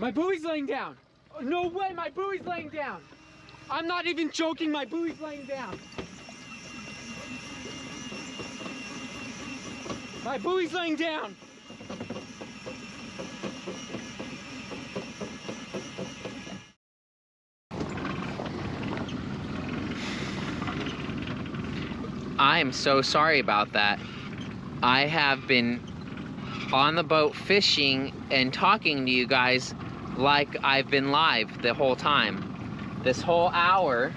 My buoy's laying down. No way, my buoy's laying down. I'm not even joking, my buoy's laying down. My buoy's laying down. I am so sorry about that. I have been on the boat fishing and talking to you guys like I've been live the whole time. This whole hour,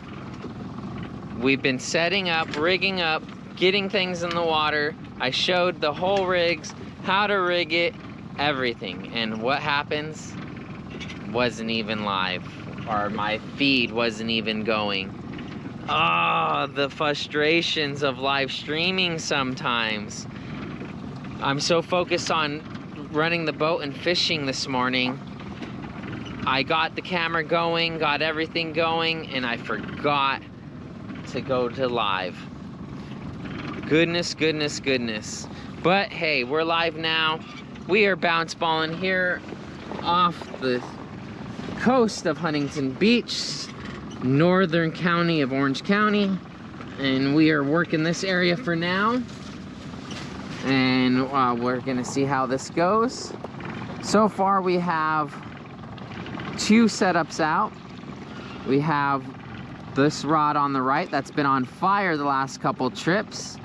we've been setting up, rigging up, getting things in the water. I showed the whole rigs, how to rig it, everything. And what happens? Wasn't even live, or my feed wasn't even going. Oh, the frustrations of live streaming sometimes. I'm so focused on running the boat and fishing this morning. I got the camera going, got everything going, and I forgot to go to live. Goodness, goodness, goodness. But hey, we're live now. We are bounce balling here off the coast of Huntington Beach, northern county of Orange County, and we are working this area for now, and we're gonna see how this goes. So far we have 2 setups out. We have this rod on the right that's been on fire the last couple trips,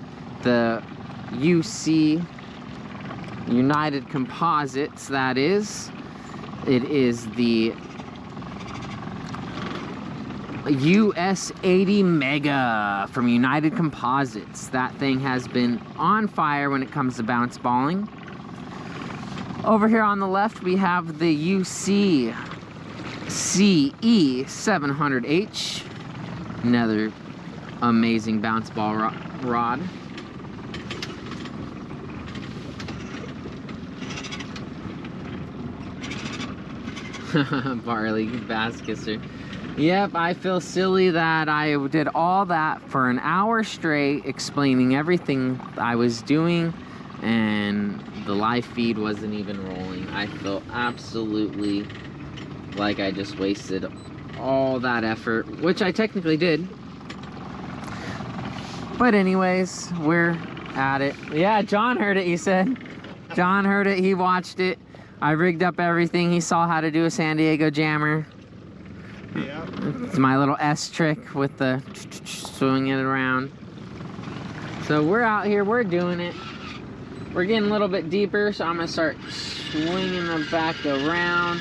the UC United Composites, that is. It is the US 80 Mega from United Composites. That thing has been on fire when it comes to bounce balling. Over here on the left we have the UC CE 700H, another amazing bounce ball rod. Barley bass kisser. Yep, I feel silly that I did all that for an hour straight explaining everything I was doing and the live feed wasn't even rolling. I feel absolutely like I just wasted all that effort, which I technically did. But anyways, we're at it. Yeah, John heard it, he said. John heard it, he watched it. I rigged up everything. He saw how to do a San Diego jammer. Yeah. It's my little S trick with the swinging it around. So we're out here, we're doing it. We're getting a little bit deeper, so I'm gonna start swinging the back around,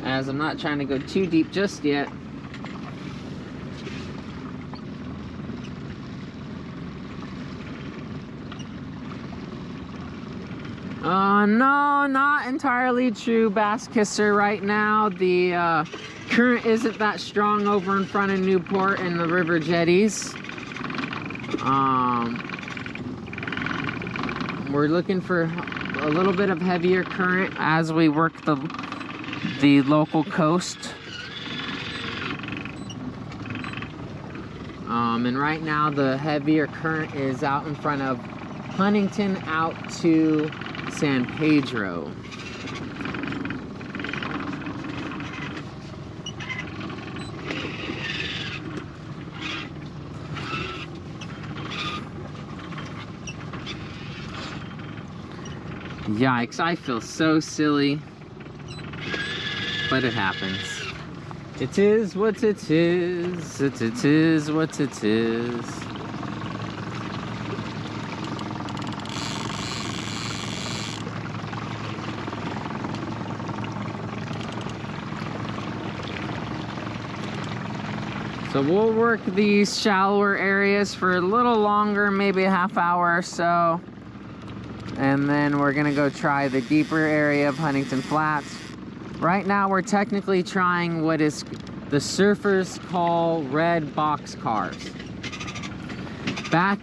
as I'm not trying to go too deep just yet. No, not entirely true, bass kisser. Right now the current isn't that strong over in front of Newport and the river jetties. We're looking for a little bit of heavier current as we work the local coast. And right now the heavier current is out in front of Huntington out to San Pedro. Yikes, I feel so silly, but it happens. It is what it is. It is what it is. So we'll work these shallower areas for a little longer, maybe a half hour or so. And then we're gonna go try the deeper area of Huntington Flats. Right now we're technically trying what is the surfers call red box cars. Back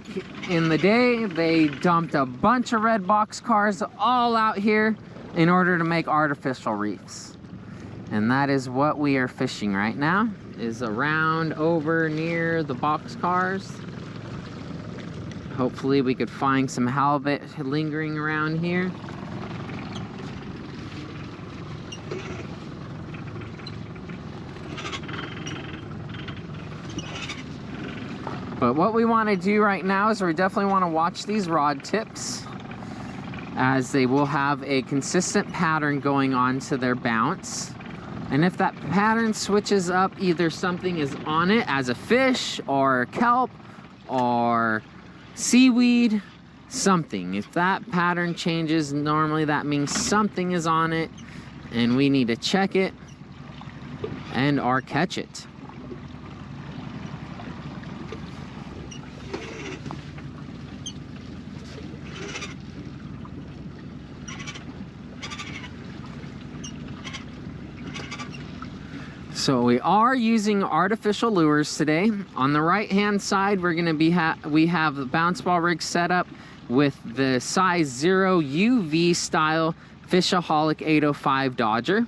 in the day, they dumped a bunch of red box cars all out here in order to make artificial reefs. And that is what we are fishing right now, is around over near the box cars. Hopefully we could find some halibut lingering around here. But what we want to do right now is we definitely want to watch these rod tips, as they will have a consistent pattern going on to their bounce. And if that pattern switches up, either something is on it as a fish or kelp or seaweed, something. If that pattern changes, normally that means something is on it and we need to check it and or catch it. So we are using artificial lures today. On the right hand side, we're gonna be we have the bounce ball rig set up with the size 0 UV style Fishaholic 805 Dodger.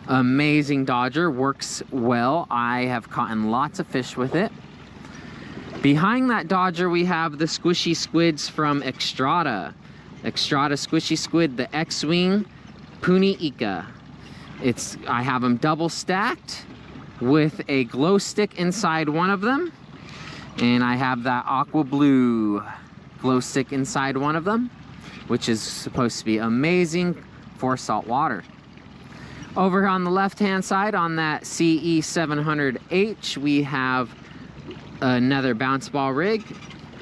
Amazing Dodger, works well. I have caught lots of fish with it. Behind that Dodger, we have the squishy squids from Extrata. Extrata squishy squid, the X-Wing Puni Ika. I have them double stacked with a glow stick inside one of them, and I have that aqua blue glow stick inside one of them, which is supposed to be amazing for salt water. Over on the left hand side on that CE 700H, we have another bounce ball rig,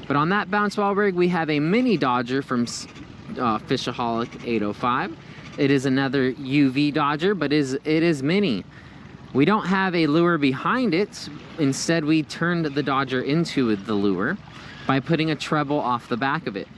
but on that bounce ball rig we have a mini Dodger from Fishaholic 805. It is another UV Dodger, but it is mini. We don't have a lure behind it. Instead, we turned the Dodger into the lure by putting a treble off the back of it.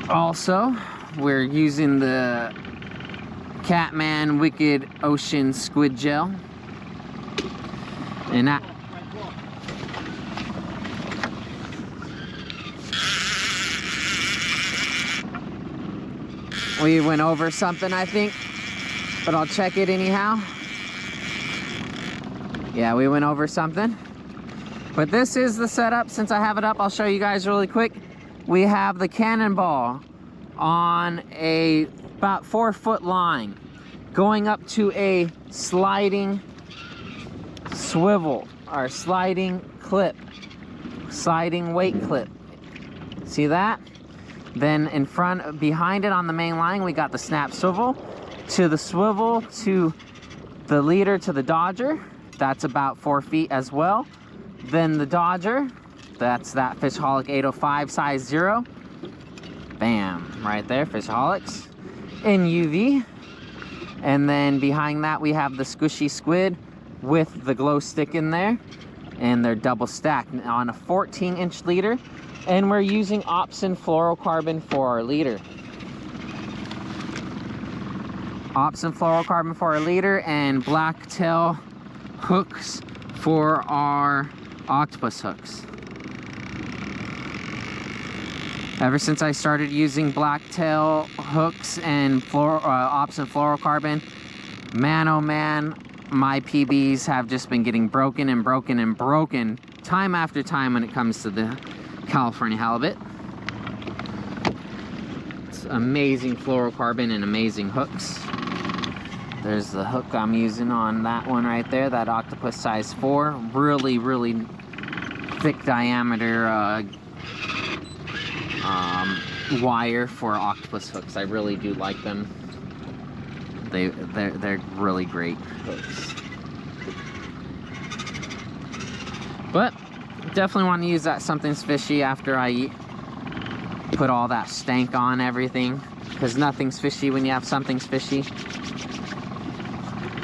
Also, we're using the Catman Wicked Ocean Squid Gel, and that we went over something, I think, but I'll check it anyhow. Yeah, we went over something, but this is the setup. Since I have it up, I'll show you guys really quick. We have the cannonball on a about 4-foot line going up to a sliding swivel or sliding clip, sliding weight clip. See that? Then in front, behind it on the main line, we got the snap swivel to the swivel to the leader to the Dodger. That's about 4 feet as well. Then the Dodger, that's that Fishaholic 805 size 0. Bam, right there, Fishaholics in UV. And then behind that we have the squishy squid with the glow stick in there, and they're double stacked on a 14-inch leader, and we're using Opsin fluorocarbon for our leader. Opsin fluorocarbon for our leader and blacktail hooks for our octopus hooks. Ever since I started using blacktail hooks and Opsin fluorocarbon, man oh man, my PBs have just been getting broken and broken and broken time after time when it comes to the California halibut. It's amazing fluorocarbon and amazing hooks. There's the hook I'm using on that one right there, that octopus size 4. Really, really thick diameter wire for octopus hooks. I really do like them. They're really great hooks. But definitely want to use that something's fishy after I put all that stank on everything, because nothing's fishy when you have something's fishy.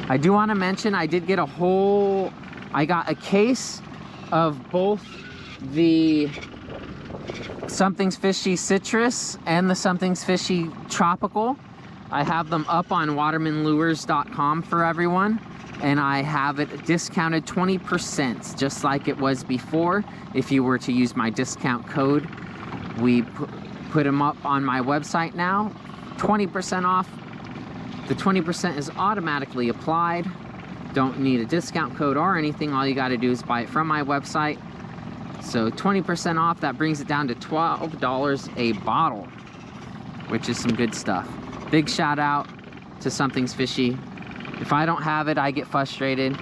I do want to mention I did get I got a case of both the Something's Fishy Citrus and the Something's Fishy Tropical. I have them up on AWatermansLures.com for everyone, and I have it discounted 20%, just like it was before. If you were to use my discount code, we put them up on my website now, 20% off. The 20% is automatically applied. Don't need a discount code or anything. All you got to do is buy it from my website. So 20% off, that brings it down to $12 a bottle, which is some good stuff. Big shout out to Something's Fishy. If I don't have it, I get frustrated.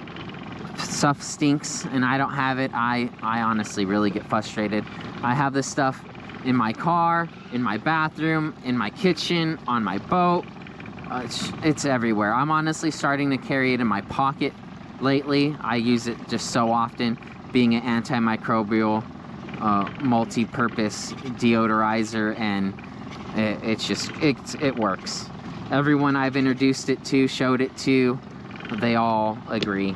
Stuff stinks and I don't have it, I honestly really get frustrated. I have this stuff in my car, in my bathroom, in my kitchen, on my boat. It's everywhere. I'm honestly starting to carry it in my pocket lately. I use it just so often, being an antimicrobial, multi-purpose deodorizer, and it works. Everyone I've introduced it to, showed it to, they all agree.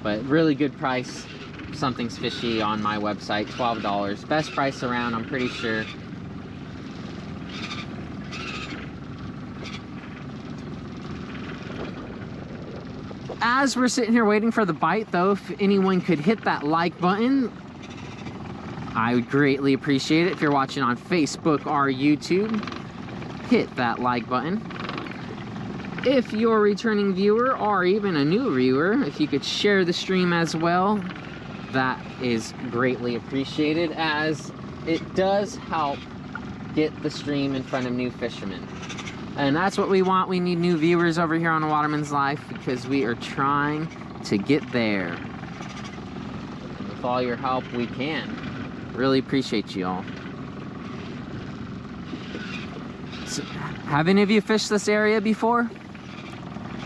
But really good price. Something's Fishy on my website, $12. Best price around, I'm pretty sure. As we're sitting here waiting for the bite though, if anyone could hit that like button, I would greatly appreciate it. If you're watching on Facebook or YouTube, hit that like button. If you're a returning viewer or even a new viewer, if you could share the stream as well, that is greatly appreciated, as it does help get the stream in front of new fishermen. And that's what we want. We need new viewers over here on A Waterman's Life, because we are trying to get there. And with all your help, we can. Really appreciate you all. So, have any of you fished this area before?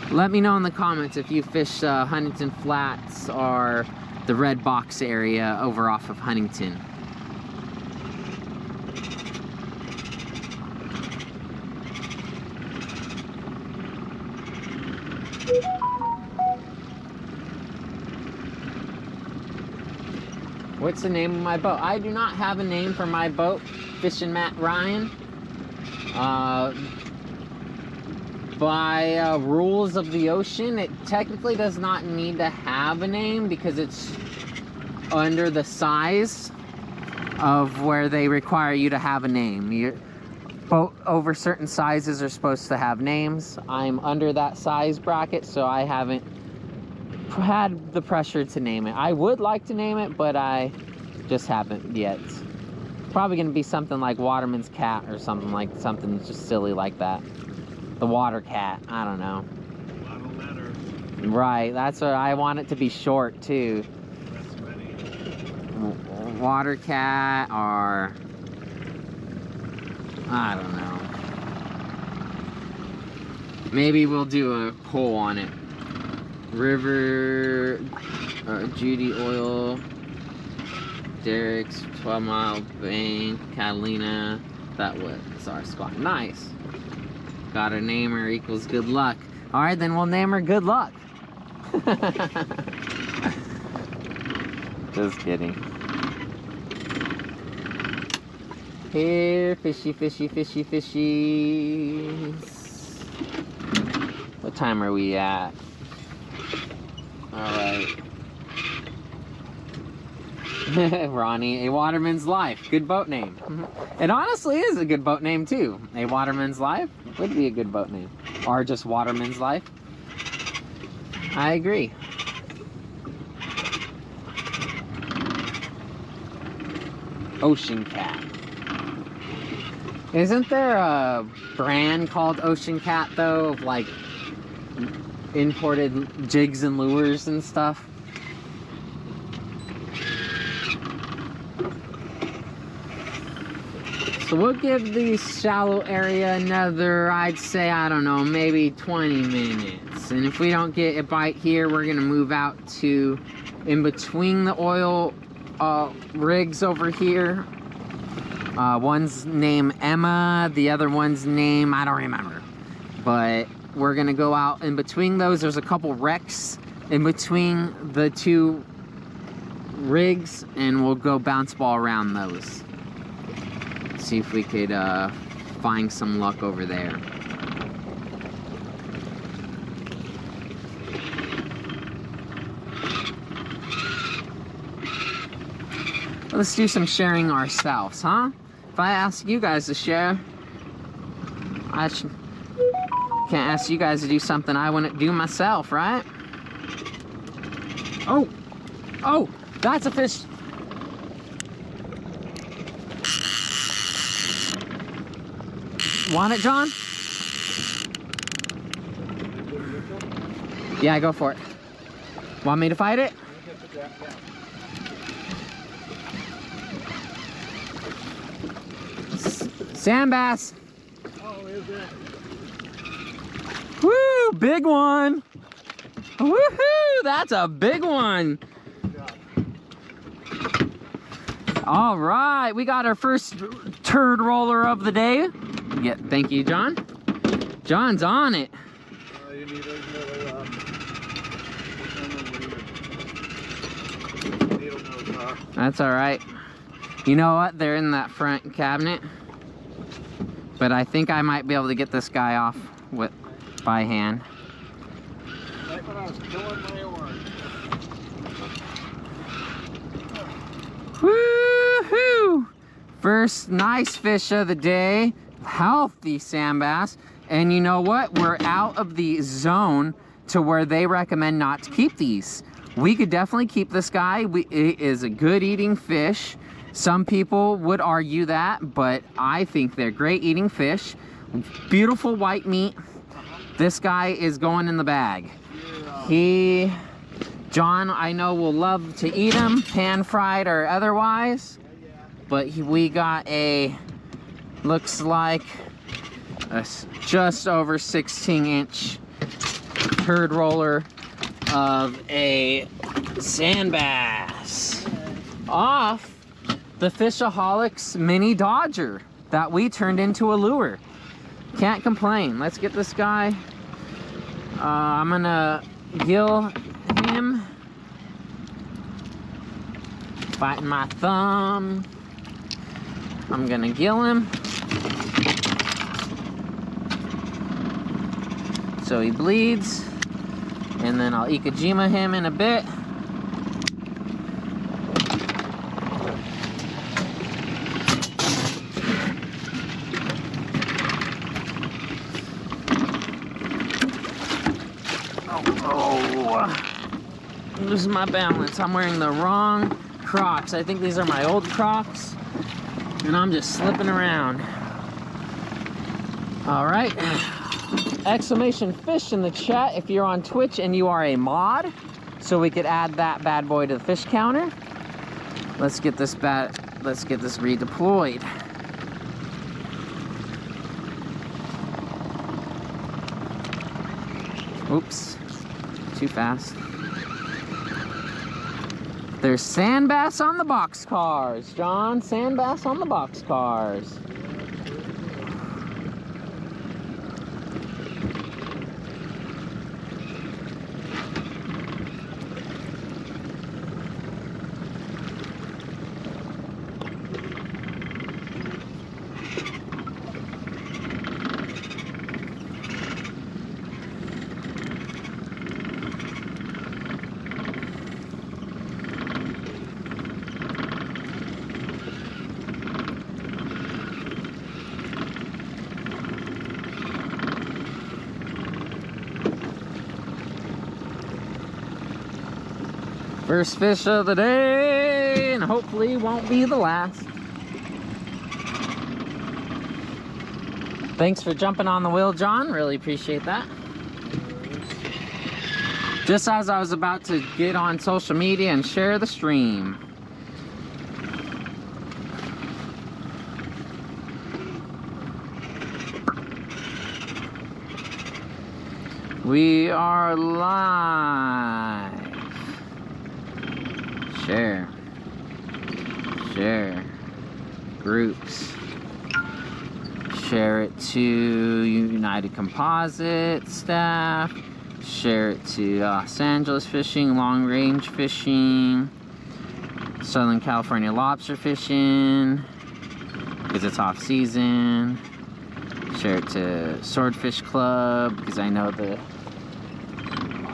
Let me know in the comments if you fished Huntington Flats or the Red Box area over off of Huntington. What's the name of my boat? I do not have a name for my boat, Fishing Matt Ryan. By rules of the ocean, it technically does not need to have a name because it's under the size of where they require you to have a name. Your boat over certain sizes are supposed to have names. I'm under that size bracket, so I haven't had the pressure to name it. I would like to name it, but I just haven't yet. Probably gonna be something like Waterman's Cat or something just silly like that. The Water Cat, I don't know. A lot of letters. Right, that's what I want it to be, short too. That's many. Water Cat, or I don't know. Maybe we'll do a poll on it. River, Judy Oil, Derek's 12 Mile Bank, Catalina. That was our spot. Nice. Got a name her equals good luck. All right, then we'll name her Good Luck. Just kidding. Here, fishy, fishy, fishy, fishies. What time are we at? All right. Ronnie, A Waterman's Life. Good boat name. It honestly is a good boat name too. A Waterman's Life would be a good boat name. Or just Waterman's Life. I agree. Ocean Cat. Isn't there a brand called Ocean Cat though, of like imported jigs and lures and stuff? So we'll give the shallow area another, I'd say, I don't know, maybe 20 minutes. And if we don't get a bite here, we're gonna move out to in between the oil rigs over here. One's name Emma, the other one's name, I don't remember. But we're gonna go out in between those. There's a couple wrecks in between the two rigs, and we'll go bounce ball around those. See if we could find some luck over there. Let's do some sharing ourselves, huh? If I ask you guys to share, I can't ask you guys to do something I wouldn't do myself, right? Oh, that's a fish. Want it, John? Yeah, go for it. Want me to fight it? Sand bass. Oh, is it? Woo, big one. Woohoo, that's a big one. All right, we got our first turd roller of the day. Yeah, thank you, John. John's on it. You need another needle nose, That's all right. You know what? They're in that front cabinet. But I think I might be able to get this guy off with by hand. Right when I was killing my orange. Woohoo! First nice fish of the day. Healthy sand bass. And you know what? We're out of the zone to where they recommend not to keep these. We could definitely keep this guy. It is a good eating fish. Some people would argue that, but I think they're great eating fish. Beautiful white meat. This guy is going in the bag. John, I know, will love to eat him, pan fried or otherwise. But we got looks like a just over 16-inch turd roller of a sand bass off the Fishaholics Mini Dodger that we turned into a lure. Can't complain. Let's get this guy. I'm gonna gill him. Biting my thumb. I'm gonna gill him. So he bleeds. And then I'll Ikejima him in a bit. Losing my balance. I'm wearing the wrong Crocs. I think these are my old Crocs. And I'm just slipping around. All right. Exclamation fish in the chat if you're on Twitch and you are a mod. So we could add that bad boy to the fish counter. Let's get this redeployed. Oops. Too fast. There's sand bass on the box cars, John. Sand bass on the box cars. First fish of the day, and hopefully won't be the last. Thanks for jumping on the wheel, John. Really appreciate that. Just as I was about to get on social media and share the stream. We are live. Share groups, share it to United Composite staff, share it to Los Angeles Fishing, Long Range Fishing, Southern California Lobster Fishing, because it's off season. Share it to Swordfish Club, because I know the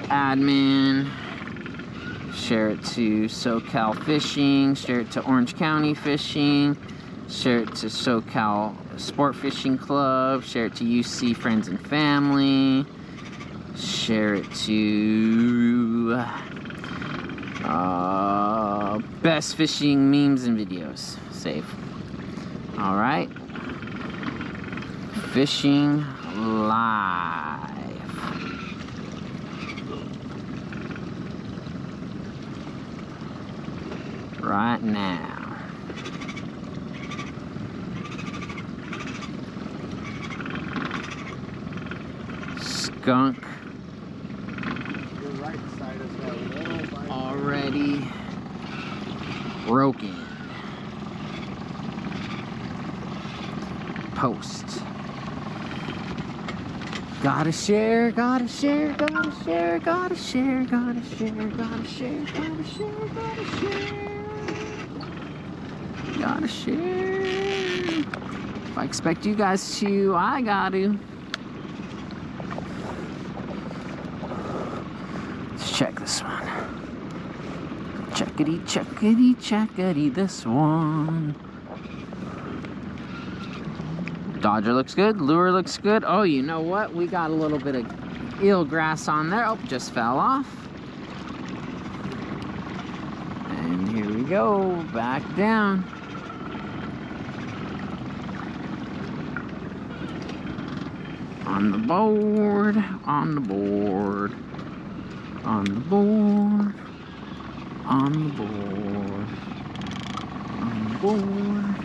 admin. Share it to SoCal Fishing, share it to Orange County Fishing, share it to SoCal Sport Fishing Club, share it to UC Friends and Family, share it to Best Fishing Memes and Videos. Save. Alright. Fishing Live. Right now. Skunk Your right side is a little bite. already broken. Post. Gotta share, gotta share, gotta share, gotta share, gotta share, gotta share, gotta share, gotta share. Gotta share. If I expect you guys to, I gotta. Let's check this one. Checkity, checkity, checkity, this one. Dodger looks good, lure looks good. Oh, you know what? We got a little bit of eelgrass on there. Oh, just fell off. And here we go, back down. On the board, on the board, on the board, on the board, on the board.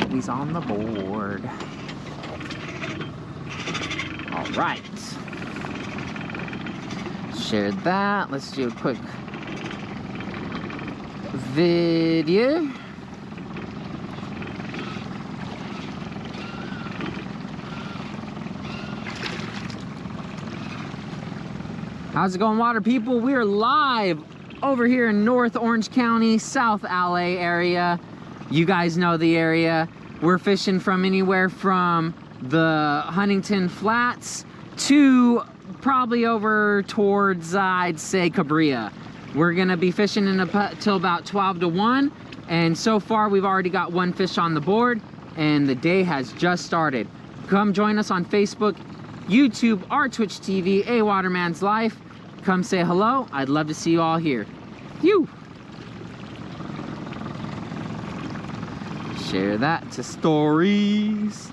He's on the board. All right. Shared that. Let's do a quick video. How's it going, water people? We are live over here in North Orange County, South LA area. You guys know the area. We're fishing from anywhere from the Huntington Flats to probably over towards, I'd say, Cabrera. We're gonna be fishing till about 12 to 1. And so far, we've already got one fish on the board and the day has just started. Come join us on Facebook, YouTube, or Twitch TV, AWatermansLife. Come say hello. I'd love to see you all here. Phew. Share that to stories.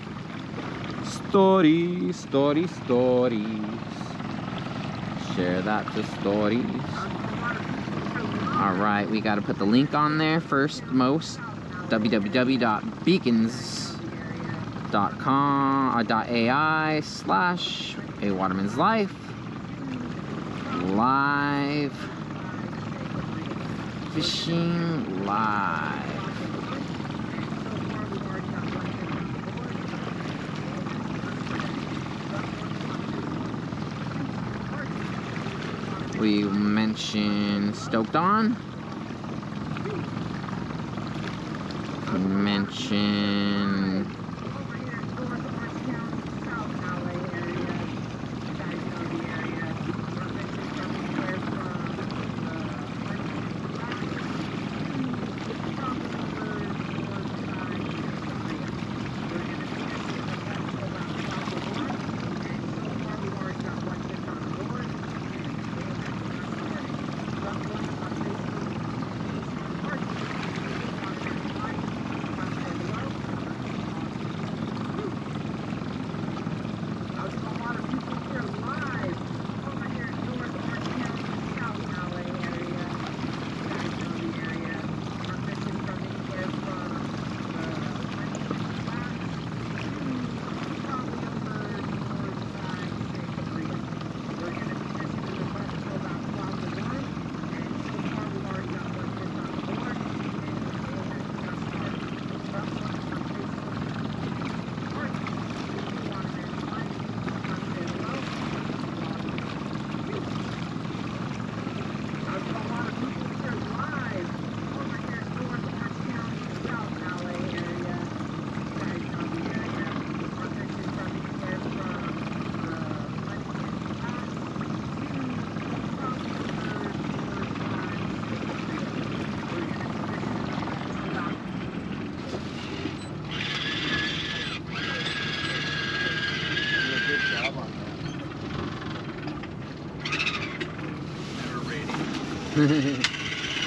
Stories, stories, stories. Share that to stories. All right, we got to put the link on there first, most. www.beacons.ai/AWatermansLife. Live. Fishing Live. We mentioned Stoked On. We mentioned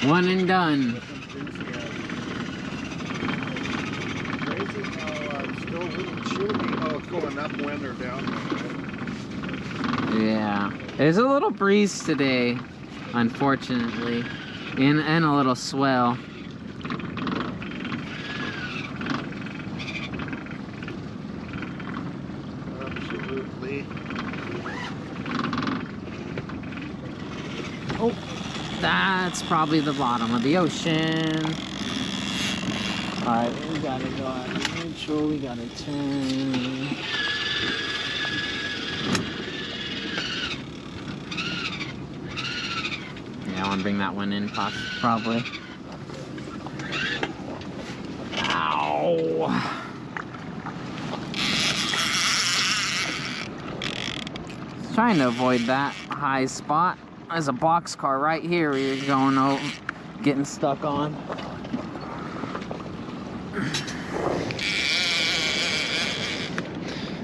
one and done. Crazy how I'm still really chilly know it's going upwind or downwind. Yeah. There's a little breeze today, unfortunately, and a little swell. Absolutely. Oh, that's probably the bottom of the ocean. Alright, we gotta go out of neutral, we gotta turn. Yeah, I wanna bring that one in, probably. Ow! Trying to avoid that high spot. There's a boxcar right here where you're going over, getting stuck on.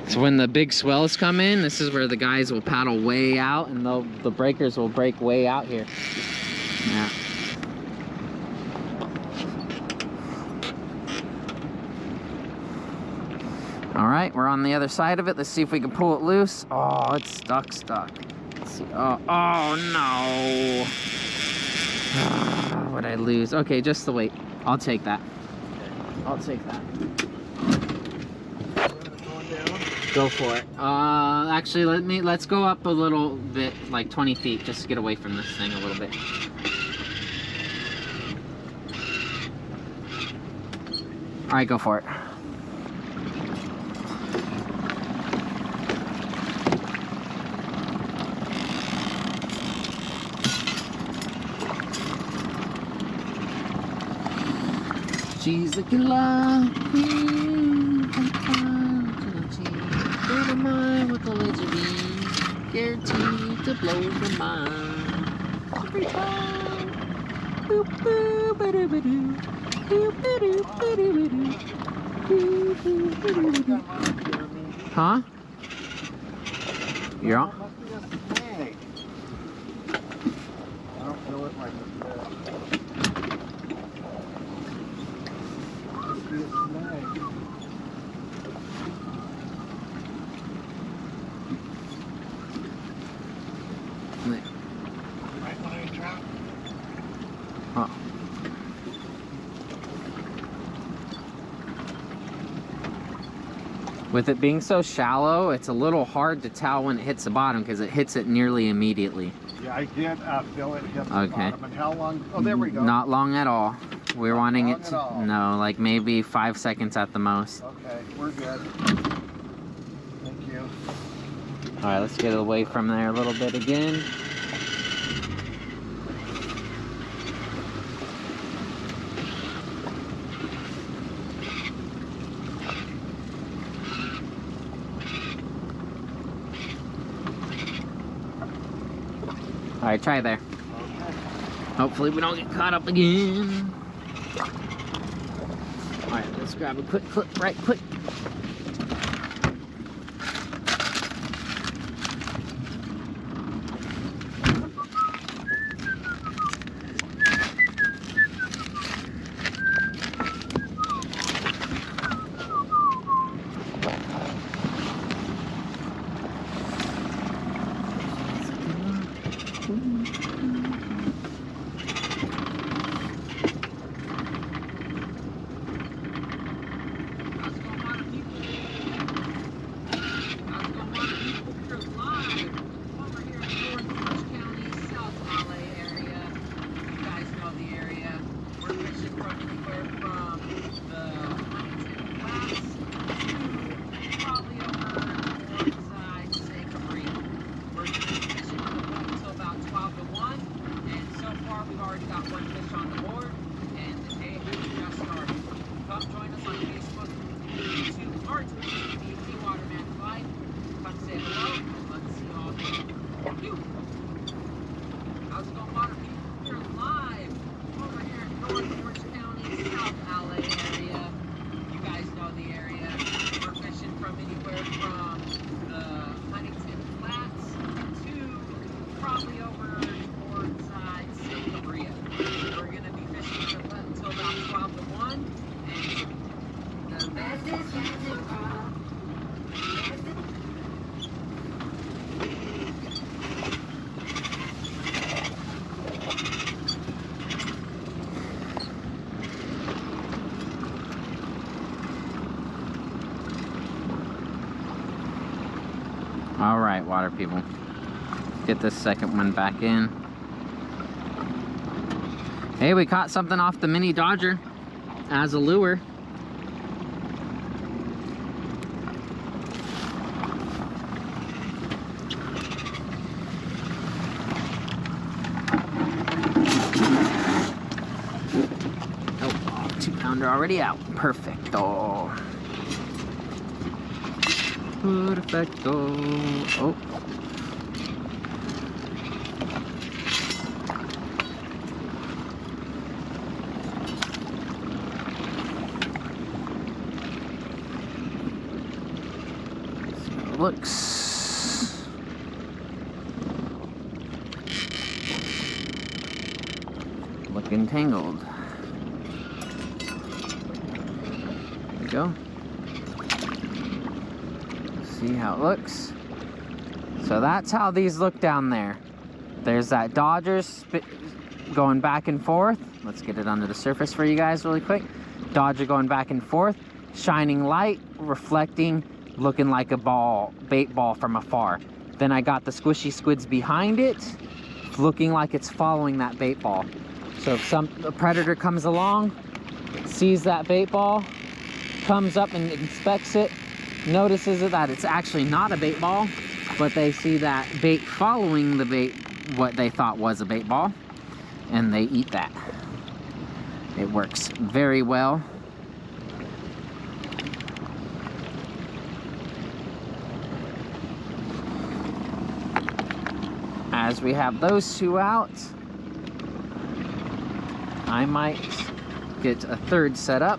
So when the big swells come in, this is where the guys will paddle way out, and the breakers will break way out here. Yeah. All right, we're on the other side of it. Let's see if we can pull it loose. Oh, it's stuck. Let's see. Oh no. What'd I lose? Okay, just the weight. I'll take that. I'll take that. Go for it. Actually, let's go up a little bit, like 20 feet, just to get away from this thing a little bit. All right, go for it. She's a killer. With a laser beam, guaranteed to blow your mind. Every time. Boop boop ba doo ba doo. Boop ba doo ba doo ba doo. Boop boop ba doo ba doo. Huh? You're on? Must be a snake. I don't feel it like a snake. Must be a snake. With it being so shallow, it's a little hard to tell when it hits the bottom because it hits it nearly immediately. Yeah, I did feel it hit the Okay. bottom. And how long? Oh, there we go. Not long at all. We're wanting long it at to, all. no, like maybe 5 seconds at the most. Okay, we're good. Thank you. All right, let's get away from there a little bit again. All right, try there. Okay. Hopefully we don't get caught up again. All right, let's grab a quick clip right quick. All right, water people. Get this second one back in. Hey, we caught something off the mini Dodger as a lure. Oh, 2-pounder already out. Perfecto. Perfecto. Oh. Looks looking tangled. There we go. See how it looks. So that's how these look down there. There's that Dodger going back and forth. Let's get it under the surface for you guys really quick. Dodger going back and forth, shining light, reflecting, looking like a ball, bait ball from afar. Then I got the squishy squids behind it, looking like it's following that bait ball. So if a predator comes along, sees that bait ball, comes up and inspects it, notices that it's actually not a bait ball, but they see that bait following the bait, what they thought was a bait ball, and they eat that. It works very well. As we have those two out, I might get a third set up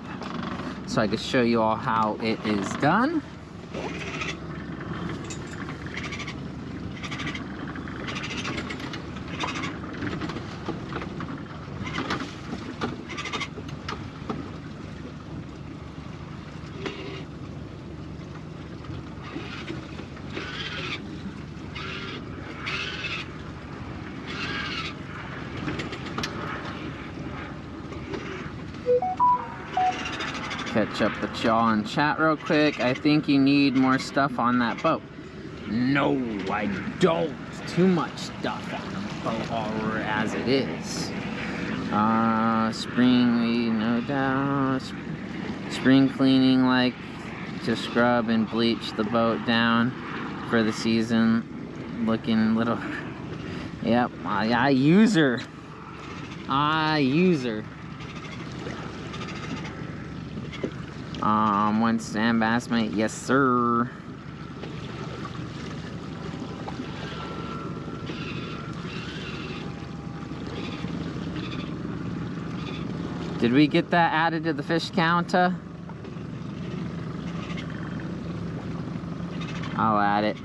so I can show you all how it is done. Catch up with y'all in chat real quick. I think you need more stuff on that boat. No, I don't. Too much stuff on the boat or as it is. Spring, no doubt. Spring cleaning, like to scrub and bleach the boat down for the season. Looking little. Yep, I use her. One stand bass, mate. Yes, sir. Did we get that added to the fish counter? I'll add it.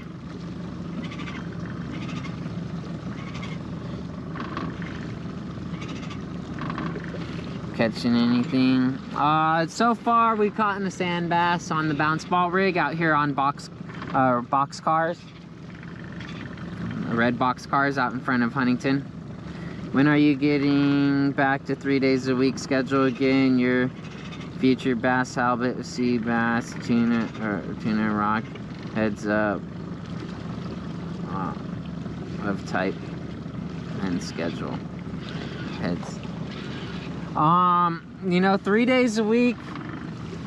Catching anything? So far we caught in a sand bass on the bounce ball rig out here on box cars. Red box cars out in front of Huntington. When are you getting back to 3 days a week schedule again? Your future bass, halibut, sea bass, tuna, or tuna rock, heads up of type and schedule. Heads. You know, 3 days a week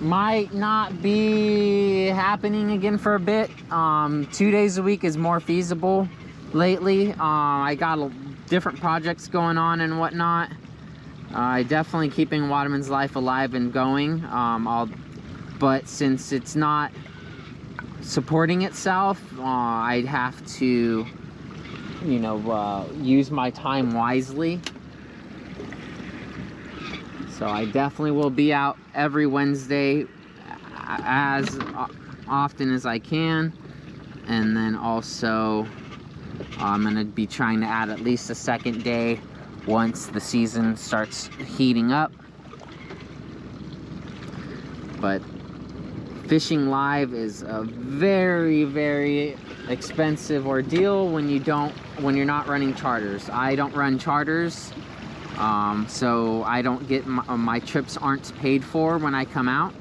might not be happening again for a bit. 2 days a week is more feasible lately. I got different projects going on and whatnot. Definitely keeping Waterman's Life alive and going. But since it's not supporting itself, I'd have to, you know, use my time wisely. So I definitely will be out every Wednesday as often as I can. And then also I'm going to be trying to add at least a second day once the season starts heating up. But fishing live is a very, very expensive ordeal when you're not running charters. I don't run charters. So I don't get my trips aren't paid for when I come out.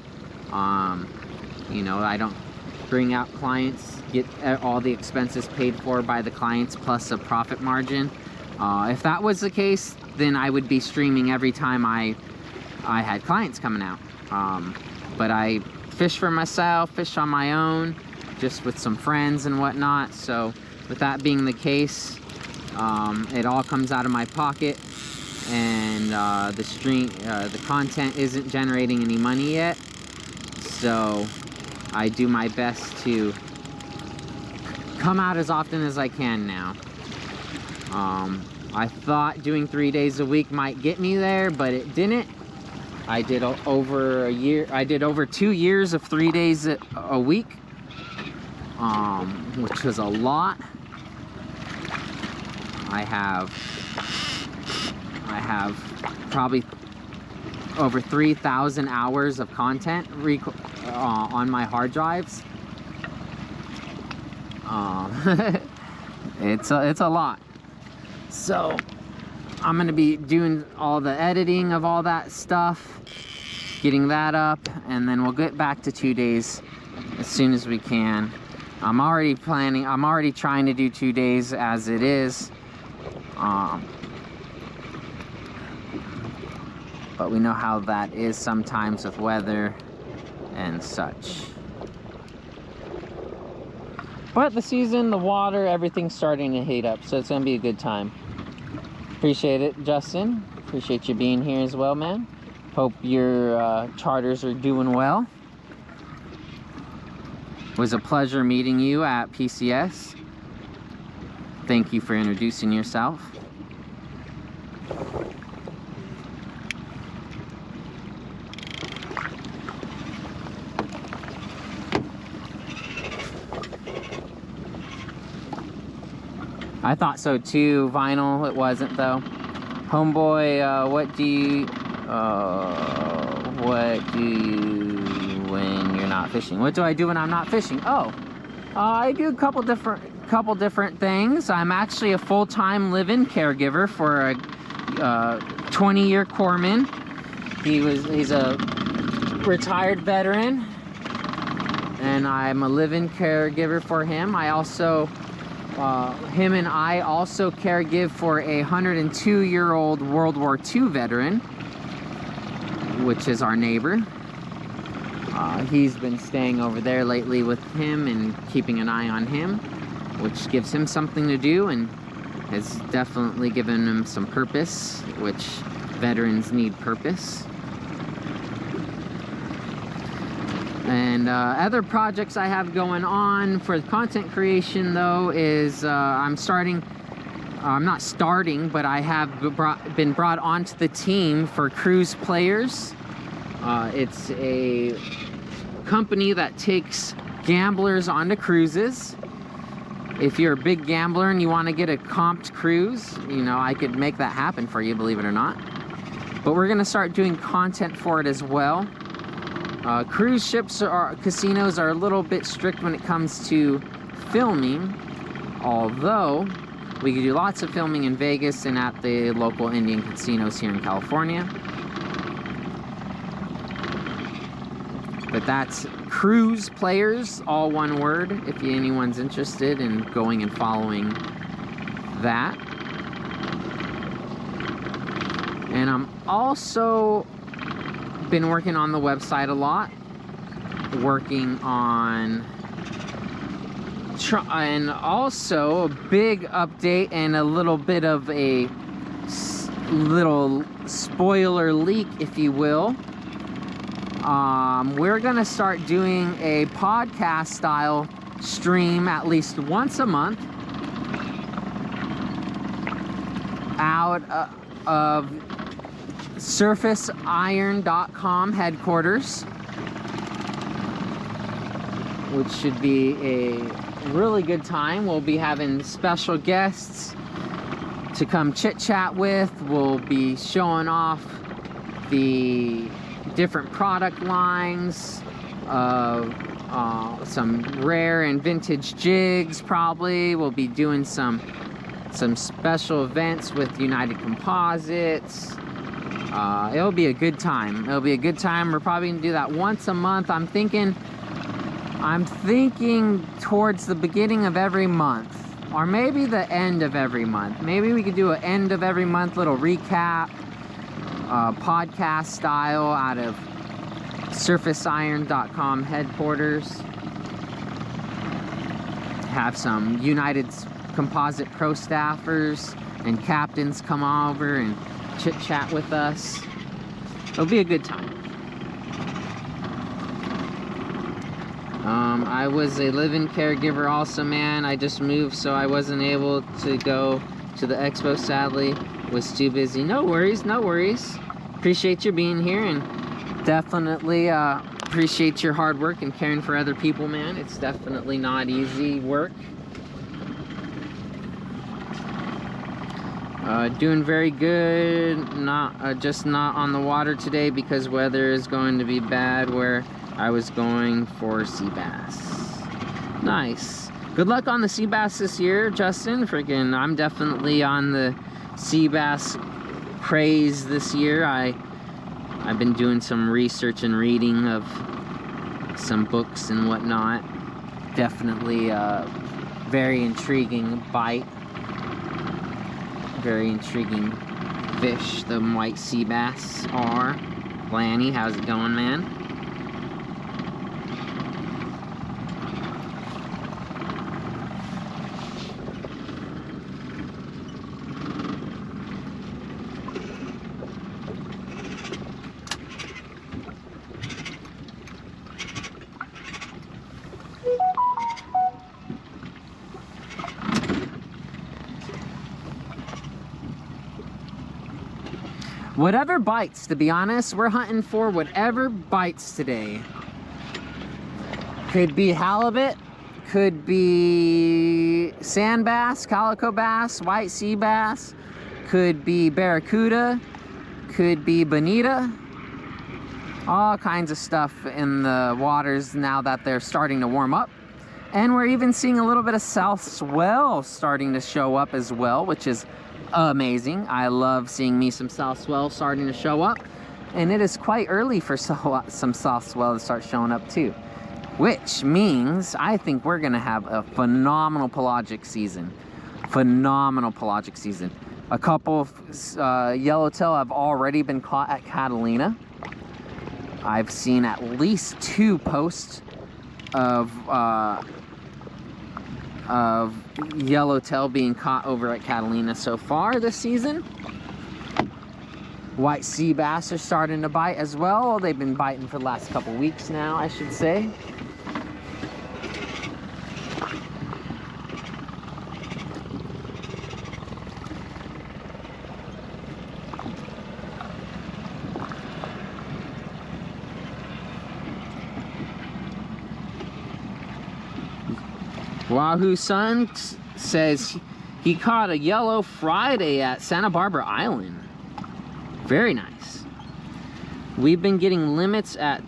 You know, I don't bring out clients get all the expenses paid for by the clients plus a profit margin. If that was the case, then I would be streaming every time I had clients coming out. But I fish for myself, fish on my own, just with some friends and whatnot. So with that being the case, it all comes out of my pocket, and the content isn't generating any money yet. So I do my best to come out as often as I can now. I thought doing 3 days a week might get me there, but it didn't. I did over a year. I did over 2 years of 3 days a week, which was a lot. I have probably over 3,000 hours of content on my hard drives. It's a lot. So I'm gonna be doing all the editing of all that stuff, getting that up, and then we'll get back to 2 days as soon as we can. I'm already trying to do 2 days as it is. But we know how that is sometimes with weather and such. But the season, the water, everything's starting to heat up, so it's gonna be a good time. Appreciate it, Justin. Appreciate you being here as well, man. Hope your charters are doing well. It was a pleasure meeting you at PCS. Thank you for introducing yourself. I thought so too, Vinyl. It wasn't though. Homeboy, what do you when you're not fishing? What do I do when I'm not fishing? Oh, I do a couple different things. I'm actually a full-time live-in caregiver for a 20-year corpsman. He's a retired veteran, and I'm a live-in caregiver for him. I also him and I also caregive for a 102-year-old World War II veteran, which is our neighbor. He's been staying over there lately with him and keeping an eye on him, which gives him something to do and has definitely given him some purpose, which veterans need purpose. And other projects I have going on for content creation though is I'm not starting, but I have been brought onto the team for cruise players. It's a company that takes gamblers onto cruises. If you're a big gambler and you want to get a comped cruise, you know, I could make that happen for you, believe it or not. But we're gonna start doing content for it as well. Cruise ships casinos are a little bit strict when it comes to filming, although we can do lots of filming in Vegas and at the local Indian casinos here in California. But that's cruise players, all one word, if anyone's interested in going and following that. And I'm also been working on the website a lot, working on and also a big update and a little bit of a little spoiler leak, if you will. We're gonna start doing a podcast style stream at least once a month out of surfaceiron.com headquarters, which should be a really good time. We'll be having special guests to come chit chat with. We'll be showing off the different product lines of some rare and vintage jigs. Probably we'll be doing some special events with United Composites. It'll be a good time. It'll be a good time. We're probably gonna do that once a month. I'm thinking I'm thinking towards the beginning of every month, or maybe the end of every month. Maybe we could do an end of every month little recap, podcast style out of surfaceiron.com headquarters. Have some United Composite Pro staffers and captains come over and chit chat with us. It'll be a good time. I was a live-in caregiver also, man. I just moved, so I wasn't able to go to the expo, sadly. Was too busy. No worries, no worries. Appreciate you being here, and definitely appreciate your hard work and caring for other people, man. It's definitely not easy work. Doing very good. Just not on the water today because weather is going to be bad where I was going for sea bass. Nice. Good luck on the sea bass this year, Justin. Freaking, I'm definitely on the sea bass craze this year. I've been doing some research and reading of some books and whatnot. Definitely very intriguing bite. Very intriguing fish the white sea bass are. Lanny, how's it going, man? Whatever bites, to be honest. We're hunting for whatever bites today. Could be halibut, could be sand bass, calico bass, white sea bass, could be barracuda, could be bonita. All kinds of stuff in the waters now that they're starting to warm up. And we're even seeing a little bit of south swell starting to show up as well, which is amazing. I love seeing me some south swell starting to show up, and it is quite early for some south swell to start showing up too, which means I think we're gonna have a phenomenal pelagic season. Phenomenal pelagic season. A couple of yellowtail have already been caught at Catalina. I've seen at least 2 posts of yellowtail being caught over at Catalina so far this season. White sea bass are starting to bite as well. They've been biting for the last couple weeks now, I should say. Wahoo Sun says he caught a yellow Friday at Santa Barbara Island. Very nice. We've been getting limits at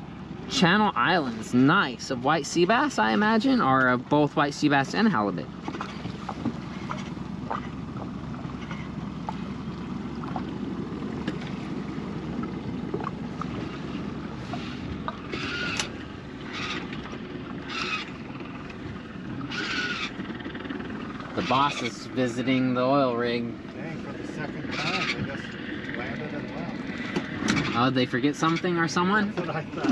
Channel Islands. Nice. Of white sea bass, I imagine, or of both white sea bass and halibut. The boss is visiting the oil rig. Dang, for the second time, they just landed and left. Oh, did they forget something or someone? That's what I thought.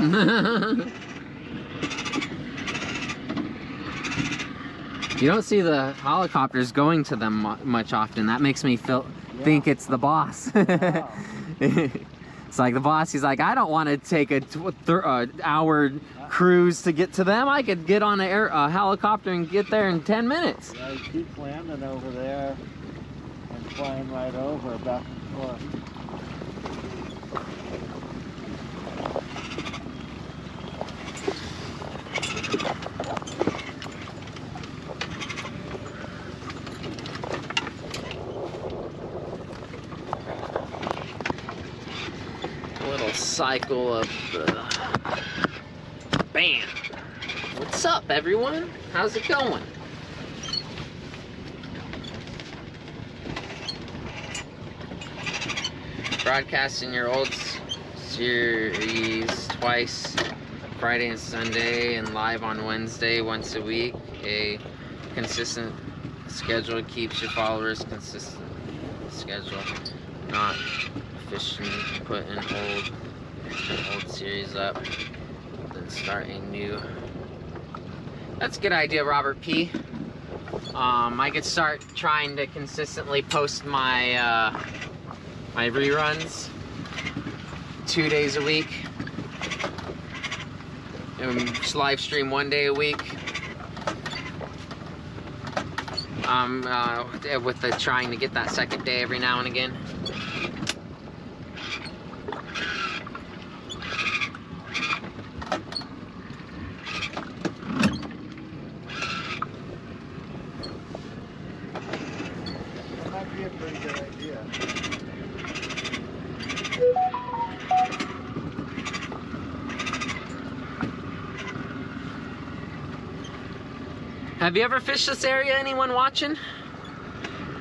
You don't see the helicopters going to them much often. That makes me think it's the boss. Wow. It's like the boss, he's like, I don't want to take a hour cruise to get to them. I could get on a helicopter and get there in 10 minutes. Yeah, he keeps landing over there and flying right over, back and forth. Little cycle of bam. What's up, everyone? How's it going? Broadcasting your old series twice Friday and Sunday, and live on Wednesday once a week. A consistent schedule keeps your followers consistent. Schedule, not fishing, putting old series up, then starting new. That's a good idea, Robert P. I could start trying to consistently post my my reruns 2 days a week, and just live stream 1 day a week. With the trying to get that second day every now and again. That might be a pretty good idea. Have you ever fished this area? Anyone watching?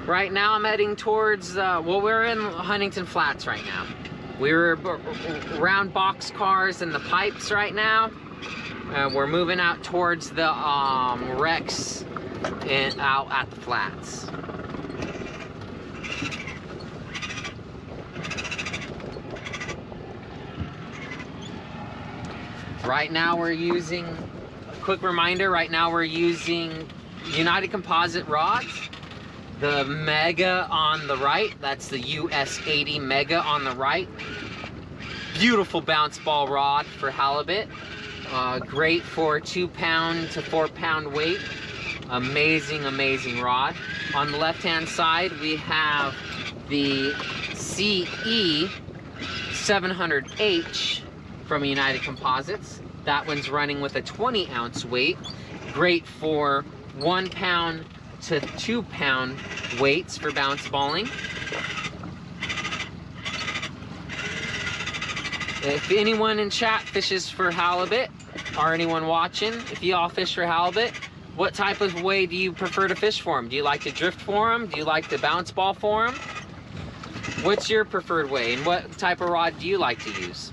Right now I'm heading towards, well, we're in Huntington Flats right now. We're around boxcars and the pipes right now. We're moving out towards the wrecks and out at the flats. Right now we're using, quick reminder, right now we're using United Composite rods. The Mega on the right, that's the US 80 Mega on the right. Beautiful bounce ball rod for halibut. Great for 2 pound to 4 pound weight. Amazing, amazing rod. On the left hand side, we have the CE 700H from United Composites. That one's running with a 20 ounce weight. Great for 1 pound to 2 pound weights for bounce balling. If anyone in chat fishes for halibut, or anyone watching, if you all fish for halibut, what type of way do you prefer to fish for them? Do you like to drift for them? Do you like to bounce ball for them? What's your preferred way, and what type of rod do you like to use?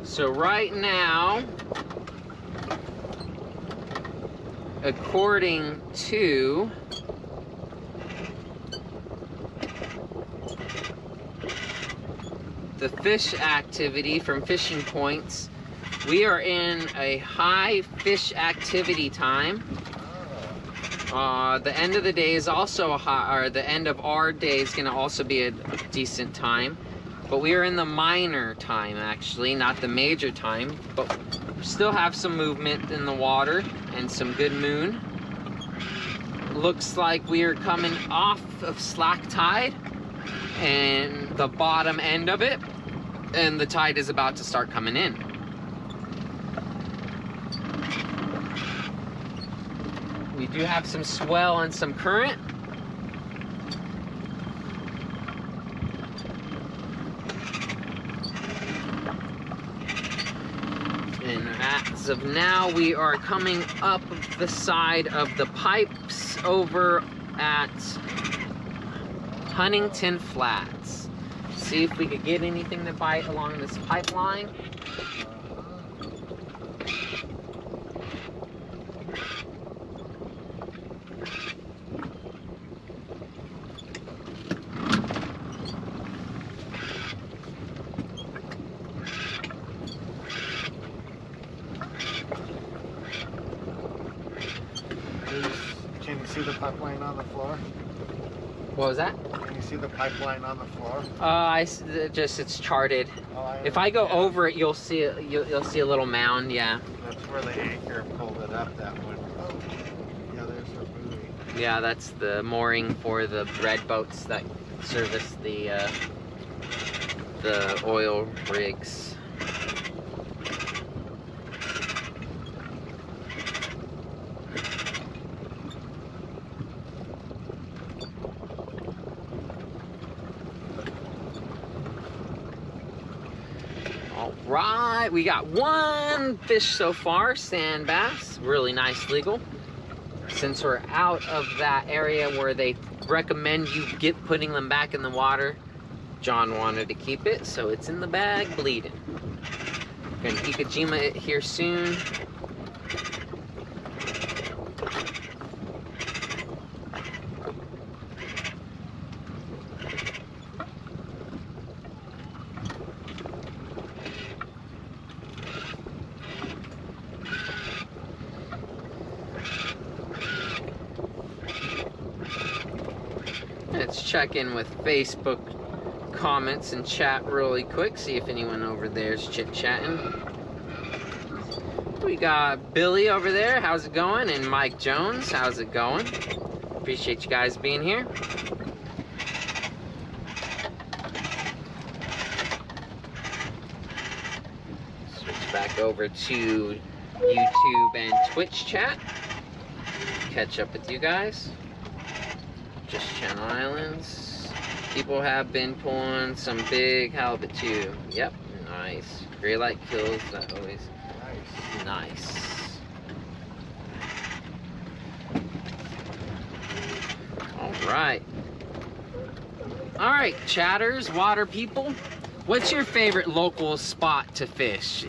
So right now, according to the fish activity from Fishing Points, we are in a high fish activity time. The end of the day is also a high, or the end of our day is going to also be a decent time. But we are in the minor time, actually, not the major time, but we still have some movement in the water and some good moon. Looks like we are coming off of slack tide and the bottom end of it, and the tide is about to start coming in. We do have some swell and some current. And as of now, we are coming up the side of the pipes over at Huntington Flats. See if we could get anything to bite along this pipeline. Can you see the pipeline on the floor? What was that? Can you see the pipeline on the floor? It's charted. Oh, If I go yeah. over it, you'll see you'll see a little mound. Yeah. That's where the anchor pulled it up. That one. Oh, yeah. There's the buoy. Yeah, that's the mooring for the red boats that service the oil rigs. right, we got one fish so far, sand bass, really nice legal. Since we're out of that area where they recommend you putting them back in the water, John wanted to keep it, so it's in the bag bleeding. Gonna Ikejima it here soon. Let's check in with Facebook comments and chat really quick, see if anyone over there is chit-chatting. We got Billy over there, how's it going? And Mike Jones, how's it going? Appreciate you guys being here. Switch back over to YouTube and Twitch chat. Catch up with you guys. Just Channel Islands. People have been pulling some big halibut too. Yep, nice. Gray light kills, that always nice. Alright. Alright, chatters, water people. What's your favorite local spot to fish?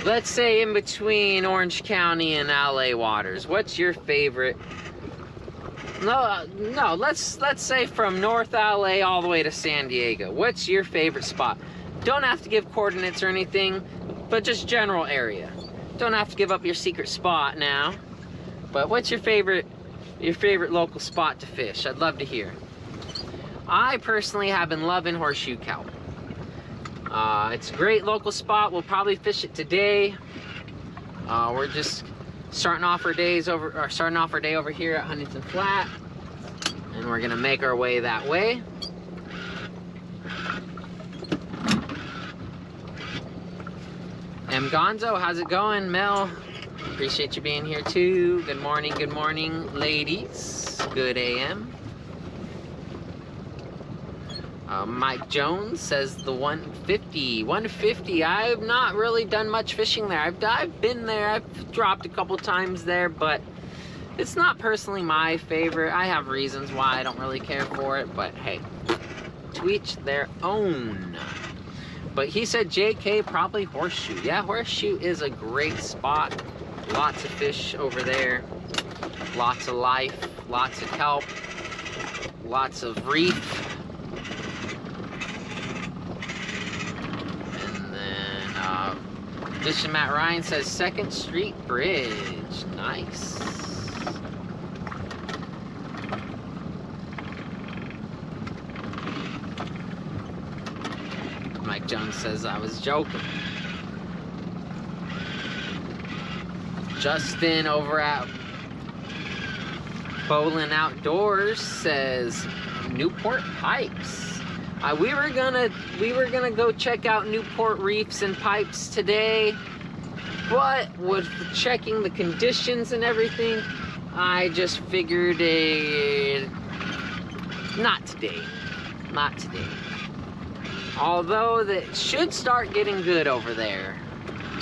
Let's say in between Orange County and LA waters. What's your favorite? No, let's say from North LA all the way to San Diego. What's your favorite spot? Don't have to give coordinates or anything, but just general area. Don't have to give up your secret spot now. But what's your favorite local spot to fish? I'd love to hear. I personally have been loving Horseshoe Kelp. It's a great local spot. We'll probably fish it today. We're just starting off our day over here at Huntington Flat, and we're gonna make our way that way. M. Gonzo, how's it going? Mel, appreciate you being here too. Good morning, ladies. Good AM. Mike Jones says the 150. I've not really done much fishing there. I've been there. I've dropped a couple times there, but it's not personally my favorite. I have reasons why I don't really care for it, but hey, to each their own. But he said JK, probably Horseshoe. Yeah, Horseshoe is a great spot. Lots of fish over there. Lots of life. Lots of kelp. Lots of reef. Fishing Matt Ryan says 2nd Street Bridge. Nice. Mike Jones says I was joking. Justin over at Bowling Outdoors says Newport Pipes. We were gonna go check out Newport Reefs and Pipes today, but with checking the conditions and everything, I just figured not today. Although that should start getting good over there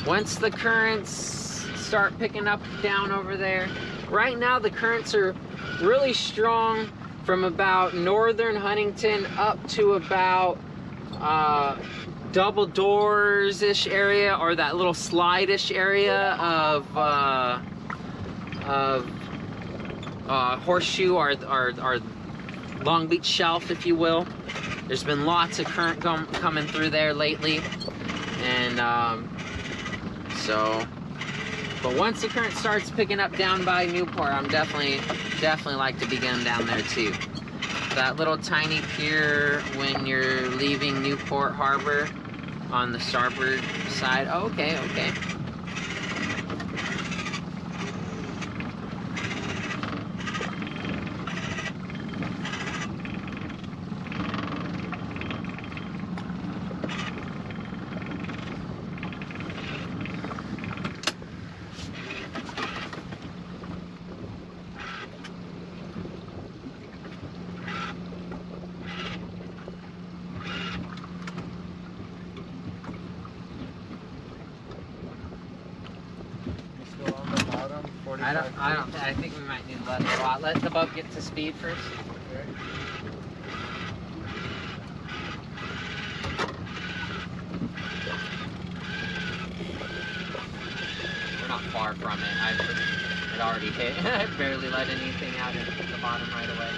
once the currents start picking up down over there. Right now the currents are really strong from about northern Huntington up to about Double Doors-ish area, or that little slide-ish area of Horseshoe, or Long Beach Shelf, if you will. There's been lots of current coming through there lately, and but once the current starts picking up down by Newport, I'm definitely like to be going down there too. That little tiny pier when you're leaving Newport Harbor on the starboard side. Oh, okay. around 45 I think we might need to let the boat get to speed first. Okay. We're not far from it. It already hit. I barely let anything out at the bottom right away.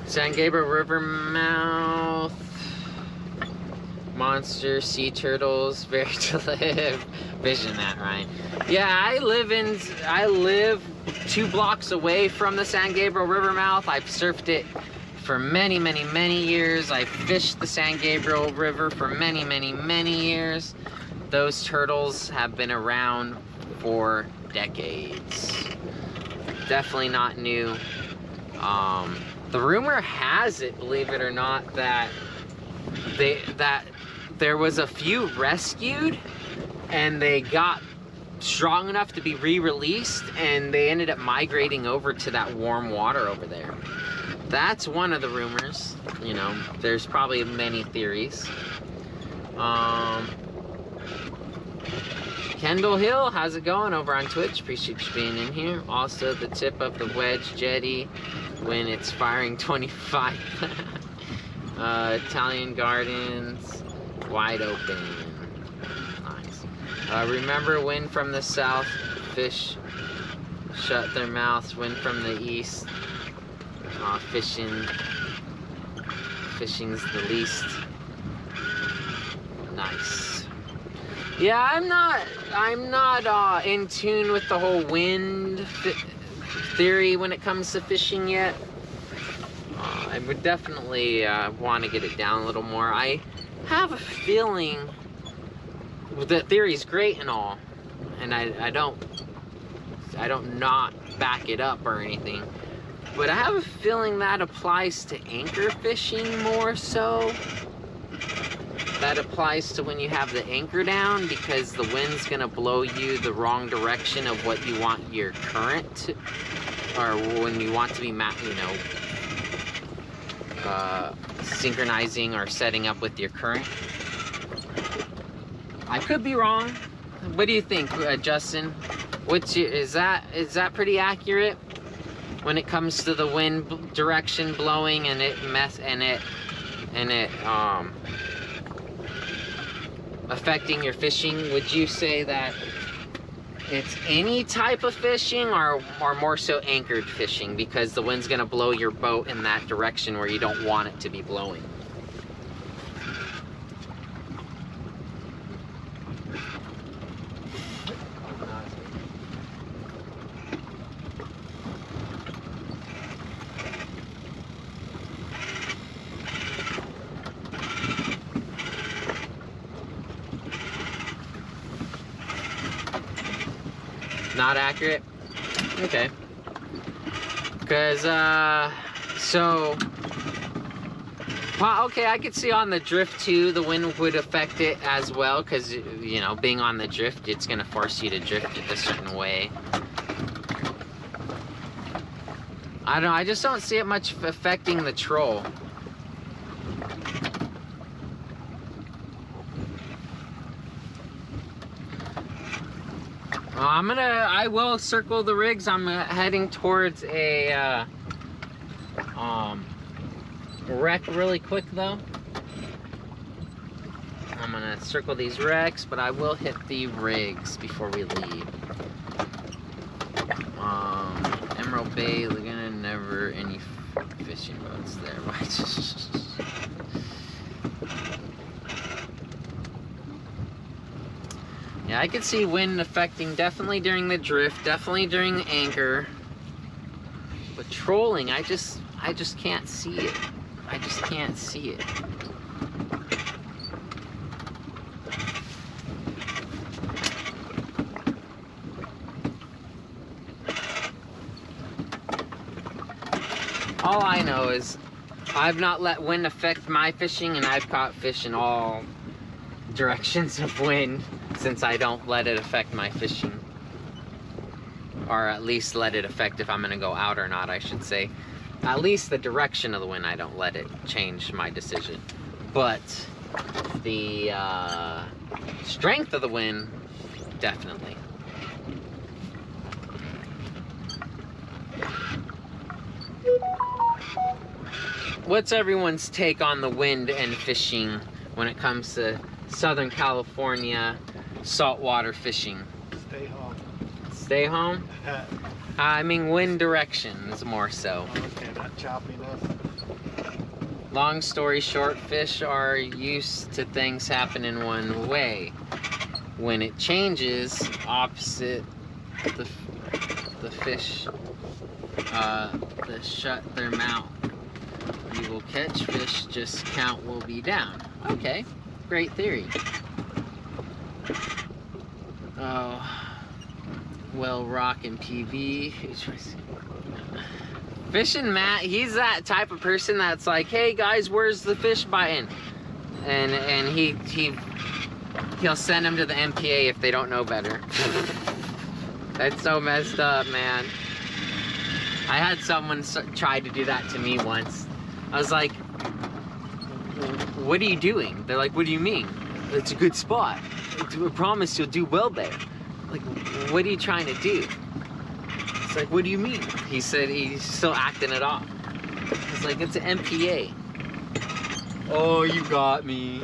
San Gabriel River mouth, monster sea turtles, very to live. Vision that, Ryan. Yeah, I live 2 blocks away from the San Gabriel River mouth. I've surfed it for many years. I've fished the San Gabriel River for many years. Those turtles have been around for decades. Definitely not new. The rumor has it, believe it or not, that there was a few rescued and they got strong enough to be re-released and they ended up migrating over to that warm water over there. That's one of the rumors. You know, there's probably many theories. Kendall Hill, how's it going over on Twitch? Appreciate you being in here. Also, the tip of the wedge jetty when it's firing 25. Italian Gardens, wide open. Nice. Remember, wind from the south, fish shut their mouths. Wind from the east, fishing's the least. Nice. Yeah, I'm not in tune with the whole wind theory when it comes to fishing yet. I would definitely want to get it down a little more. I have a feeling the theory is great and all, and I don't not back it up or anything, but I have a feeling that applies to anchor fishing more so. That applies to when you have the anchor down, because the wind's gonna blow you the wrong direction of what you want your current to, or when you want to be, synchronizing or setting up with your current. I could be wrong. What do you think, Justin? Is that pretty accurate when it comes to the wind direction blowing and it affecting your fishing? Would you say that it's any type of fishing or more so anchored fishing, because the wind's gonna blow your boat in that direction where you don't want it to be blowing? Not accurate? Okay. Because, okay, I could see on the drift too, the wind would affect it as well, because, you know, being on the drift, it's going to force you to drift a certain way. I don't know, I just don't see it much affecting the troll. I will circle the rigs. I'm heading towards a wreck really quick though. I'm gonna circle these wrecks, but I will hit the rigs before we leave. Emerald Bay, Laguna, never any fishing boats there. Yeah, I could see wind affecting definitely during the drift, definitely during the anchor. But trolling, I just can't see it. I just can't see it. All I know is I've not let wind affect my fishing, and I've caught fish in all directions of wind since I don't let it affect my fishing. or at least let it affect if I'm gonna go out or not, I should say. At least the direction of the wind, I don't let it change my decision. But the strength of the wind, definitely. What's everyone's take on the wind and fishing when it comes to Southern California saltwater fishing? Stay home. Stay home? I mean wind direction is more so. Okay, not choppiness. Long story short, fish are used to things happening one way. When it changes opposite, the fish they shut their mouth. You will catch fish, just count will be down. Okay, great theory. Oh, well, Rock and PV. Fishing Matt, he's that type of person that's like, hey guys, where's the fish biting? And he'll send them to the MPA if they don't know better. That's so messed up, man. I had someone try to do that to me once. I was like, what are you doing? They're like, what do you mean? It's a good spot. I promise you'll do well there. Like, what are you trying to do? It's like, what do you mean? He said he's still acting it off. It's like, it's an MPA. Oh, you got me.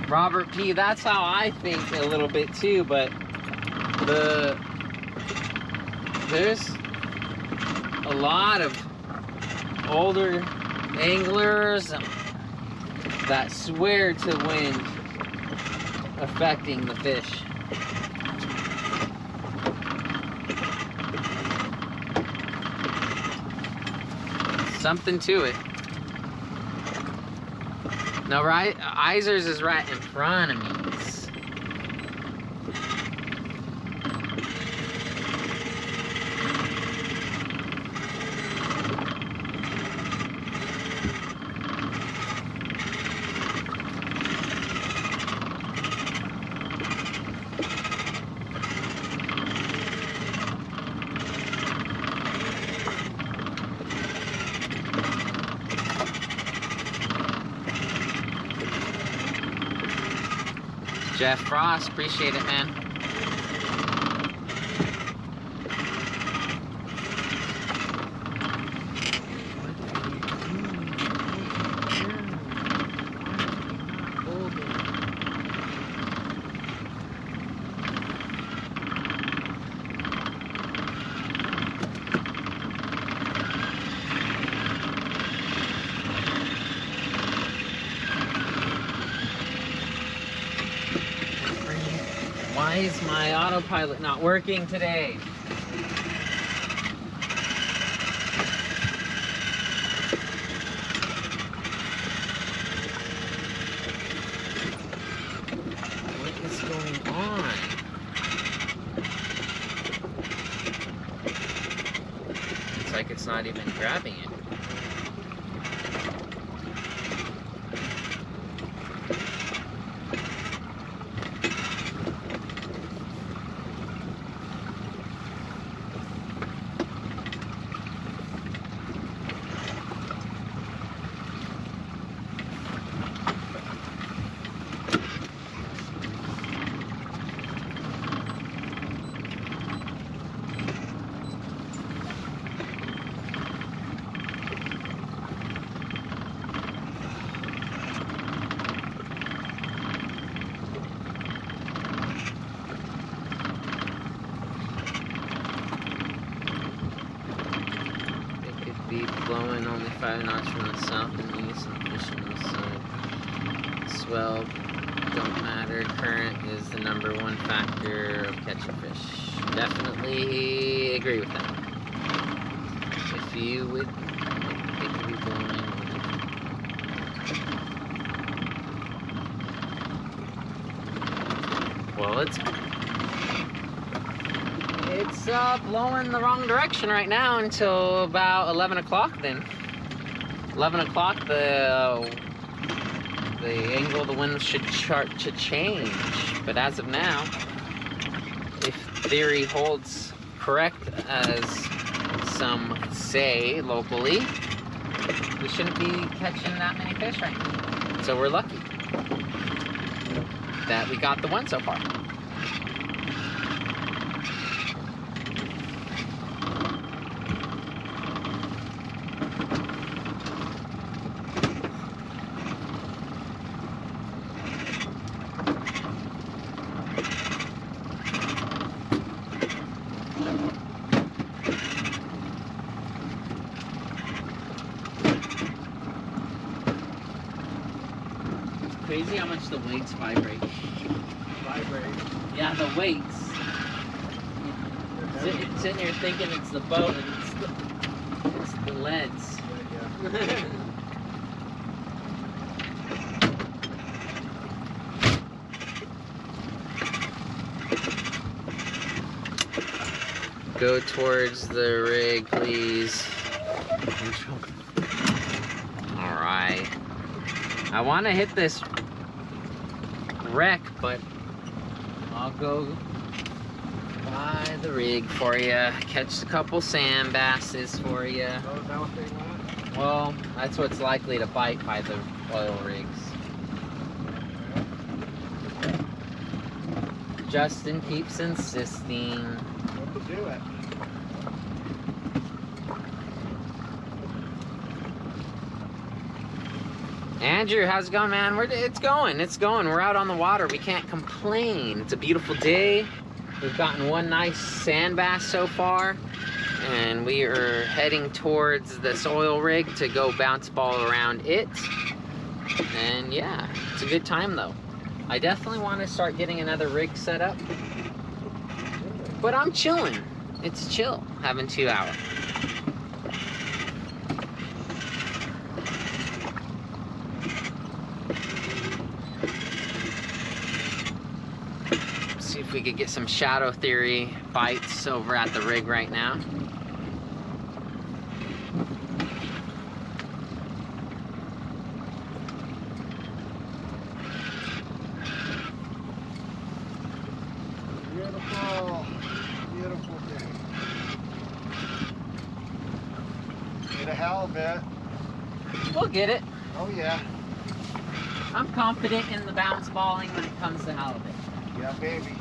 Robert P, that's how I think a little bit too, but there's a lot of older anglers that swear to wind affecting the fish. Something to it. No, right? Izers is right in front of me. Jeff Frost, appreciate it, man. Why is my autopilot not working today? What is going on? It's like it's not even grabbing it. Be blowing only 5 knots from the south and east and fishing the side. Swell don't matter. Current is the #1 factor of catching fish. Definitely agree with that. If you would, it could be blowing. Well, it's blowing the wrong direction right now until about 11 o'clock then. 11 o'clock, the angle of the wind should start to change. But as of now, if theory holds correct, as some say locally, we shouldn't be catching that many fish right now. So we're lucky that we got the one so far. Crazy how much the weights vibrate. Vibrate. Yeah, the weights. Sitting here thinking it's the boat and it's the leads. Yeah. Go towards the rig, please. Alright. I want to hit this wreck, but I'll go by the rig for you. Catch a couple sand basses for you. Oh, is that what they want? Well, that's what's likely to bite by the oil rigs. Justin keeps insisting. What to do it? Andrew, how's it going, man? It's going. We're out on the water. We can't complain. It's a beautiful day. We've gotten one nice sand bass so far, and we are heading towards this oil rig to go bounce ball around it. And yeah, it's a good time though. I definitely want to start getting another rig set up, but I'm chilling. It's chill having 2 hours. See if we could get some shadow theory bites over at the rig right now. Beautiful, beautiful day. Need a halibut. We'll get it. Oh yeah. I'm confident in the bounce balling when it comes to halibut. Yeah, baby.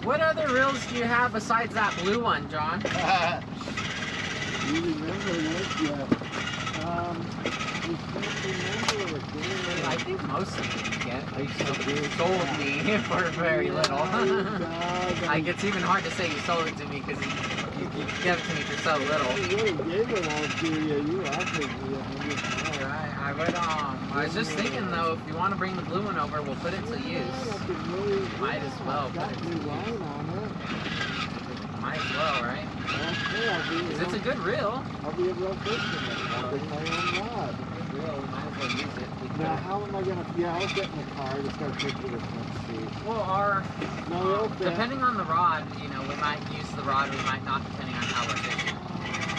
What other reels do you have besides that blue one, John? You remember this yet? You can't remember it. I think most of them you sold me for very little. Like, it's even hard to say you sold it to me because you gave it to me for so little. I really gave it all to you. You offered me it. Right. I was just thinking though, if you want to bring the blue one over, we'll put it to use. Might as well. Got new line on it. Might as well, right? Okay, Because it's a good reel. I'll be a real fisherman. I'll bring my own rod. Reel, might as well use it. Now, how am I gonna? Yeah, I'll get in the car to start picking this next seat. Well, No, it'll fit. depending on the rod, you know, we might use the rod, we might not, depending on how we're fishing.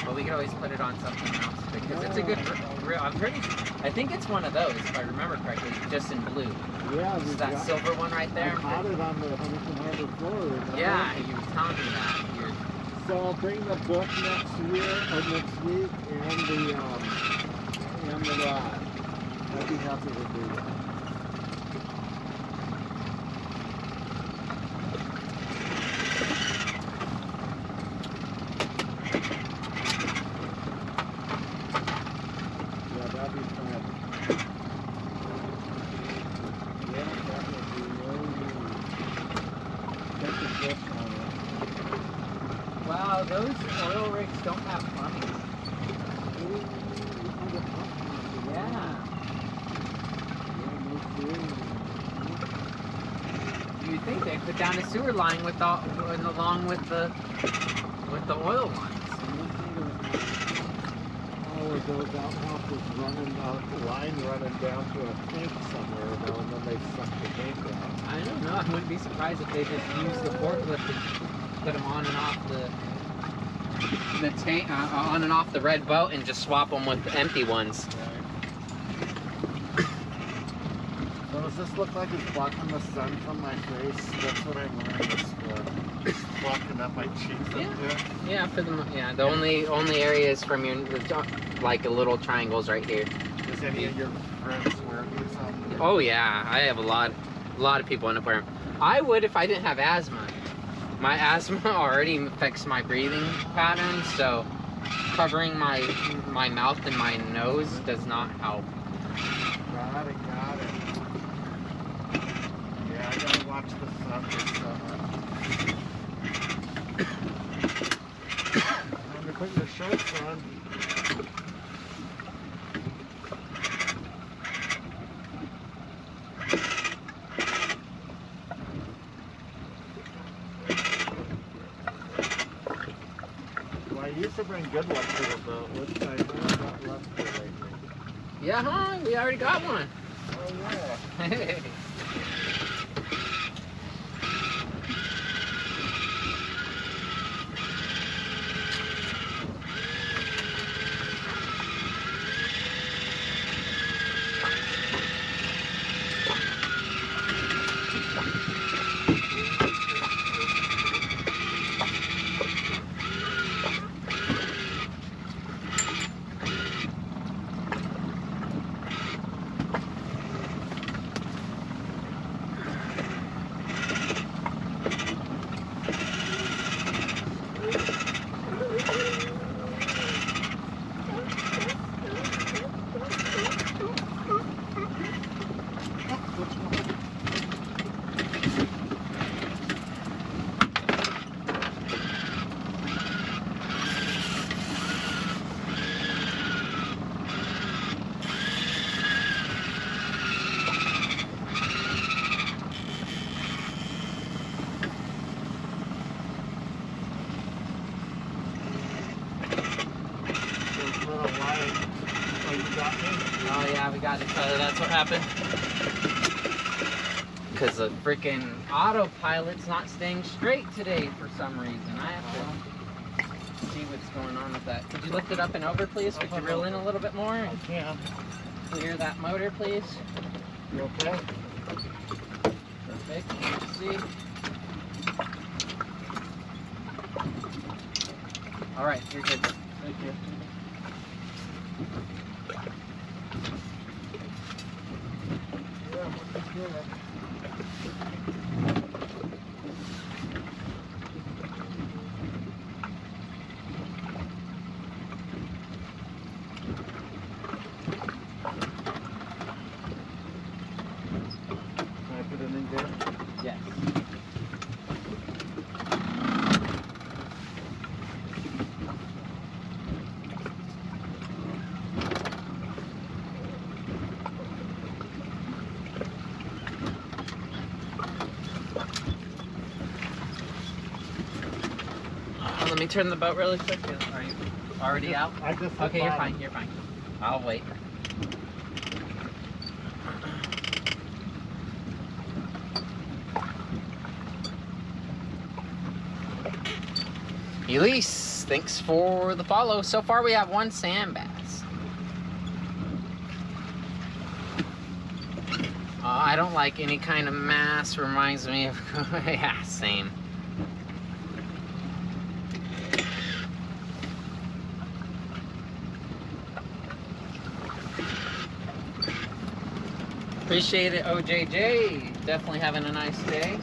But we could always put it on something else because it's a good reel. I think it's one of those, if I remember correctly, just in blue. Yeah, It's that silver one right there. I caught it on the Huntington Harbor floor. Yeah, you were telling me that. So I'll bring the book next next week, and the rod. I'd be happy to do that. Yeah, that'd be fun. Yeah, that would be really neat. Take the book on it. Wow, those oil rigs don't have plumbing. Yeah. You'd think they'd put down a sewer line along with the oil ones. Oh, those outhouses running the line running down to a tank somewhere, and then they suck the tank out. I don't know. I wouldn't be surprised if they just used the forklift to put them on and off the tank, on and off the red boat, and just swap them with the empty ones. So does this look like it's blocking the sun from my face? That's what I'm wearing this for. It's blocking up my cheeks up there. Yeah, the only areas from your like the little triangles right here. Does any of your friends wear these on? Oh yeah, I have a lot of people end up wearing them. I would if I didn't have asthma. My asthma already affects my breathing pattern, so covering my mouth and my nose does not help. Got it. Yeah, I gotta watch the sun this summer. Time to put your shorts on. Well, I used to bring good luck to the boat. Looks like I haven't got luck here lately. Yeah, huh? We already got one. Oh yeah. Hey. Oh yeah, we got each other. That's what happened. Because the freaking autopilot's not staying straight today for some reason. I have to see what's going on with that. Could you lift it up and over, please? Could you reel in a little bit more? I can. Clear that motor, please. You okay? Perfect. Let's see. All right, you're good. Thank you. Yeah, what's good? Can I put it in there? Yes. Let me turn the boat really quick. Are you already out? I just Okay, you're fine. You're fine. I'll wait. Elise, thanks for the follow. So far we have one sand bass. I don't like any kind of mass. Reminds me of, yeah, same. Appreciate it, OJJ. Definitely having a nice day.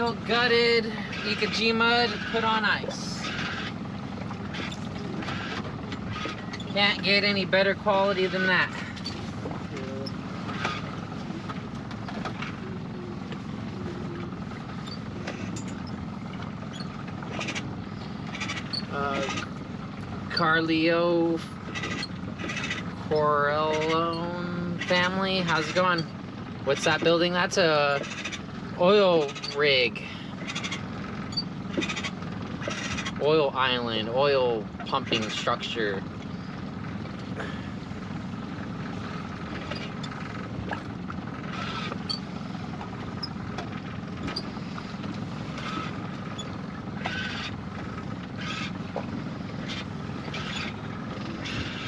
Still gutted Ikaji mud, put on ice. Can't get any better quality than that. Carleo Corellone family, how's it going? What's that building? That's a oil rig. Oil island, oil pumping structure.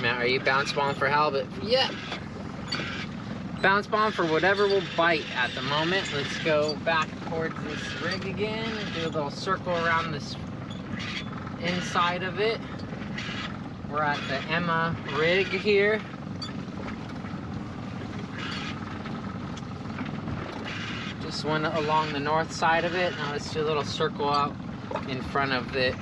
Matt, are you bounce balling for halibut? Yeah. Bounce bomb for whatever will bite at the moment. Let's go back towards this rig again. Do a little circle around this inside of it. We're at the Emma rig here. Just went along the north side of it. Now let's do a little circle out in front of it.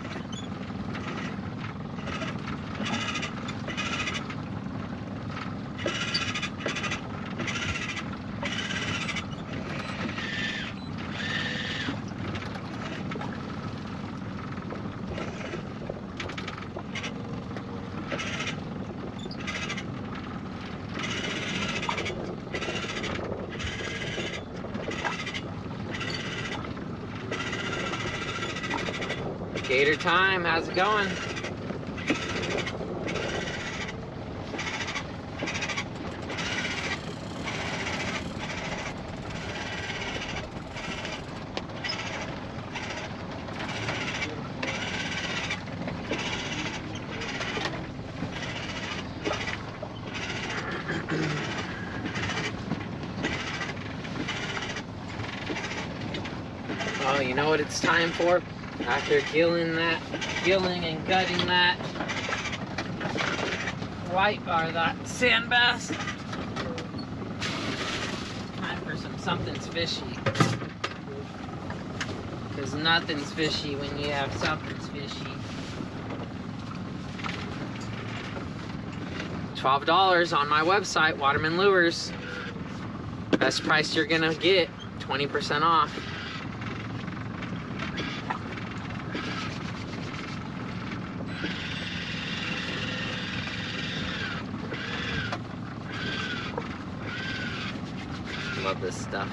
Gator time, how's it going? Oh, you know what it's time for? After gilling and gutting that white or that sand bass, time for something's fishy. Because nothing's fishy when you have something's fishy. $12 on my website, Waterman Lures. Best price you're gonna get, 20% off. Love this stuff.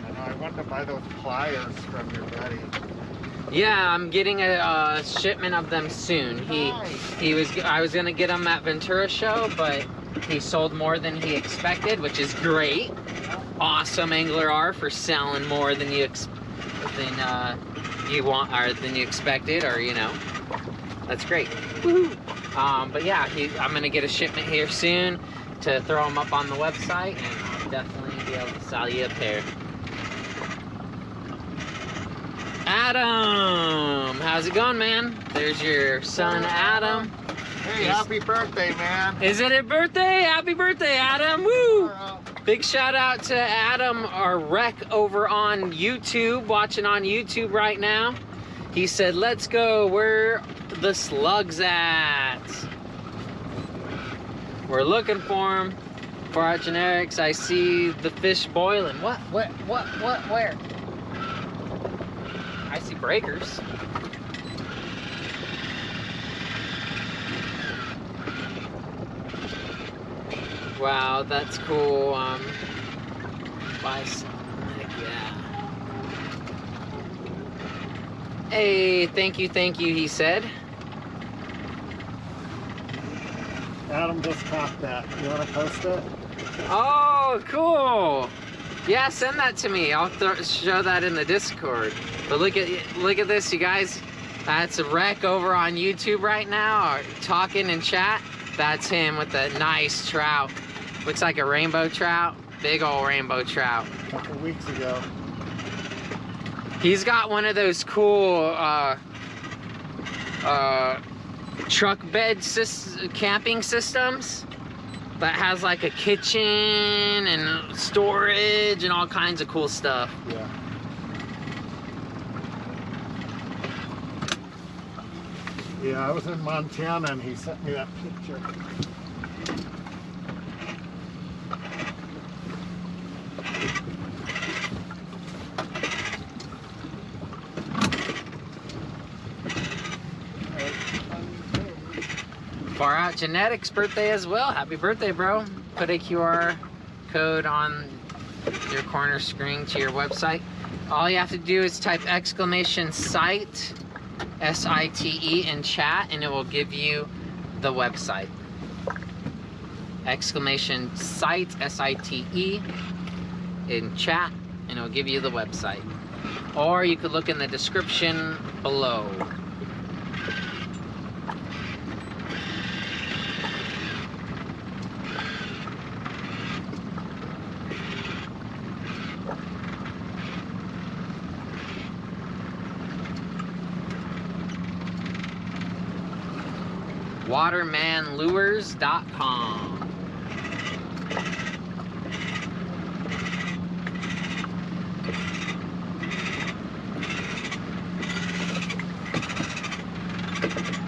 I want to buy those pliers from your buddy. Yeah, I'm getting a shipment of them soon. Nice. I was gonna get them at Ventura show, but he sold more than he expected, which is great. Awesome, Angler R, for selling more than you want or than you expected, or you know, that's great. Woohoo! But yeah, I'm gonna get a shipment here soon to throw them up on the website, and I'll definitely be able to sell you a pair. Adam, how's it going, man? There's your son, Adam. Hey, happy birthday, man. Is it a birthday? Happy birthday, Adam. Woo! Big shout out to Adam, our rec over on YouTube, watching on YouTube right now. He said, let's go where the slugs at. We're looking for them. For our generics, I see the fish boiling. What, where? I see breakers. Wow, that's cool. Buy some, yeah. Hey, thank you, he said. Adam just caught that. You want to post it? Oh, cool. Yeah, send that to me. I'll show that in the Discord. But look at this, you guys. That's a wreck over on YouTube right now, or talking in chat. That's him with a nice trout. Looks like a rainbow trout. Big old rainbow trout. A couple weeks ago. He's got one of those cool truck bed camping systems. that has like a kitchen and storage and all kinds of cool stuff. Yeah. Yeah, I was in Montana and he sent me that picture. Far Out Genetics birthday as well. Happy birthday, bro. Put a QR code on your corner screen to your website. All you have to do is type exclamation site, S-I-T-E, in chat, and it will give you the website. Exclamation site, S-I-T-E, in chat, and it will give you the website. Or you could look in the description below. watermanlures.com.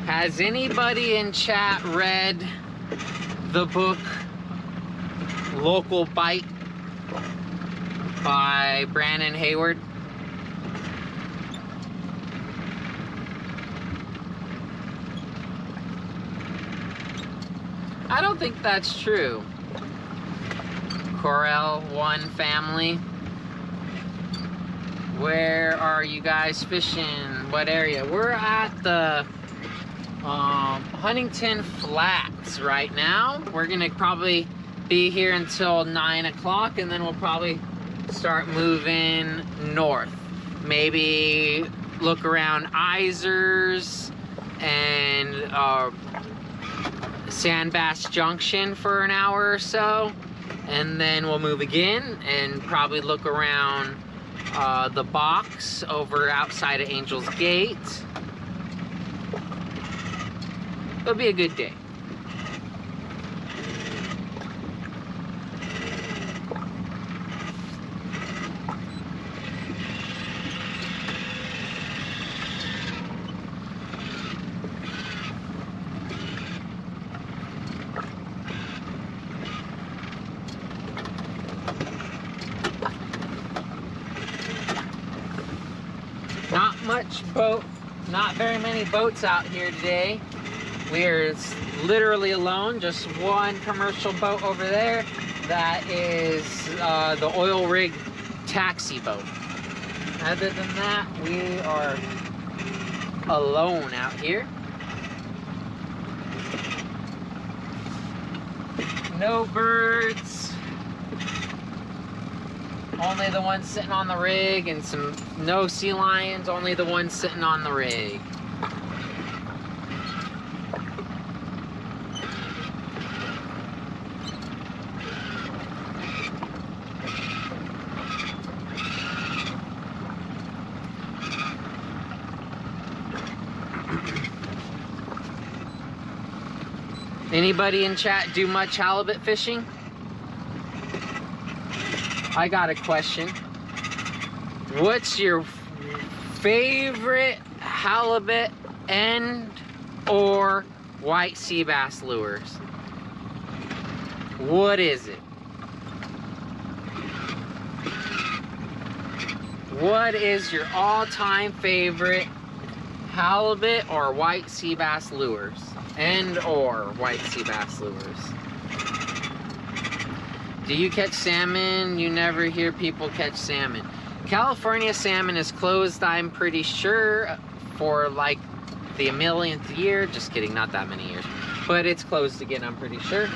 Has anybody in chat read the book Local Bite by Brandon Hayward? I don't think that's true. Corel One family. Where are you guys fishing? What area? We're at the Huntington Flats right now. We're gonna probably be here until 9 o'clock, and then we'll probably start moving north. Maybe look around Isers and Sandbass Junction for an hour or so, and then we'll move again and probably look around the box over outside of Angel's Gate. It'll be a good day. Not much boat, not very many boats out here today. We're literally alone, just one commercial boat over there. That is the oil rig taxi boat. Other than that, we are alone out here. No birds. Only the ones sitting on the rig, and no sea lions, only the ones sitting on the rig. Anybody in chat do much halibut fishing? I got a question. What's your favorite halibut and or white sea bass lures? What is it? What is your all-time favorite halibut or white sea bass lures? And or white sea bass lures. Do you catch salmon? You never hear people catch salmon. California salmon is closed, I'm pretty sure, for like the millionth year. Just kidding, not that many years. But it's closed again, I'm pretty sure.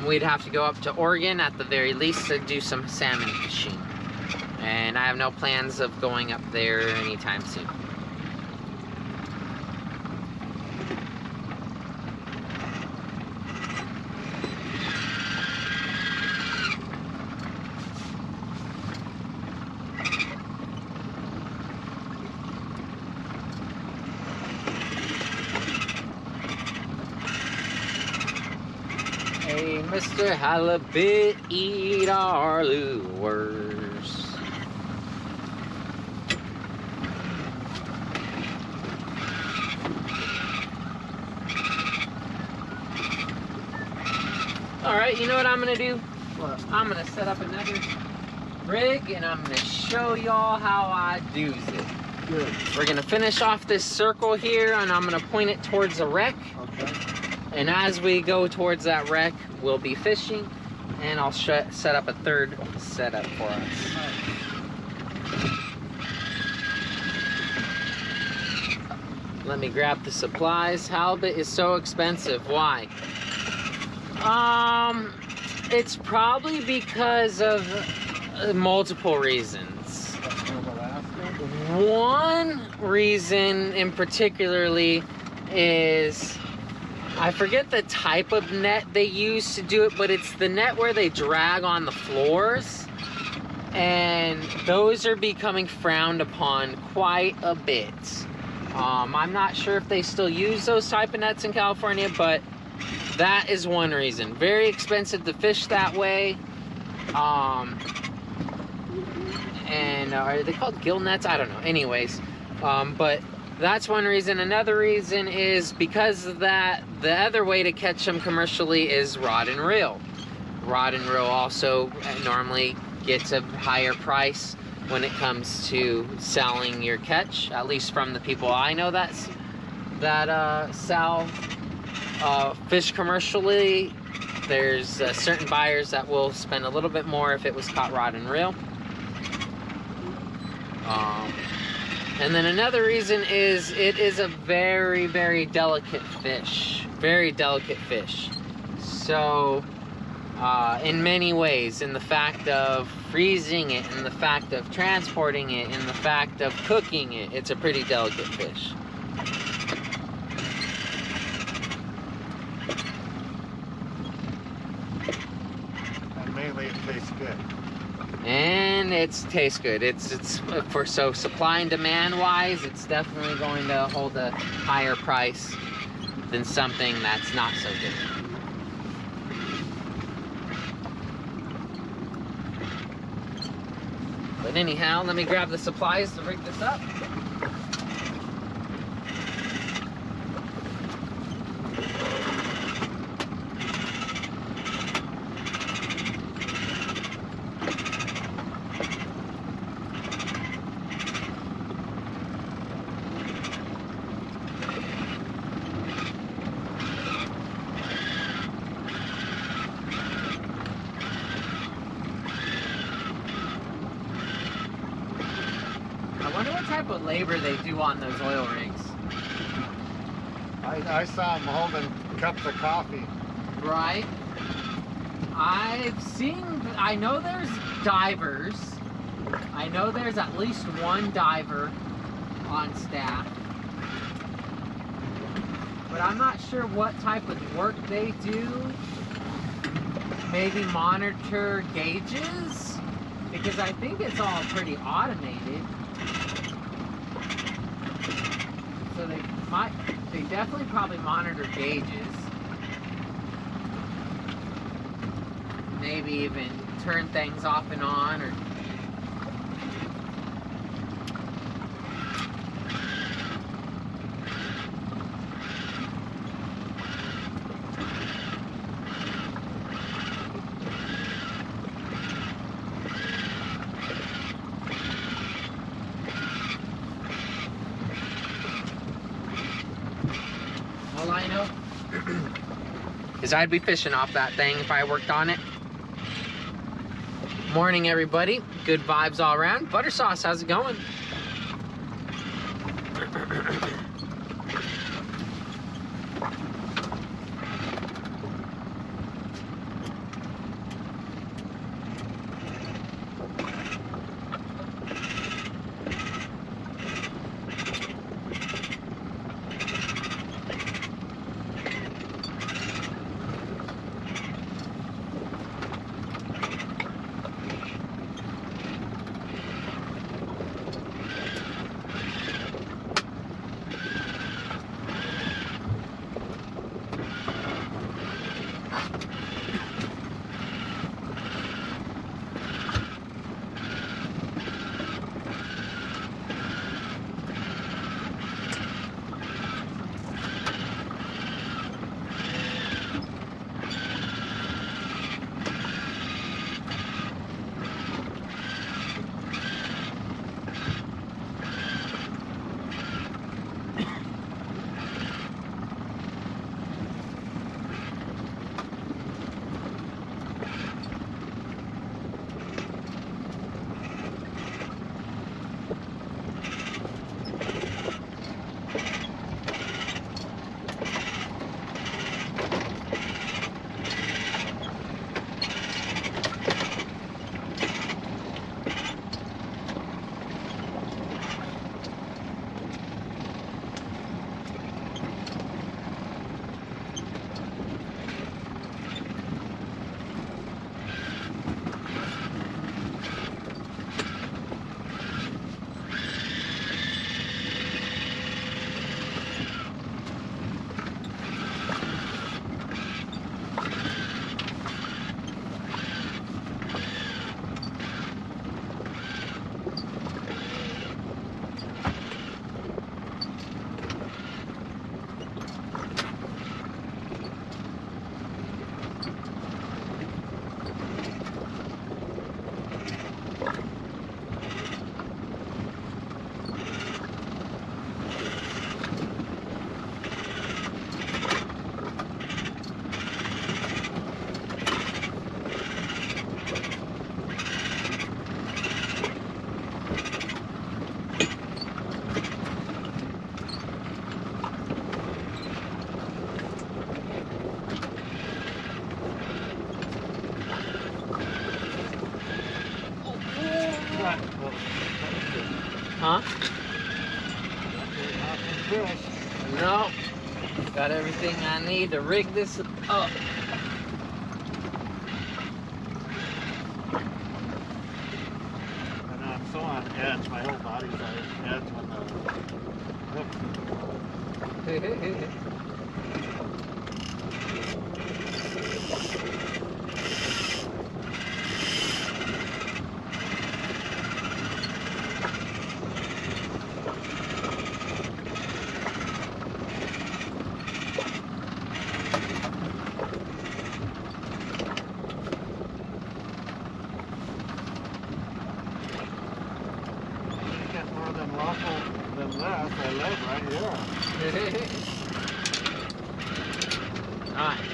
We'd have to go up to Oregon at the very least to do some salmon fishing. And I have no plans of going up there anytime soon. Mr. Halibut, eat our lures. Alright, you know what I'm gonna do? What? I'm gonna set up another rig and I'm gonna show y'all how I do it. Good. We're gonna finish off this circle here and I'm gonna point it towards the wreck. Okay. And as we go towards that wreck, we'll be fishing and I'll set up a third setup for us. Let me grab the supplies. Halibut is so expensive. Why? It's probably because of multiple reasons. One reason in particularly is, I forget the type of net they use to do it, but it's the net where they drag on the floors. And those are becoming frowned upon quite a bit. I'm not sure if they still use those type of nets in California, but that is one reason. Very expensive to fish that way. And are they called gill nets? I don't know. Anyways, but that's one reason. Another reason is because of that, the other way to catch them commercially is rod and reel. Rod and reel also normally gets a higher price when it comes to selling your catch, at least from the people I know that sell fish commercially. There's certain buyers that will spend a little bit more if it was caught rod and reel. And then another reason is it is a very, very delicate fish. Very delicate fish. So, in many ways, in the fact of freezing it, in the fact of transporting it, in the fact of cooking it, it's a pretty delicate fish. And mainly it tastes good. And it tastes good. It's for so supply and demand wise, it's definitely going to hold a higher price than something that's not so good. But anyhow, let me grab the supplies to rig this up. I wonder what type of labor they do on those oil rigs. I saw them holding cups of coffee. Right. I know there's divers. I know there's at least one diver on staff. But I'm not sure what type of work they do. Maybe monitor gauges? Because I think it's all pretty automated. So they definitely probably monitor gauges. Maybe even turn things off and on, or all I know is I'd be fishing off that thing if I worked on it. Morning, everybody. Good vibes all around. Butter sauce, how's it going? Uh-huh. Fish. No. Got everything I need to rig this up. And I'm so on edge, my whole body's on edge when the hook. Get more than raffle than this. I live right here. Nice.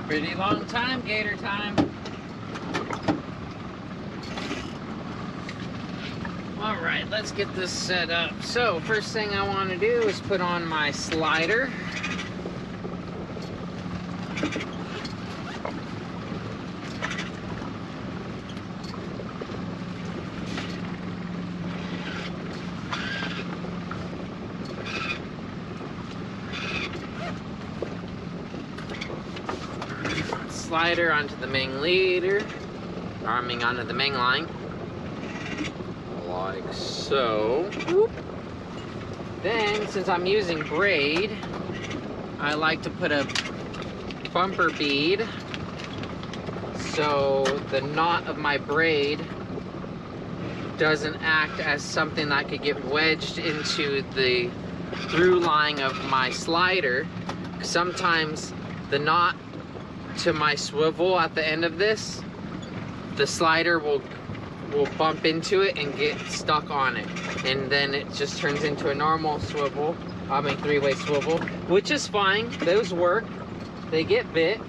Pretty long time, gator time. All right, let's get this set up. So first thing I want to do is put on my slider. Slider onto the main leader, arming onto the main line, like so. Whoop. Then, since I'm using braid, I like to put a bumper bead so the knot of my braid doesn't act as something that could get wedged into the through line of my slider. Sometimes the knot to my swivel at the end of this, the slider will bump into it and get stuck on it, and then it just turns into a normal swivel. I mean, three-way swivel, which is fine. Those work. They get bit,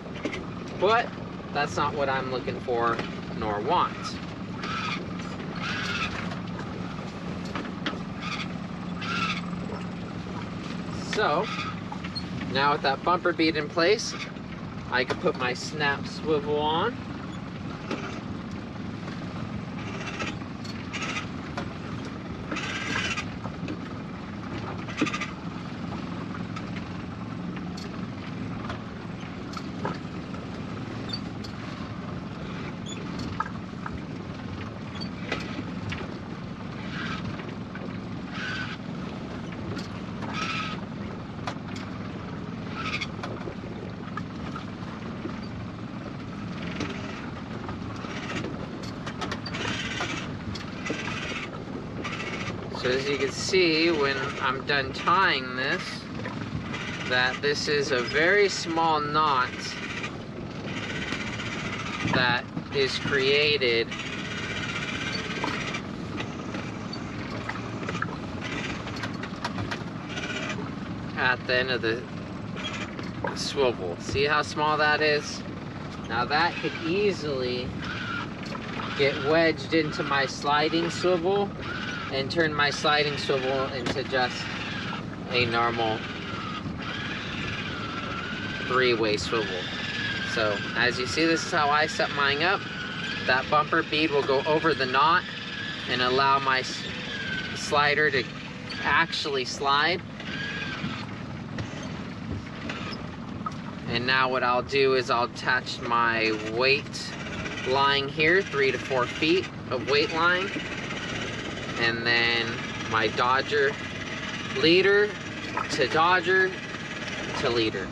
but that's not what I'm looking for nor want. So now with that bumper bead in place, I can put my snap swivel on. So as you can see, when I'm done tying this, that this is a very small knot that is created at the end of the swivel. See how small that is? Now that could easily get wedged into my sliding swivel and turn my sliding swivel into just a normal three-way swivel. So as you see, this is how I set mine up. That bumper bead will go over the knot and allow my slider to actually slide. And now what I'll do is I'll attach my weight line here, 3 to 4 feet of weight line. And then my Dodger leader to Dodger to leader.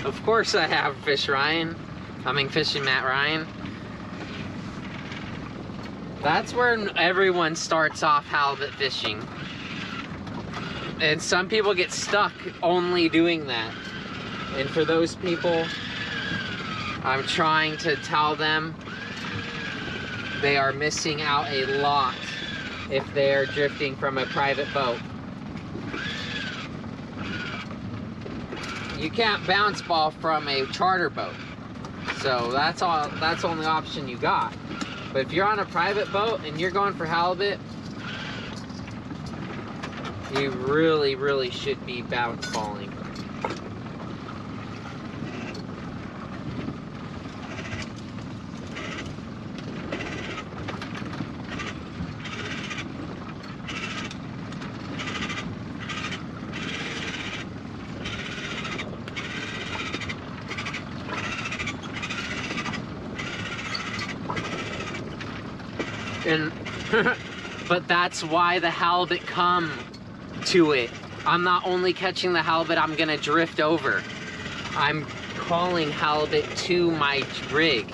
Of course I have Fishing Matt Ryan. That's where everyone starts off halibut fishing. And some people get stuck only doing that. And for those people, I'm trying to tell them they are missing out a lot if they are drifting from a private boat. You can't bounce ball from a charter boat. So that's the only option you got. But if you're on a private boat and you're going for halibut, you really, really should be bounce balling. But that's why the halibut come to it. I'm not only catching the halibut, I'm gonna drift over. I'm calling halibut to my rig.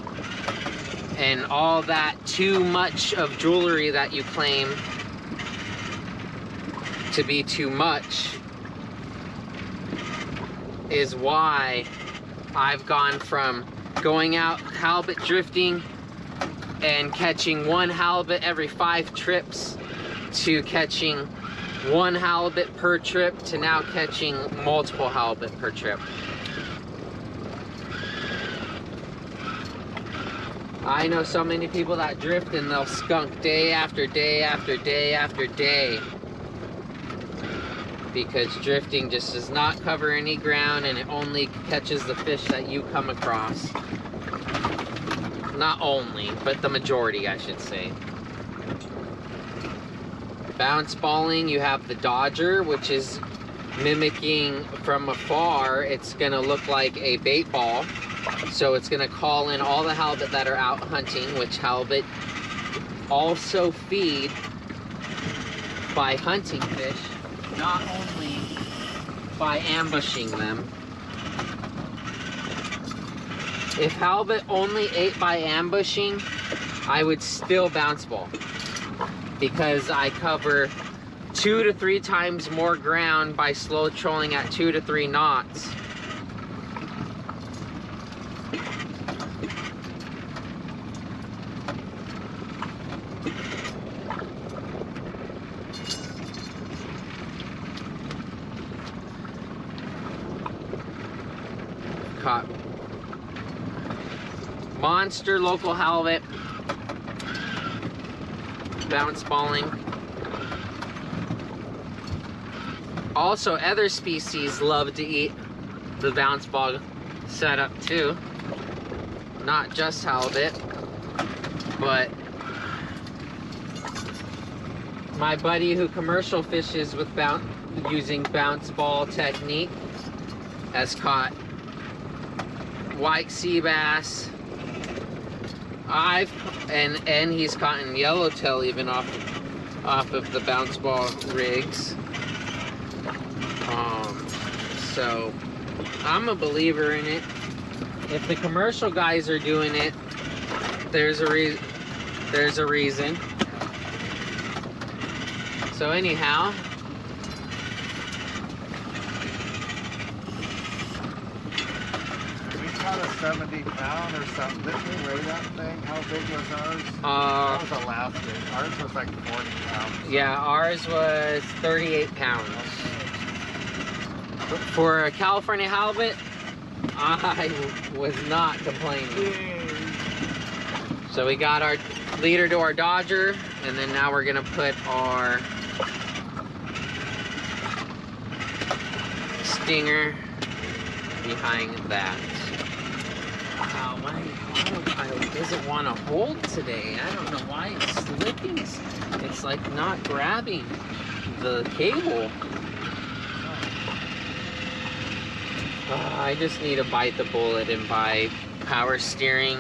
And all that too much of jewelry that you claim to be too much is why I've gone from going out halibut drifting and catching one halibut every 5 trips to catching one halibut per trip to now catching multiple halibut per trip. I know so many people that drift and they'll skunk day after day after day after day because drifting just does not cover any ground and it only catches the fish that you come across. Not only, but the majority, I should say. Bounce balling, you have the Dodger, which is mimicking from afar. It's gonna look like a bait ball. So it's gonna call in all the halibut that are out hunting, which halibut also feed by hunting fish, not only by ambushing them. If halibut only ate by ambushing, I would still bounce ball, because I cover 2 to 3 times more ground by slow trolling at 2 to 3 knots. Caught monster local halibut, bounce balling. Also, other species love to eat the bounce ball setup too. Not just halibut, but my buddy who commercial fishes with using bounce ball technique has caught white sea bass. And he's caught in yellowtail even off of the bounce ball rigs. So I'm a believer in it. If the commercial guys are doing it, there's a reason. So anyhow, We caught a 70-pound or something. Didn't we weigh that thing? How big was ours? That was the last big. Ours was like 40 pounds. yeah, ours was 38 pounds. For a California halibut, I was not complaining. So we got our leader to our Dodger, and then now we're gonna put our stinger behind that. Oh, my autopilot doesn't want to hold today. I don't know why it's slipping. It's like not grabbing the cable. I just need to bite the bullet and buy power steering.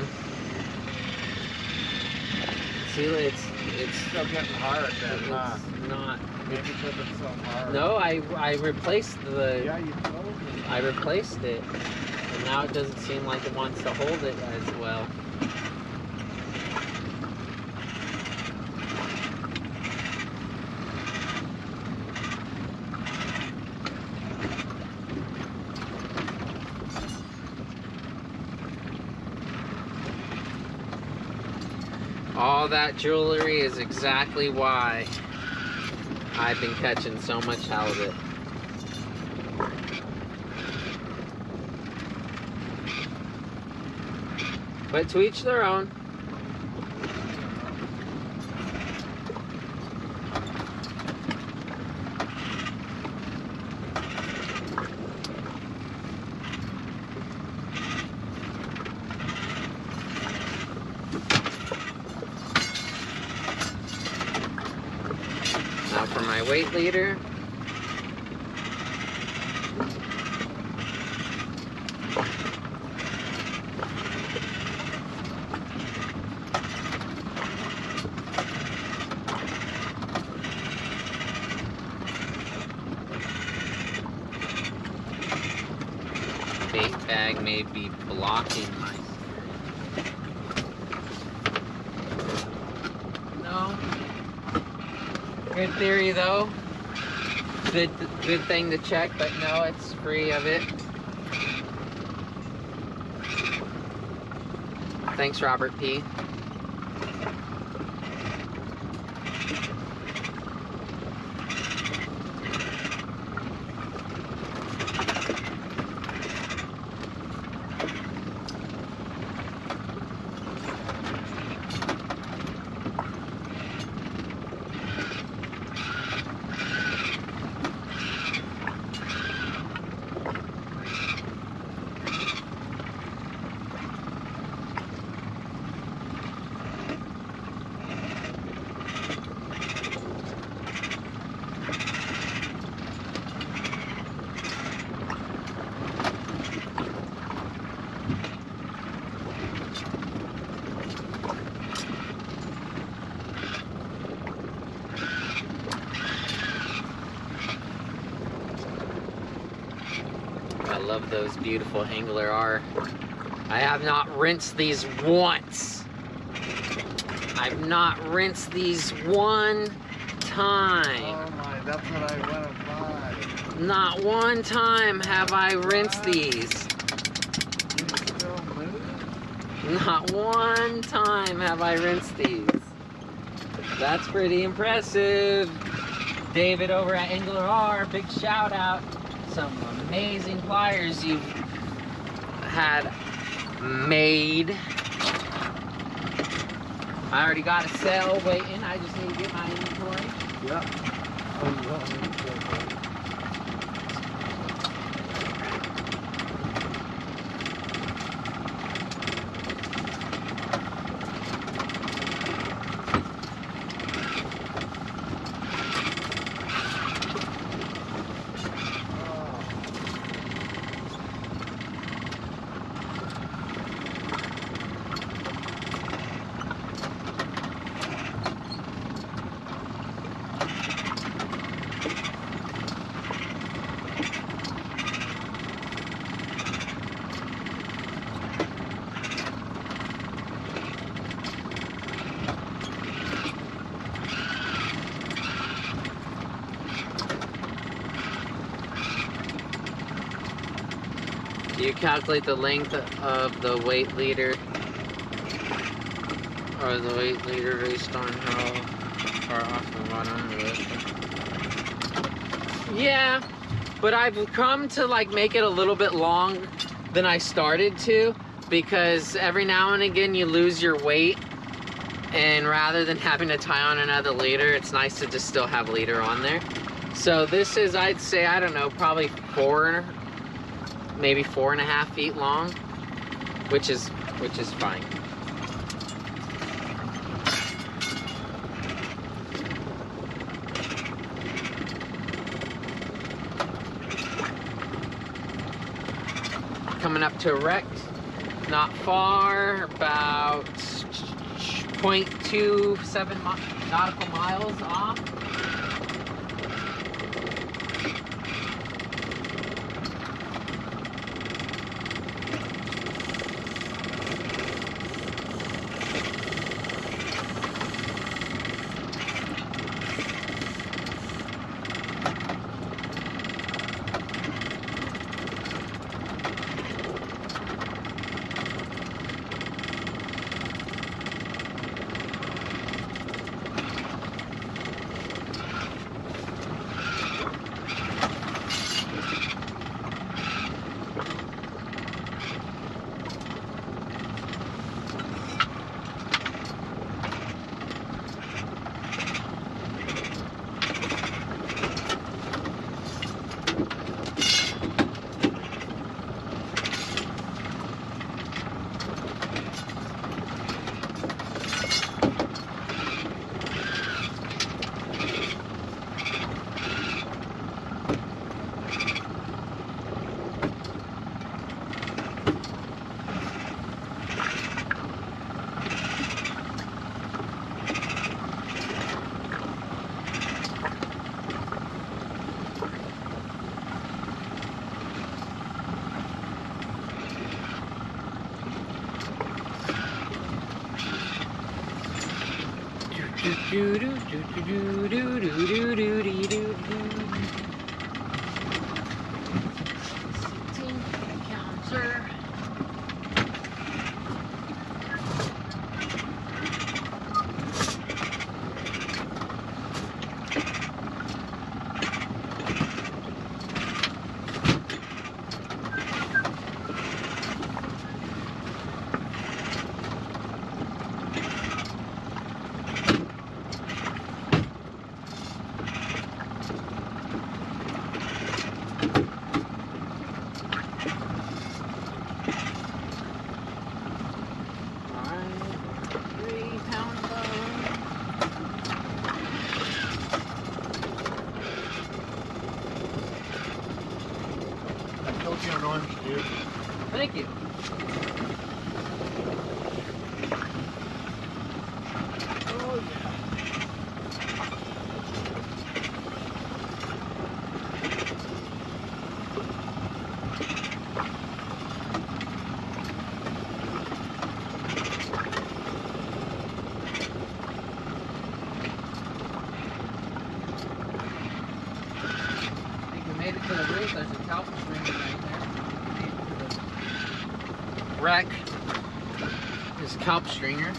See, it's Still getting hard then, huh? not. Maybe because it's so hard. No, I replaced the. Yeah, you told me. I replaced it, and now it doesn't seem like it wants to hold it as well. All that jewelry is exactly why I've been catching so much halibut. But to each their own. Now for my weight leader. Bait bag may be blocking my... No. Good theory though. Good thing to check, but no, it's free of it. Thanks, Robert P. I love those beautiful Angler R I have not rinsed these once. I've not rinsed these one time. Oh my, that's what I want to buy. Not one time have I rinsed these. You still move? Not one time have I rinsed these. That's pretty impressive. David over at Angler R, big shout out. Some amazing pliers you've had made. I already got a sale waiting. I just need to get my inventory. Yeah. Oh, you don't need to go. Do you calculate the length of the weight leader, or the weight leader based on how far off the bottom of it? Yeah, but I've come to like make it a little bit long than I started to, because every now and again you lose your weight, and rather than having to tie on another leader, it's nice to just still have leader on there. So this is, I'd say, I don't know, probably maybe 4.5 feet long, which is fine. Coming up to wreck, not far, about 0.27 nautical miles off. Thank you. Oh yeah. wreck his kelp stringer.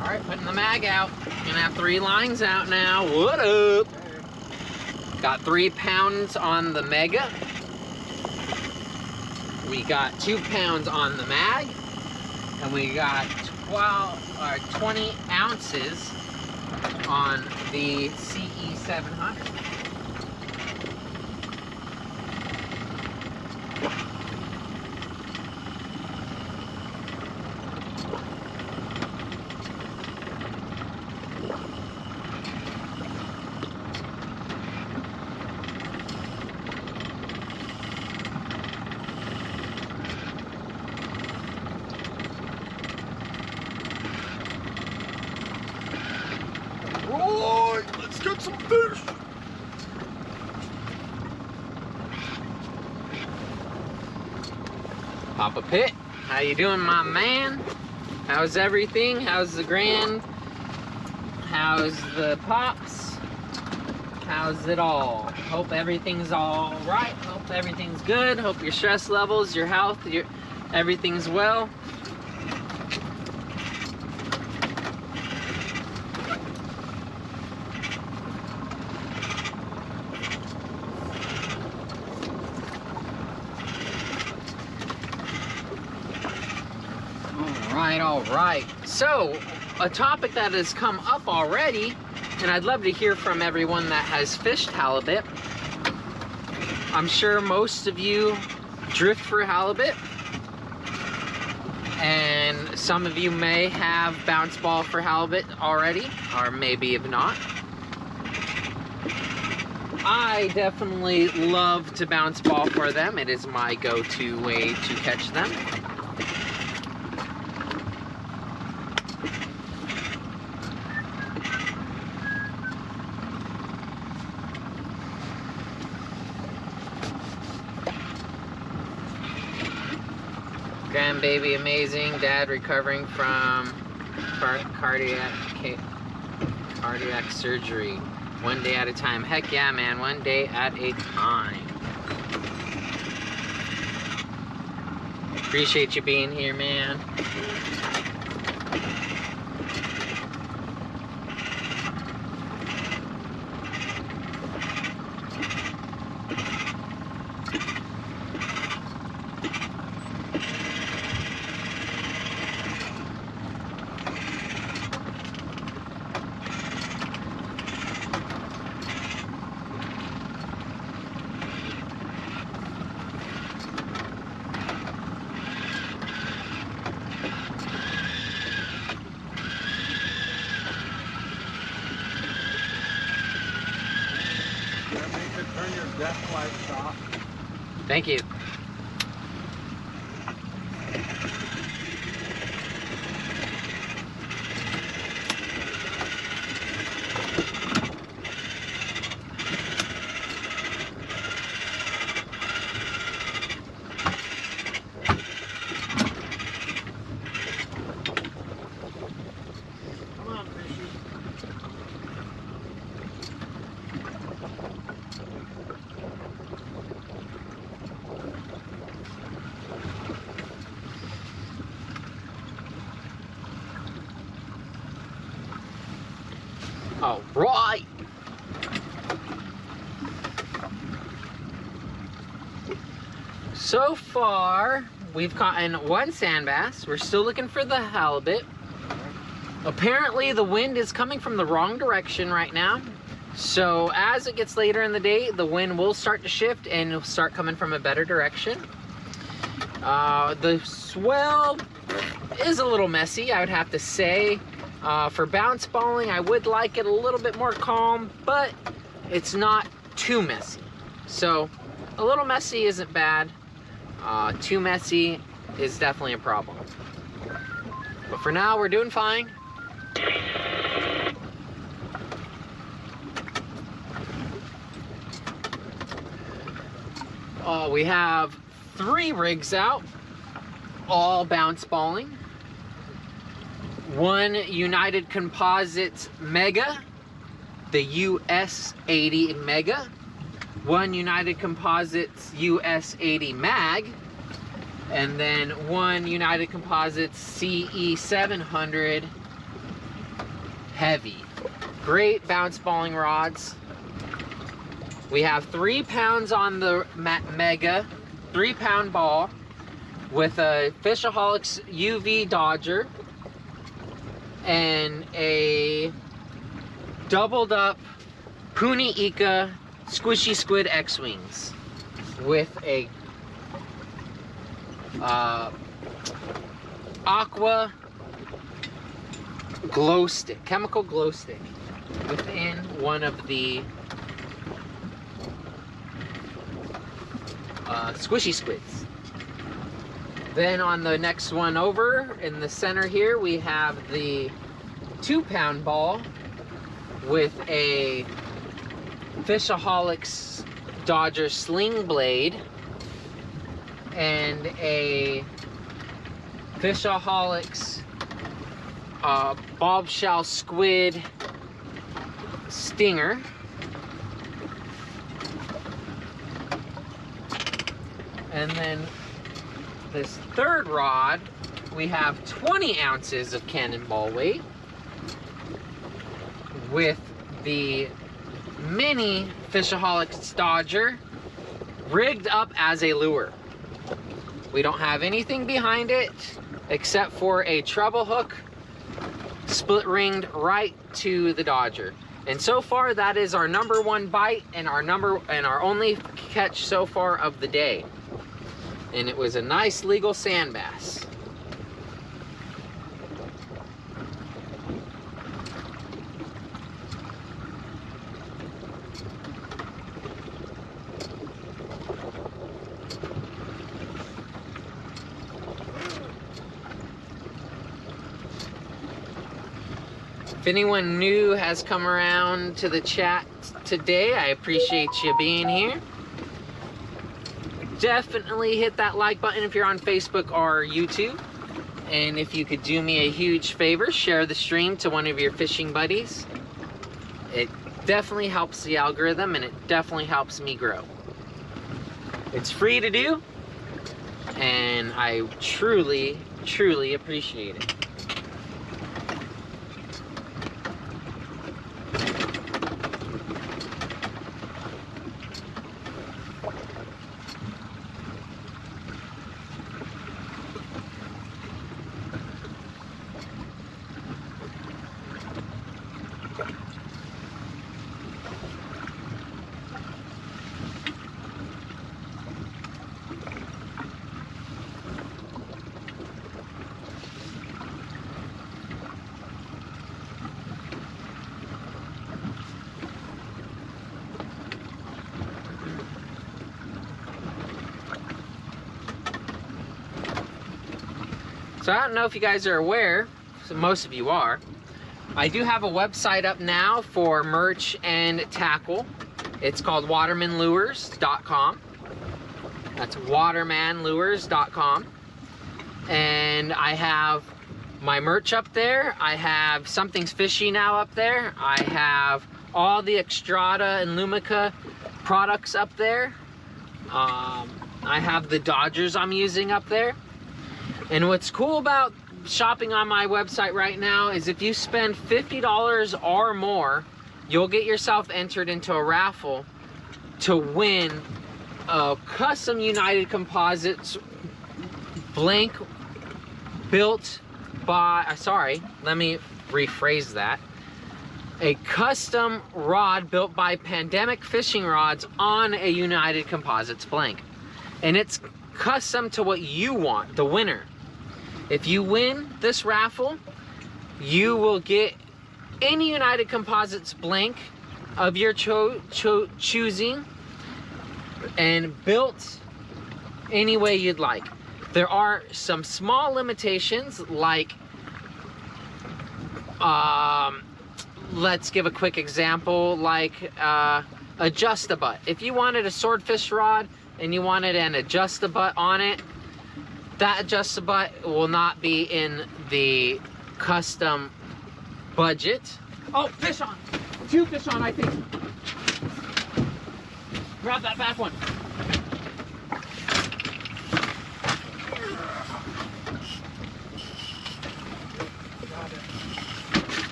Alright, putting the mag out. Gonna have 3 lines out now. What up? Got 3 pounds on the Mega. We got 2 pounds on the mag. And we got 20 ounces on the CE 700. Alright, let's get some fish. Papa Pitt, how you doing, my man? How's everything? How's the grand? How's the pops? How's it all? Hope everything's all right. Hope everything's good. Hope your stress levels, your health, everything's well. All right. So, a topic that has come up already, and I'd love to hear from everyone that has fished halibut. I'm sure most of you drift for halibut, and some of you may have bounce ball for halibut already, or maybe if not. I definitely love to bounce ball for them. It is my go-to way to catch them. Grandbaby amazing, dad recovering from cardiac surgery. 1 day at a time. Heck yeah, man, 1 day at a time. Appreciate you being here, man. Turn your death lights off. Thank you. Come on, fishy. All right. So far, we've caught 1 sand bass. We're still looking for the halibut. Apparently, the wind is coming from the wrong direction right now. So as it gets later in the day, the wind will start to shift and it'll start coming from a better direction. The swell is a little messy, I would have to say. For bounce balling, I would like it a little bit more calm, but it's not too messy. So a little messy isn't bad. Too messy is definitely a problem. But for now, we're doing fine. We have 3 rigs out, all bounce balling. 1 United Composites Mega, the US 80 Mega. 1 United Composites US 80 Mag. And then 1 United Composites CE 700 Heavy. Great bounce balling rods. We have 3 pounds on the Mega, 3-pound ball with a Fishaholics UV Dodger and a doubled up Puni Ika Squishy Squid X-Wings with a aqua glow stick, chemical glow stick within one of the squishy squids. Then on the next one over in the center here, we have the 2-pound ball with a Fishaholics Dodger Sling Blade and a Fishaholics Bob Shell Squid Stinger. And then this 3rd rod, we have 20 ounces of cannonball weight with the mini Fishaholics Dodger rigged up as a lure. We don't have anything behind it except for a treble hook split ringed right to the Dodger. And so far that is our #1 bite and our only catch so far of the day. And it was a nice legal sand bass. If anyone new has come around to the chat today, I appreciate you being here. Definitely hit that like button if you're on Facebook or YouTube. And if you could do me a huge favor, share the stream to one of your fishing buddies. It definitely helps the algorithm and it definitely helps me grow. It's free to do, and I truly, truly appreciate it. So I don't know if you guys are aware, so most of you are, I do have a website up now for merch and tackle. It's called AWatermansLures.com. That's AWatermansLures.com. And I have my merch up there. I have Something's Fishy now up there. I have all the Extrata and Lumica products up there. I have the Dodgers I'm using up there. And what's cool about shopping on my website right now is if you spend $50 or more, you'll get yourself entered into a raffle to win a custom United Composites blank built by, sorry, let me rephrase that. A custom rod built by Pandemic Fishing Rods on a United Composites blank. And it's custom to what you want, the winner. If you win this raffle, you will get any United Composites blank of your choosing and built any way you'd like. There are some small limitations, like let's give a quick example, like adjust-a-butt. If you wanted a swordfish rod and you wanted an adjust-a-butt on it, that adjust-a-butt will not be in the custom budget. Oh, fish on. 2 fish on, I think. Grab that back one.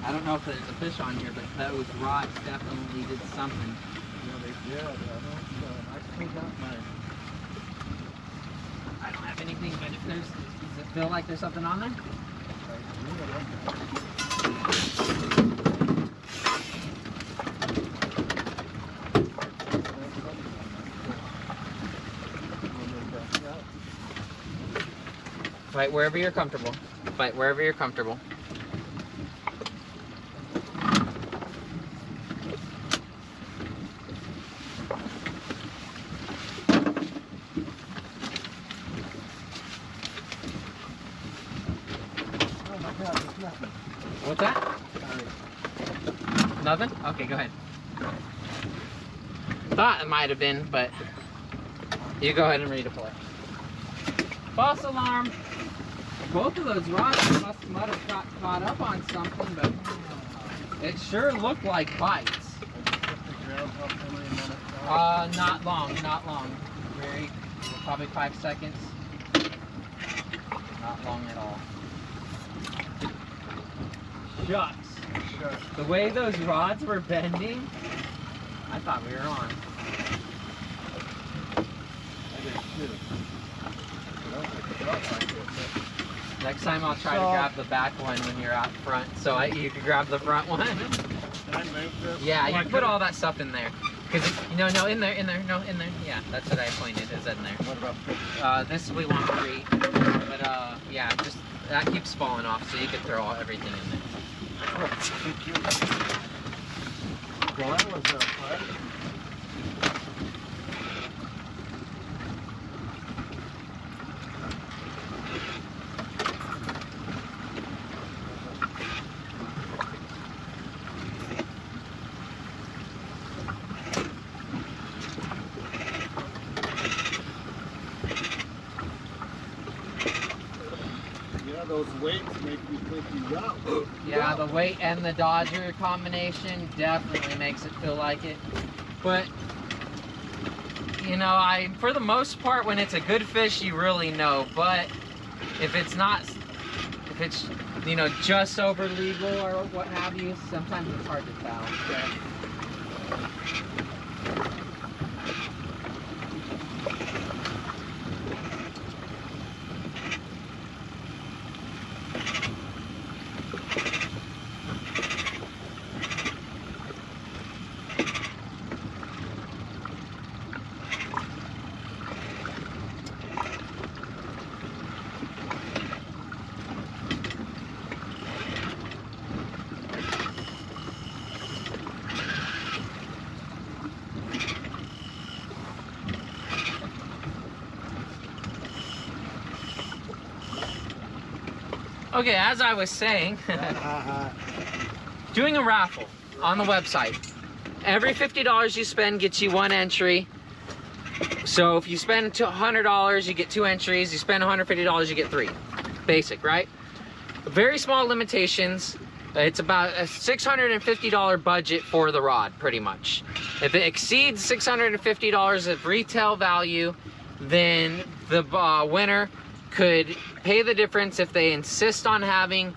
I don't know if there's a fish on here, but those rods definitely did something. Yeah, they did. I still got my... I don't have anything, but if there's, does it feel like there's something on there? Fight wherever you're comfortable. Fight wherever you're comfortable. What's that? Nothing? Okay, go ahead. Thought it might have been, but you go ahead and redeploy. False alarm. Both of those rods might have got caught up on something, but it sure looked like bites. Not long, not long. Probably 5 seconds. Not long at all. Shucks. The way those rods were bending, I thought we were on. Next time I'll try to grab the back one when you're out front, so you can grab the front one. Yeah, you can put all that stuff in there. Cause no, in there, Yeah, that's what I pointed. Is in there. What about this we want 3, but yeah, just that keeps falling off, so you can throw everything in there. Well, that was fun. Those weights make you think you got. Yeah, the weight and the Dodger combination definitely makes it feel like it. But you know, for the most part, when it's a good fish, you really know. But if it's not, if it's, you know, just over legal or what have you, sometimes it's hard to tell. Yeah. Okay, as I was saying, doing a raffle on the website. Every $50 you spend gets you 1 entry. So if you spend $100, you get 2 entries. You spend $150, you get 3. Basic, right? Very small limitations. It's about a $650 budget for the rod, pretty much. If it exceeds $650 of retail value, then the winner could pay the difference if they insist on having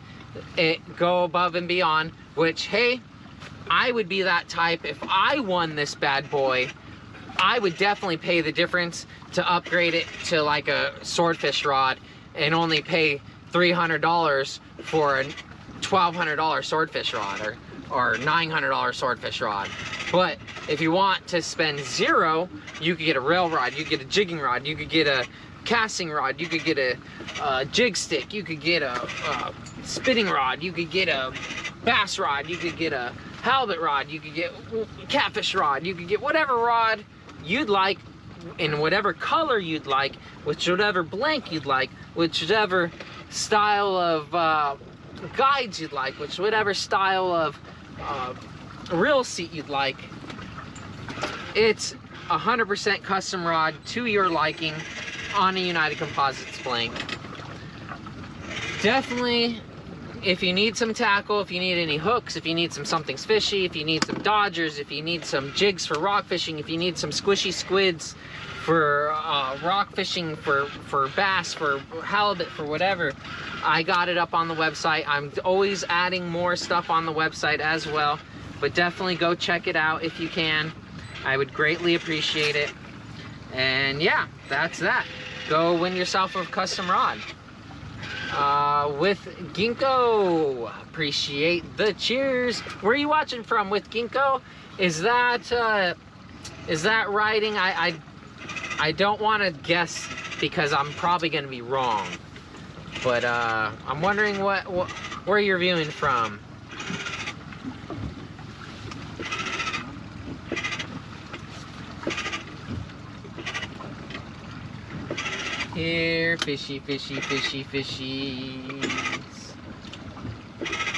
it go above and beyond, which, hey, I would be that type. If I won this bad boy, I would definitely pay the difference to upgrade it to like a swordfish rod and only pay $300 for a $1,200 swordfish rod or $900 swordfish rod. But if you want to spend 0, you could get a rail rod, you could get a jigging rod, you could get a casting rod, you could get a jig stick, you could get a spinning rod, you could get a bass rod, you could get a halibut rod, you could get a catfish rod, you could get whatever rod you'd like in whatever color you'd like, with whatever blank you'd like, with whatever style of guides you'd like, whatever style of reel seat you'd like. It's 100% custom rod to your liking on a United Composites blank. Definitely, if you need some tackle, if you need any hooks, if you need some something's fishy, if you need some dodgers, if you need some jigs for rock fishing, if you need some squishy squids for rock fishing, for bass, for halibut, for whatever, I got it up on the website. I'm always adding more stuff on the website as well, but definitely go check it out if you can. I would greatly appreciate it. And yeah, that's that. Go win yourself a custom rod with Ginkgo. Appreciate the cheers. Where are you watching from with Ginkgo? Is that riding? I don't want to guess because I'm probably going to be wrong. But I'm wondering where you're viewing from. Here, fishy, fishy, fishy, fishies.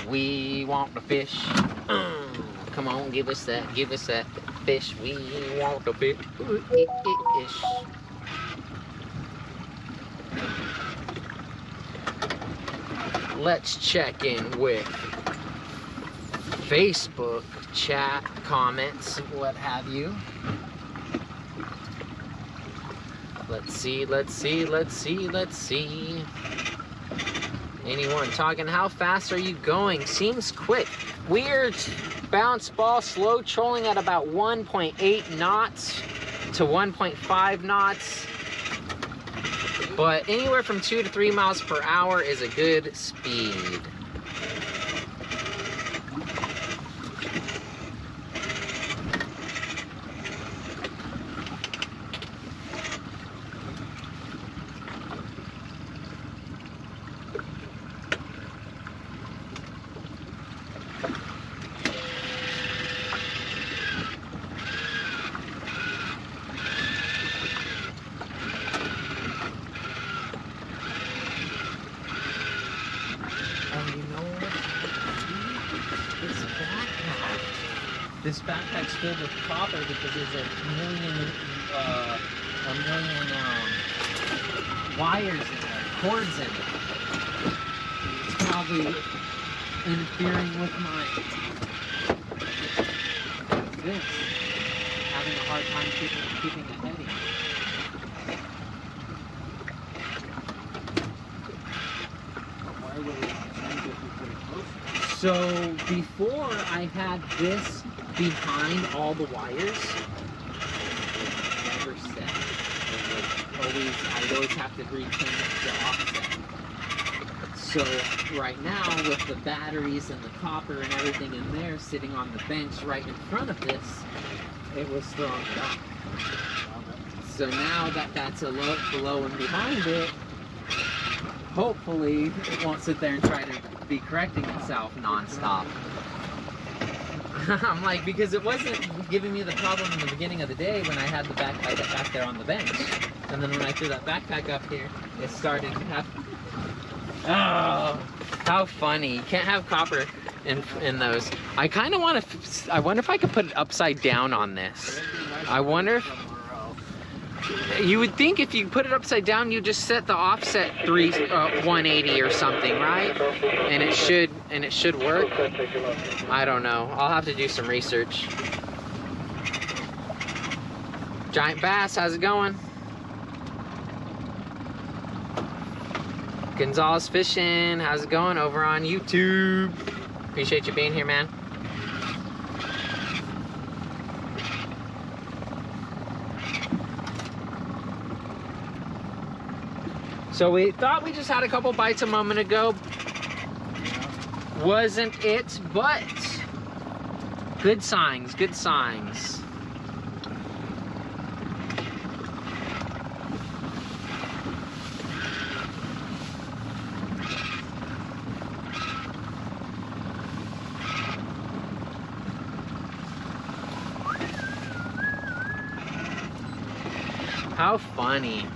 We want the fish. Come on, give us that fish. We want the fish. Let's check in with Facebook chat, comments, what have you. Let's see. Anyone talking? How fast are you going? Seems quick. Weird bounce ball, slow trolling at about 1.8 knots to 1.5 knots. But anywhere from 2 to 3 miles per hour is a good speed. This backpack's filled with copper because there's a million wires in there, cords in it. It's probably interfering with my this. Having a hard time keeping it heavy. Why would it change if we put it closer? So before I had this behind all the wires, never set. I'd always have to rechange the offset. So right now, with the batteries and the copper and everything in there sitting on the bench right in front of this, it was throwing it off. So now that that's below and behind it, hopefully it won't sit there and try to be correcting itself non-stop. I'm like, because it wasn't giving me the problem in the beginning of the day when I had the backpack back there on the bench. And then when I threw that backpack up here, it started to have... Oh, how funny. You can't have copper in those. I kind of want to... I wonder if I could put it upside down on this. I wonder if... You would think if you put it upside down, you just set the offset 180 or something, right? And it should work. I don't know. I'll have to do some research. Giant Bass, how's it going? Gonzalez Fishing, how's it going over on YouTube? Appreciate you being here, man. So we thought we just had a couple bites a moment ago. Wasn't it, but good signs, good signs. How funny.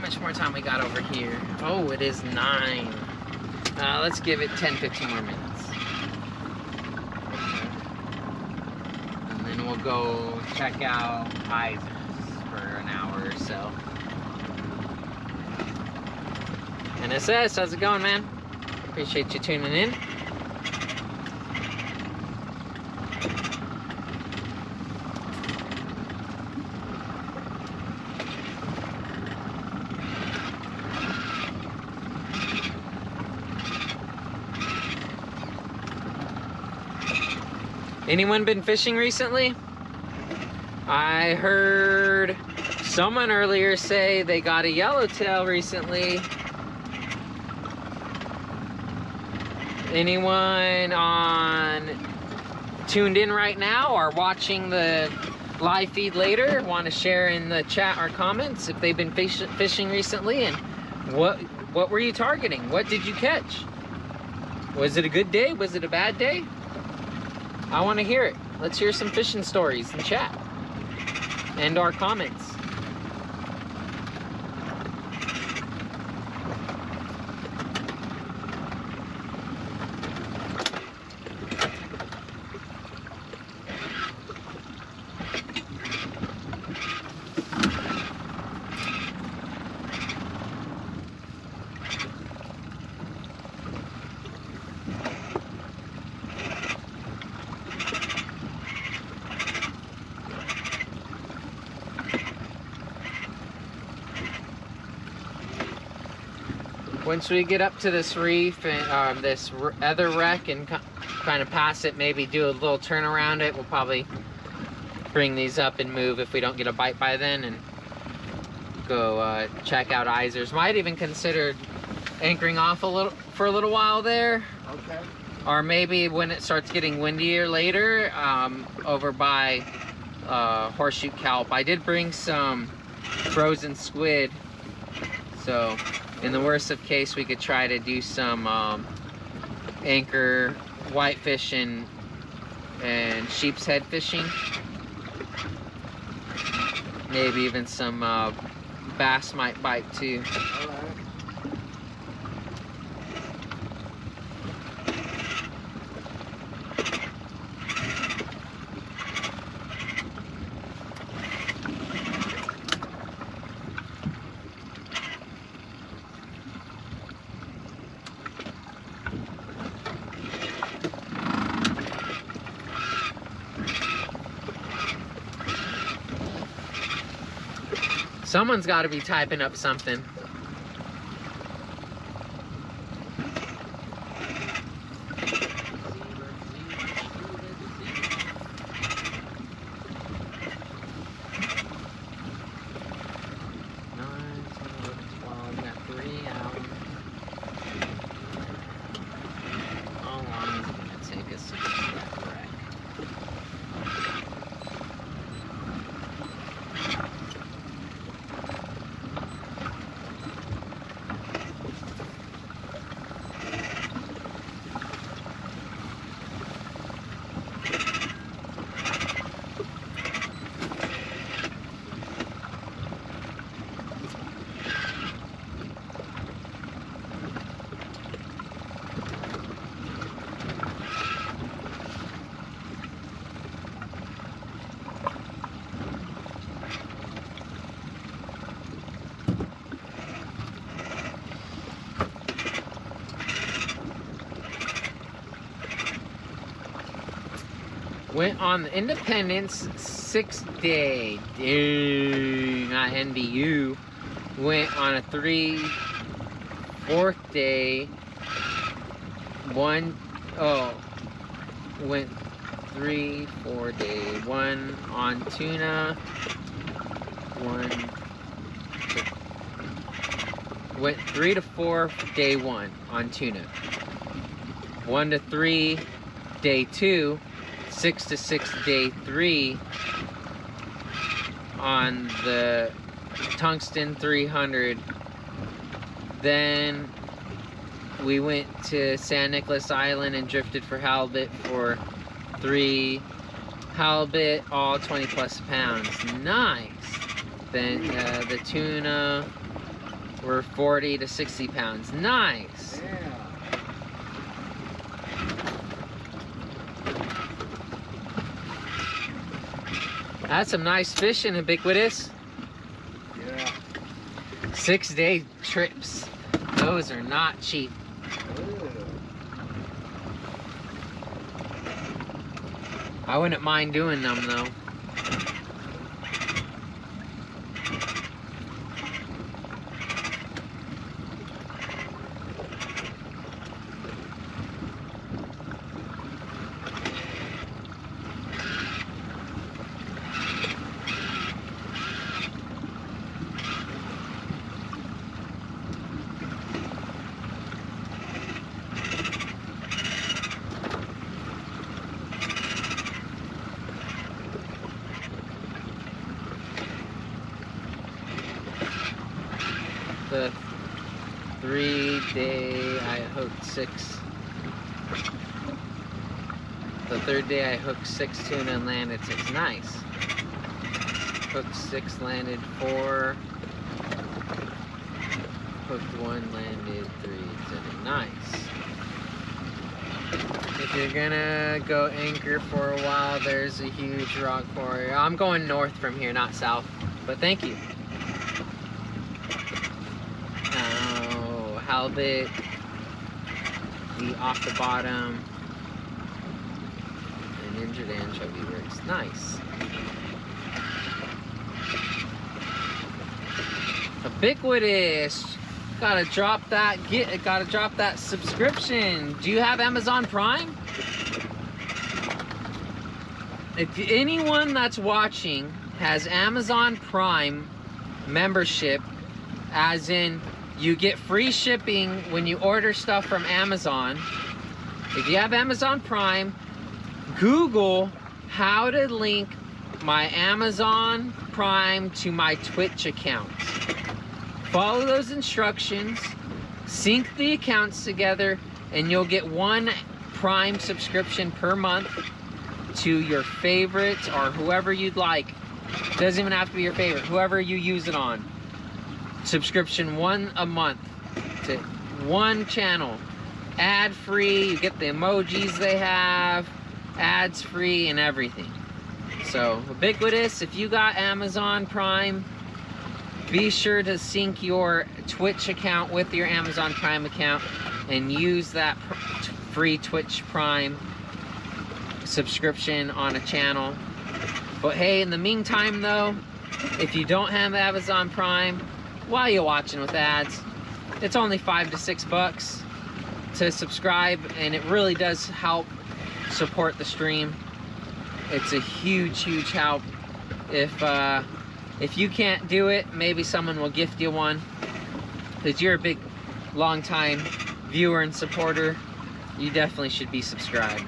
much more time we got over here? Oh, it is 9. Let's give it 10-15 more minutes. And then we'll go check out Isers for an hour or so. NSS, how's it going, man? Appreciate you tuning in. Anyone been fishing recently? I heard someone earlier say they got a yellowtail recently. Anyone tuned in right now or watching the live feed later want to share in the chat or comments if they've been fishing recently, and what were you targeting? What did you catch? Was it a good day? Was it a bad day? I want to hear it. Let's hear some fishing stories in chat and our comments. Once we get up to this reef and this other wreck and kind of pass it, maybe do a little turn around it, we'll probably bring these up and move if we don't get a bite by then, and go check out Isers. Might even consider anchoring off for a little while there. Okay. Or maybe when it starts getting windier later, over by Horseshoe Kelp. I did bring some frozen squid, so in the worst of case, we could try to do some anchor whitefish and sheep's head fishing. Maybe even some bass might bite too. all right. Someone's got to be typing up something. Went on the Independence 6th day. Dang, I envy you. Went on a 4th day. Went 3, 4 day. 1 on tuna. Went 3 to 4 day 1 on tuna. 1 to 3 day 2. 6 to 6 day 3 on the tungsten 300. Then we went to San Nicolas Island and drifted for halibut for 3 halibut, all 20 plus pounds. Nice. Then the tuna were 40 to 60 pounds. Nice. Yeah. That's some nice fishing, ubiquitous. Yeah. 6-day trips. Those are not cheap. Ooh. I wouldn't mind doing them though. The 3-day I hooked 6. The 3rd day I hooked 6 tuna and landed 6. Nice. Hooked 6, landed 4. Hooked 1, landed 3. Nice. If you're gonna go anchor for a while, there's a huge rock quarry. I'm going north from here, not south. But thank you. Halibut, the off the bottom, and injured anchovy works. Nice. Ubiquitous. Gotta drop that. Gotta drop that subscription. Do you have Amazon Prime? If anyone that's watching has Amazon Prime membership, as in you get free shipping when you order stuff from Amazon. If you have Amazon Prime, Google how to link my Amazon Prime to my Twitch account. Follow those instructions, sync the accounts together, and you'll get 1 Prime subscription per month to your favorites or whoever you'd like. Doesn't even have to be your favorite, whoever you use it on. Subscription 1 a month to 1 channel, ad free. You get the emojis they have, ads free, and everything. So ubiquitous. If you got Amazon Prime, be sure to sync your Twitch account with your Amazon Prime account and use that free Twitch Prime subscription on a channel. But hey, in the meantime though, if you don't have Amazon Prime, while you're watching with ads, it's only $5 to $6 to subscribe, and it really does help support the stream. It's a huge help. If you can't do it, maybe someone will gift you one, because you're a big long time viewer and supporter. You definitely should be subscribed.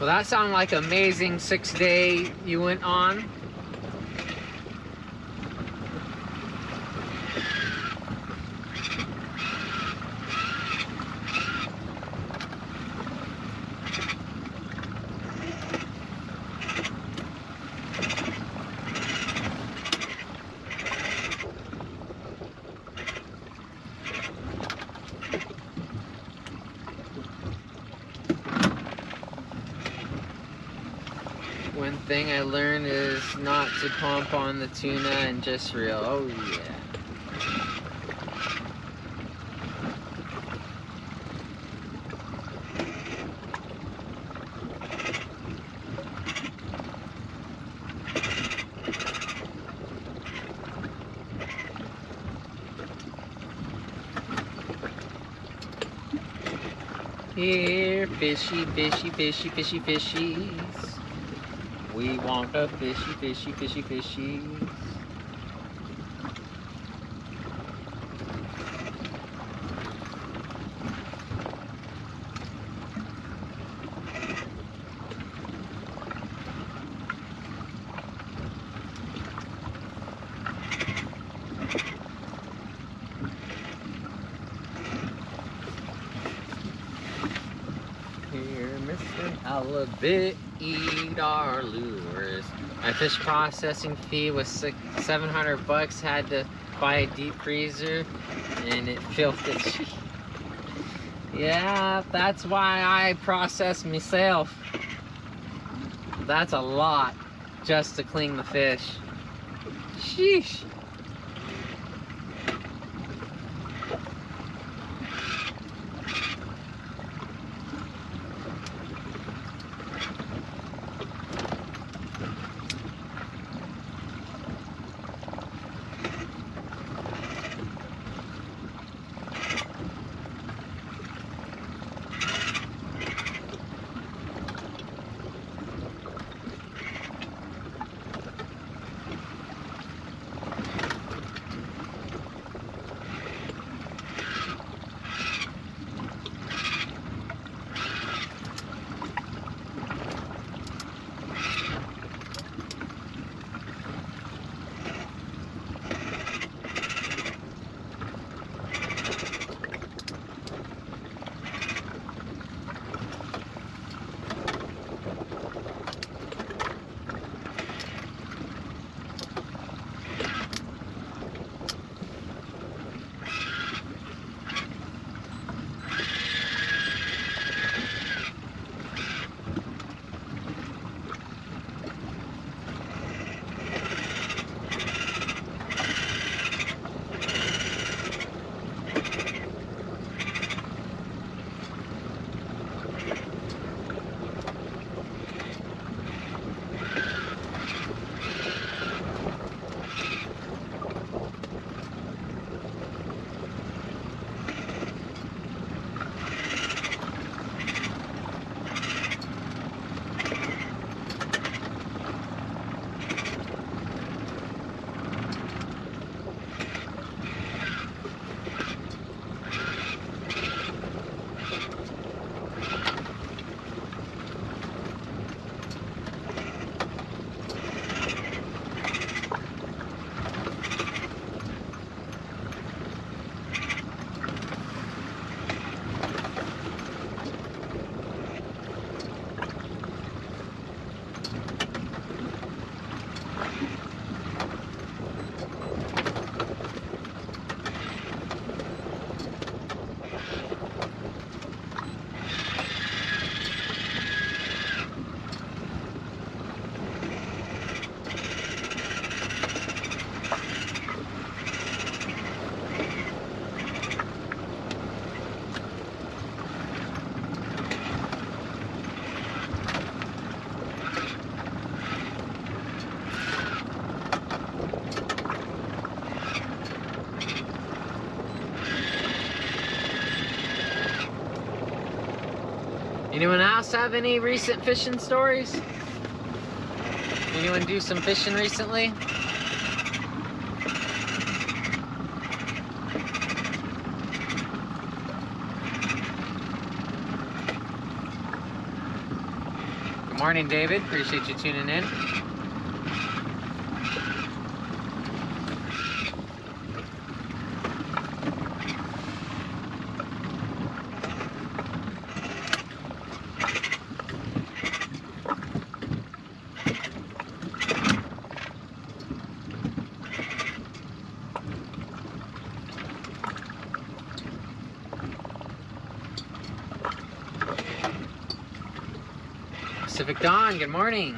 Well, that sounded like an amazing 6-day you went on. One thing I learned is not to pump on the tuna and just reel. Oh yeah. Here, fishy, fishy, fishy, fishy, fishies. We want the fishy, fishy, fishy, fishies. Here, Mr. Halibut, eat our lures. My fish processing fee was $700. Had to buy a deep freezer, and it filthed it. Yeah, that's why I process myself. That's a lot just to clean the fish. Sheesh. Anyone else have any recent fishing stories? Anyone do some fishing recently? Good morning, David. Appreciate you tuning in. Pacific Dawn, good morning.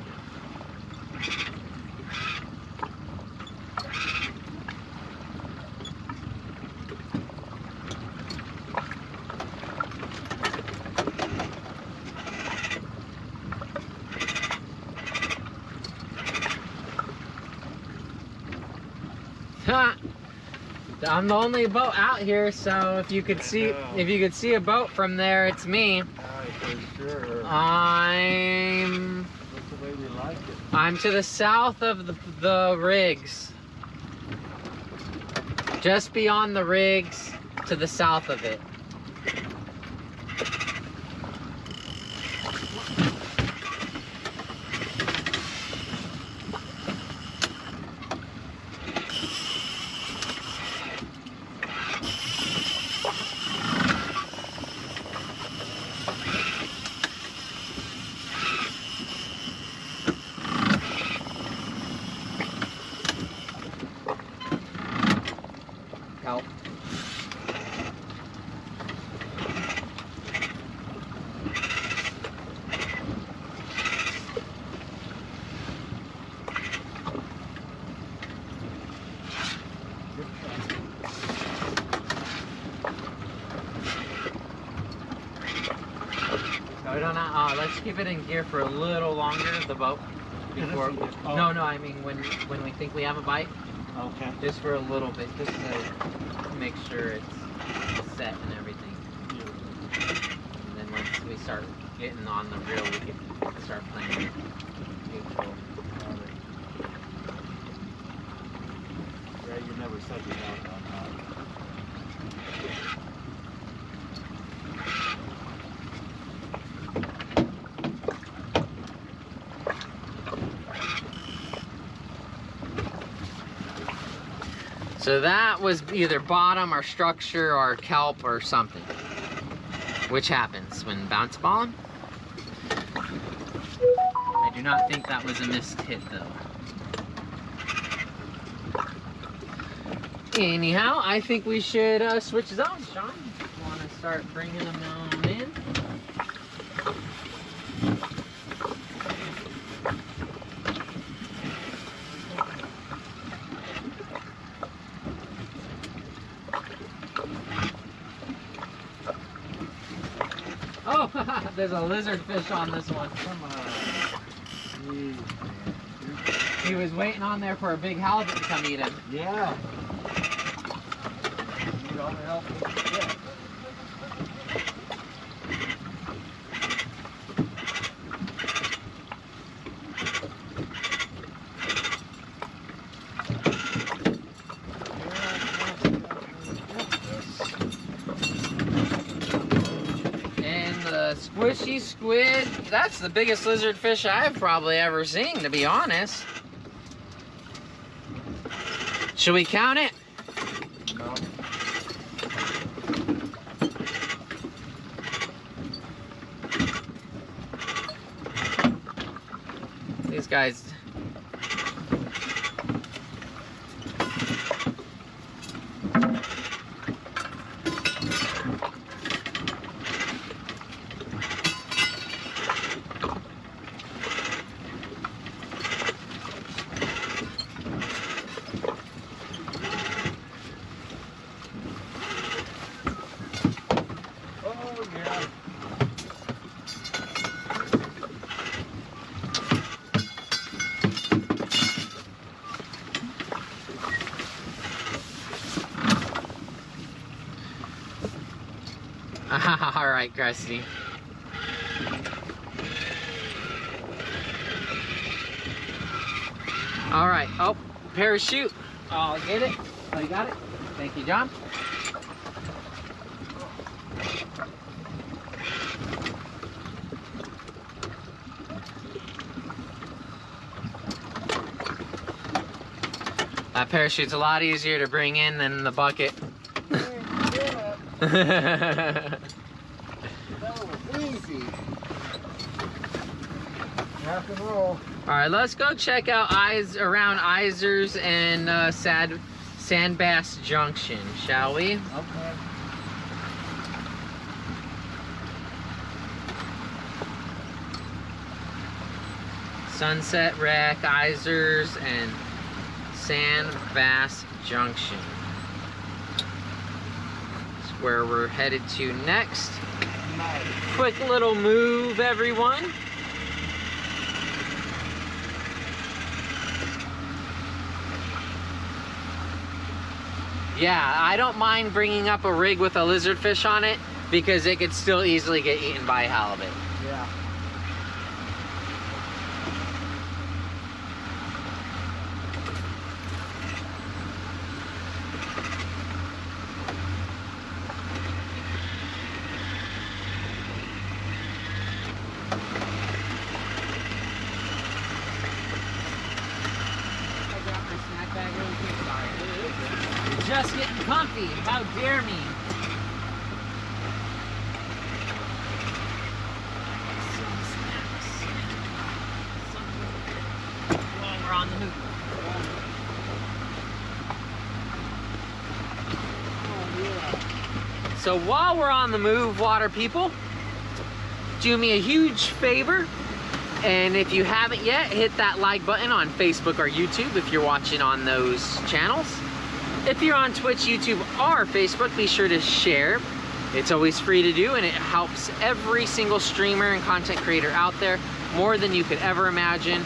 I'm the only boat out here, so if you could see a boat from there, it's me. For sure. I'm I'm to the south of the rigs. Just beyond the rigs, to the south of it. Help. No, we don't. Let's keep it in gear for a little longer. The boat before. Oh. No, I mean when we think we have a bite. Okay. Just for a little bit, just to make sure it's set and everything. And then once we start getting on the reel, we can start playing neutral. Yeah, you never said you had one. So that was either bottom or structure or kelp or something. Which happens when bounce balling. I do not think that was a missed hit though. Anyhow, I think we should switch zones, Sean. You want to start bringing them on in? Oh, there's a lizard fish on this one. Come on. Jeez, man. He was waiting on there for a big halibut to come eat him. Yeah. You need all the help you can get. Squishy squid, that's the biggest lizard fish I've probably ever seen, to be honest. Should we count it? No. These guys. All right, Krusty. All right. Oh, parachute. I'll get it. Oh, you got it? Thank you, John. That parachute's a lot easier to bring in than the bucket. That was easy. Rock and roll. All right, let's go check out around Isers and Sandbass Junction, shall we? Okay. Sunset Wreck, Isers, and Sandbass Junction. That's where we're headed to next. Nice. Quick little move, everyone. Yeah, I don't mind bringing up a rig with a lizardfish on it because it could still easily get eaten by a halibut. Yeah. just getting comfy. How dare me? While we're on the move. So while we're on the move, water people, do me a huge favor. And if you haven't yet, hit that like button on Facebook or YouTube if you're watching on those channels. If you're on Twitch, YouTube, or Facebook, be sure to share. It's always free to do, and it helps every single streamer and content creator out there more than you could ever imagine.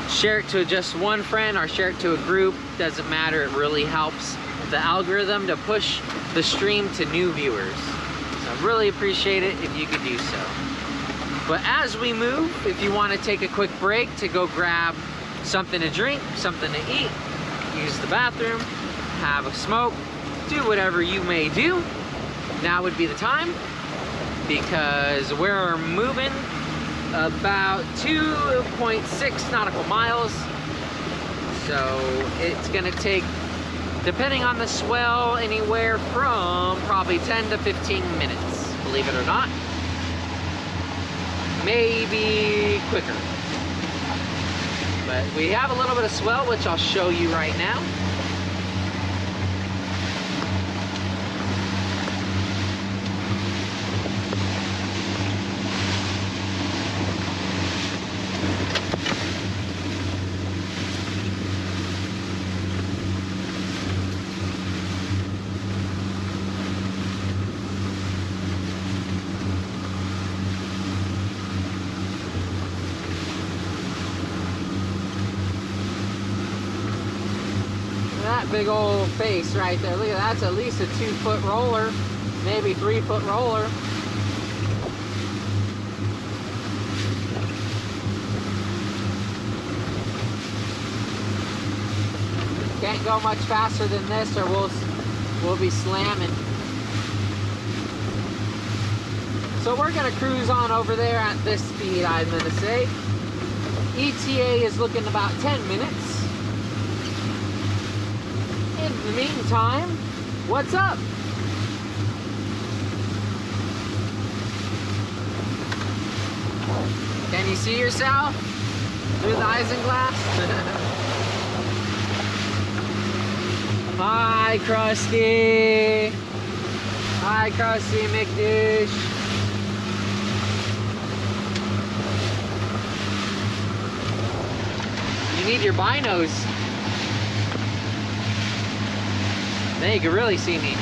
Share it to just one friend or share it to a group. Doesn't matter, it really helps the algorithm to push the stream to new viewers. So I really appreciate it if you could do so. But as we move, if you want to take a quick break to go grab something to drink, something to eat, use the bathroom, have a smoke, do whatever you may do, now would be the time, because we're moving about 2.6 nautical miles. So it's gonna take, depending on the swell, anywhere from probably 10 to 15 minutes, believe it or not. Maybe quicker. But we have a little bit of swell, which I'll show you right now. Big old face right there. Look at that. That's at least a 2-foot roller, maybe 3-foot roller. Can't go much faster than this, or we'll be slamming. So we're gonna cruise on over there at this speed, I'm gonna say. ETA is looking about 10 minutes. In the meantime, what's up? Can you see yourself through the isinglass? Hi, Krusty. Hi, Krusty McDouche. You need your binos. Then you can really see me.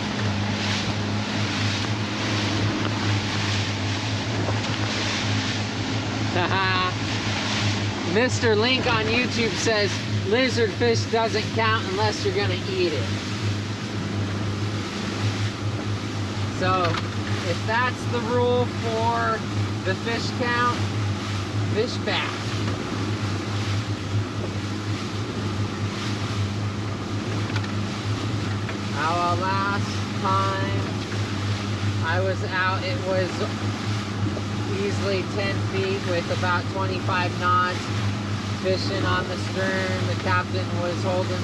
Mr. Link on YouTube says lizard fish doesn't count unless you're gonna eat it. So if that's the rule for the fish count, fish back. Our last time I was out, it was easily 10 feet with about 25 knots, fishing on the stern. The captain was holding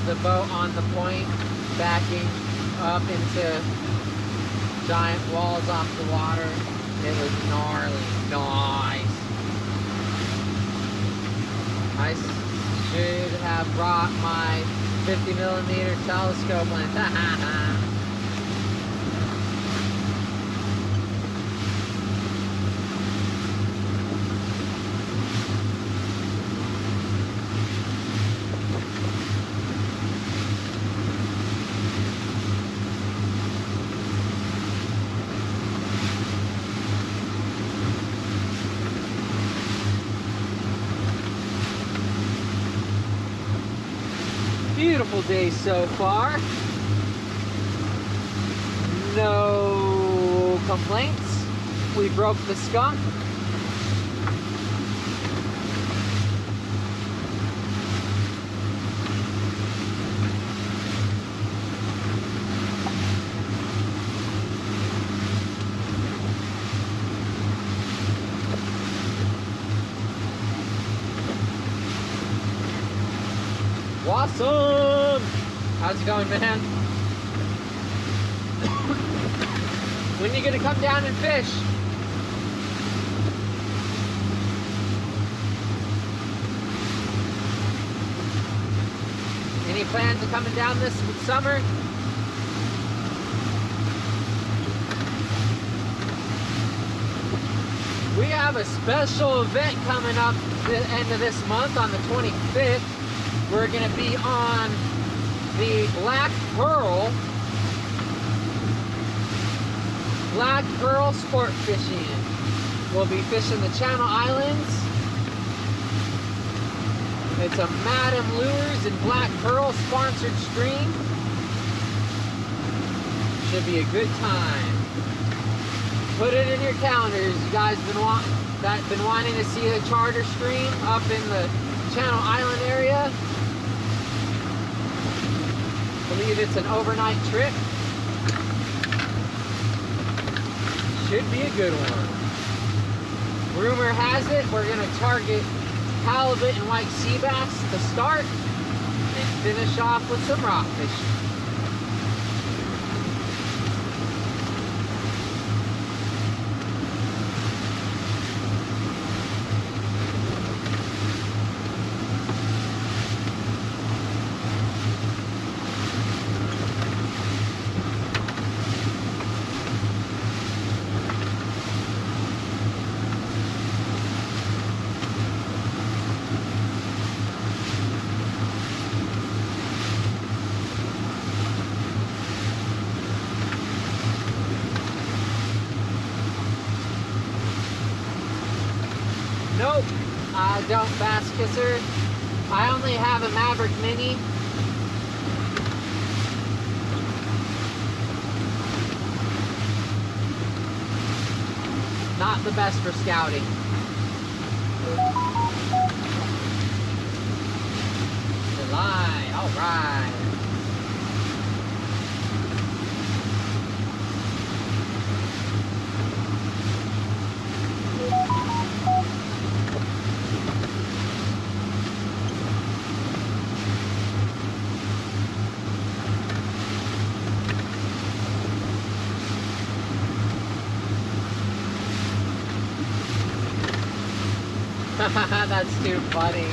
the boat on the point, backing up into giant walls off the water. It was gnarly, nice. I should have brought my 50mm telescope lens. Beautiful day so far. No complaints. We broke the skunk. Awesome! How's it going, man? When are you gonna come down and fish? Any plans of coming down this summer? We have a special event coming up the end of this month on the 25th. We're gonna be on the Black Pearl sport fishing. We'll be fishing the Channel Islands. It's a Madam Lures and Black Pearl sponsored stream. Should be a good time. Put it in your calendars. You guys been wanting to see a charter stream up in the Channel Island area. I believe it's an overnight trip. Should be a good one. Rumor has it we're gonna target halibut and white sea bass to start and finish off with some rockfish. Nope, I don't bass kisser. I only have a Maverick Mini. Not the best for scouting. The line, all right. That's too funny.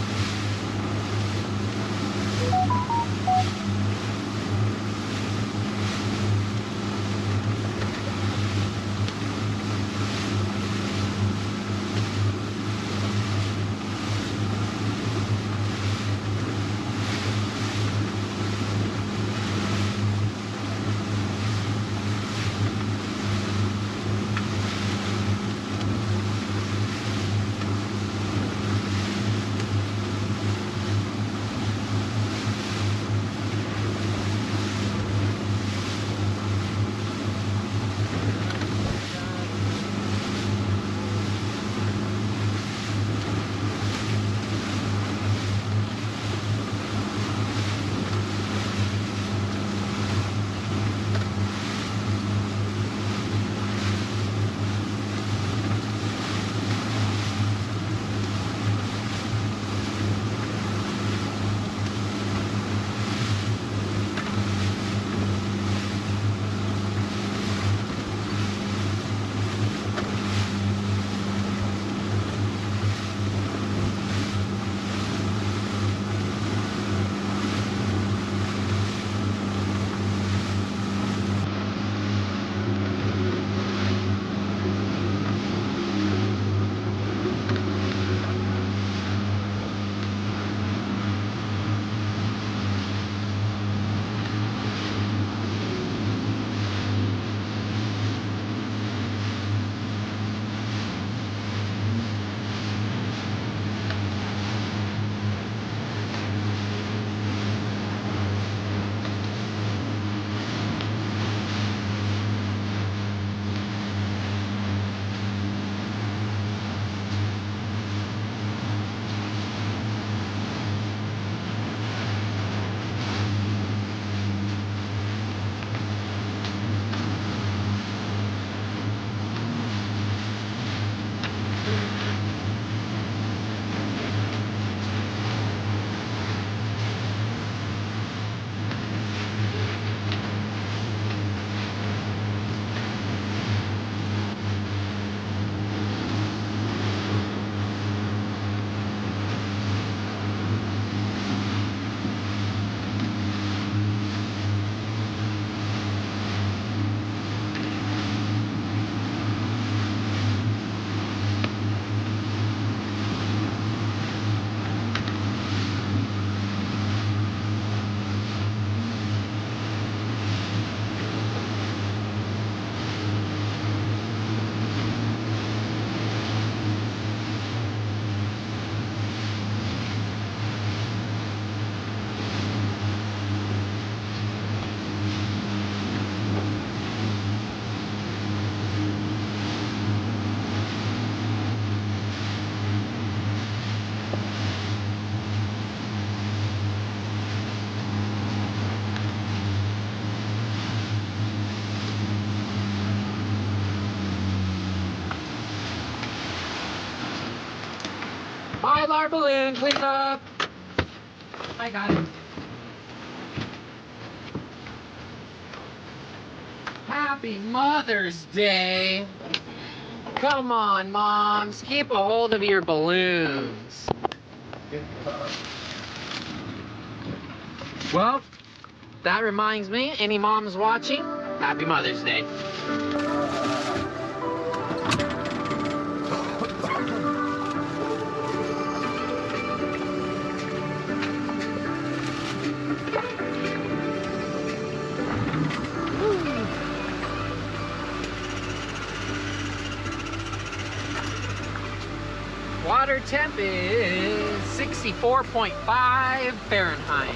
Mylar balloon, clean up. I got it. Happy Mother's Day. Come on, moms, keep a hold of your balloons. Well, that reminds me, any moms watching, Happy Mother's Day. Water temp is 64.5 Fahrenheit.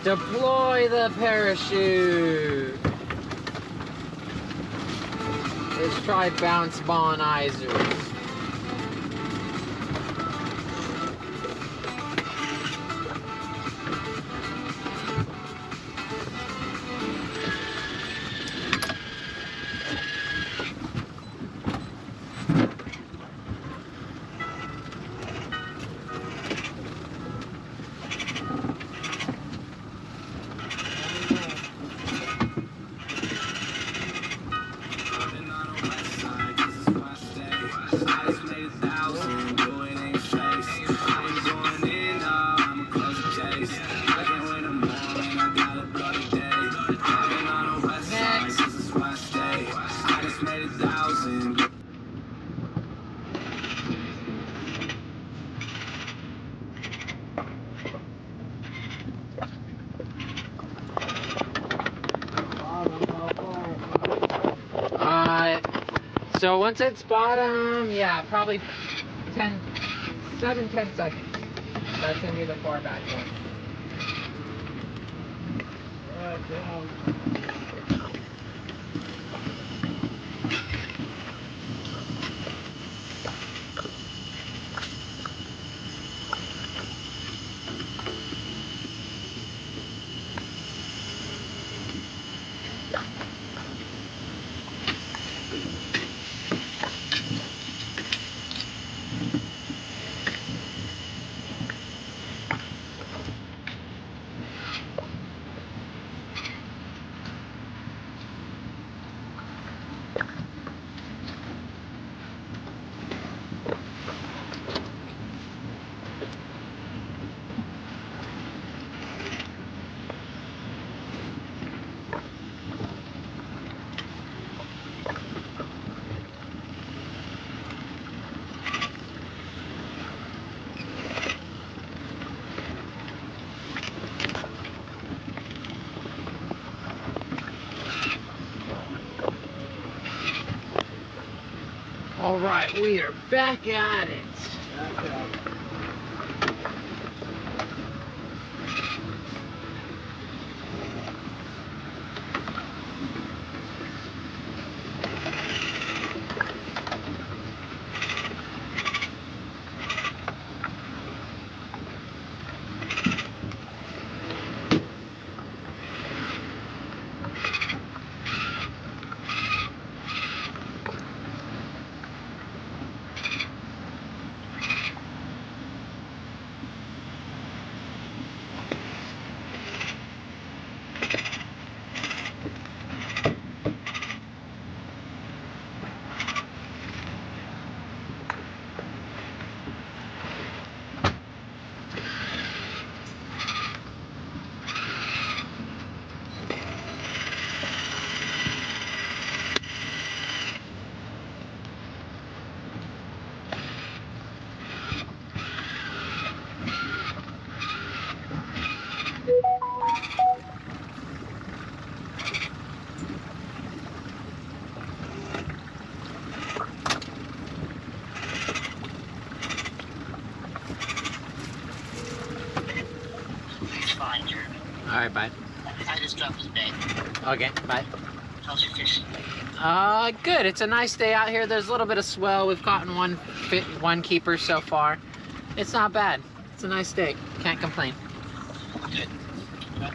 Deploy the parachute. Let's try bounce bonizers. So once it's bottom, yeah, probably 10 seconds. That's gonna be the far back one. All right, we are back at it. All right, bye. I just dropped his bait. Okay, bye. How's your fishing? Good. It's a nice day out here. There's a little bit of swell. We've caught one keeper so far. It's not bad. It's a nice day. Can't complain. Good. Well,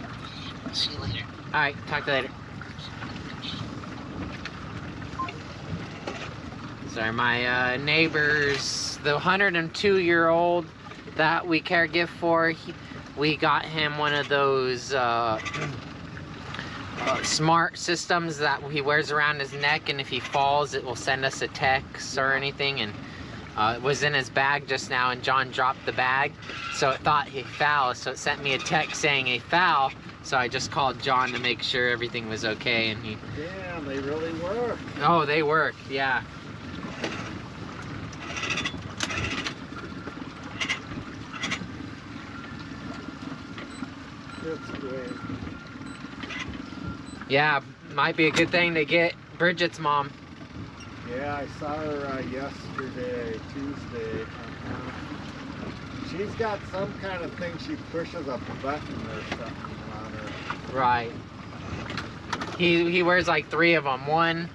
see you later. All right, talk to you later. Sorry, my neighbors, the 102-year-old that we caregive for, we got him one of those smart systems that he wears around his neck, and if he falls, it will send us a text or anything. And it was in his bag just now, and John dropped the bag, so it thought he fell, so it sent me a text saying he fell. So I just called John to make sure everything was okay, and he... Damn, they really work. Oh, they work, yeah. That's great. Yeah, might be a good thing to get Bridget's mom. Yeah, I saw her yesterday, Tuesday. She's got some kind of thing she pushes a button or something on her. Right. He wears like 3 of them. One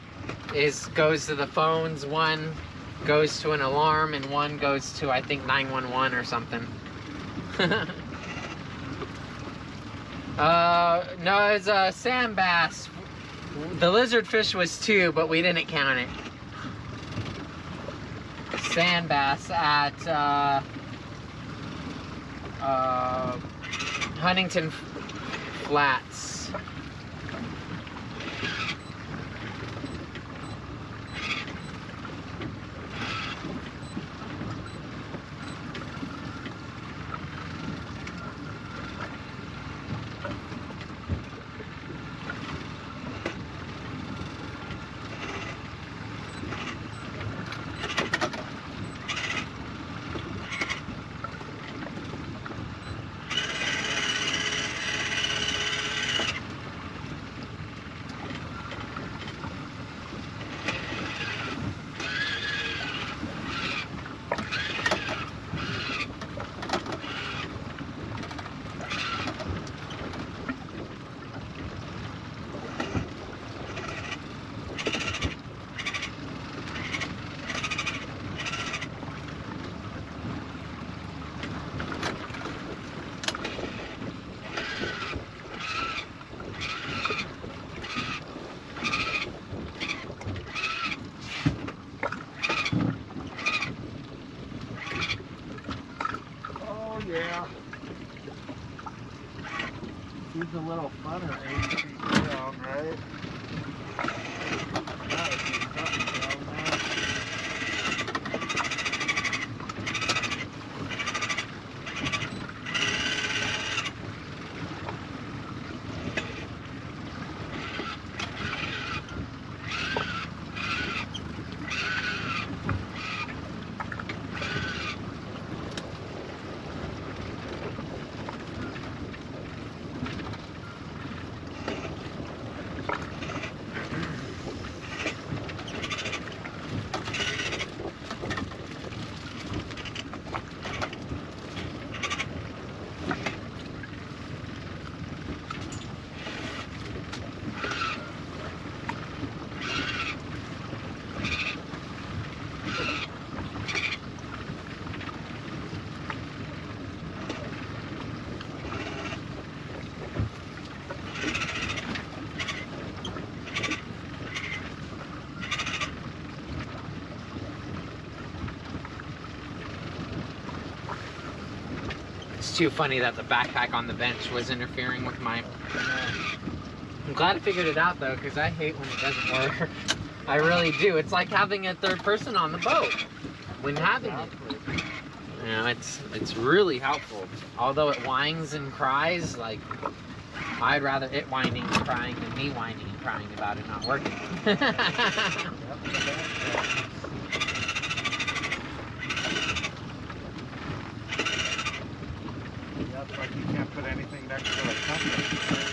goes to the phones, one goes to an alarm, and one goes to, I think, 911 or something. No, it's a sand bass. The lizard fish was 2, but we didn't count it. Sand bass at Huntington Flats. Yeah. He's a little funner, 8 feet down, right? That would be something down there. It's too funny that the backpack on the bench was interfering with my... Glad I figured it out though, because I hate when it doesn't work. I really do. It's like having a third person on the boat when having it. You know, it's really helpful. Although it whines and cries, like I'd rather it whining and crying than me whining and crying about it not working. Yeah, it's like you can't put anything next to a compass.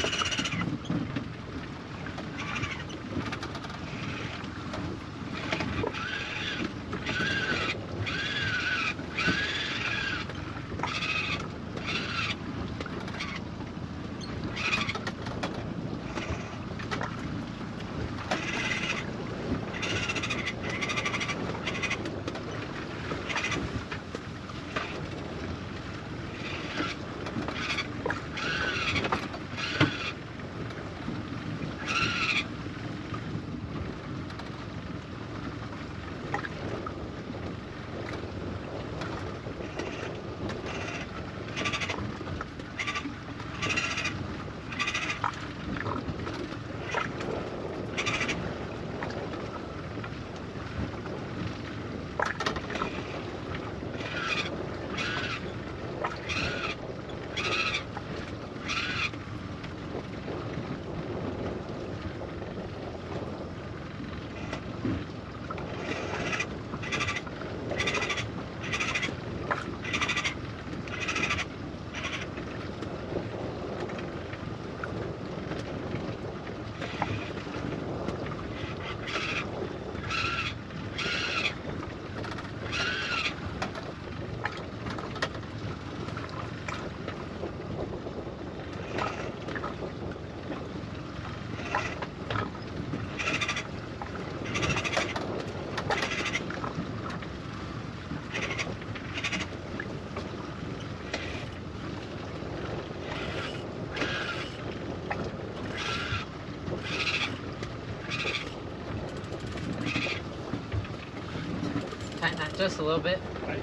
Tighten that just a little bit. Yeah.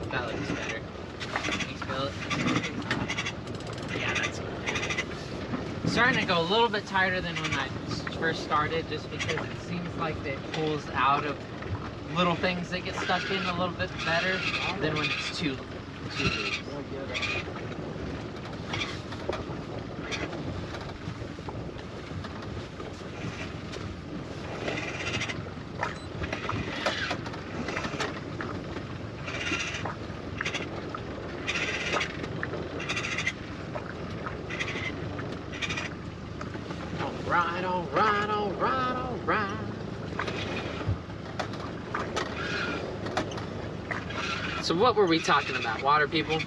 That looks better. Can you feel it? Yeah, that's good. It's starting to go a little bit tighter than when I first started, just because it seems like it pulls out of little things that get stuck in a little bit better than when it's too loose. Alright, alright, alright, alright. So what were we talking about, water people?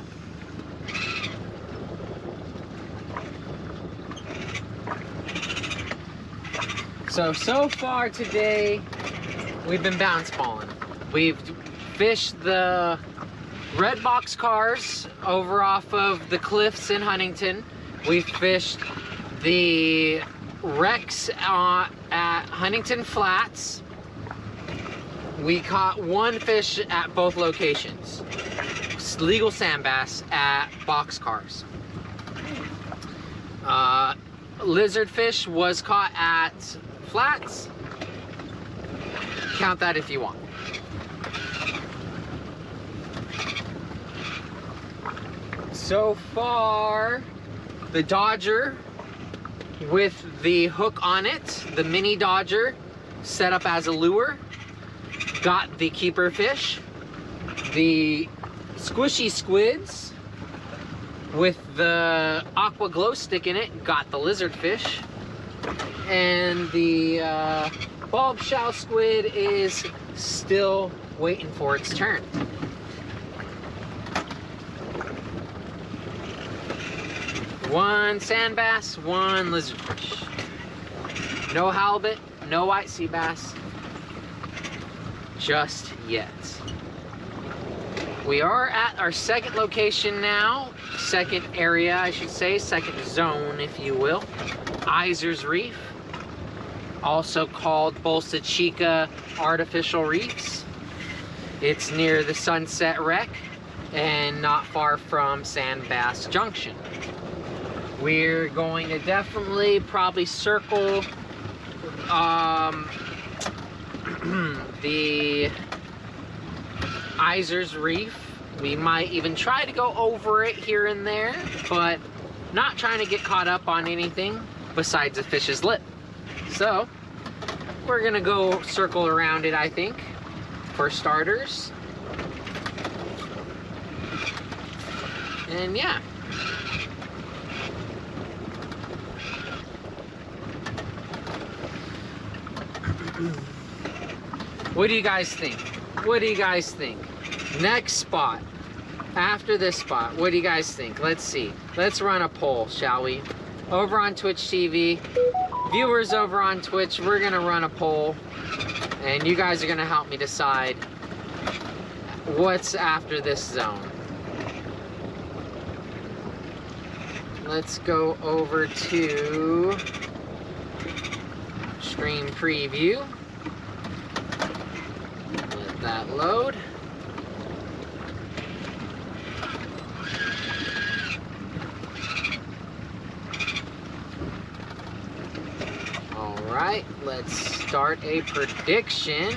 So far today, we've been bounce balling. We've fished the red box cars over off of the cliffs in Huntington. We fished the wrecks at Huntington Flats. We caught one fish at both locations. Legal sand bass at boxcars. Lizard fish was caught at Flats. Count that if you want. So far, the Dodger with the hook on it, the mini Dodger, set up as a lure, got the keeper fish. The squishy squids with the aqua glow stick in it got the lizard fish. And the bulb shell squid is still waiting for its turn. One sand bass, one lizard fish. No halibut, no white sea bass, just yet. We are at our second location now, second area I should say, second zone if you will. Iser's Reef, also called Bolsa Chica Artificial Reefs. It's near the Sunset Wreck and not far from Sand Bass Junction. We're going to definitely probably circle the Iser's Reef. We might even try to go over it here and there, but not trying to get caught up on anything besides a fish's lip. So we're gonna go circle around it, I think, for starters. And yeah. What do you guys think? What do you guys think? Next spot, after this spot, what do you guys think? Let's see. Let's run a poll, shall we? Over on Twitch TV, viewers over on Twitch, we're gonna run a poll, and you guys are gonna help me decide what's after this zone. Let's go over to stream preview. Let that load. All right, let's start a prediction.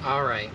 All right.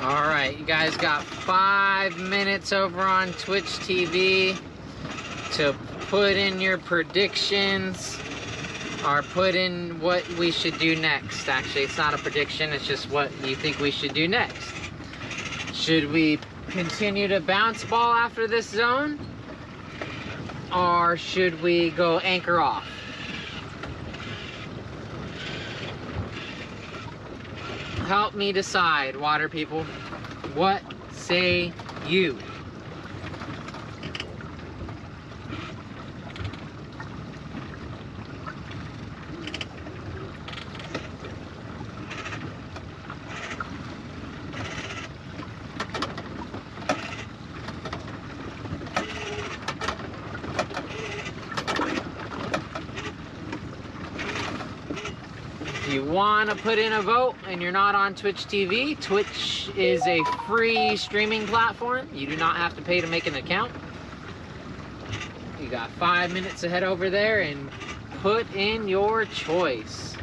Alright, you guys got 5 minutes over on Twitch TV to put in your predictions or put in what we should do next. Actually, it's not a prediction, it's just what you think we should do next. Should we continue to bounce ball after this zone? Or should we go anchor off? Help me decide, water people. What say you? If you want to put in a vote and you're not on Twitch TV, Twitch is a free streaming platform. You do not have to pay to make an account. You got 5 minutes to head over there and put in your choice.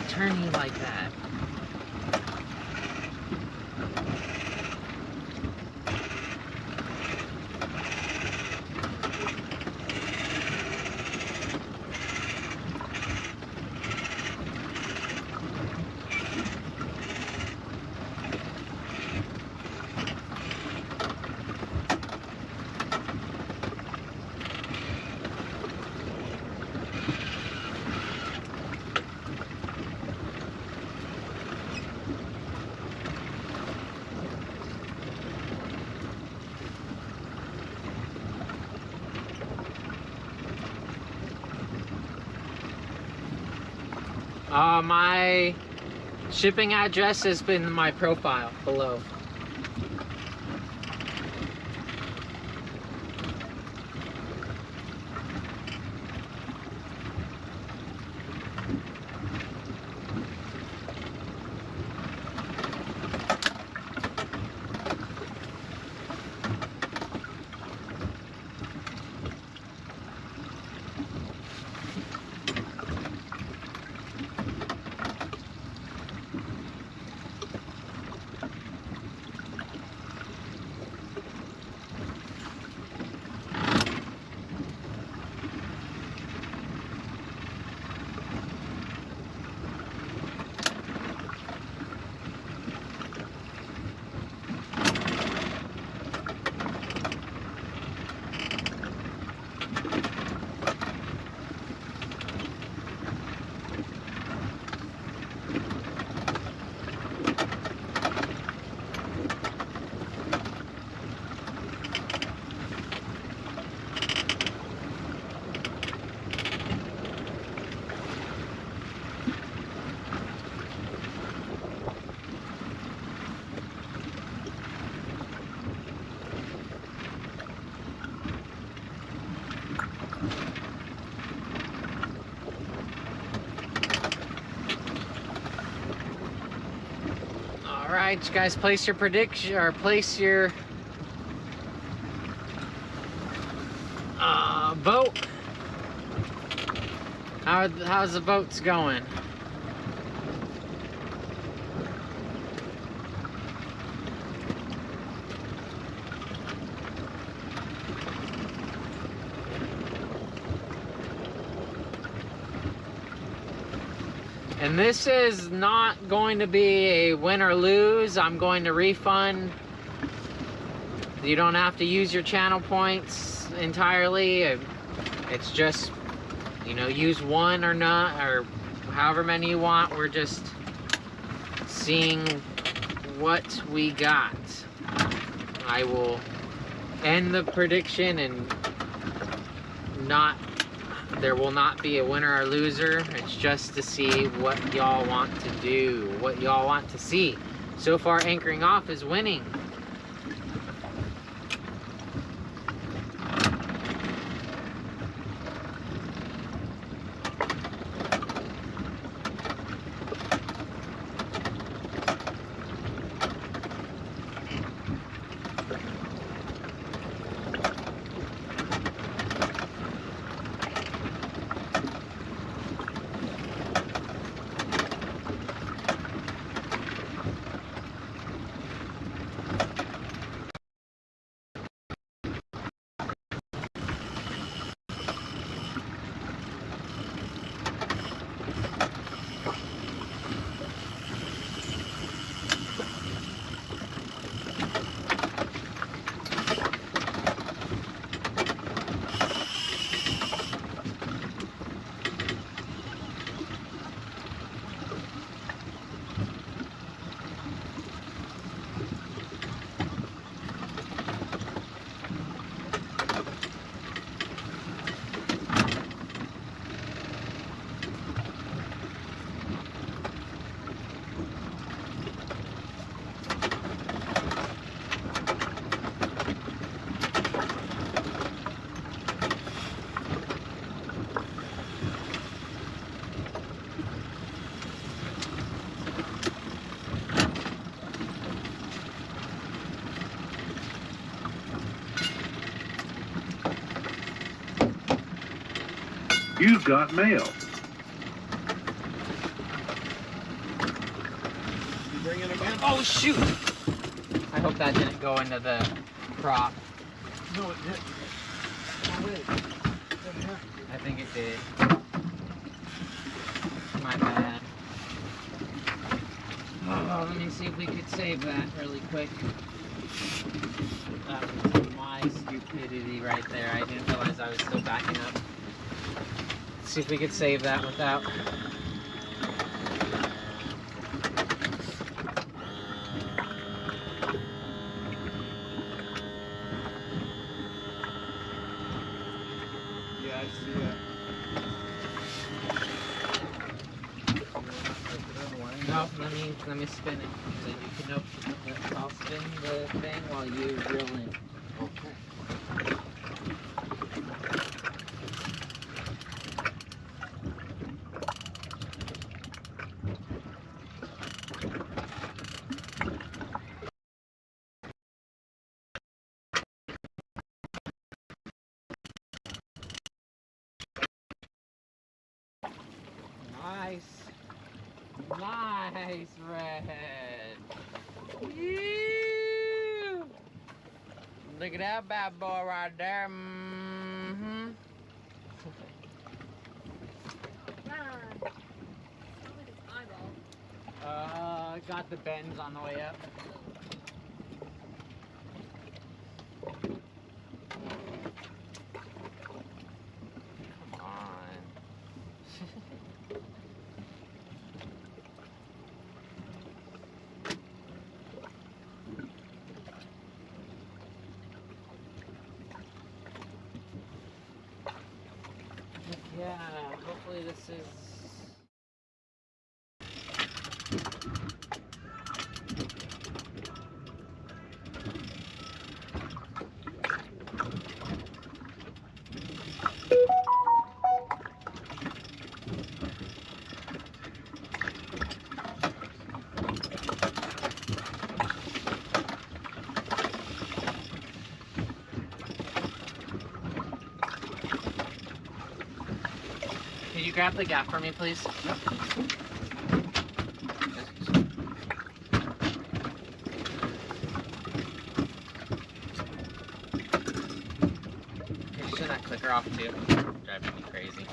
Turn you like that. My shipping address has been in my profile below. All right, you guys, place your prediction or place your vote. How's the votes going? And this is not going to be a win or lose. I'm going to refund. You don't have to use your channel points entirely. It's just, you know, use one or not, or however many you want. We're just seeing what we got. I will end the prediction and there will not be a winner or loser. It's just to see what y'all want to do, what y'all want to see. So far, anchoring off is winning. You've got mail. You bring it again? Oh shoot! I hope that didn't go into the prop. No, it didn't. Oh, wait. I think it did. My bad. Oh, let me see if we could save that really quick. That was my stupidity right there. I didn't realize I was still backing up. Let's see if we could save that without... Yeah, I see it. Let me spin it so you can open it. I'll spin the thing while you reel in. Okay. Nice. Nice, Red. Ew. Look at that bad boy right there. Mm-hmm. Got the bends on the way up. Come on. Yeah, hopefully this is... Can you grab the gaff for me, please? You should that clicker off too. Driving me crazy.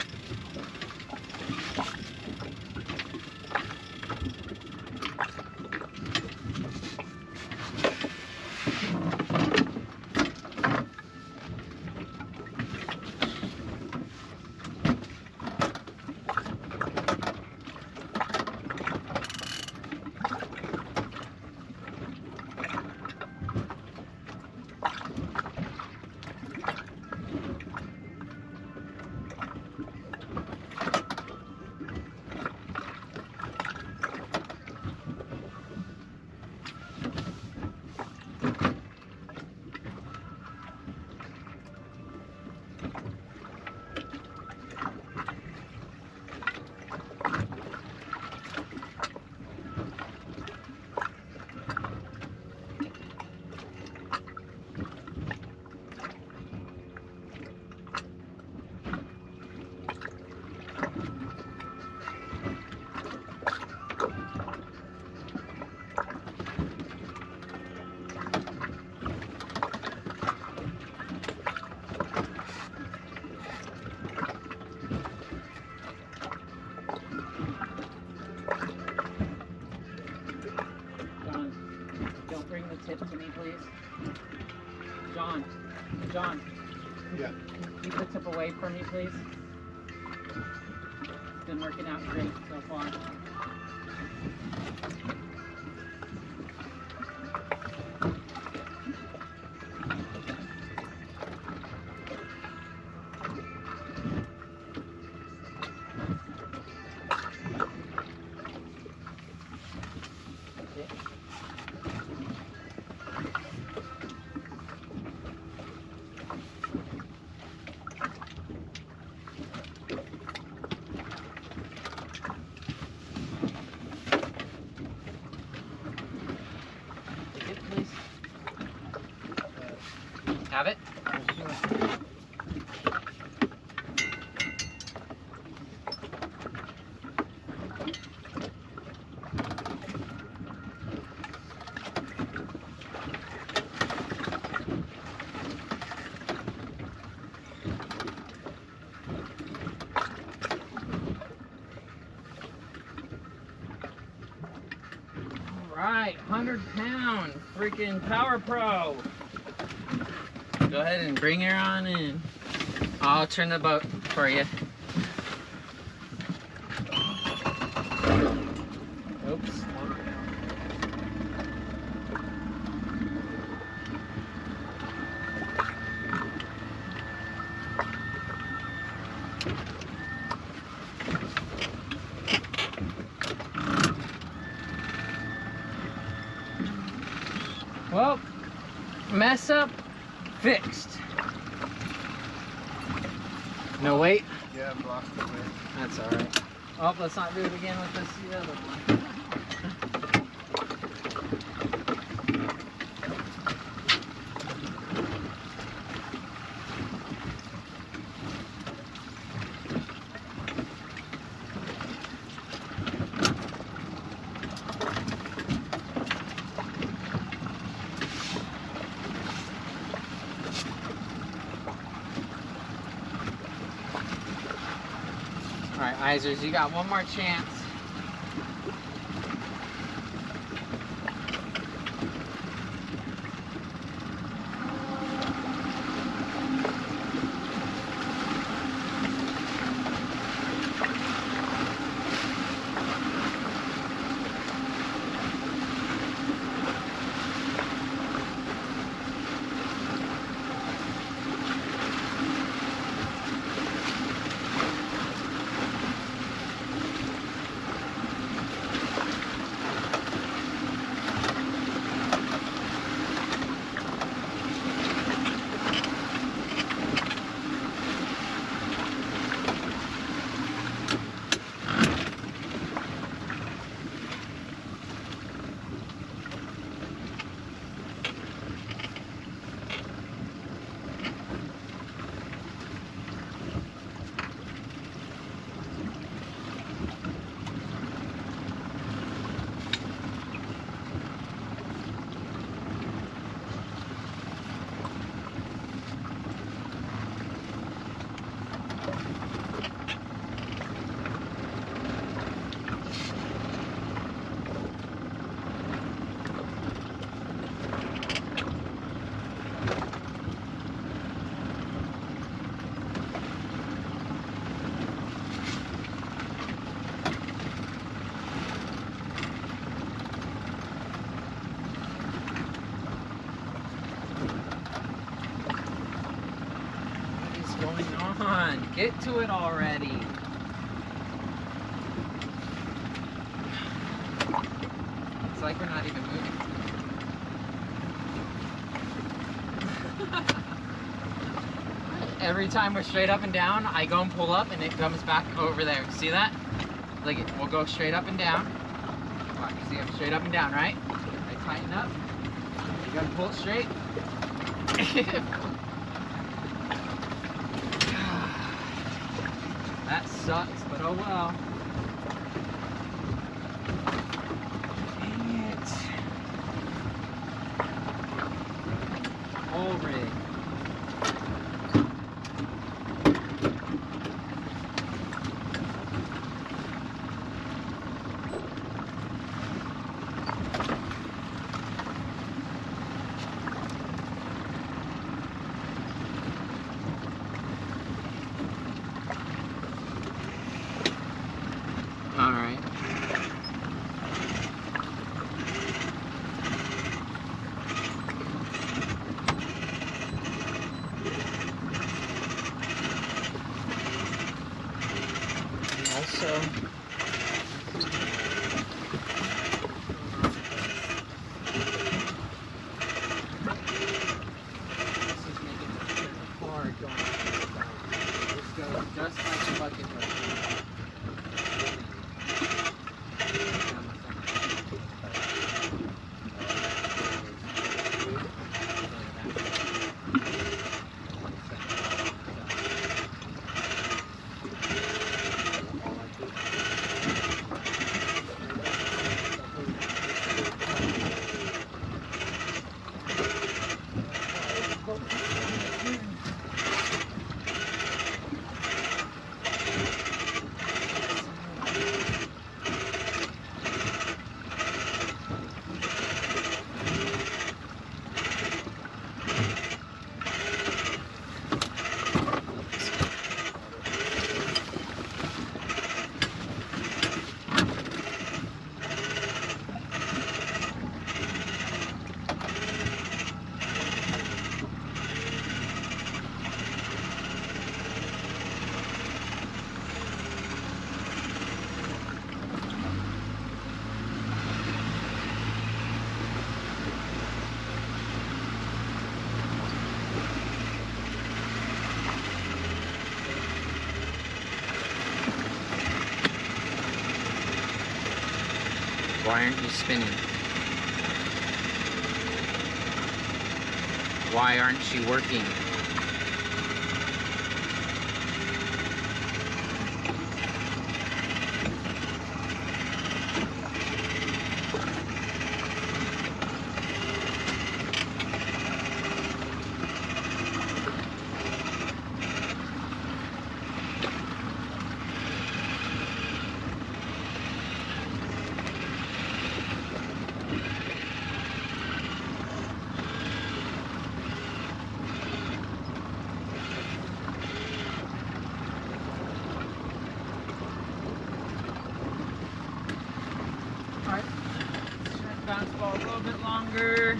Tip to me, please. John. Yeah. Keep the tip away from me, please. It's been working out great so far. Have it? All right, 100-pound freaking Power Pro. Go ahead and bring her on in. I'll turn the boat for you. Oops. Well, mess up fixed. No, wait. Yeah, I've lost the weight. That's all right. Oh, let's not do it again with the other one. All right, Izers, you got one more chance. Going on, get to it already. It's like we're not even moving. Every time we're straight up and down, I go and pull up and it comes back over there. See that? Like we'll go straight up and down. Watch, see, I'm straight up and down, right? I tighten up. You gotta pull it straight. That sucks, but oh well. Dang it. Whole rig. All right. Also, just like the bucket hook. Why aren't you spinning? Why aren't you working? Bounce ball a little bit longer.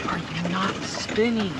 Are you not spinning?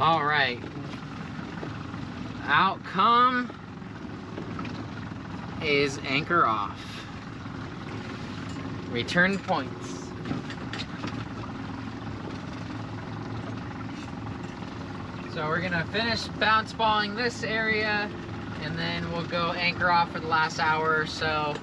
All right, outcome is anchor off. Return points. So we're gonna finish bounce balling this area and then we'll go anchor off for the last hour or so.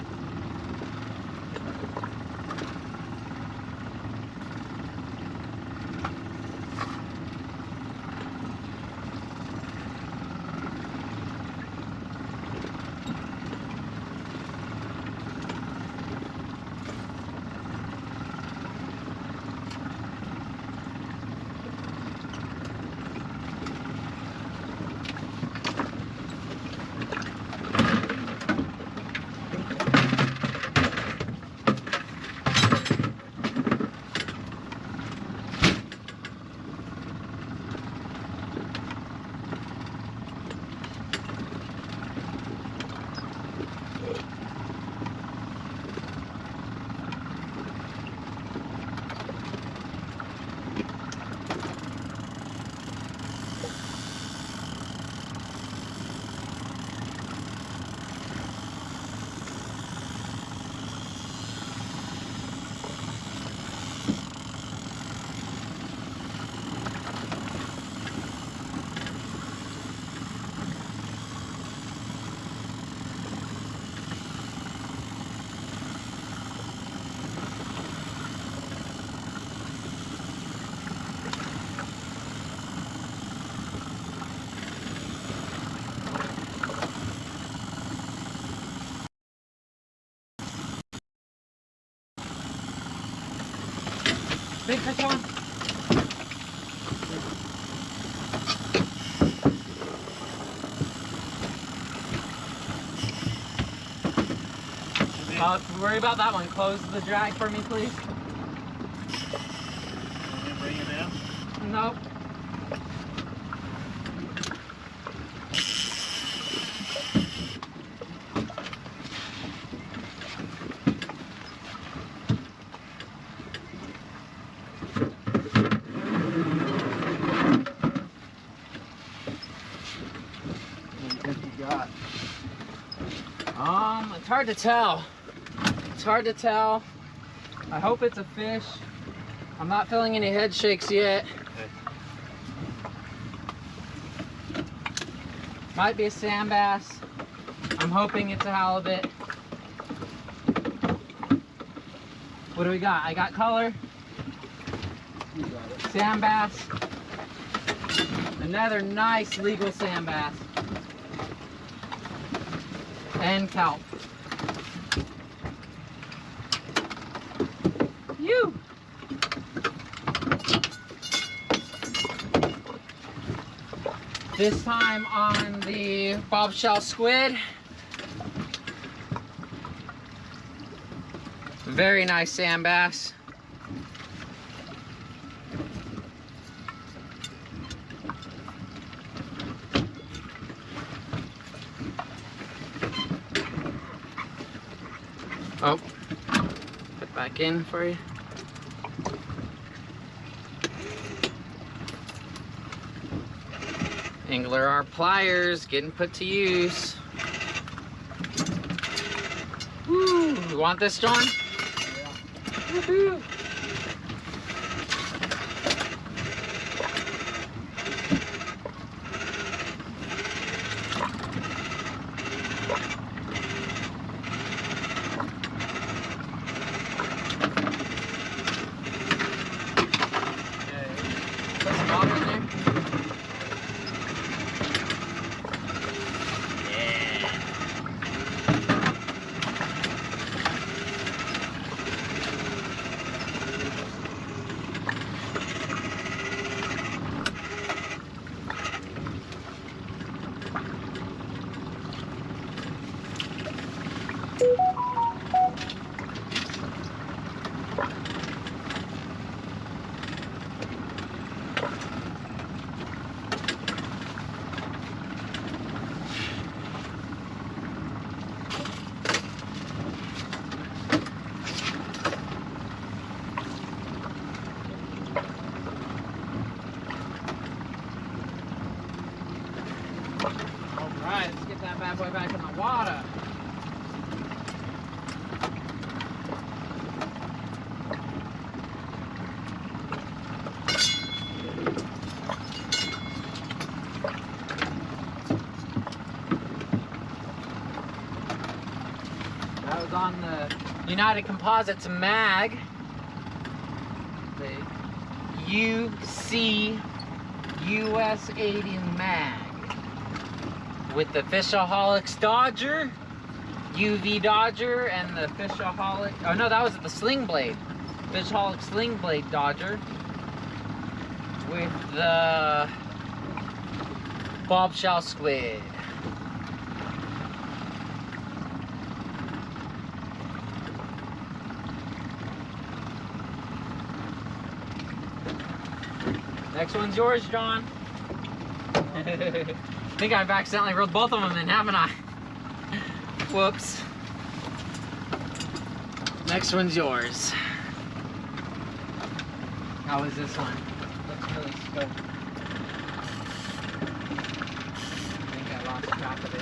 Big fish on. Worry about that one. Close the drag for me, please. Let me bring it in. Nope. think you got? It's hard to tell. It's hard to tell. I hope it's a fish. I'm not feeling any head shakes yet. Might be a sand bass. I'm hoping it's a halibut. What do we got? I got color. You got it. Sand bass. Another nice legal sand bass. And kelp. You. This time on the bobshell squid. Very nice sand bass. Oh, put back in for you. Angler our pliers getting put to use. Woo! You want this, John? Yeah. Woohoo! Put some water in there. Alright, let's get that bad boy back in the water. That was on the United Composites mag. The UC US 80 mag. With the Fishaholics Dodger, UV Dodger, and the Fishaholic, oh no, that was the Sling Blade. Fishaholic Sling Blade Dodger. With the bobshell squid. Next one's yours, John. I think I've accidentally reeled both of them in, haven't I? Whoops. Next one's yours. How was this one? Looks really scoped. I think I lost track of it.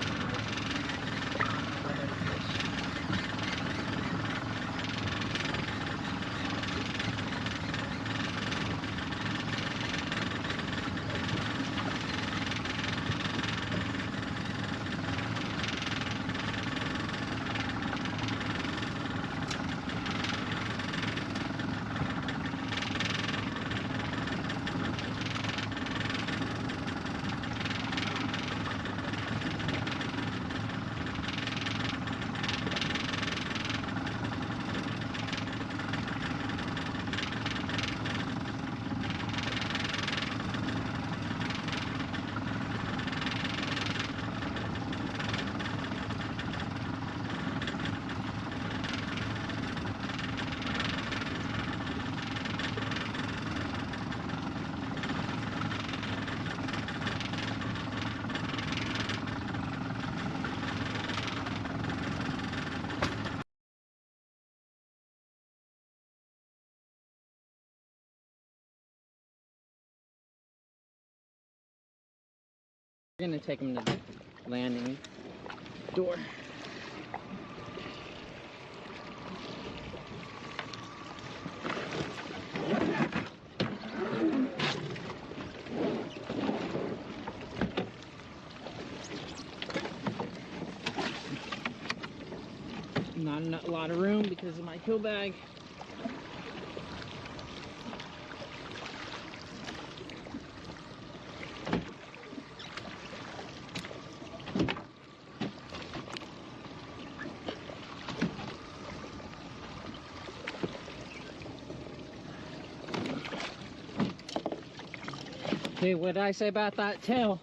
We're gonna take them to landing door. Not a lot of room because of my kill bag. Okay, what did I say about that tail?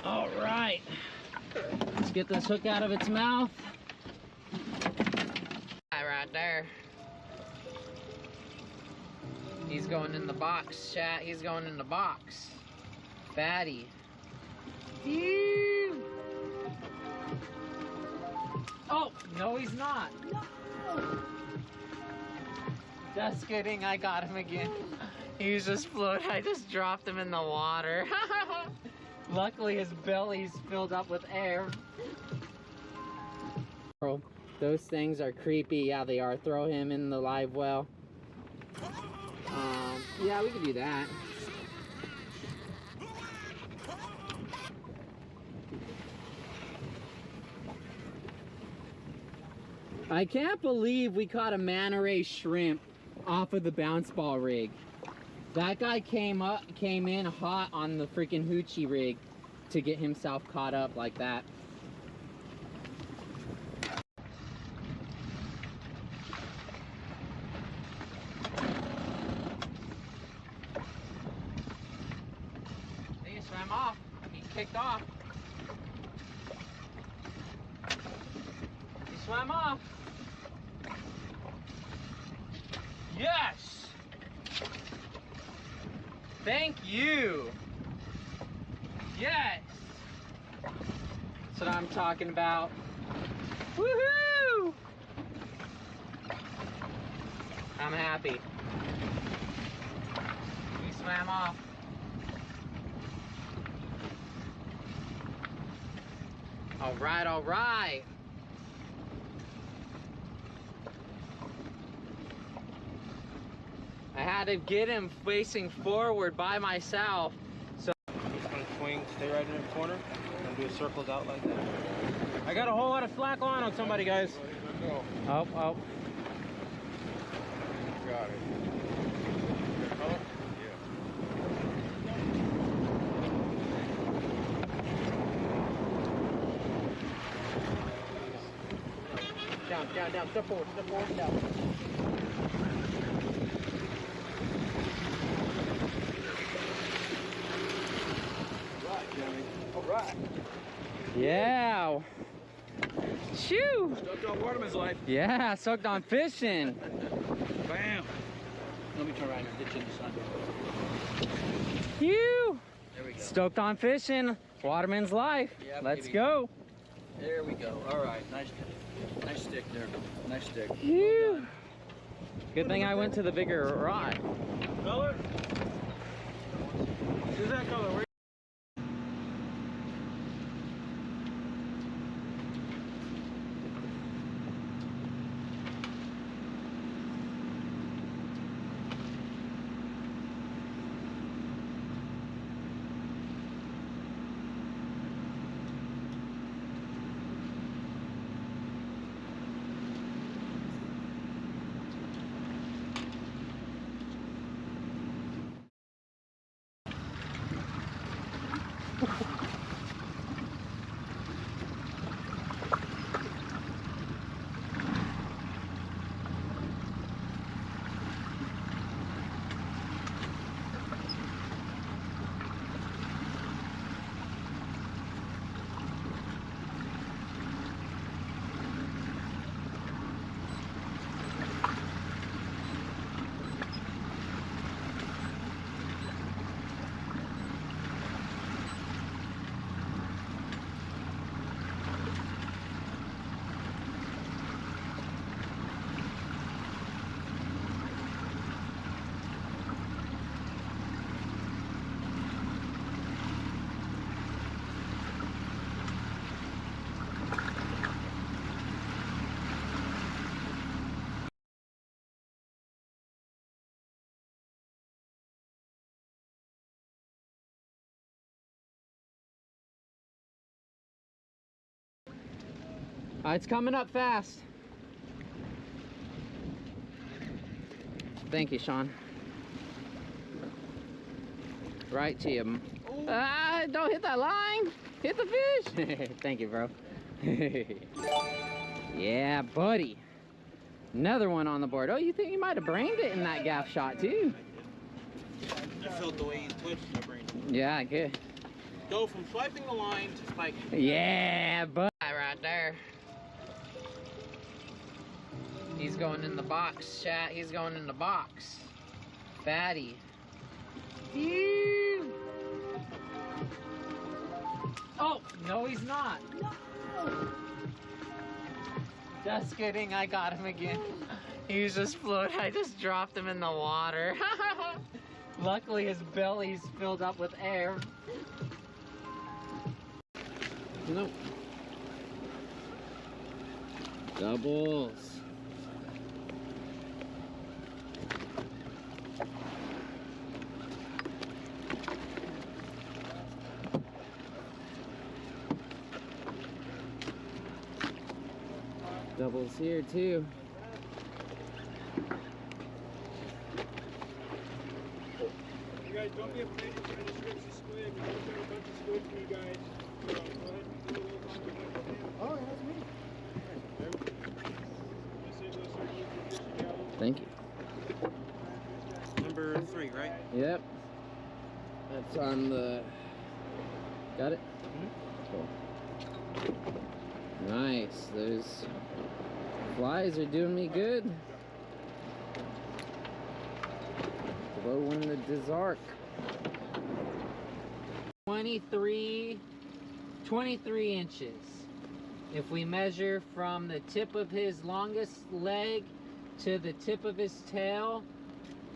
All right, let's get this hook out of its mouth. Right there. He's going in the box, chat. He's going in the box. Fatty. Ew. Oh, no, he's not. No. Just kidding, I got him again. He was just floating. I just dropped him in the water. Luckily, his belly's filled up with air. Those things are creepy. Yeah, they are. Throw him in the live well. Yeah, we can do that. I can't believe we caught a manta ray shrimp off of the bounce ball rig. That guy came in hot on the freaking hoochie rig to get himself caught up like that. He swam off. He kicked off. He swam off. Yes! Thank you! Yes! That's what I'm talking about. Woohoo! I'm happy. He swam off. Alright, alright. I had to get him facing forward by myself. So just gonna swing, stay right in the corner, and do circles out like that. I got a whole lot of slack line on somebody, guys. oh. Got it. Down, step forward, down. Alright. Yeah. Shoo. Stoked on Waterman's Life. Yeah, soaked on fishing. Bam. Let me turn around and ditch in the sun. Phew. There we go. Stoked on fishing. Waterman's Life. Yeah, Let's baby. go. There we go. Alright, nice stick there. Nice stick. Phew. Well, good thing I went to the bigger rod. Color? Who's that color? It's coming up fast. Thank you, Sean. Right to you. Don't hit that line. Hit the fish. Thank you, bro. Yeah, buddy. Another one on the board. Oh, you think you might have brained it in that gaff shot too? I felt the way you twitched, I brained it. Yeah, good. Go from swiping the line to spiking. Yeah, buddy. Right there. He's going in the box, chat. He's going in the box. Fatty. Ew. Oh, no, he's not. No. Just kidding, I got him again. He was just floating. I just dropped him in the water. Luckily, his belly's filled up with air. Nope. Doubles. Doubles here too. You guys don't be afraid to try to switch the squid. We've got a bunch of squid for you guys. Go ahead and do a little longer. Oh, yeah, that's me. Thank you. Number 3, right? Yep. That's on the... Got it? Cool. Nice. Those flies are doing me good. Throwing the Dizark. 23 inches. If we measure from the tip of his longest leg to the tip of his tail,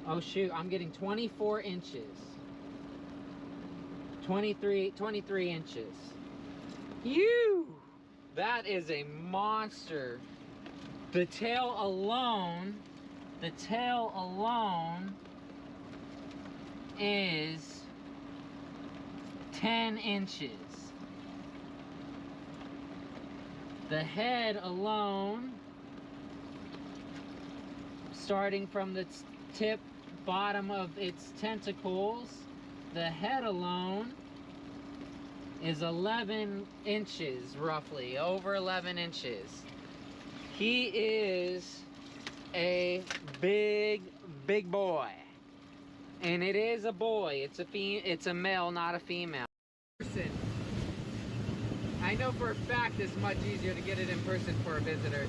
oh shoot, I'm getting 24 inches. 23 inches. That is a monster. The tail alone is 10 inches. The head alone, starting from the tip, bottom of its tentacles, the head alone is 11 inches, roughly, over 11 inches. He is a big boy. And it is a boy. It's a male, not a female. I know for a fact it's much easier to get it in person for a visitor.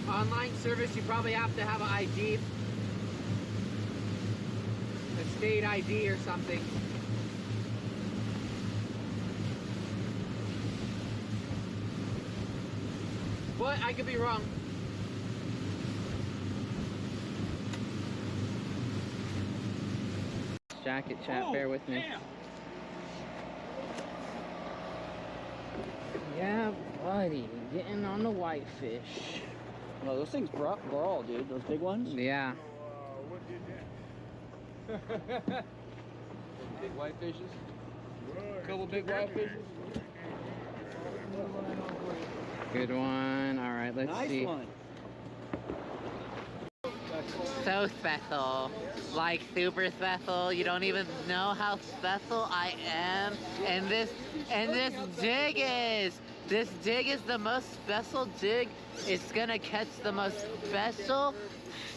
Online service, you probably have to have an ID, a state ID or something. But I could be wrong. Jacket chat, bear with me. Damn. Yeah, buddy, getting on the whitefish. Oh, those things brawl, dude. Those big ones. Yeah. What did that? Big whitefishes. Couple big whitefishes. Good one. All right, let's Nice see. one. So special, like super special. You don't even know how special I am. And this dig is the most special dig. It's gonna catch the most special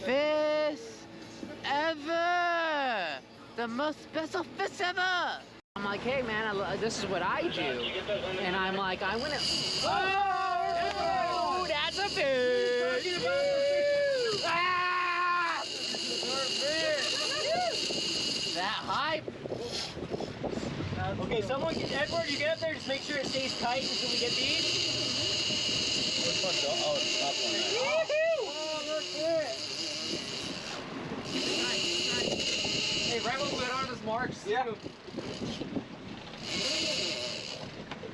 fish ever. The most special fish ever. I'm like, hey man, this is what I do. And I'm like, I went. Oh, that's a fish. Ah! That hype. Okay, someone, Edward, you get up there. Just make sure it stays tight until we get these. Oh, it's tough one. Hey, right when we went on his marks. Yeah.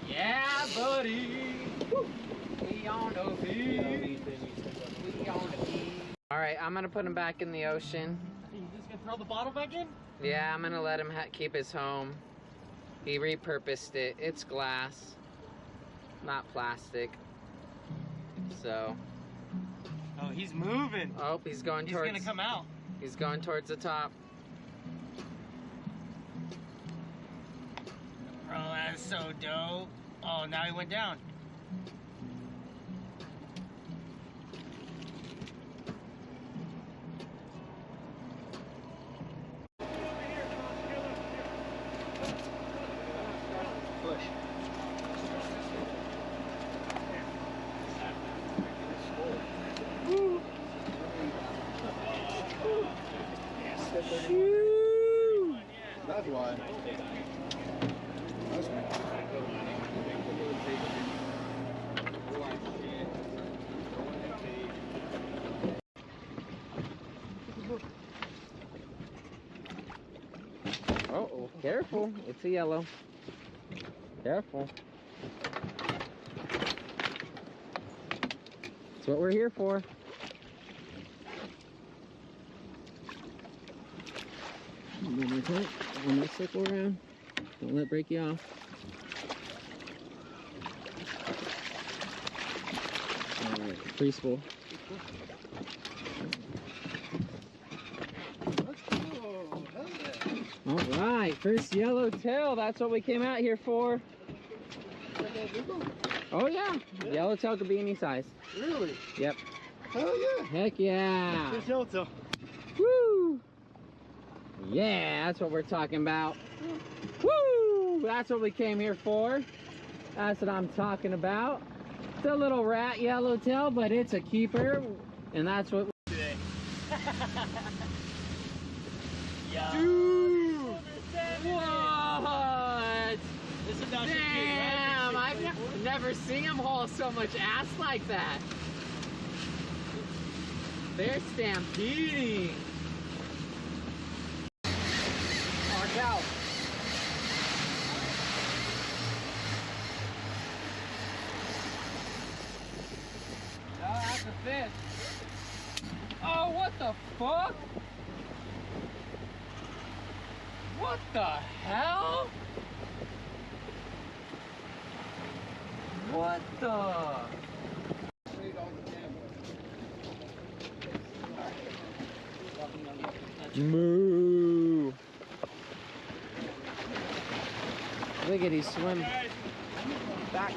Yeah, buddy. We on the feed. We on the feed. All right, I'm gonna put him back in the ocean. You just gonna throw the bottle back in? Yeah, I'm gonna let him keep his home. He repurposed it. It's glass, not plastic. So. Oh, he's moving. Oh, he's going towards. He's gonna come out. He's going towards the top. Bro, that's so dope. Oh, now he went down. That's why. That's Oh, careful. It's a yellow. Careful. That's what we're here for. One more time. One more circle around. Don't let it break you off. Alright, free spool. Alright, first yellowtail. That's what we came out here for. Oh yeah, yellowtail could be any size. Really? Yep. Hell yeah. Heck yeah. Here's yellowtail. Woo! Yeah, that's what we're talking about. Woo! That's what we came here for. That's what I'm talking about. It's a little rat yellowtail, but it's a keeper, and that's what. Dude! What? This is not Damn! I've never seen him haul so much ass like that. They're stampeding. Mark out. Oh, that's a fish. Oh, what the fuck? What the hell? What the? Moo. Look at he's swimming. Back.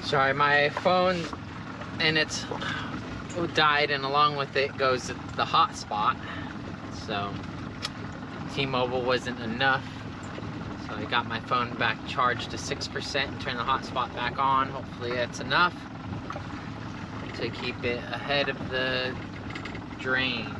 Sorry, my phone and it's died, and along with it goes the hotspot. So T-Mobile wasn't enough. So I got my phone back charged to 6% and turned the hotspot back on. Hopefully that's enough to keep it ahead of the drain.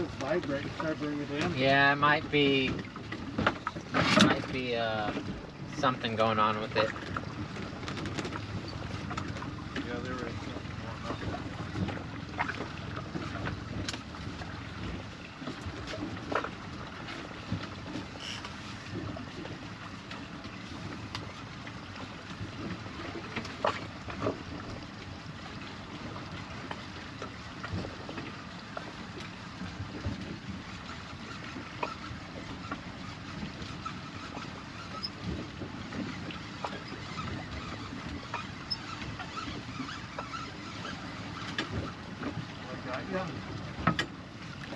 it's vibrating. Try bring it in. Yeah, it might be something going on with it. Yeah, there is something going on. Yeah.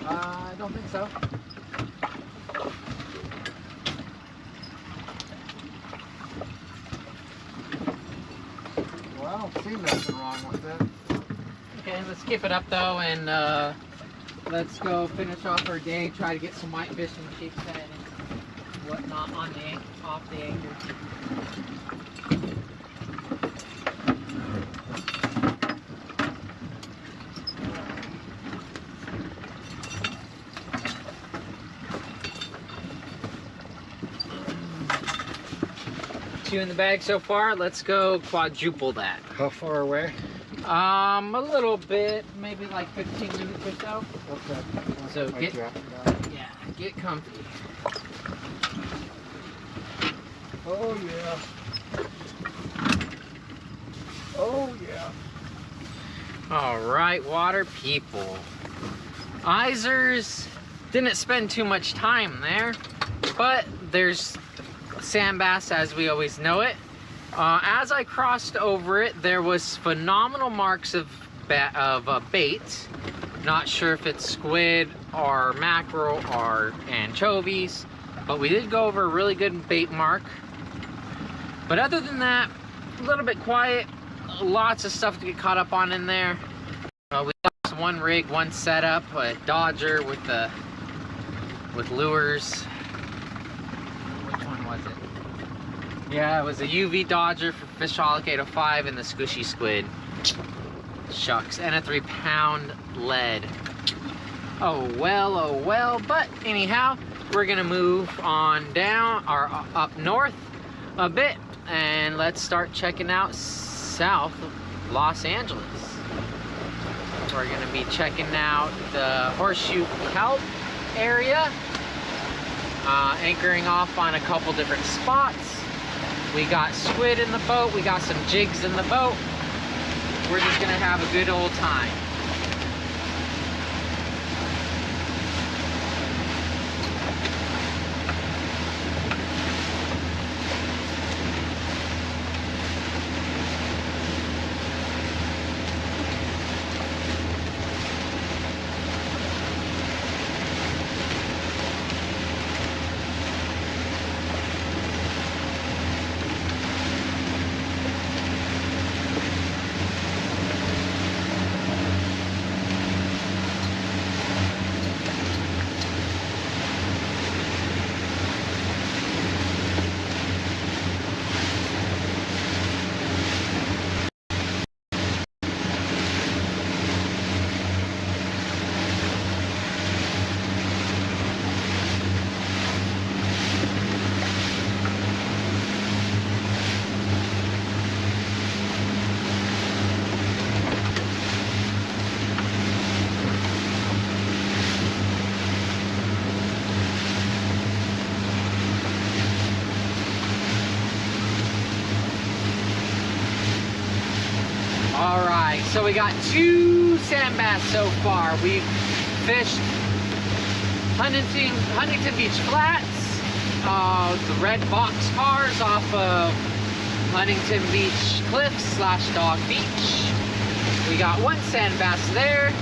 I don't think so. Well, I don't see nothing wrong with it. Okay, let's keep it up though, and let's go finish off our day. Try to get some whitefish and chitchat and whatnot on off the anchor. Two in the bag so far. Let's go quadruple that. How far away? A little bit, maybe like 15 minutes or so. Okay. So Might get, drop it down. yeah, get comfy. Oh yeah. Oh yeah. All right, water people. Izers didn't spend too much time there, but there's sand bass as we always know it. As I crossed over it, there was phenomenal marks of bait. Not sure if it's squid or mackerel or anchovies, but we did go over a really good bait mark. But other than that, a little bit quiet. Lots of stuff to get caught up on in there. We got one rig, one setup, a Dodger with lures. Which one was it? Yeah, it was a UV Dodger for Fishaholic 805 and the Squishy Squid. Shucks, and a 3-pound lead. Oh well, but anyhow, we're gonna move on down, or up north a bit, and let's start checking out South Los Angeles. We're gonna be checking out the Horseshoe Kelp area, anchoring off on a couple different spots. We got squid in the boat, we got some jigs in the boat. We're just gonna have a good old time. Alright, so we got 2 sand bass so far. We've fished Huntington Beach Flats, the red box cars off of Huntington Beach Cliffs / Dog Beach. We got 1 sand bass there,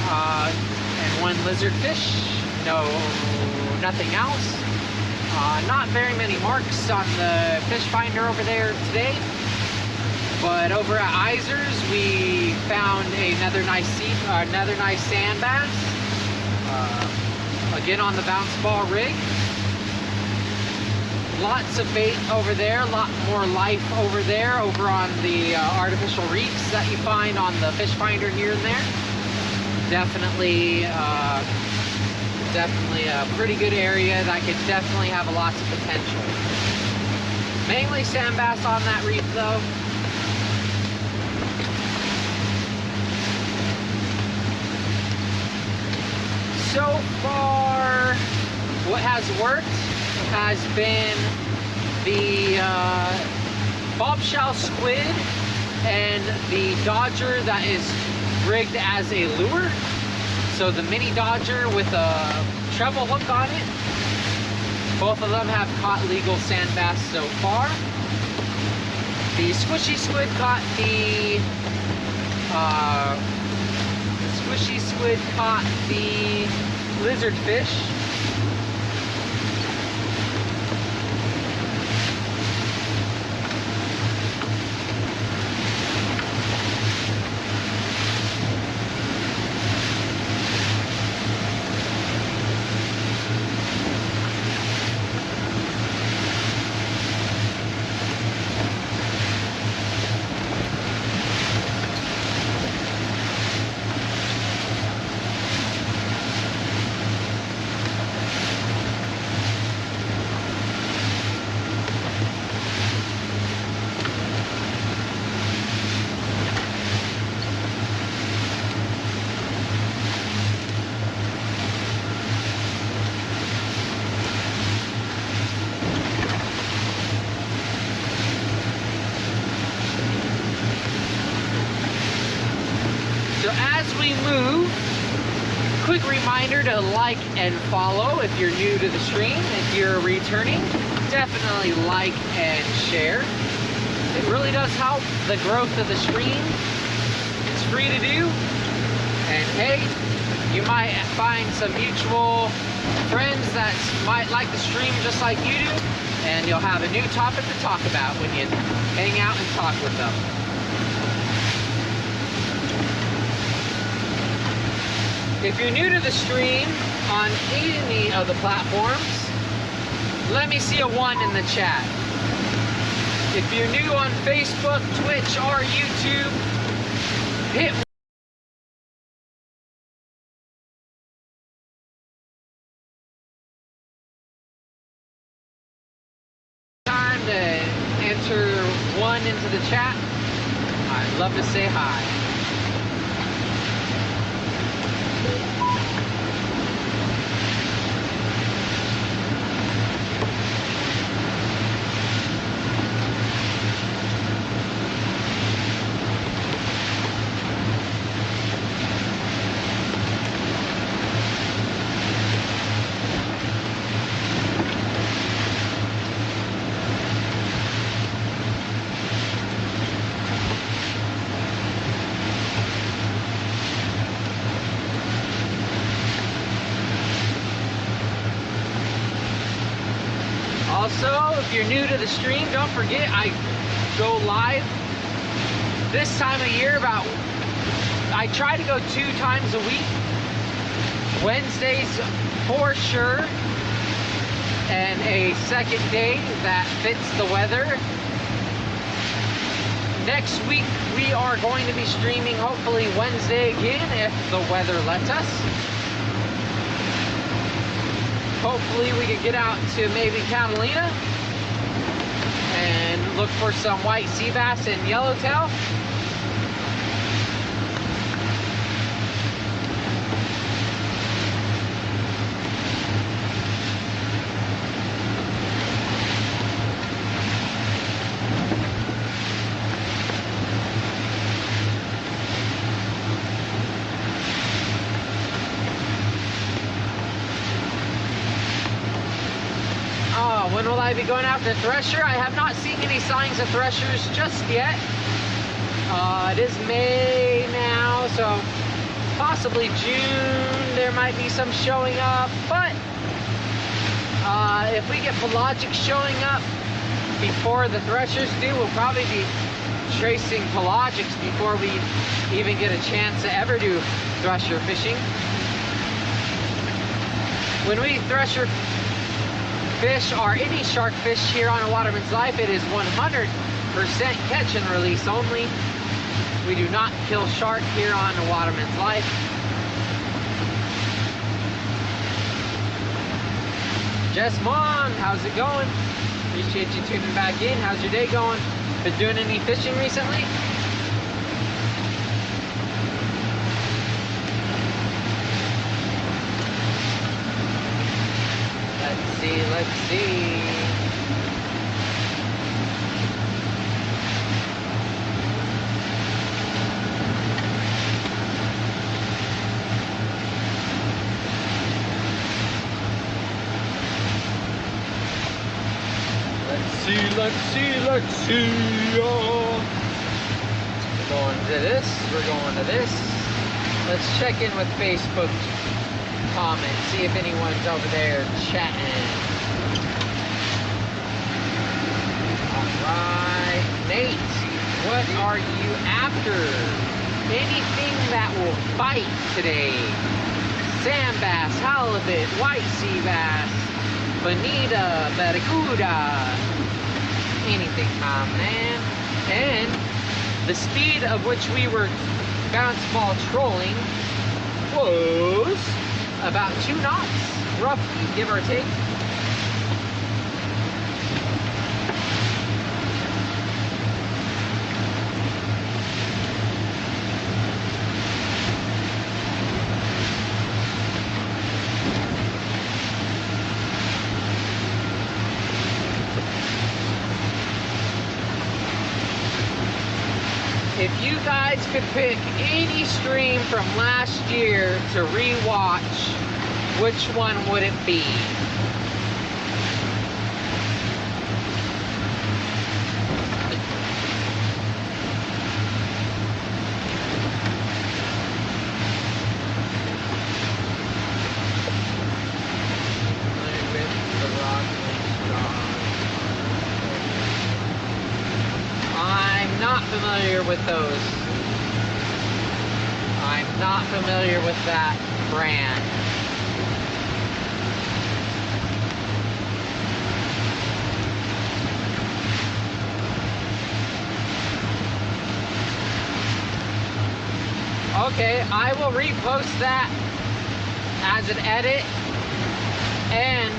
and 1 lizardfish. No, nothing else. Not very many marks on the fish finder over there today. But over at Izers, we found another nice sand bass. Again on the bounce ball rig. Lots of bait over there, a lot more life over there, over on the artificial reefs that you find on the fish finder here and there. Definitely definitely a pretty good area that could definitely have lots of potential. Mainly sand bass on that reef though. So far, what has worked has been the bobshell squid and the dodger that is rigged as a lure. So the mini dodger with a treble hook on it. Both of them have caught legal sand bass so far. The squishy squid caught the lizard fish. As we move, quick reminder to like and follow if you're new to the stream. If you're returning, definitely like and share. It really does help the growth of the stream. It's free to do. And hey, you might find some mutual friends that might like the stream just like you do, and you'll have a new topic to talk about when you hang out and talk with them. If you're new to the stream on any of the platforms, let me see a 1 in the chat. If you're new on Facebook, Twitch, or YouTube, hit time to enter 1 into the chat. I'd love to say hi. Also, if you're new to the stream, don't forget I go live this time of year I try to go 2 times a week. Wednesdays for sure, and a second day that fits the weather. Next week we are going to be streaming hopefully Wednesday again if the weather lets us. Hopefully we can get out to maybe Catalina and look for some white sea bass and yellowtail. When will I be going after thresher? I have not seen any signs of threshers just yet. It is May now, so possibly June there might be some showing up, but if we get pelagic showing up before the threshers do, we'll probably be tracing pelagics before we even get a chance to ever do thresher fishing. When we thresher fish or any shark fish here on A Waterman's Life, it is 100% catch and release only. We do not kill shark here on A Waterman's Life. Jess Mon, how's it going? Appreciate you tuning back in. How's your day going? Been doing any fishing recently? Let's see. Let's see. We're going to this, we're going to this. Let's check in with Facebook comments, see if anyone's over there chatting. Alright, Nate, what are you after? Anything that will bite today. Sand bass, halibut, white sea bass, bonita, barracuda. Anything, my man. And the speed of which we were bounce ball trolling was about 2 knots, roughly, give or take. If you guys could pick any stream from last year to re-watch, which one would it be? Not familiar with those. I'm not familiar with that brand. Okay, I will repost that as an edit, and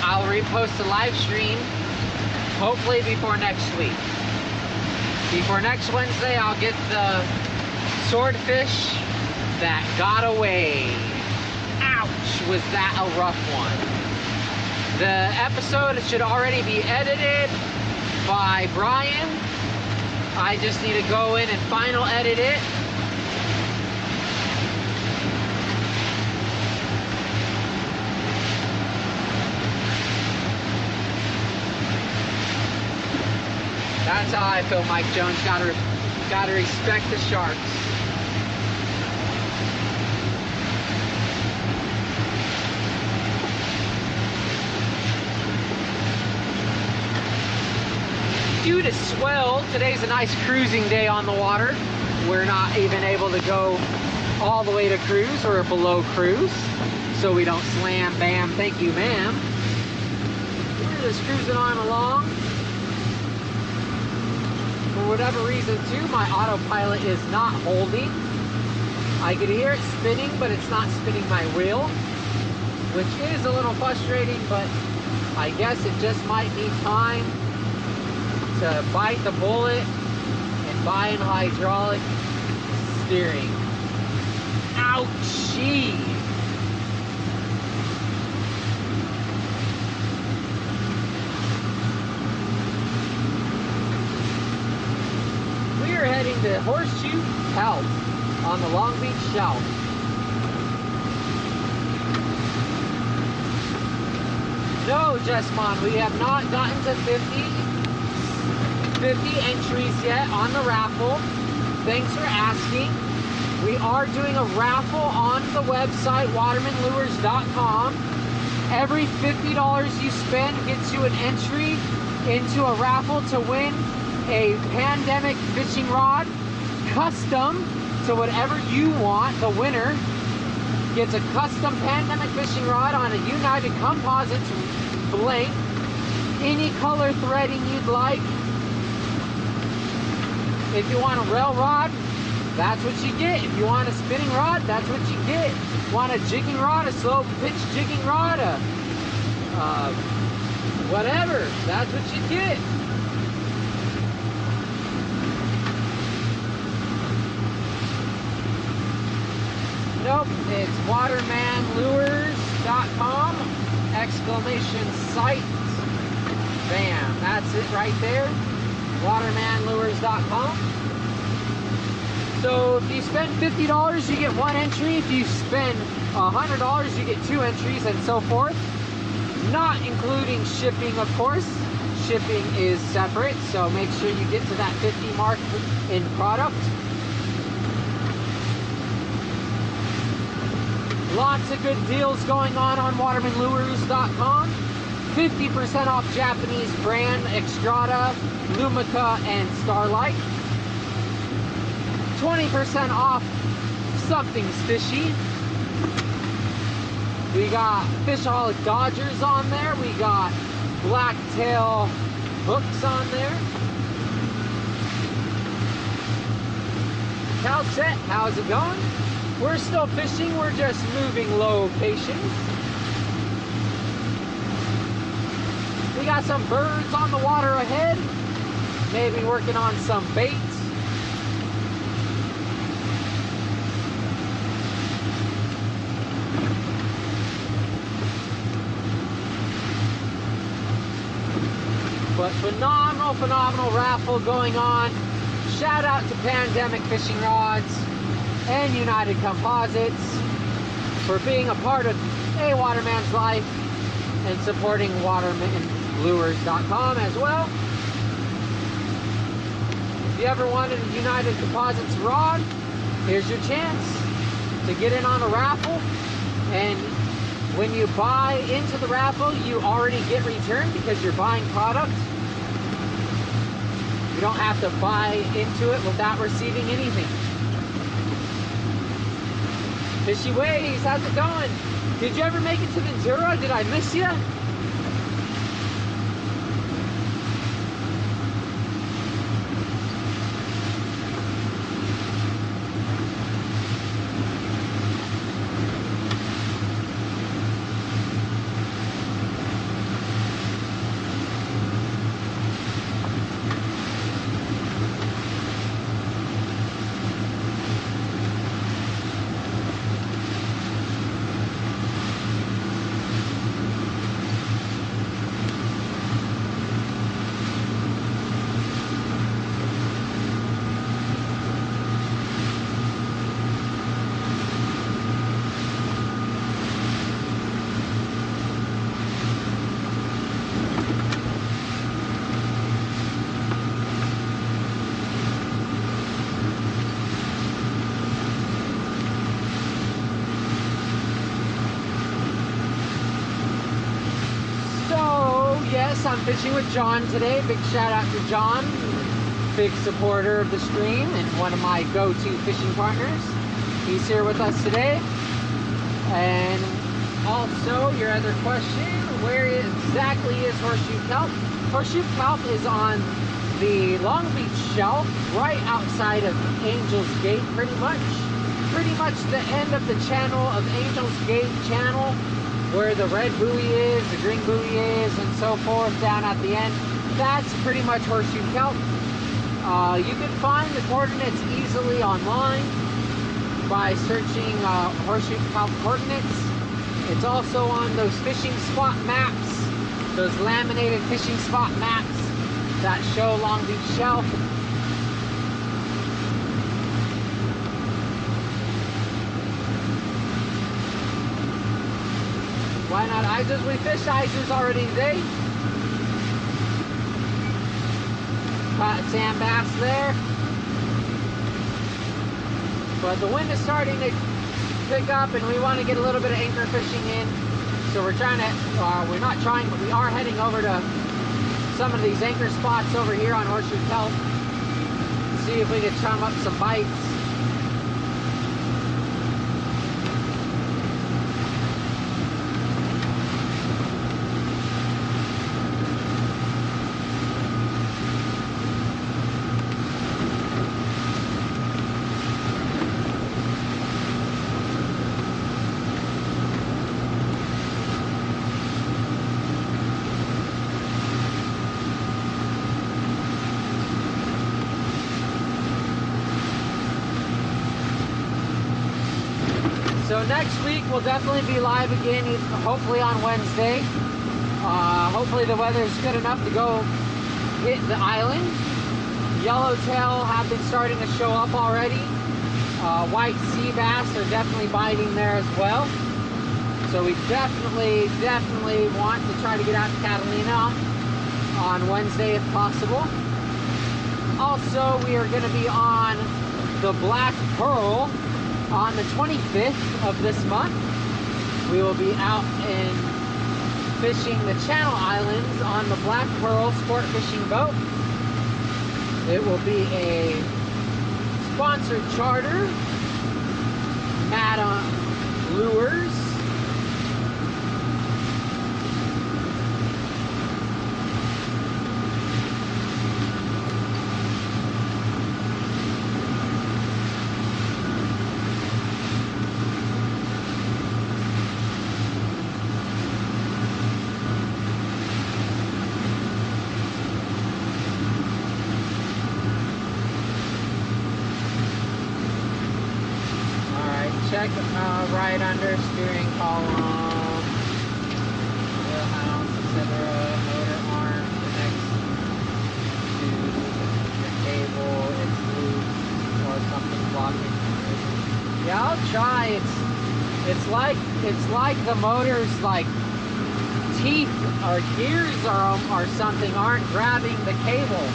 I'll repost the live stream hopefully before next week. Before next Wednesday, I'll get the swordfish that got away. Ouch, was that a rough one. The episode should already be edited by Brian. I just need to go in and final edit it. That's how I feel, Mike Jones. Gotta respect the Sharks. Due to swell, today's a nice cruising day on the water. We're not even able to go all the way to cruise or below cruise, so we don't slam, bam, thank you, ma'am. We're just cruising on along. For whatever reason too, my autopilot is not holding. I can hear it spinning, but it's not spinning my wheel, which is a little frustrating, but I guess it just might be time to bite the bullet and buy an hydraulic steering. Ouchie! We're heading to Horseshoe Health on the Long Beach Shelf. No, Jessmon, we have not gotten to 50 entries yet on the raffle. Thanks for asking. We are doing a raffle on the website, watermanlures.com. Every $50 you spend gets you an entry into a raffle to win a pandemic fishing rod, custom to whatever you want. The winner gets a custom pandemic fishing rod on a United Composites blank, any color threading you'd like. If you want a rail rod, that's what you get. If you want a spinning rod, that's what you get. Want a jigging rod, a slow pitch jigging rod, a whatever. That's what you get. Nope, it's watermanlures.com, exclamation site. Bam, that's it right there. watermanlures.com. So if you spend $50, you get 1 entry. If you spend $100, you get 2 entries, and so forth. Not including shipping, of course. Shipping is separate, so make sure you get to that 50 mark in product. Lots of good deals going on watermanlures.com. 50% off Japanese brand Extrata, Lumica, and Starlight. 20% off something's fishy. We got Fishaholic Dodgers on there. We got blacktail hooks on there. Chitchat, how's it going? We're still fishing, we're just moving locations. We got some birds on the water ahead. Maybe working on some baits. But phenomenal raffle going on. Shout out to Pandemic Fishing Rods and United Composites for being a part of AWatermansLife and supporting watermanlures.com as well. If you ever wanted a United Composites rod, here's your chance to get in on a raffle. And when you buy into the raffle, you already get returned because you're buying product. You don't have to buy into it without receiving anything. Fishy Ways, how's it going? Did you ever make it to Ventura? Did I miss you? I'm fishing with John today. Big shout out to John, big supporter of the stream and one of my go-to fishing partners. He's here with us today. And also, your other question, where exactly is Horseshoe Kelp? Horseshoe Kelp is on the Long Beach shelf, right outside of Angel's Gate, pretty much. Pretty much the end of the channel of Angel's Gate channel, where the red buoy is, the green buoy is, and so forth down at the end. That's pretty much Horseshoe Kelp. You can find the coordinates easily online by searching Horseshoe Kelp coordinates. It's also on those fishing spot maps, those laminated fishing spot maps that show Long Beach Shelf. Why not Isers? We fished Isers already today. Caught sand bass there. But the wind is starting to pick up and we want to get a little bit of anchor fishing in. So we're trying to, we're not trying, but we are heading over to some of these anchor spots over here on Horseshoe Kelp. See if we can chum up some bites. So next week we'll definitely be live again, hopefully on Wednesday. Hopefully the weather is good enough to go hit the island. Yellowtail have been starting to show up already. White sea bass are definitely biting there as well. So we definitely want to try to get out to Catalina on Wednesday if possible. Also, we are going to be on the Black Pearl on the 25th of this month. We will be out in fishing the Channel Islands on the Black Pearl sport fishing boat. It will be a sponsored charter, AWatermansLife Lures. Check right under steering column, wheelhouse, etc. Motor arm connects to the cable. It's loose or something blocking. Yeah, I'll try. It's like the motor's like teeth or gears or something aren't grabbing the cable.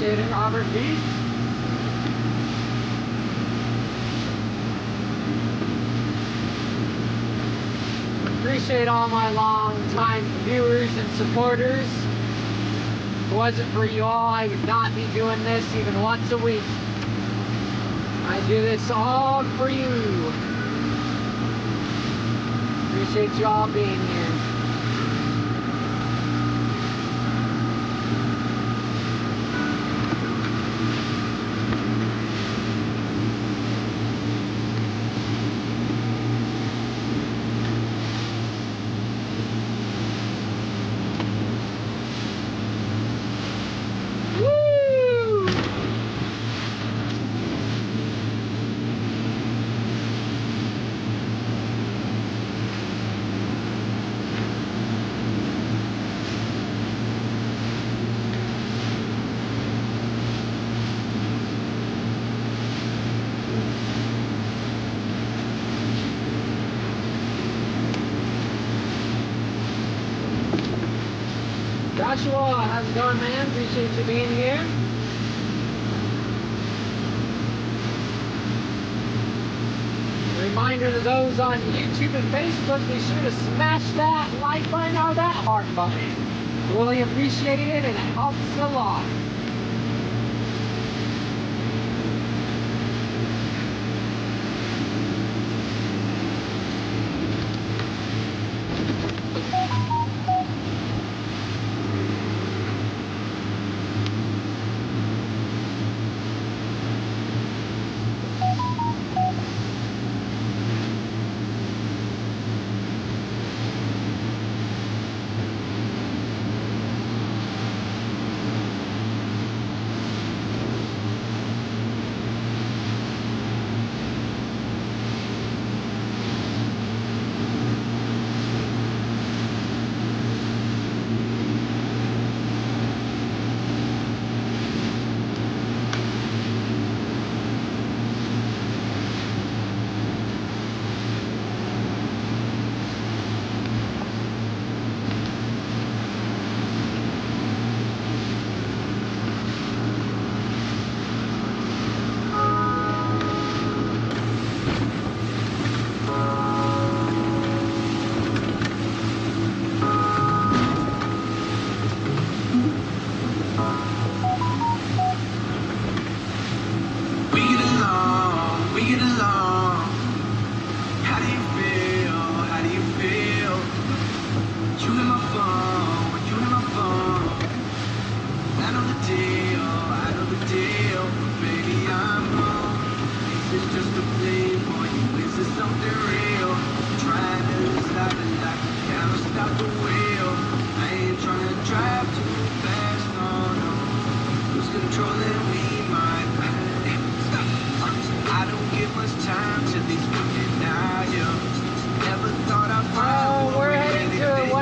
Appreciate it, Robert. Peace. Appreciate all my long-time viewers and supporters. If it wasn't for you all, I would not be doing this even once a week. I do this all for you. Appreciate you all being here. Joshua, how's it going, man? Appreciate you being here. A reminder to those on YouTube and Facebook, be sure to smash that like button or that heart button. Really appreciate it, and it helps a lot.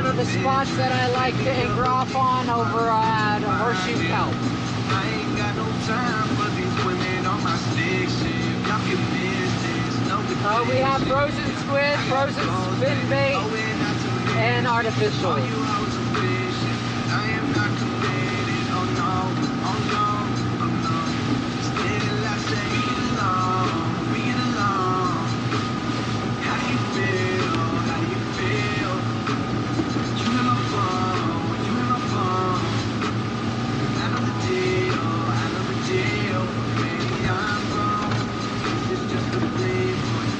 The spots that I like to anchor off on over at Horseshoe Kelp. I ain't got no time for these women on my station. Y'all can business, no we have frozen squid, frozen spin bait, and artificial. I am not committed, oh no, oh no, oh no. Still I say, we get along. How do you feel? How do you feel? You in my phone, you in my phone. I know the deal, maybe I'm wrong. This is just a play for you.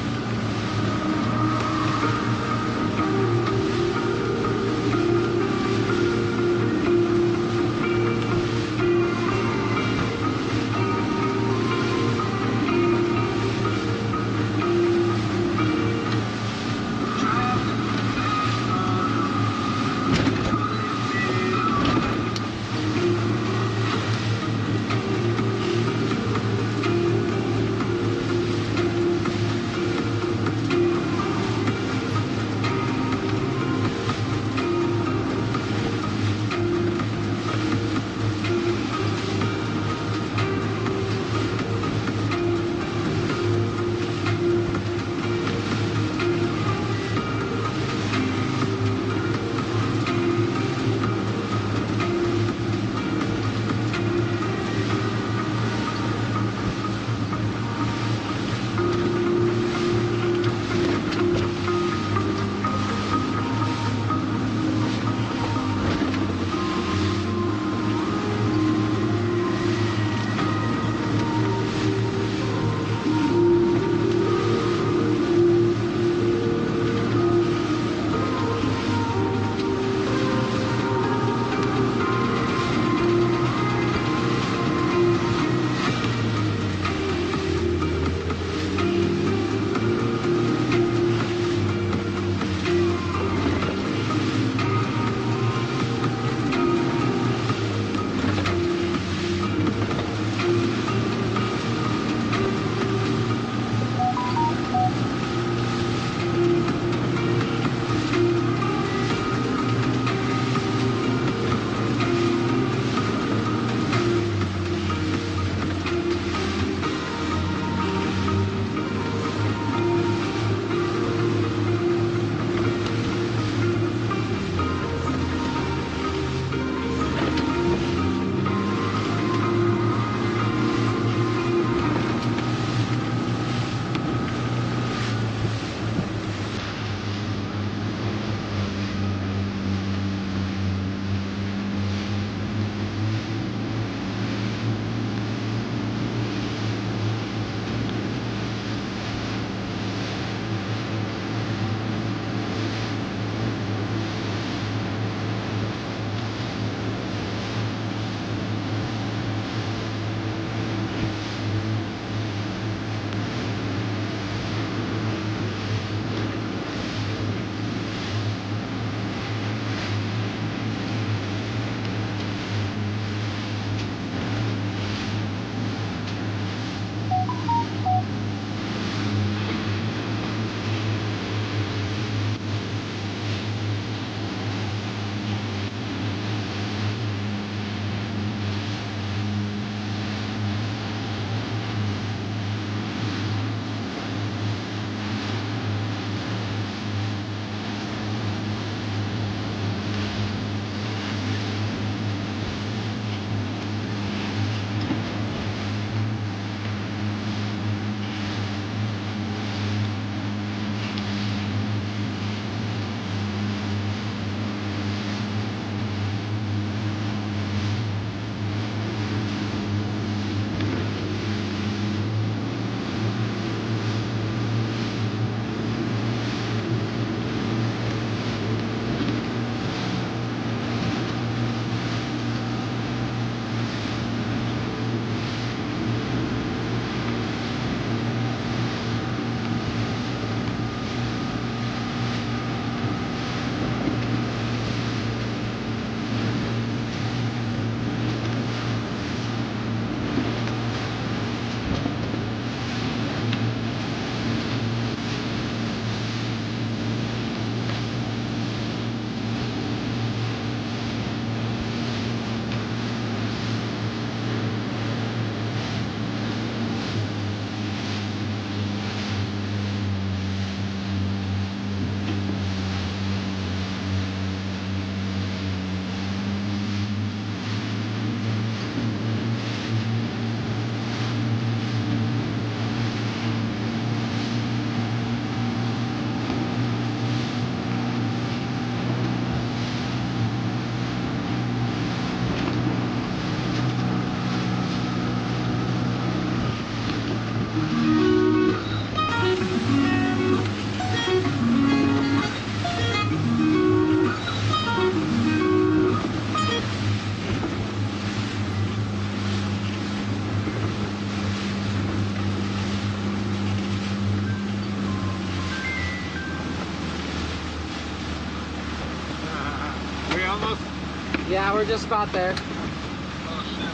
Yeah, we're just about there. Oh shit.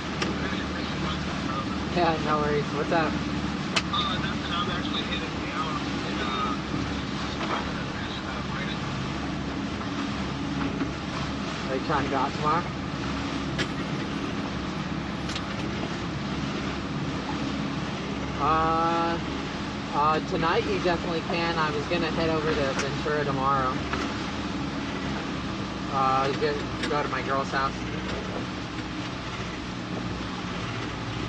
Yeah, no worries. What's up? Nothing. I'm actually headed down and Are you trying to go out tomorrow? Tonight you definitely can. I was gonna head over to Ventura tomorrow. Go to my girl's house.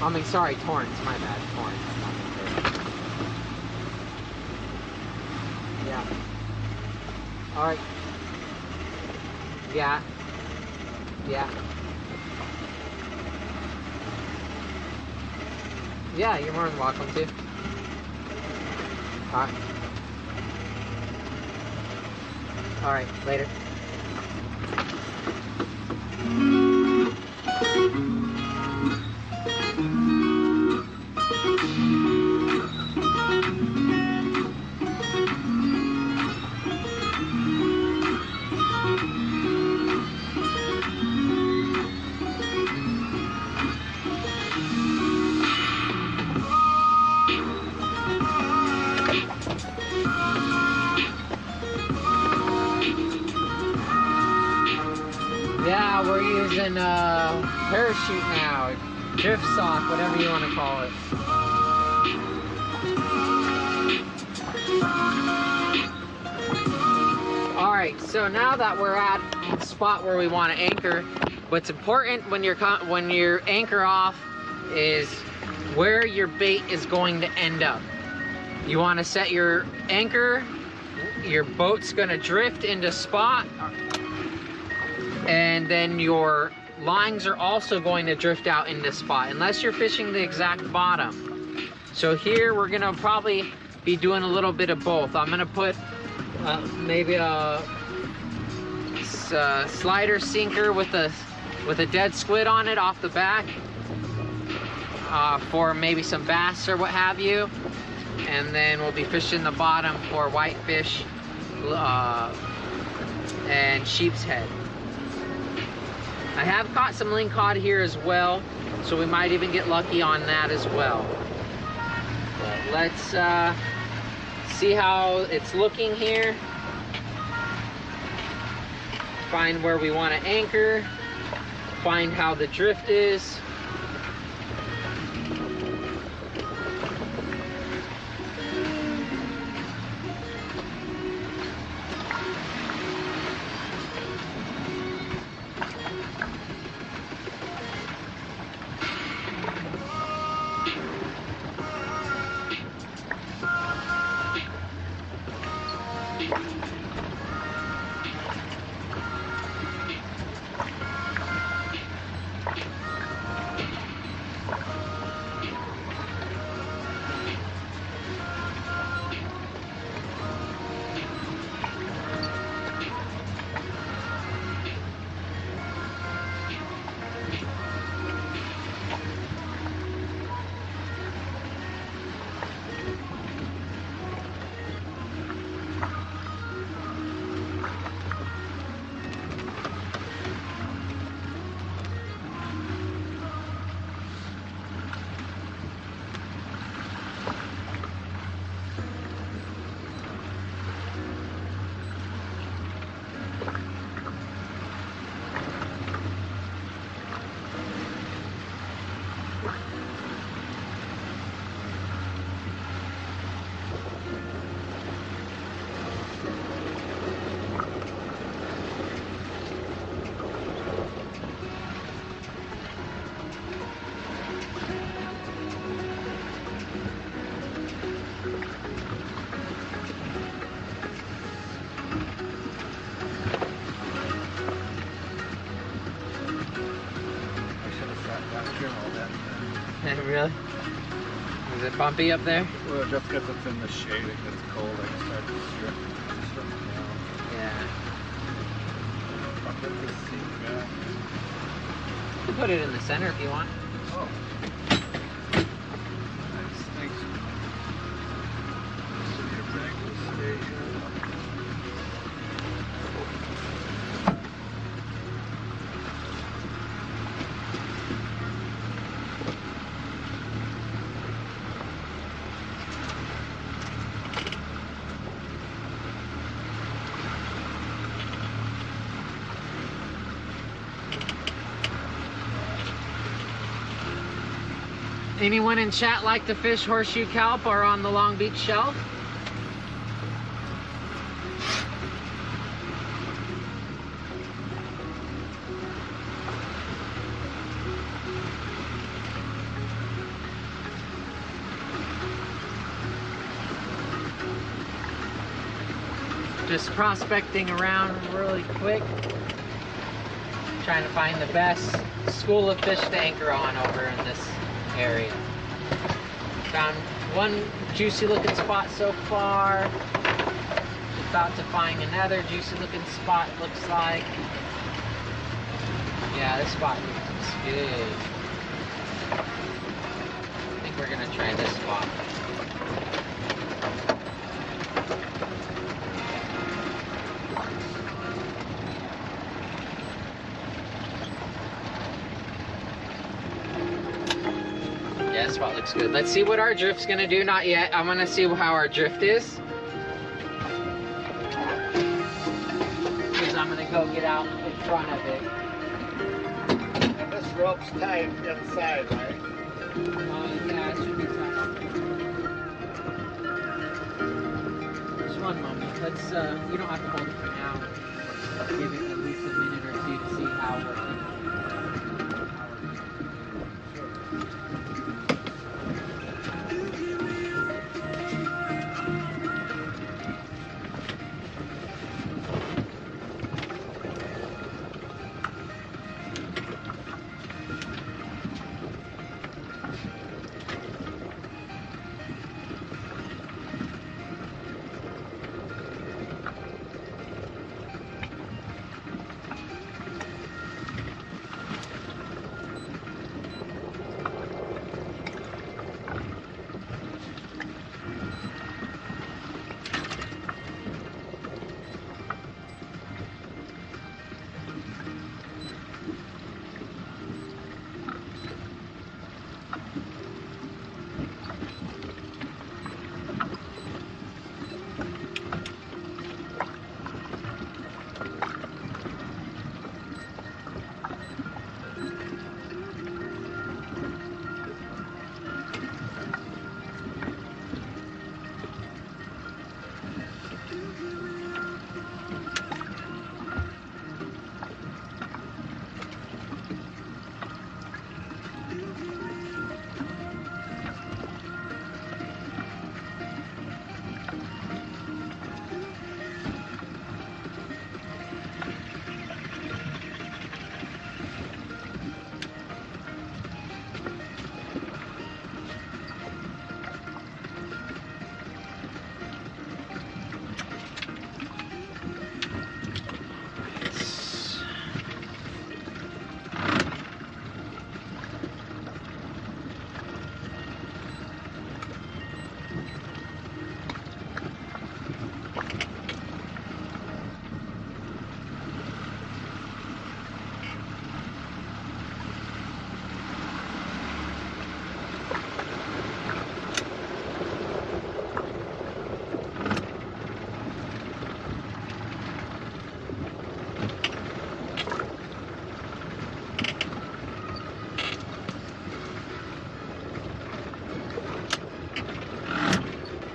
I mean, sorry, Torrance, my bad, Torrance, not Ventura. Yeah. Alright. Yeah. Yeah. Yeah, you're more than welcome to. Alright. Alright, later. Yeah, we're using parachute now, drift sock, whatever you want to call it. Alright, so now that we're at the spot where we want to anchor, what's important when you're anchor off is where your bait is going to end up. You want to set your anchor, your boat's going to drift into spot, and then your lines are also going to drift out into spot, unless you're fishing the exact bottom. So here we're gonna probably be doing a little bit of both. I'm gonna put maybe a slider sinker with a dead squid on it off the back for maybe some bass or what have you, and then we'll be fishing the bottom for whitefish and sheep's head. I have caught some lingcod here as well, so we might even get lucky on that as well. But let's see how it's looking here. Find where we want to anchor. Find how the drift is. Really? Is it bumpy up there? Well, just because it's in the shade, it gets cold, I can start to strip down. Yeah. I'll put this seat back. You can put it in the center if you want. Oh. Nice, thanks. Your bag will stay here. Anyone in chat like to fish horseshoe kelp or on the Long Beach shelf? Just prospecting around really quick, trying to find the best school of fish to anchor on over in this area. Found one juicy looking spot so far. About to find another juicy looking spot, looks like. Yeah, this spot looks good. I think we're gonna try this spot. Yeah, this spot looks good. Let's see what our drift's gonna do. Not yet. I'm gonna see how our drift is. Because I'm gonna go get out in front of it. And this rope's tight inside, right? Yeah, it should be tight. Just one moment. Let's, you don't have to hold it for now. Give it at least a minute or two to see how we're doing.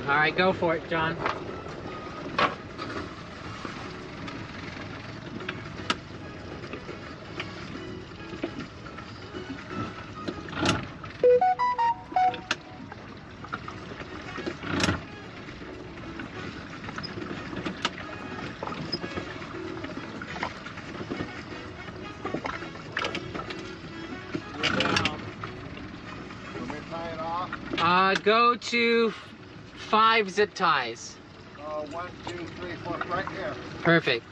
All right, go for it, John. Go to 5 zip ties. 1, 2, 3, 4, right here. Perfect.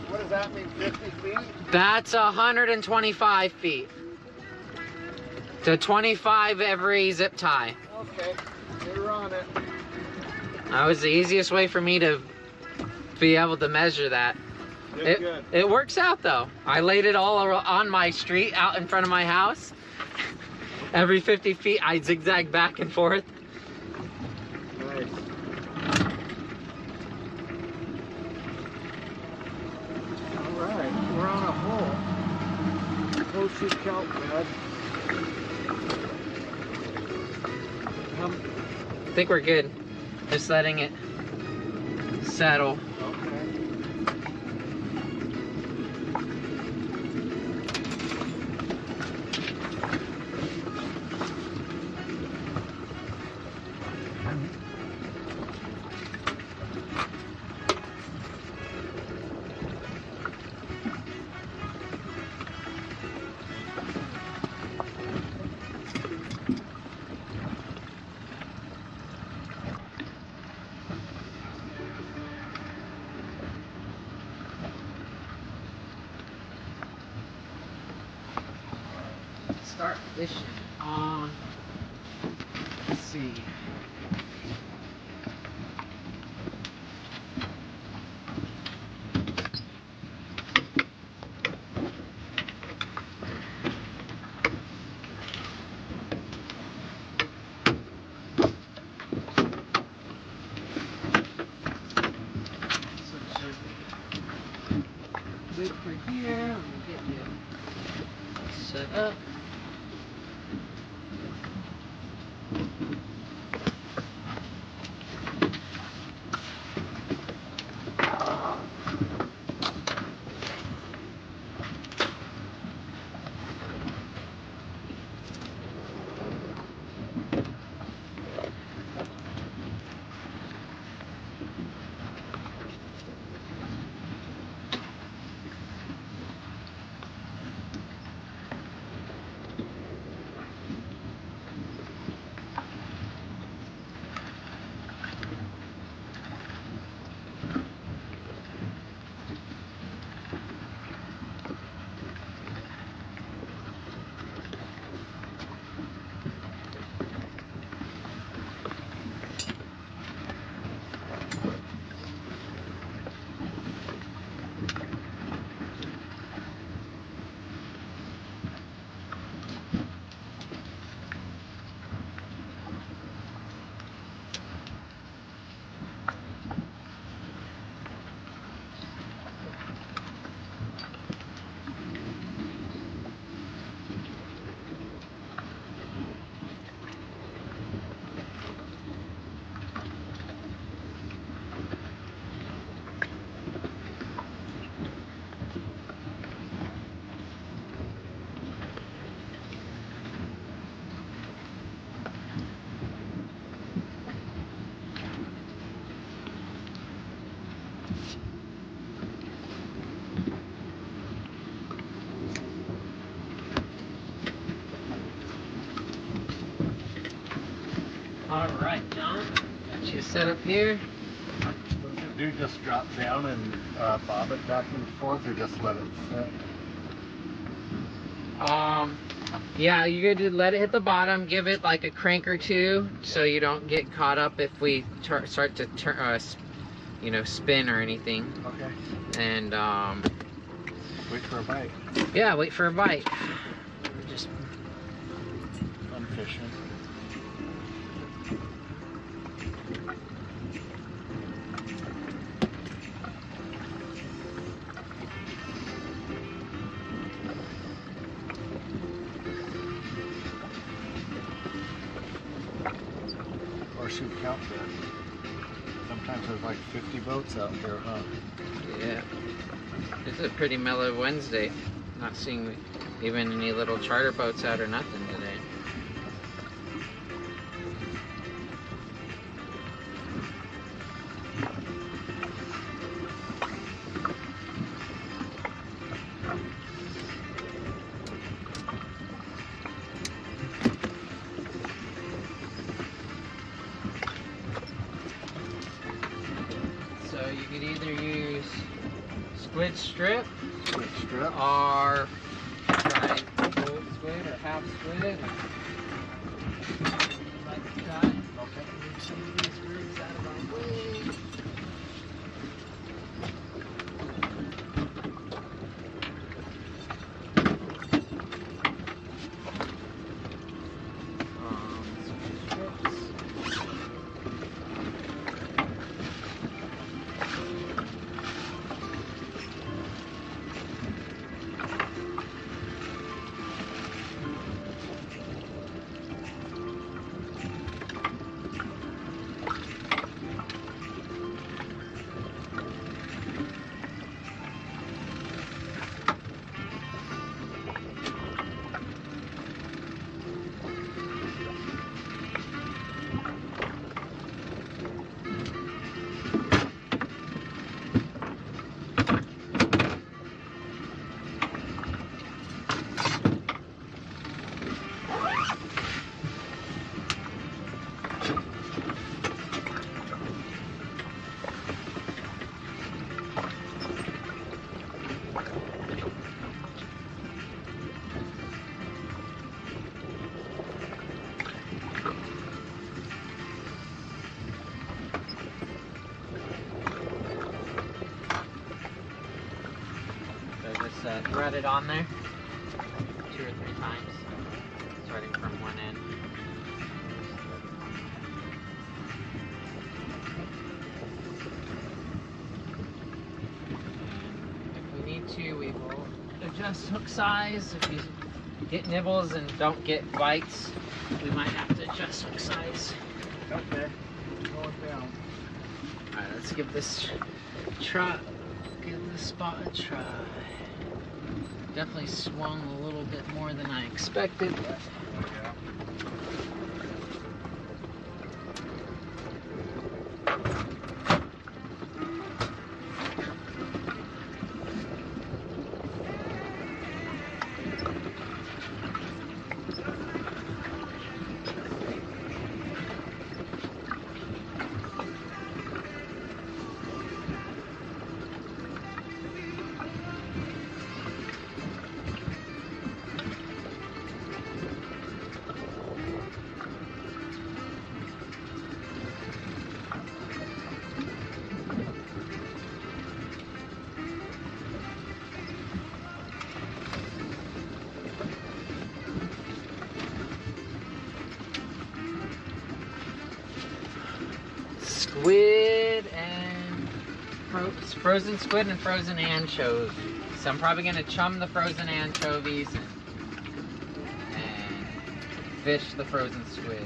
What does that mean, 50 feet? That's 125 feet. To 25 every zip tie. Okay, you're on it. That was the easiest way for me to be able to measure that. It works out though. I laid it all on my street out in front of my house. Every 50 feet I zigzag back and forth. Nice. All right, we're on a hole. no shoot kelp, man. I think we're good. Just letting it settle. Start fishing on, let's see. Good for here. Let me get you set up. Alright, John. Got you set up here. Do you just drop down and bob it back and forth, or just let it sit? Yeah, you're going to let it hit the bottom, give it like a crank or two so you don't get caught up if we start to turn, you know, spin or anything. Okay. And Wait for a bite. yeah, wait for a bite. Just I'm fishing. Or shoot kelp then. Sometimes there's like 50 boats out here, huh? yeah. It's a pretty mellow Wednesday. Not seeing even any little charter boats out or nothing today. So you could either use squid strip or try full squid or half squid. Like to try? Okay. Move some of these roots out of our way. Thread it on there 2 or 3 times, starting from one end. If we need to, we will adjust hook size. If you get nibbles and don't get bites, we might have to adjust hook size. Okay, going down. Alright, let's give this try. Give this spot a try. Definitely swung a little bit more than I expected. Squid and frozen squid and frozen anchovies. So I'm probably gonna chum the frozen anchovies and fish the frozen squid.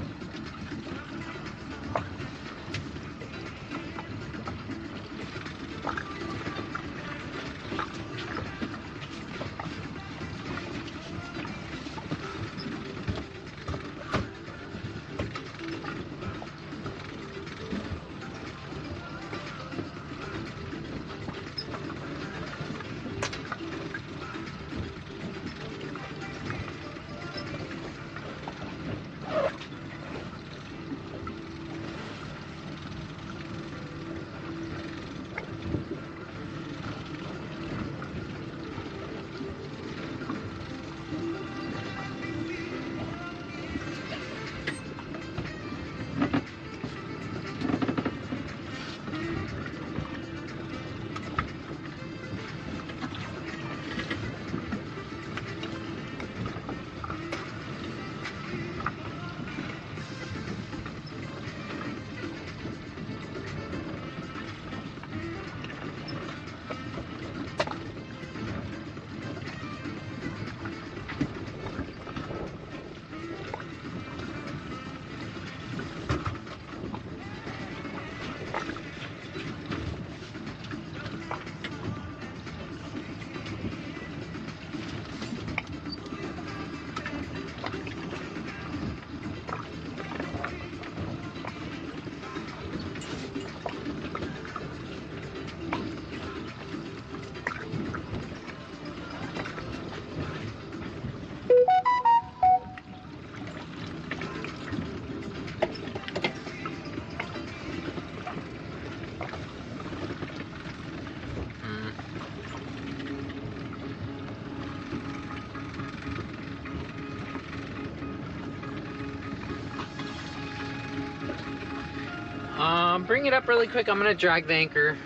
Bring it up really quick. I'm gonna drag the anchor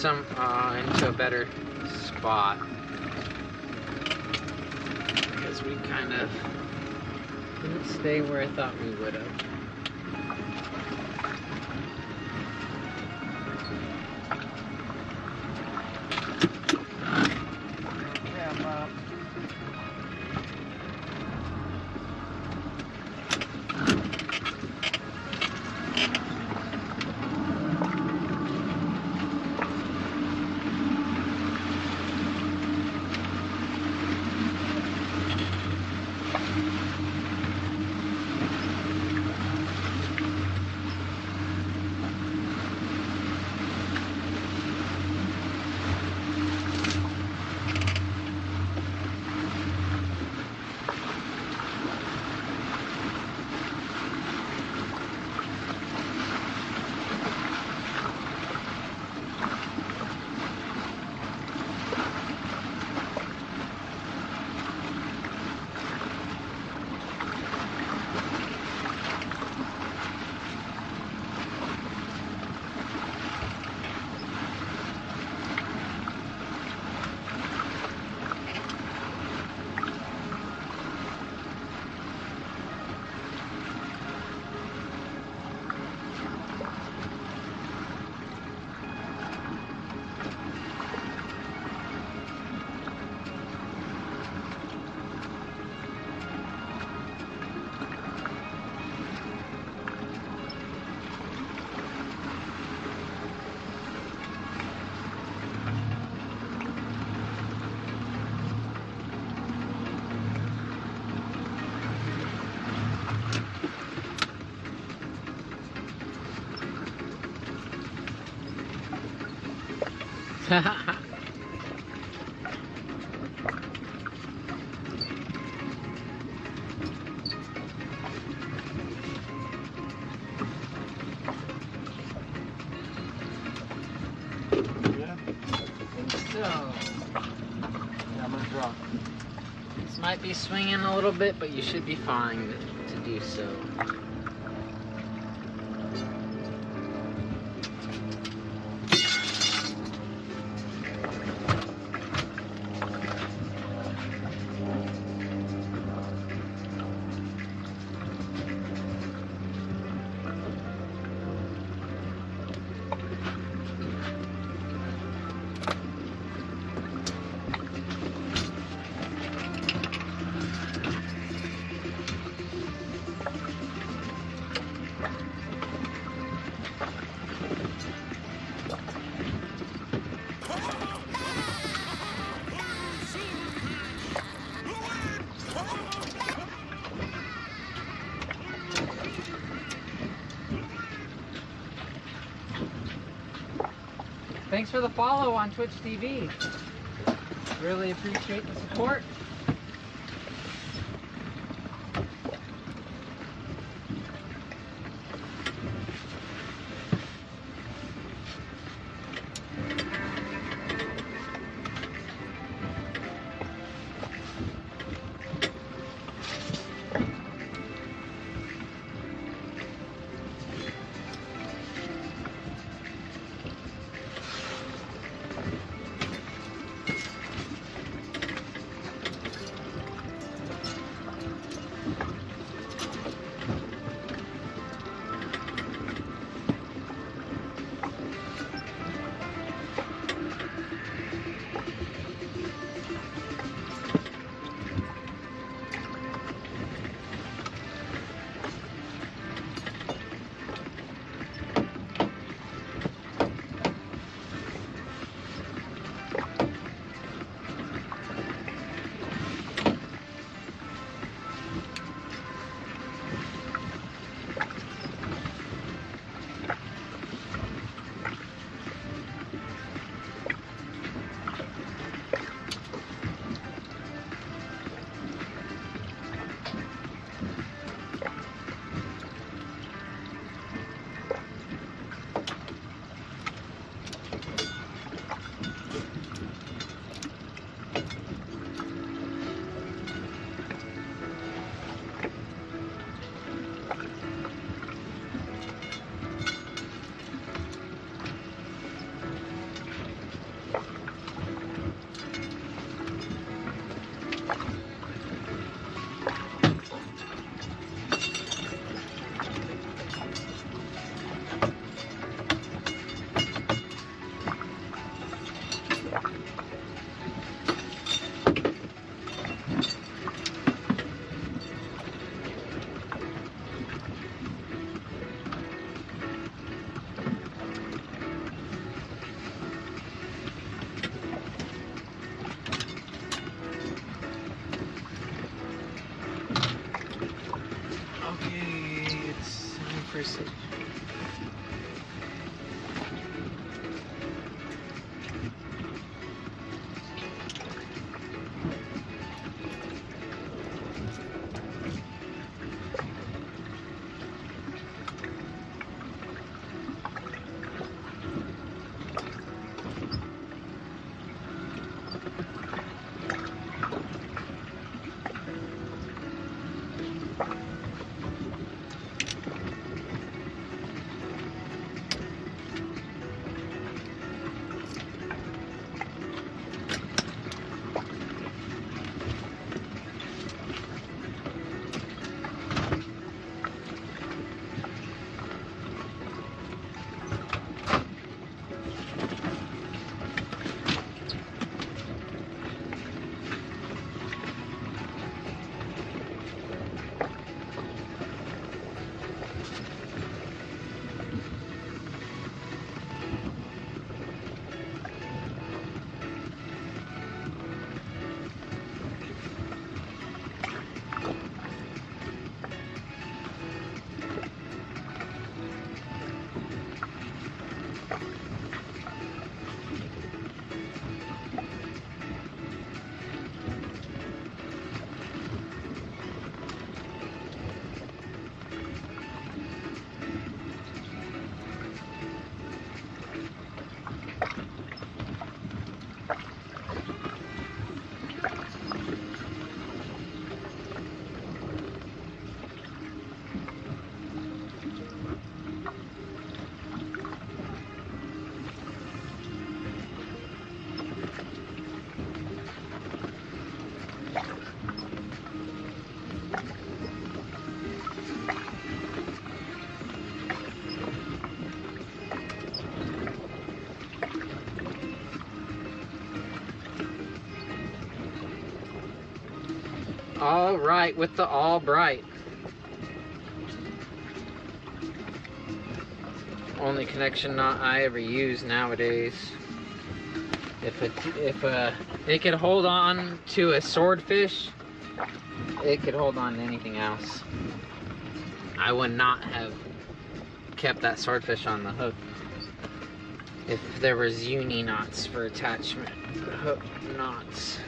into a better spot because we kind of didn't stay where I thought we would have. Yeah. So, Yeah, I'm gonna drop. this might be swinging a little bit, but you should be fine to do so. Thanks for the follow on Twitch TV. Really appreciate the support. person. All right with the all bright. Only connection knot I ever use nowadays. If it could hold on to a swordfish, it could hold on to anything else. I would not have kept that swordfish on the hook if there was uni knots for attachment, hook knots.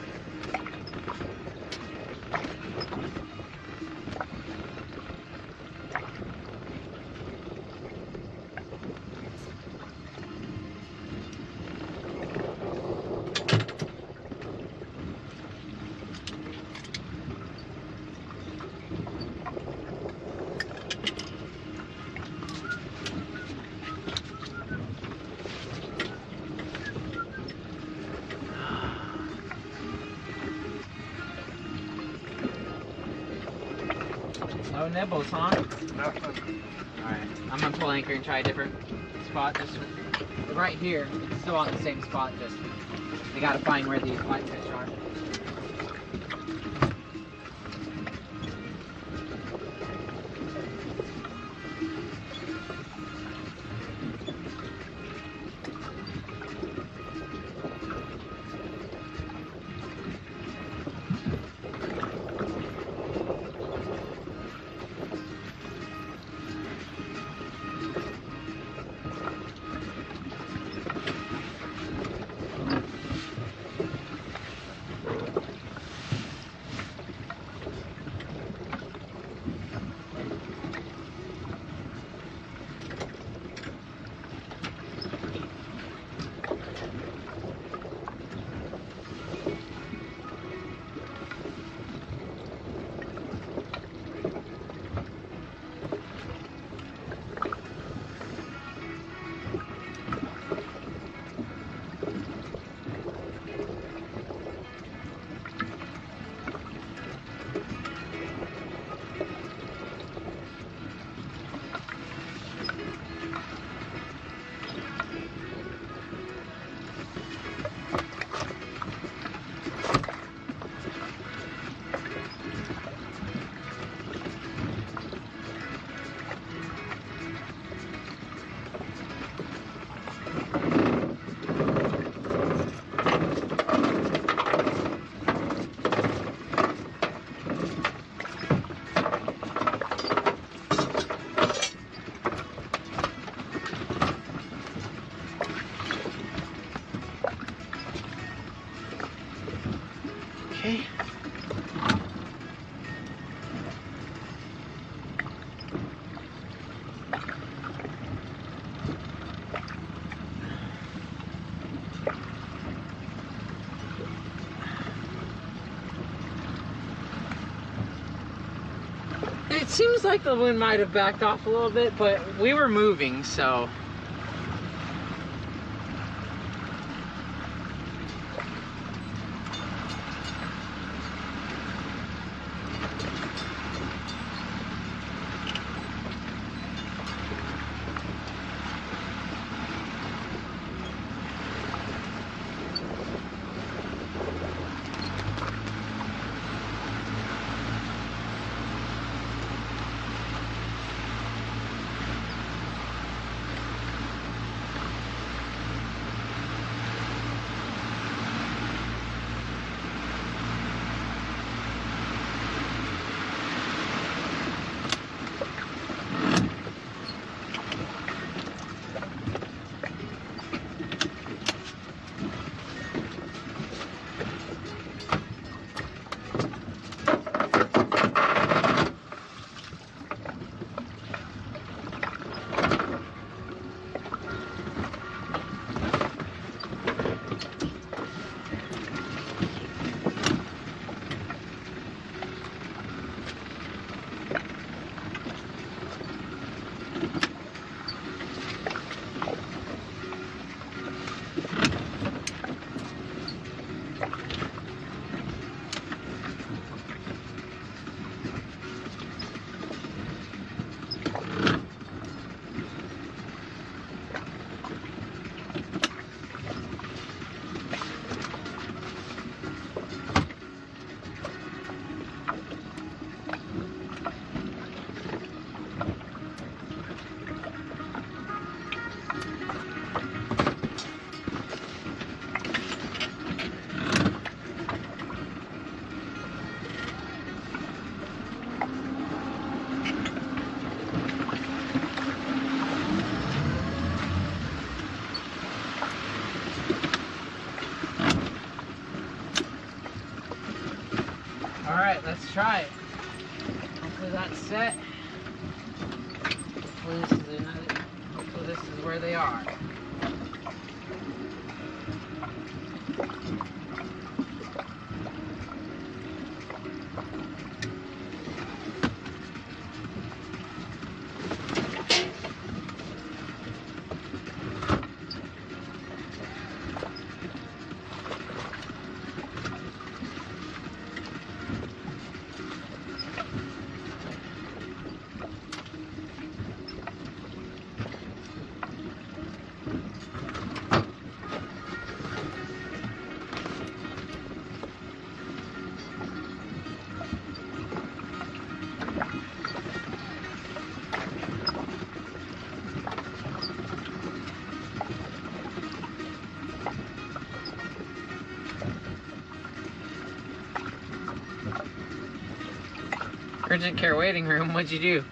No nibbles, huh? Nothing. Alright, I'm gonna pull anchor and try a different spot. Just right here, it's still on the same spot, just I gotta find where these whitefish are. Okay. It seems like the wind might have backed off a little bit, but we were moving, so. Alright, let's try it. Hopefully that's set. Hopefully this is where they are. Urgent care waiting room, what'd you do?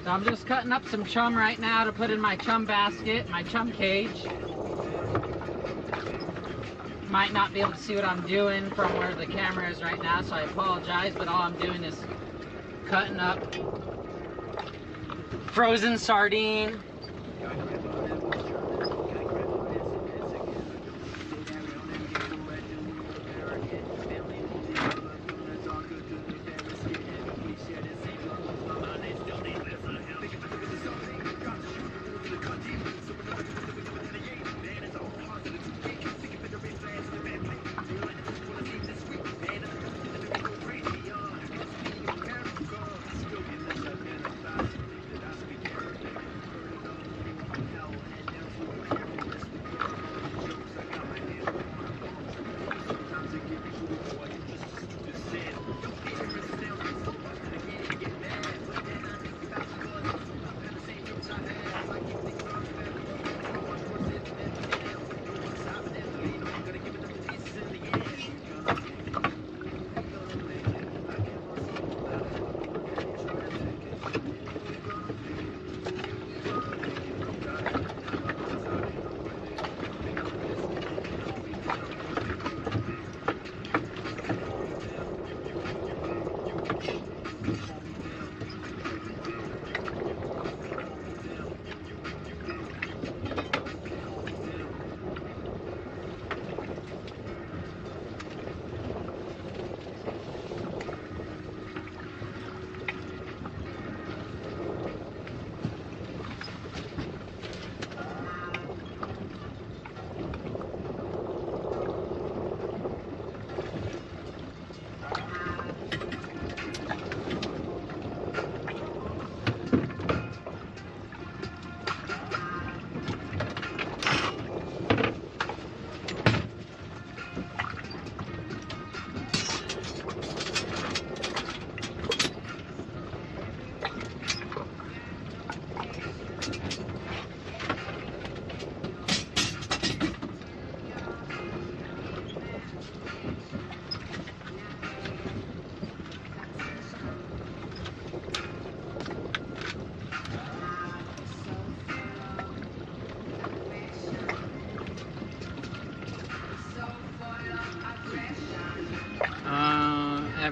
So I'm just cutting up some chum right now to put in my chum basket, my chum cage. Might not be able to see what I'm doing from where the camera is right now, so I apologize, but all I'm doing is cutting up frozen sardine.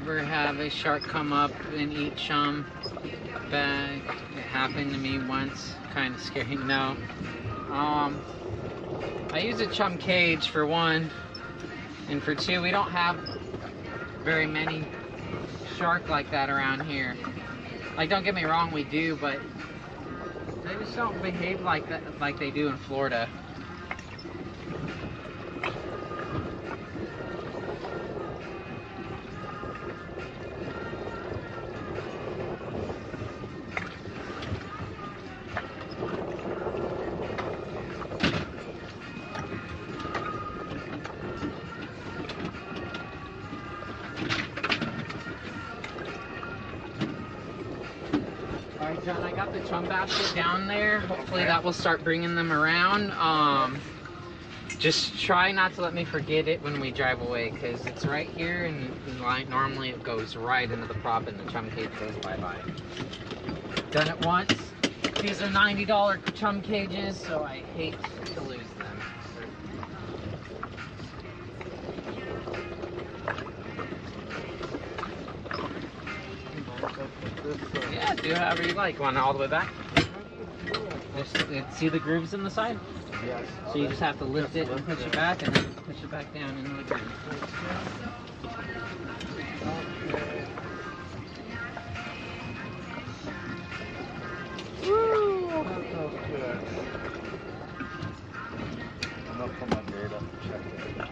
ever have a shark come up and eat chum bag? It happened to me once. Kind of scary. No. I use a chum cage for one, and for two, we don't have very many shark like that around here. Like, don't get me wrong, we do, but they just don't behave like that, like they do in Florida. Alright, John, I got the chum basket down there. Hopefully that will start bringing them around. Just try not to let me forget it when we drive away, because it's right here, and like normally it goes right into the prop and the chum cage goes bye-bye. Done it once. These are $90 chum cages, so I hate to lose them. Yeah, do however you like. Want it all the way back? See the grooves in the side? Yes. So you just have to lift it and push it back, and then push it back down into the groove. Woo! That feels good. I'm gonna put my data up and check it.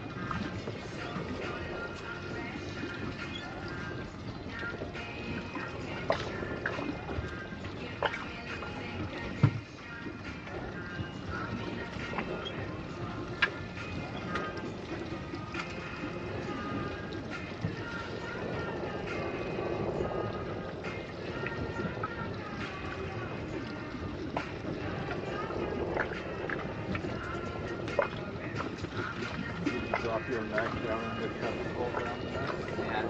Drop your neck down and the chemical down there. Yeah.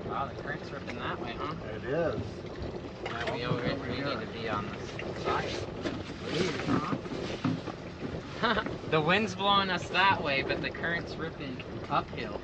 Wow, the current's ripping that way, huh? It is. Yeah, we need to be on this side. Huh? The wind's blowing us that way, but the current's ripping uphill.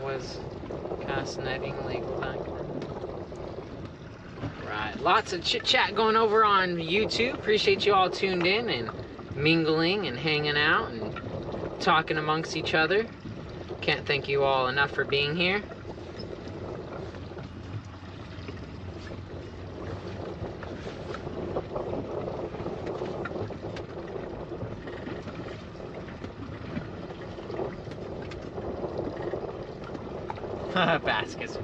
Was cast netting legal back then? Right, lots of chit chat going over on YouTube. Appreciate you all tuned in and mingling and hanging out and talking amongst each other. Can't thank you all enough for being here. Baskets.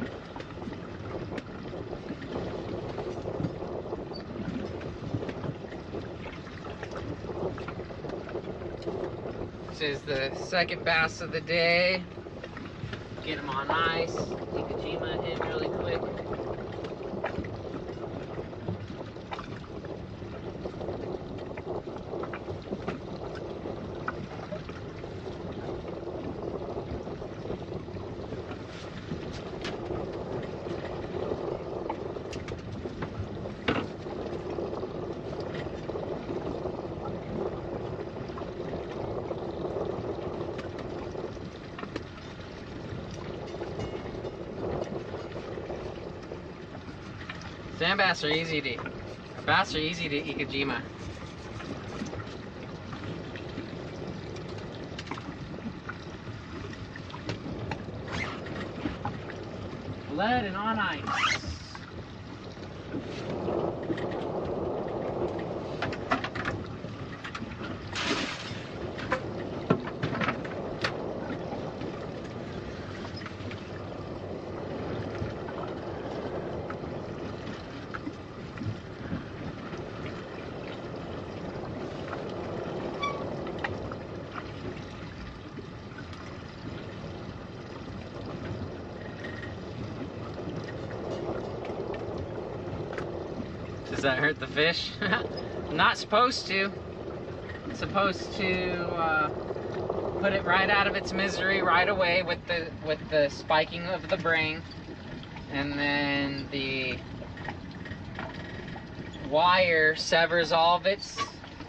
This is the second bass of the day. Get him on ice. Nikojima in really quick. Sand bass are easy to, bass are easy to Ikejima. Lead and on ice. Does that hurt the fish? Not supposed to. It's supposed to put it right out of its misery right away with the spiking of the brain, and then the wire severs all of its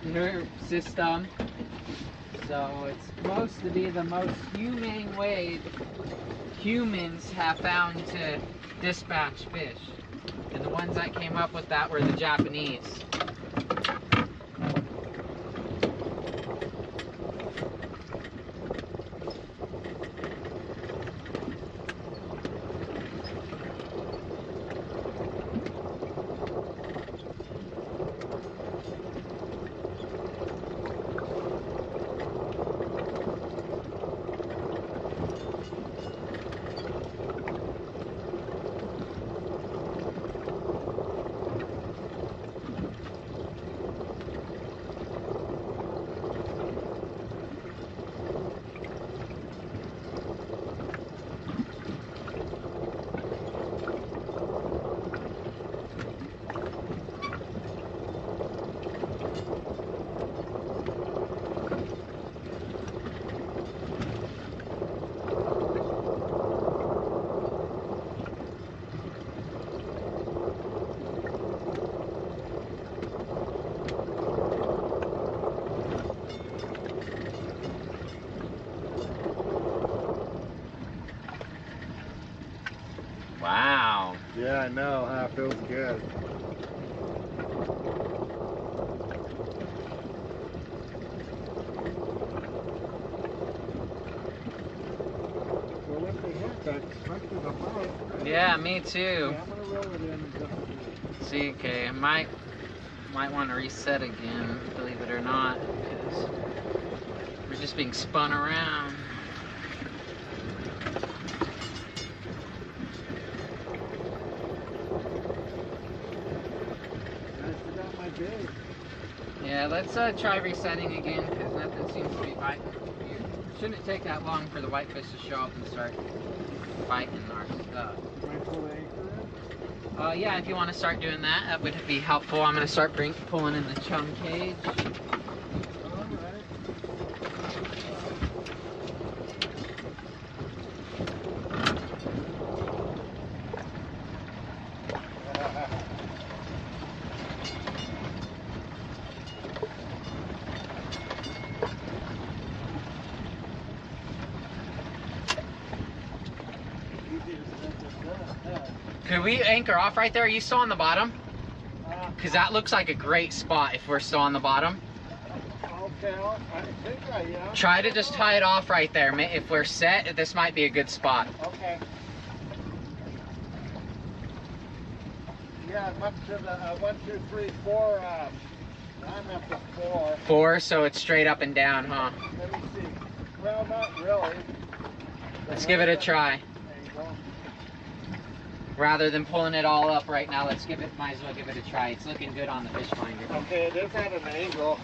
nerve system. So it's supposed to be the most humane way humans have found to dispatch fish. And the ones that came up with that were the Japanese. Wow. Yeah, I know, huh? Feels good. Well, what the heck? I expected a bite. Yeah, me too. Yeah, I'm gonna roll it in and just See, okay, I might want to reset again, believe it or not, because we're just being spun around. Yeah, let's try resetting again, because nothing seems to be biting. It shouldn't take that long for the whitefish to show up and start biting our stuff. Yeah, if you want to start doing that, that would be helpful. I'm going to start pulling in the chum cage. Could we anchor off right there? Are you still on the bottom? Because that looks like a great spot if we're still on the bottom. Okay, I think I am. Try to just tie it off right there. If we're set, this might be a good spot. Okay. Yeah, up to the 1, 2, 3, 4. I'm up to 4. 4, so it's straight up and down, huh? Let me see. Well, not really. Let's give it a try. Rather than pulling it all up right now, let's might as well give it a try. It's looking good on the fish finder. Okay, it is at an angle.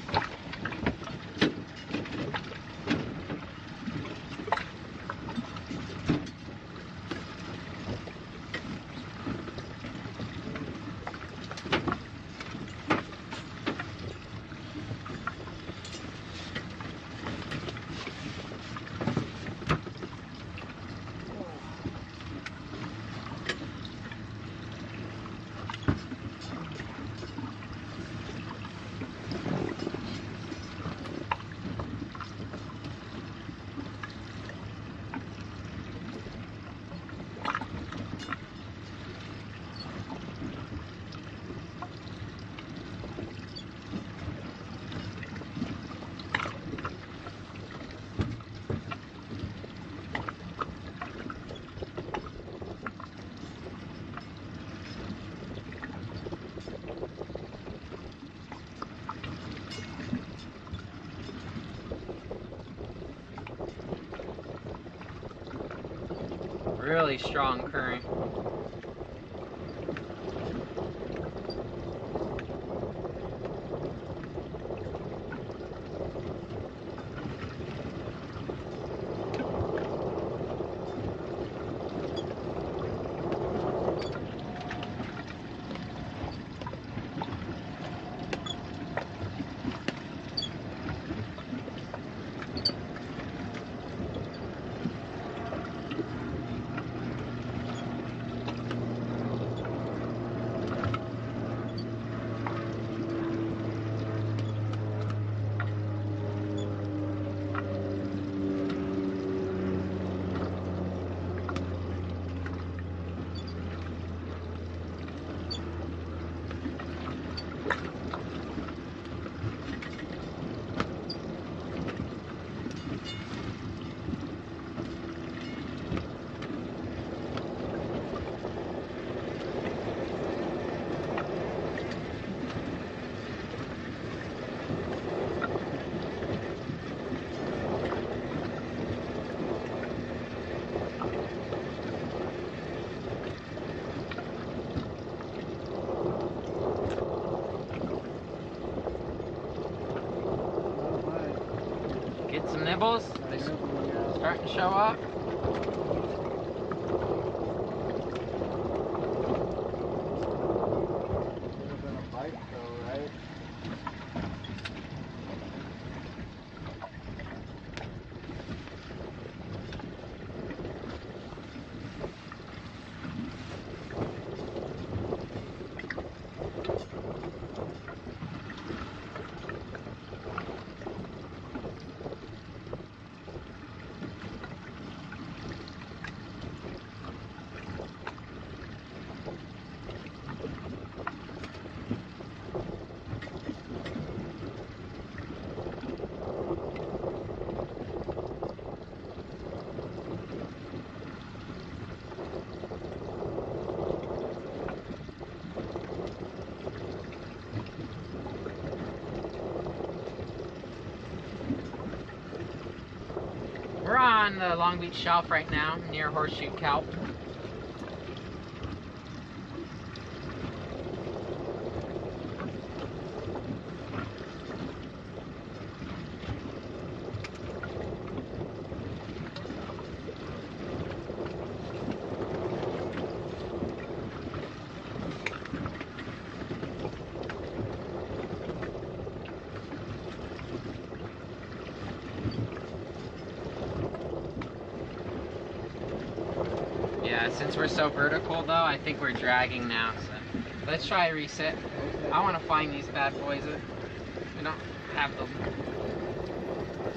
really strong current. Get some nibbles. They're starting to show up. We're on the Long Beach Shelf right now, near Horseshoe Kelp. Yeah, since we're so vertical though, I think we're dragging now, so let's try a reset. I want to find these bad boys. We don't have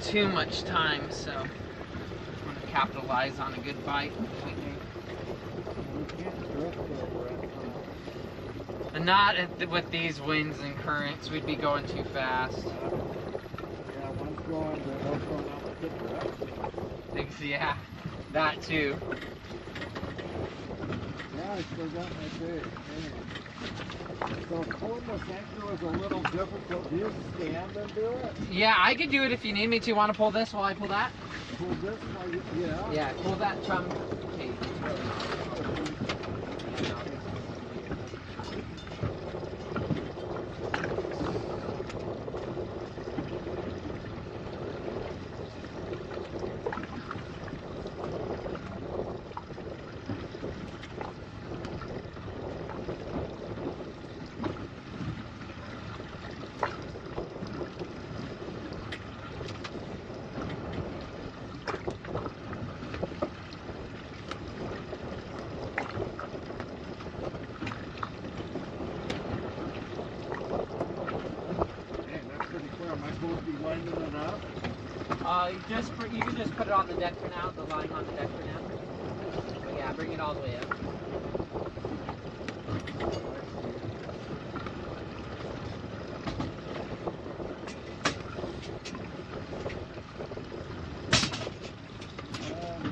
too much time, so I want to capitalize on a good bite if we can. And not with these winds and currents, we'd be going too fast. Yeah, one's going, they're both going out the direction. Yeah, that too. Yeah, I still got my bait. So pulling this anchor was a little difficult. Do you stand and do it? Yeah, I could do it if you need me to. Want to pull this while I pull that? Pull this while you, yeah. Yeah, pull that chum cage. You can just put it on the deck for now, the line on the deck for now. But yeah, bring it all the way up.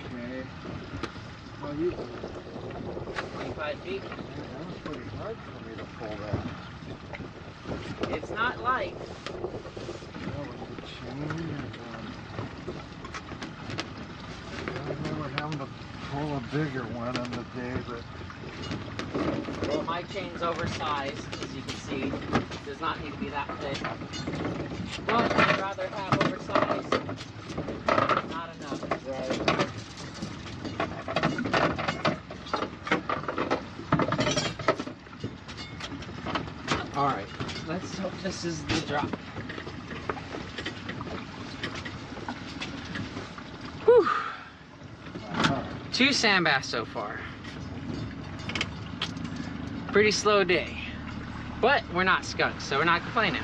Okay. Well, you 25 feet. That was pretty hard for me to pull that. It's not light. Yeah, with the chain and I remember having to pull a bigger one on the day, but Well, my chain's oversized, as you can see. It does not need to be that thick. But I'd rather have oversized, not enough. right. Alright, let's hope this is the drop. Whew. 2 sand bass so far. Pretty slow day. But we're not skunks, so we're not complaining.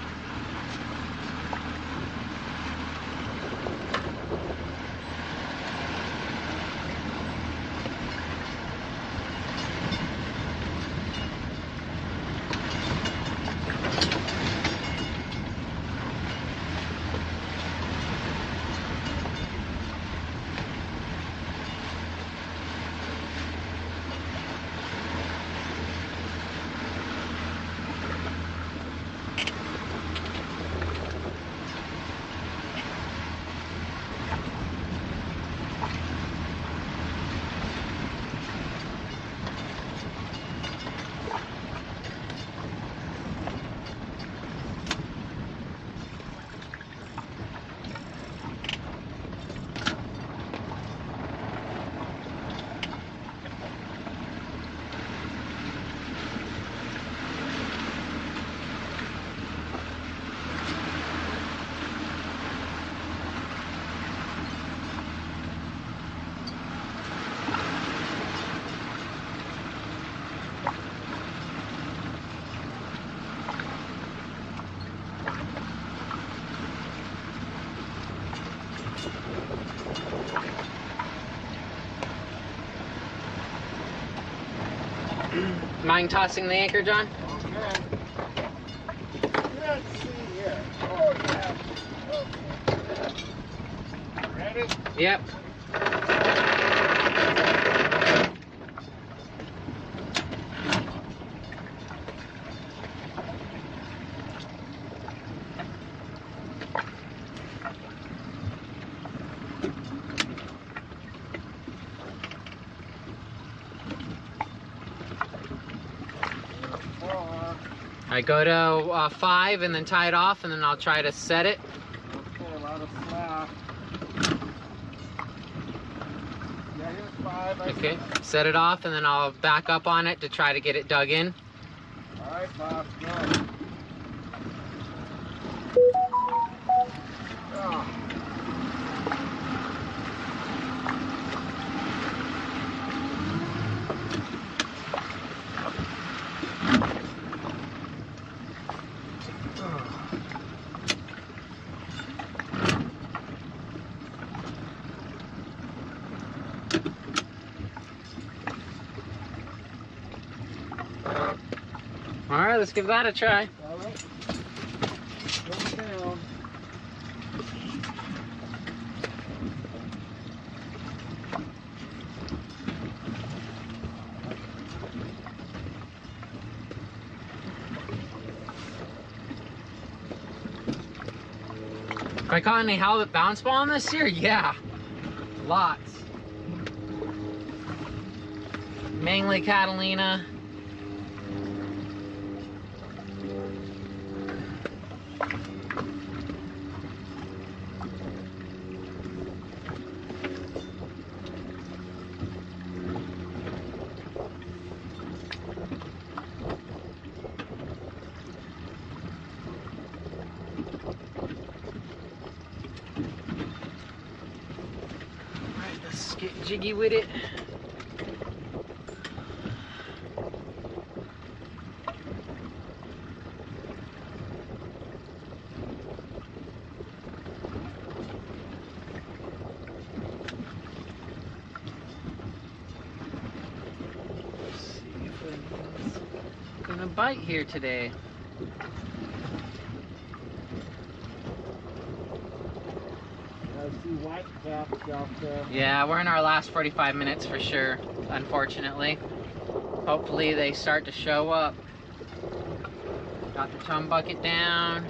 Mind tossing the anchor, John? Okay. Let's see here. Oh, yeah. Okay. Ready? Yep. I go to 5 and then tie it off, and then I'll try to set it. Okay, a lot of slack. Yeah, here's 5. Okay, set it off, and then I'll back up on it to try to get it dug in. All right, Bob, go. Oh. All right, let's give that a try. All right. Go down. Have I caught any halibut bounce ball in this year? Yeah, lots. Mainly Catalina. Alright, let's get jiggy with it. Gonna bite here today. I see white caps out there. Yeah, we're in our last 45 minutes for sure, unfortunately. Hopefully they start to show up. Got the chum bucket down.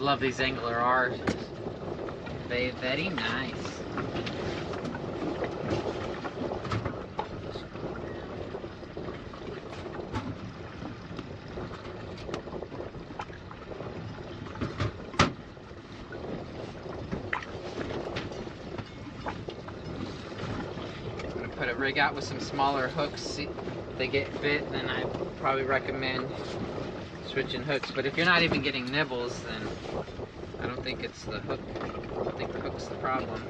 love these angler R's. They very nice. Put a rig out with some smaller hooks. See, if they get bit, then I probably recommend switching hooks. But if you're not even getting nibbles, then I don't think it's the hook. I don't think the hook's the problem.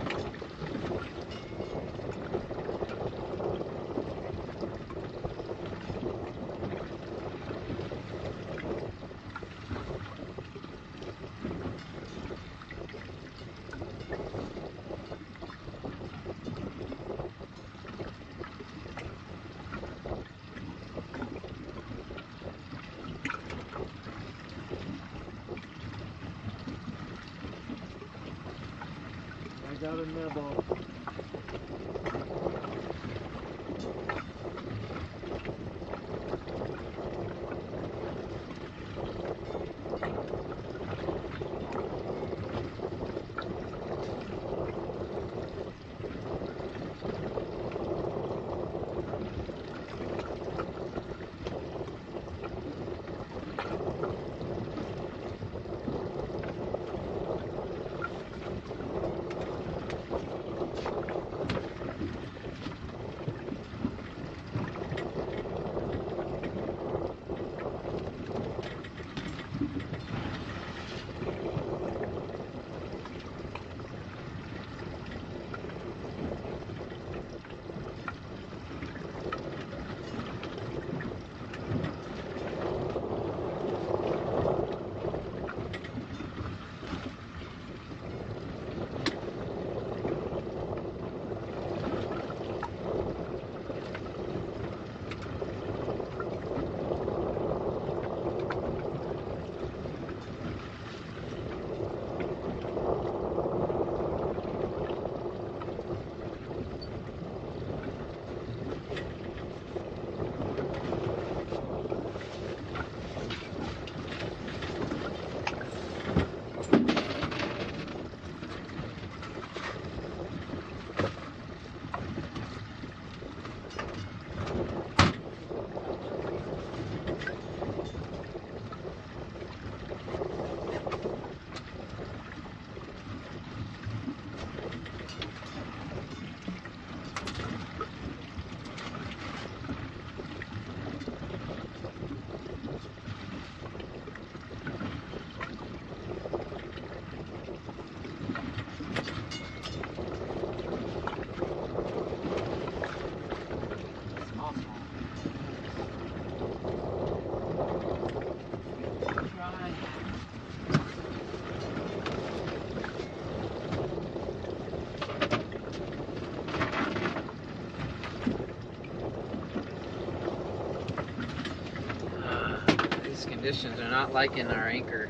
I got a nibble. Conditions are not liking our anchor.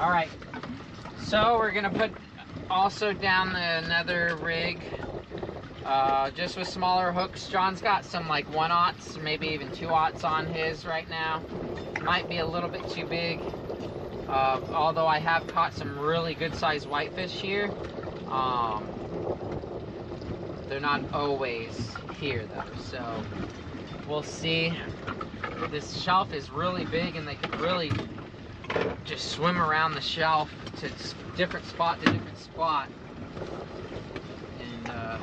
All right, so we're gonna put also down another rig, just with smaller hooks. John's got some like 1/0s, maybe even 2/0s on his right now. Might be a little bit too big, although I have caught some really good sized whitefish here. They're not always here though, so we'll see. This shelf is really big and they can really just swim around the shelf to different spot to different spot. And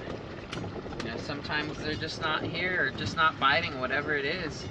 you know, sometimes they're just not here or just not biting, whatever it is.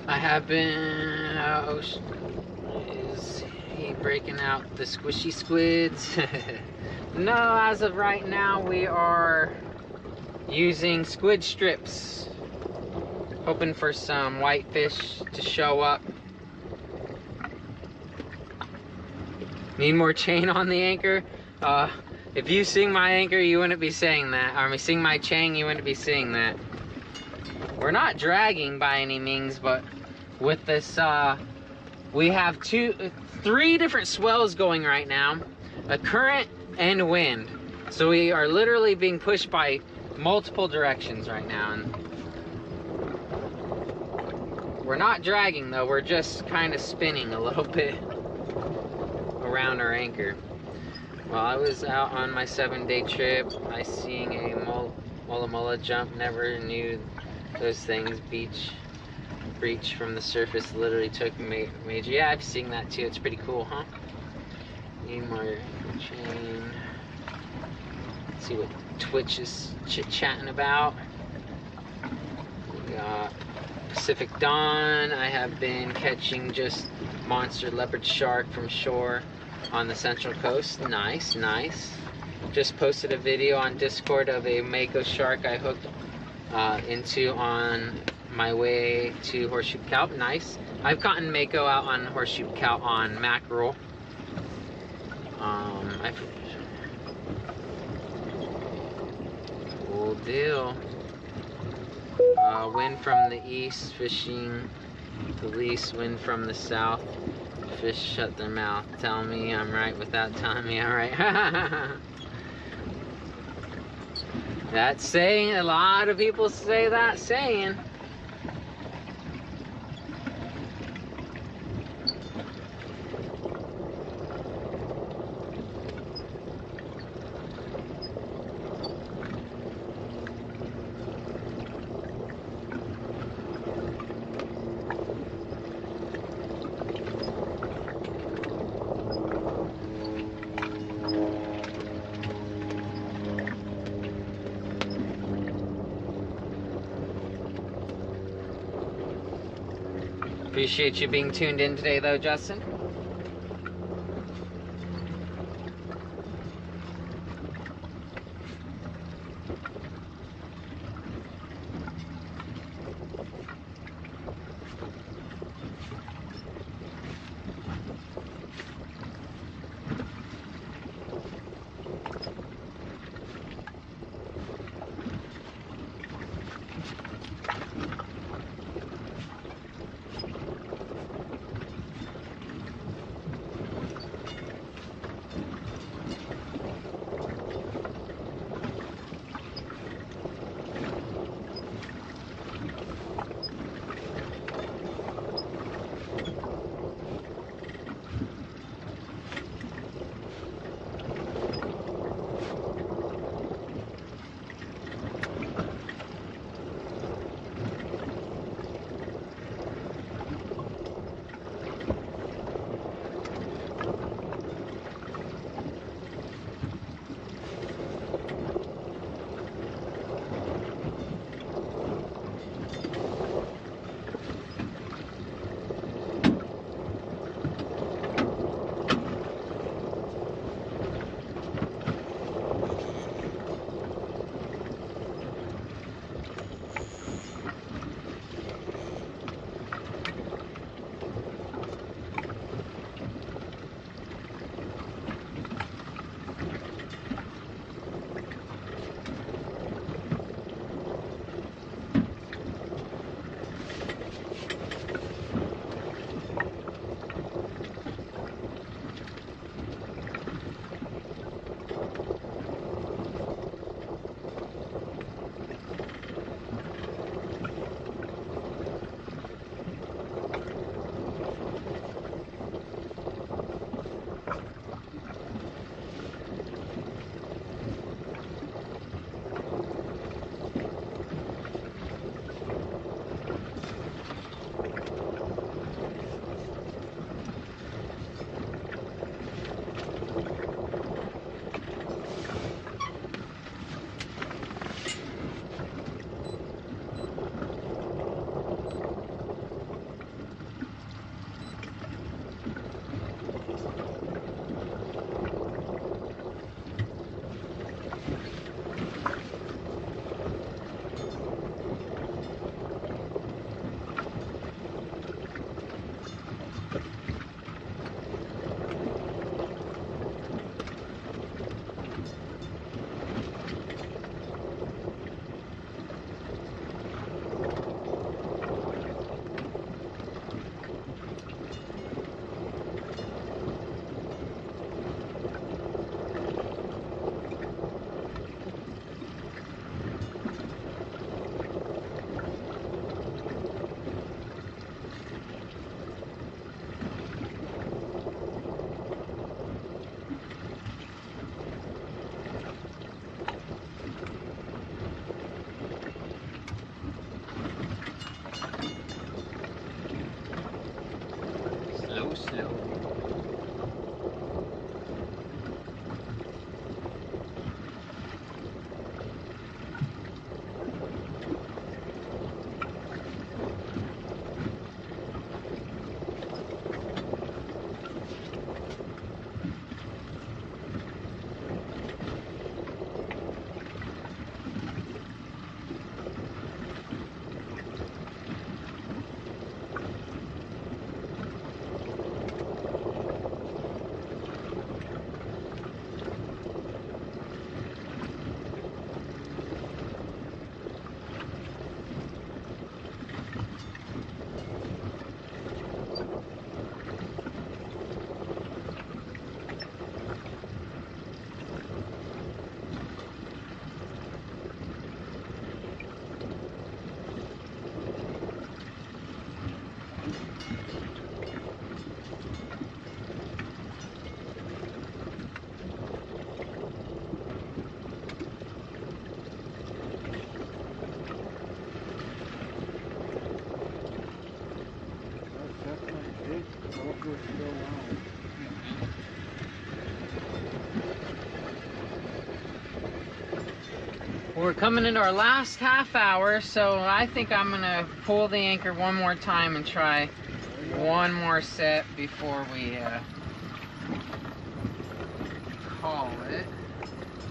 I have been, is he breaking out the squishy squids? No, as of right now we are using squid strips, hoping for some whitefish to show up. Need more chain on the anchor? If you sing my anchor, you wouldn't be saying that. Or sing my chain, you wouldn't be seeing that. We're not dragging by any means, but with this, we have three different swells going right now, a current and wind. So we are literally being pushed by multiple directions right now. And we're not dragging though, we're just kind of spinning a little bit around our anchor. While I was out on my 7-day trip, I seen a mola jump. Never knew those things breach from the surface. Literally took major. Yeah, I've seen that too. It's pretty cool, huh? Need more chain. Let's see what Twitch is chit-chatting about. We got Pacific Dawn. I have been catching just monster leopard shark from shore on the Central Coast. Nice, nice. Just posted a video on Discord of a mako shark I hooked into on my way to horseshoe kelp. Nice. I've caught mako out on horseshoe kelp on mackerel. Cool deal. Wind from the east, fishing the least. Wind from the south, fish shut their mouth. Tell me I'm right without telling me I'm right. That saying, a lot of people say that saying. Appreciate you being tuned in today though, Justin. anchor still on. We're coming into our last half hour, so I think I'm gonna pull the anchor one more time and try one more set before we call it.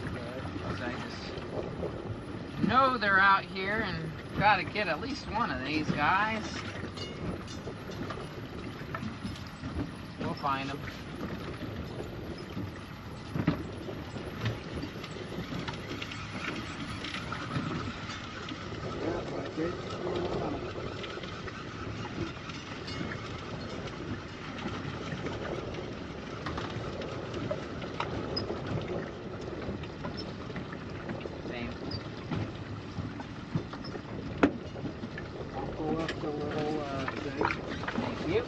Because I just know they're out here and gotta get at least one of these guys. We'll find them. Same. I'll pull up the little thing. Thank you.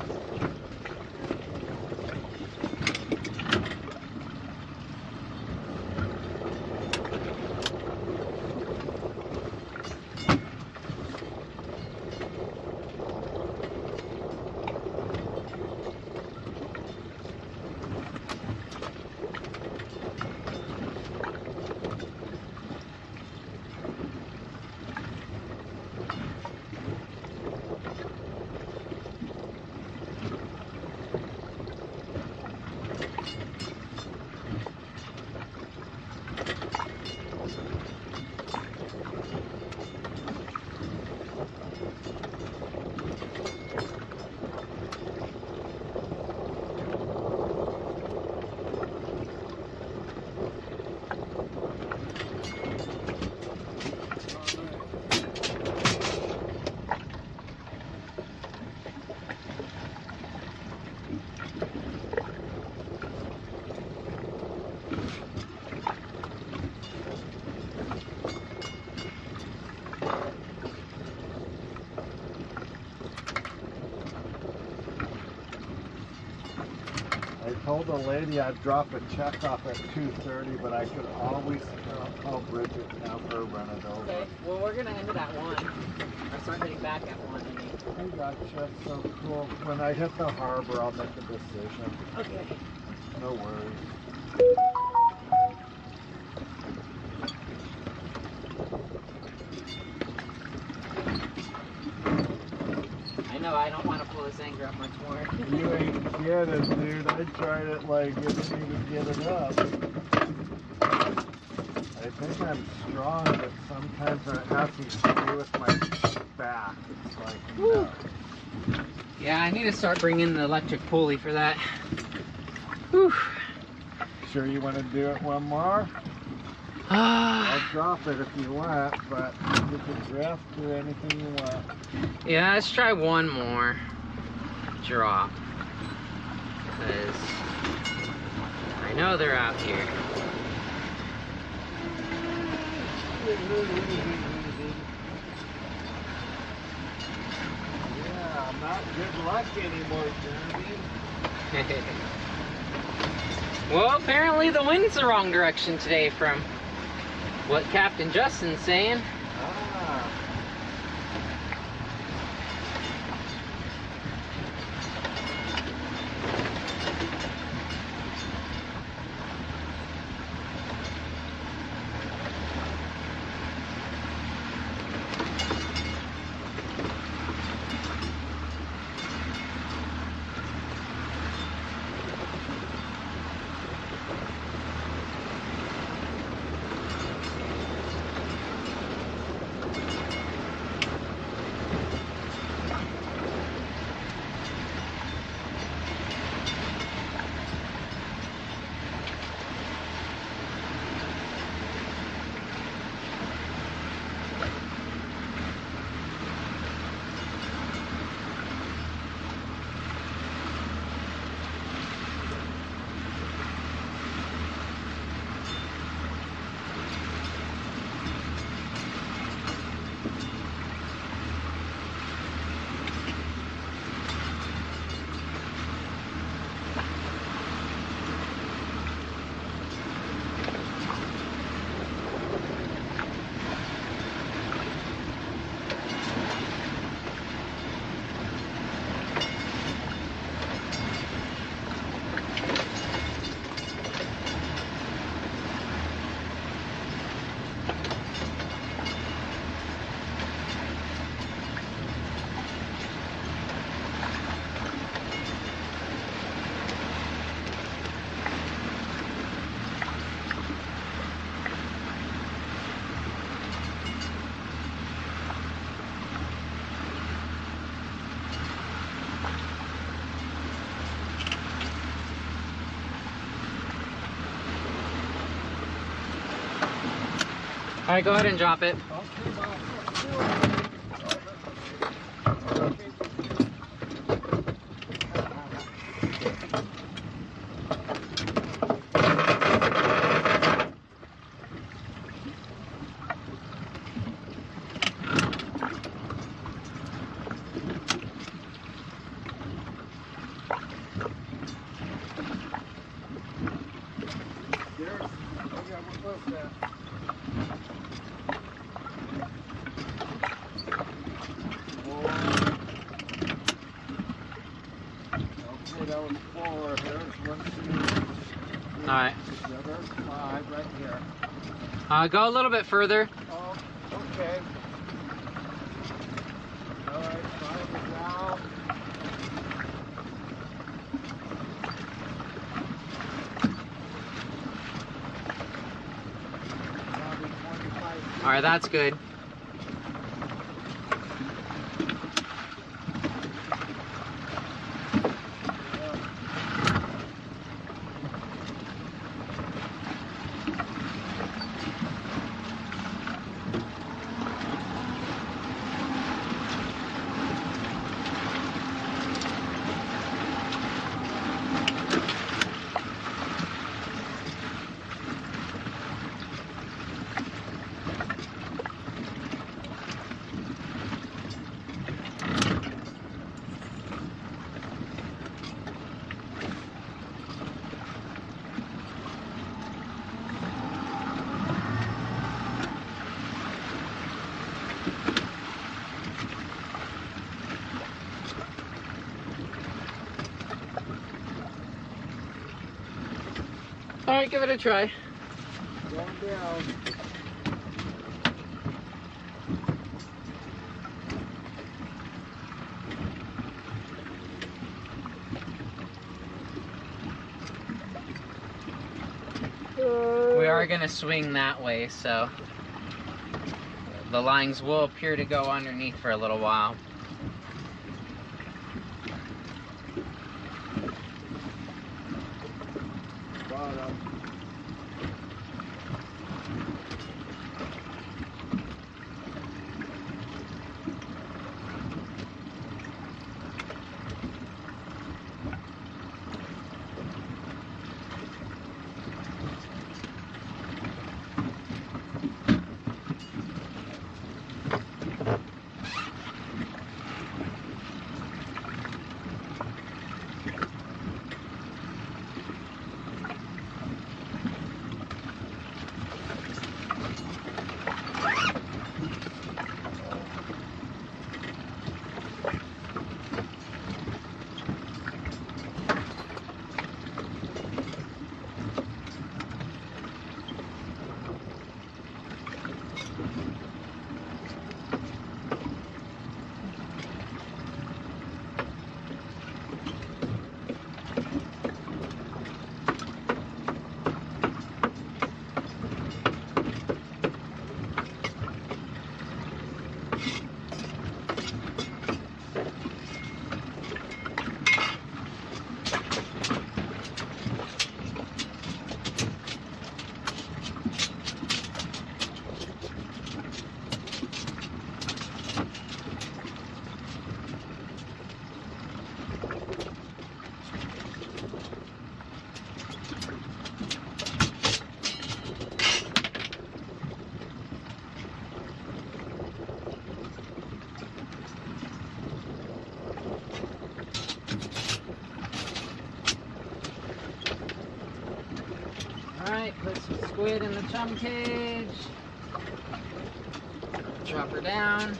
I told the lady I'd drop a check off at 2:30, but I could always call Bridget and have her run it over. Okay, well we're gonna end it at 1. Or start heading back at 1, I mean. I gotcha, so cool. When I hit the harbor, I'll make a decision. Okay. No worries. I know, I don't want to pull this anchor up much more. You ain't kidding, dude. I tried it like it didn't even get it up. I think I'm strong, but sometimes it has to do with my back. It's like, no. Yeah, I need to start bringing the electric pulley for that. Whew. Sure you want to do it one more? I'll drop it if you want, but you can drift or anything you want. Yeah, let's try one more drop. Because I know they're out here. Yeah, not good luck anymore, Jeremy. Well, apparently the wind's the wrong direction today from what Captain Justin's saying. Ah. Alright, go ahead and drop it. Alright. Right here. Go a little bit further. Oh, okay. Alright, 5 is down. Alright, that's good. Alright, give it a try. Going down. We are going to swing that way, so the lines will appear to go underneath for a little while. Bottom. Alright, put some squid in the chum cage. Drop her down.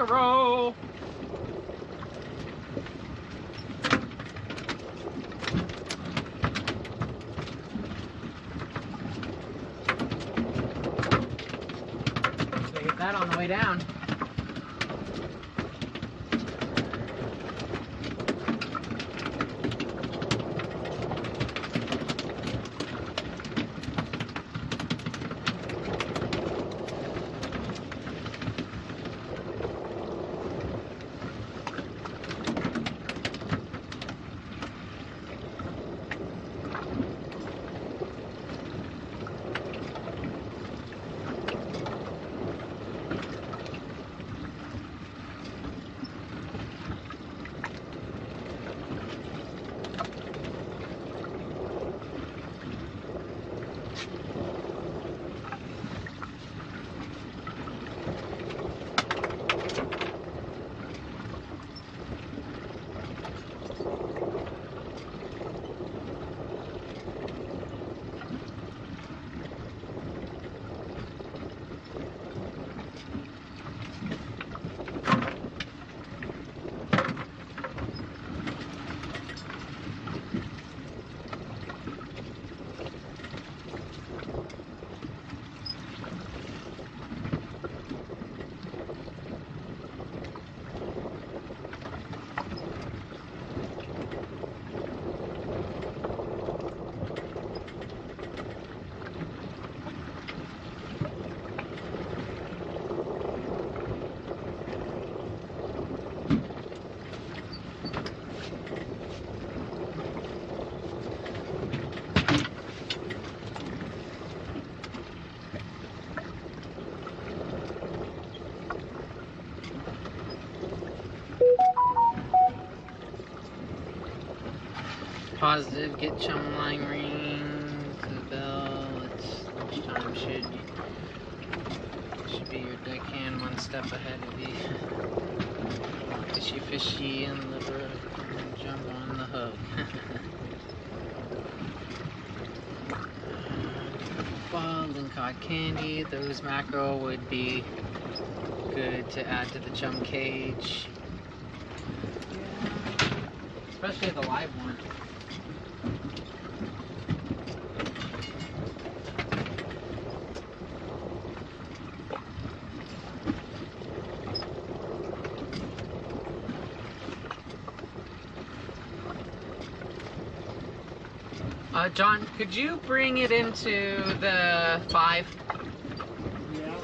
mackerel. Get that on the way down. Positive, get chum line ring to the bell. It's lunchtime. Should be your deckhand one step ahead of you. Fishy, fishy, and the bird and jump on the hook. Bald and cod candy. Those mackerel would be good to add to the chum cage. Especially the live one. John, could you bring it into the 5? Yeah.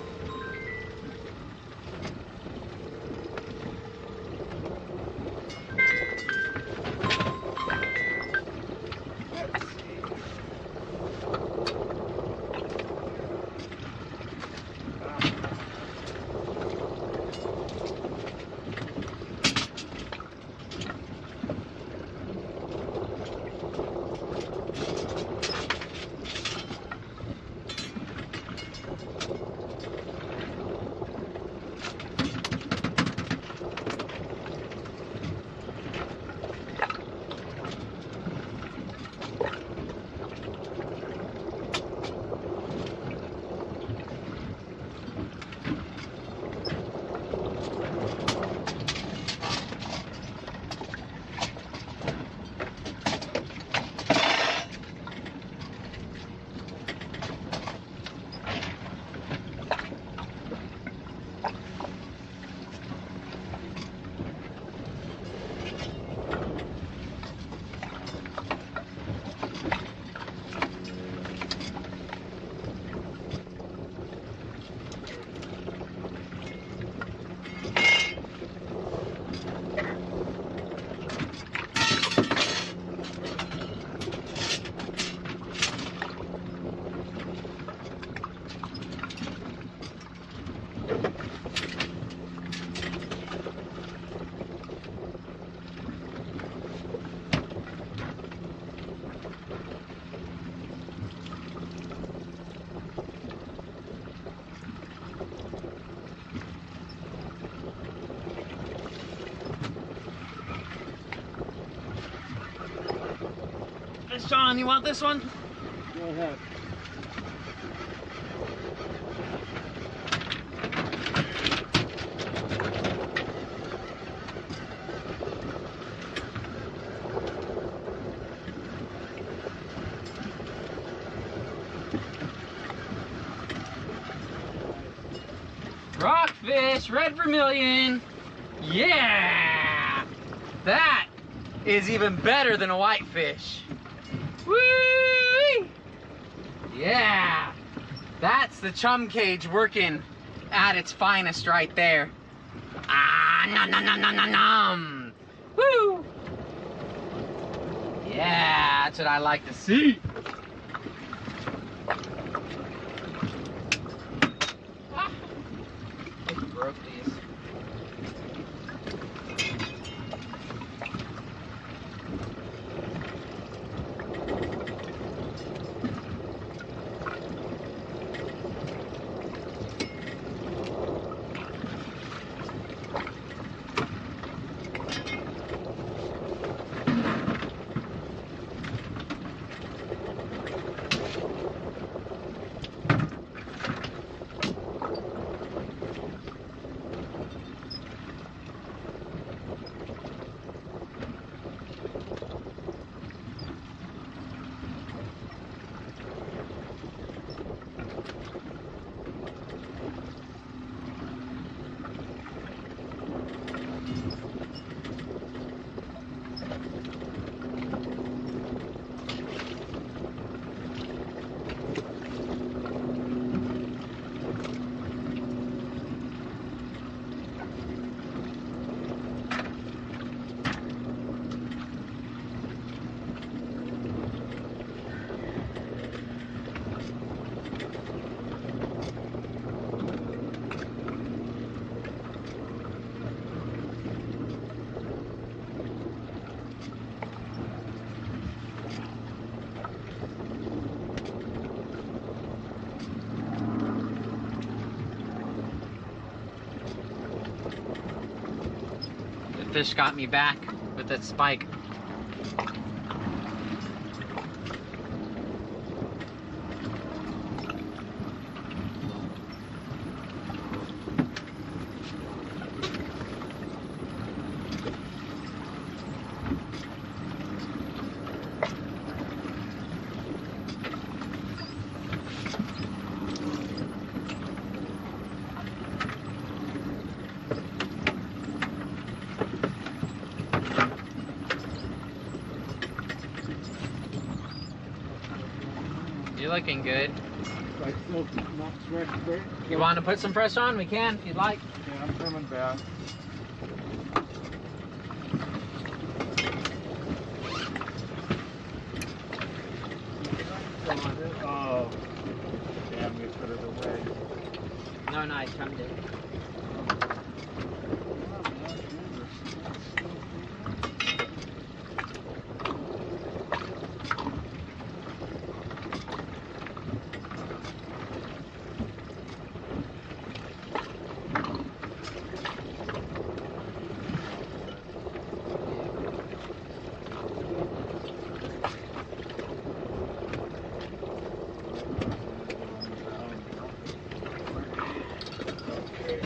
Sean, you want this one? Go ahead. fish, red vermilion. Yeah! That is even better than a whitefish. Woo! Yeah! That's the chum cage working at its finest right there. Ah, nom nom nom nom nom nom. Woo! Yeah, that's what I like to see. Ah, I broke these. Fish got me back with that spike. You're looking good. You want to put some pressure on? We can if you'd like. Yeah, I'm coming back. Oh, damn, we put it away. No, I trimmed it.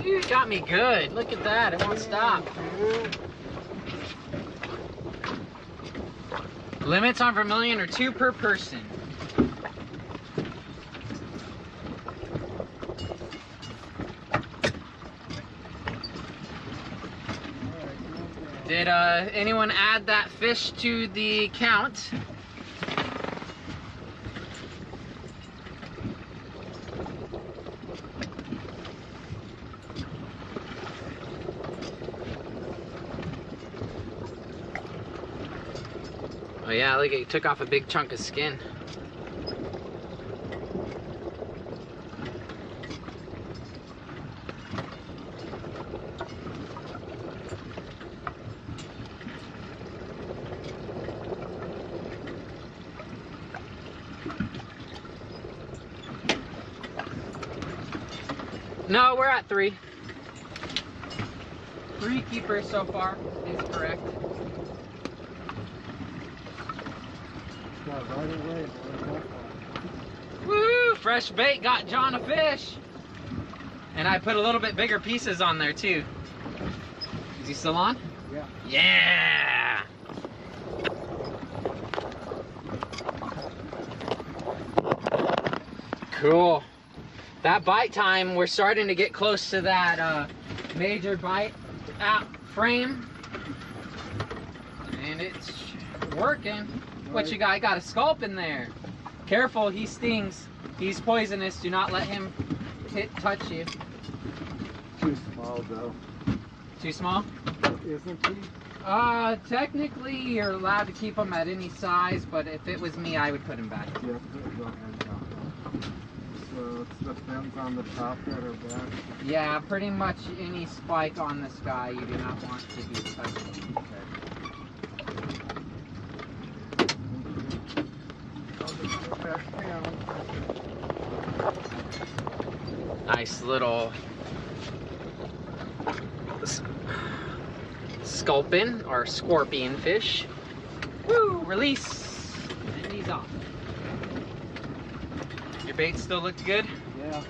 You got me good. Look at that. It won't stop. Limits on vermilion are 2 per person. Did anyone add that fish to the count? Oh yeah, look, it took off a big chunk of skin. No, we're at 3. 3 keepers so far is correct. Right away, Woo! Fresh bait got John a fish. And I put a little bit bigger pieces on there too. Is he still on? Yeah. Yeah! Cool. that bite time, we're starting to get close to that major bite frame. And it's working. What you got? You got a sculp in there. Careful, he stings. He's poisonous. Do not let him touch you. Too small though. Too small? Isn't he? Technically you're allowed to keep them at any size, but if it was me, I would put him back. Yeah, go ahead. So it depends on the top that or back. Yeah, pretty much any spike on this guy you do not want to be touching. Nice little sculpin or scorpion fish. Woo! Release! And he's off. Your bait still looked good? Yeah.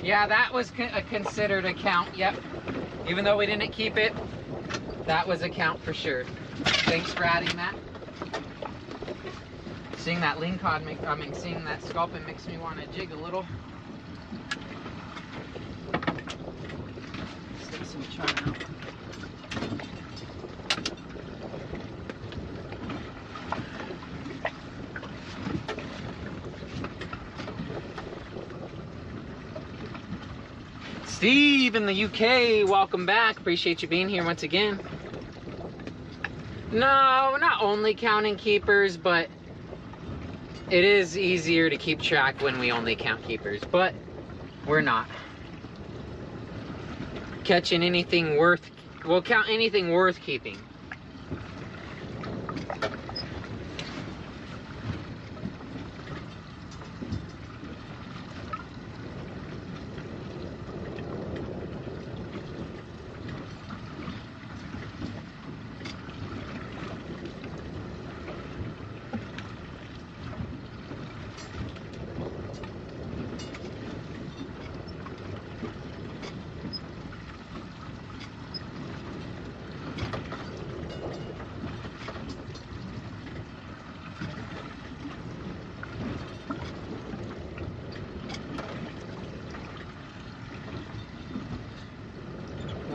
Yeah, that was a considered a count, yep. Even though we didn't keep it, that was a count for sure. Thanks for adding that. Seeing that lean cod, seeing that sculpin makes me want to jig a little. Stick some china out. Steve in the UK, welcome back. Appreciate you being here once again. No, we're not only counting keepers, but it is easier to keep track when we only count keepers, but we're not. Catching anything worth, we'll count anything worth keeping.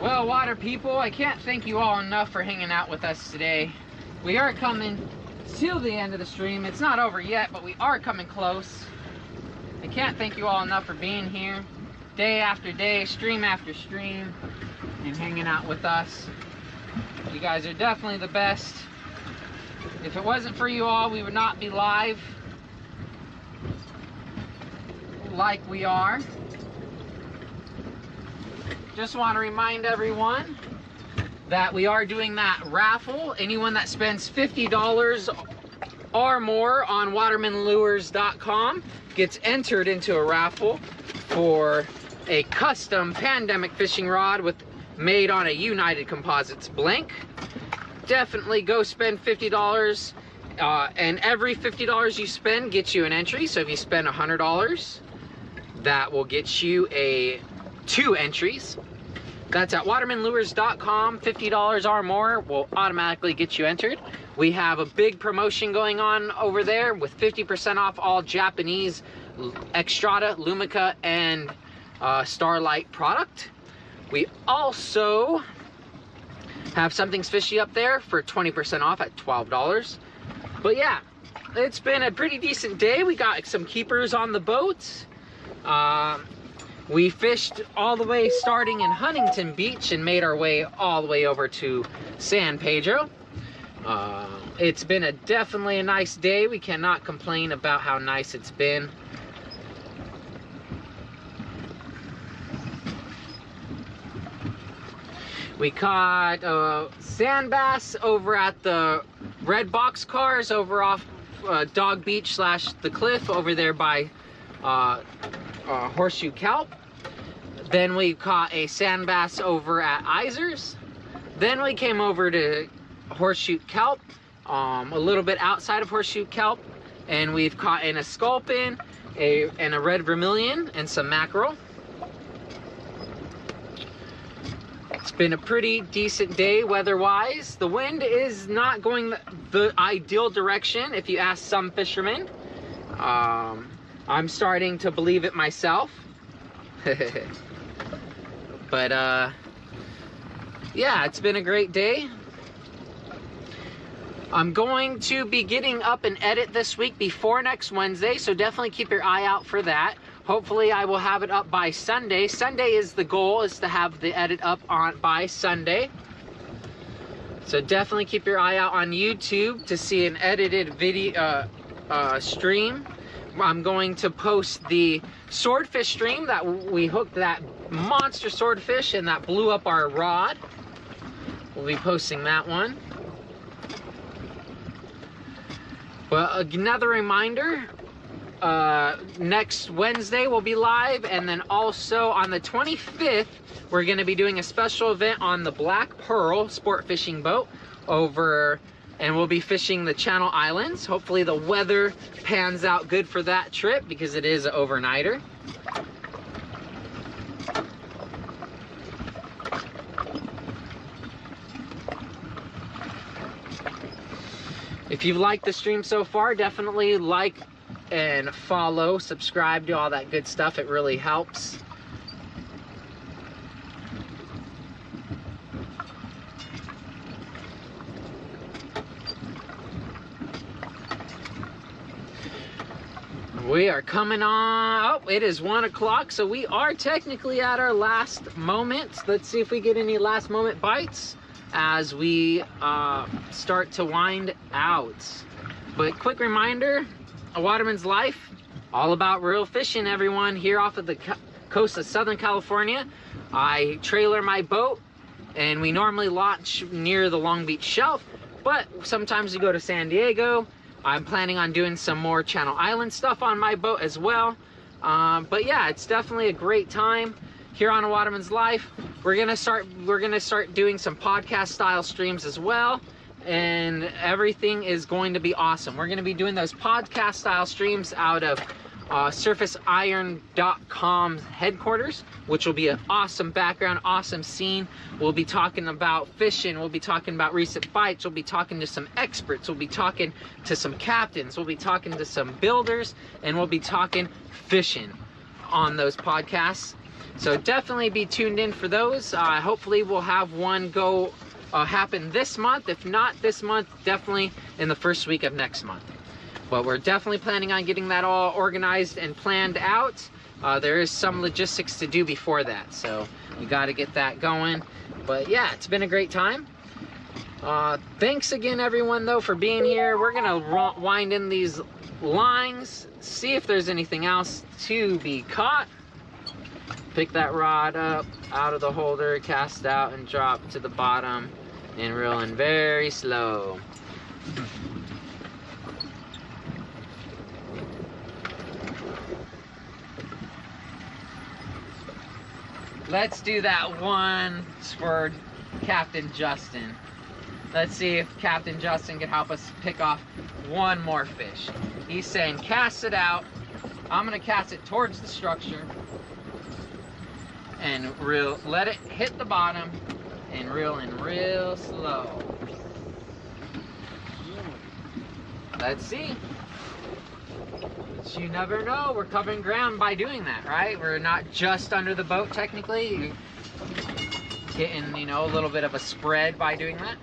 Well, water people, I can't thank you all enough for hanging out with us today. We are coming to the end of the stream. It's not over yet, but we are coming close. I can't thank you all enough for being here day after day, stream after stream, and hanging out with us. You guys are definitely the best. If it wasn't for you all, we would not be live like we are. Just want to remind everyone that we are doing that raffle. Anyone that spends $50 or more on watermanlures.com gets entered into a raffle for a custom pandemic fishing rod made on a United Composites blank. Definitely go spend $50, and every $50 you spend gets you an entry. So if you spend $100, that will get you 2 entries. That's at watermanlures.com. $50 or more will automatically get you entered. We have a big promotion going on over there with 50% off all Japanese Extrata, Lumica, and Starlight product. We also have Something's Fishy up there for 20% off at $12. But yeah, it's been a pretty decent day. We got some keepers on the boat. We fished all the way starting in Huntington Beach and made our way all the way over to San Pedro. It's been definitely a nice day. We cannot complain about how nice it's been. We caught sand bass over at the red box cars over off Dog Beach / the cliff over there by Horseshoe Kelp. Then we caught a sand bass over at Iser's. Then we came over to Horseshoe Kelp, a little bit outside of Horseshoe Kelp, and we've caught in a sculpin, and a red vermilion, and some mackerel. It's been a pretty decent day weather-wise. The wind is not going the ideal direction, if you ask some fishermen. I'm starting to believe it myself. But yeah, it's been a great day. I'm going to be getting up an edit this week before next Wednesday, so definitely keep your eye out for that. Hopefully I will have it up by Sunday. Sunday is the goal, is to have the edit up by Sunday. So definitely keep your eye out on YouTube to see an edited video stream. I'm going to post the swordfish stream that we hooked that monster swordfish and that blew up our rod. We'll be posting that one. Well, another reminder, next Wednesday we'll be live, and then also on the 25th we're going to be doing a special event on the Black Pearl sport fishing boat over, and we'll be fishing the Channel Islands. Hopefully the weather pans out good for that trip because it is an overnighter. If you've liked the stream so far, definitely like and follow, subscribe, do all that good stuff. It really helps. We are coming on, oh, it is 1 o'clock, so we are technically at our last moment. Let's see if we get any last moment bites as we start to wind out. But quick reminder, A Waterman's Life, all about real fishing, everyone, here off of the coast of Southern California. I trailer my boat, and we normally launch near the Long Beach shelf, but sometimes we go to San Diego. I'm planning on doing some more Channel Island stuff on my boat as well. But yeah, it's definitely a great time here on A Waterman's Life. We're gonna start doing some podcast style streams as well, and everything is going to be awesome. We're gonna be doing those podcast style streams out of surfaceiron.com's headquarters, which will be an awesome background, awesome scene. We'll be talking about fishing, we'll be talking about recent bites, we'll be talking to some experts, we'll be talking to some captains, we'll be talking to some builders, and we'll be talking fishing on those podcasts. So definitely be tuned in for those. Hopefully we'll have one go happen this month. If not this month, definitely in the first week of next month. But we're definitely planning on getting that all organized and planned out. There is some logistics to do before that, so we got to get that going. But yeah, it's been a great time. Thanks again, everyone, though, for being here. We're gonna wind in these lines, see if there's anything else to be caught. Pick that rod up out of the holder, cast out, and drop to the bottom, and reel in very slow. Let's do that one for Captain Justin. Let's see if Captain Justin can help us pick off one more fish. He's saying cast it out. I'm gonna cast it towards the structure and reel, let it hit the bottom and reel in real slow. Let's see. But you never know, we're covering ground by doing that, right? We're not just under the boat technically. You're getting, you know, a little bit of a spread by doing that.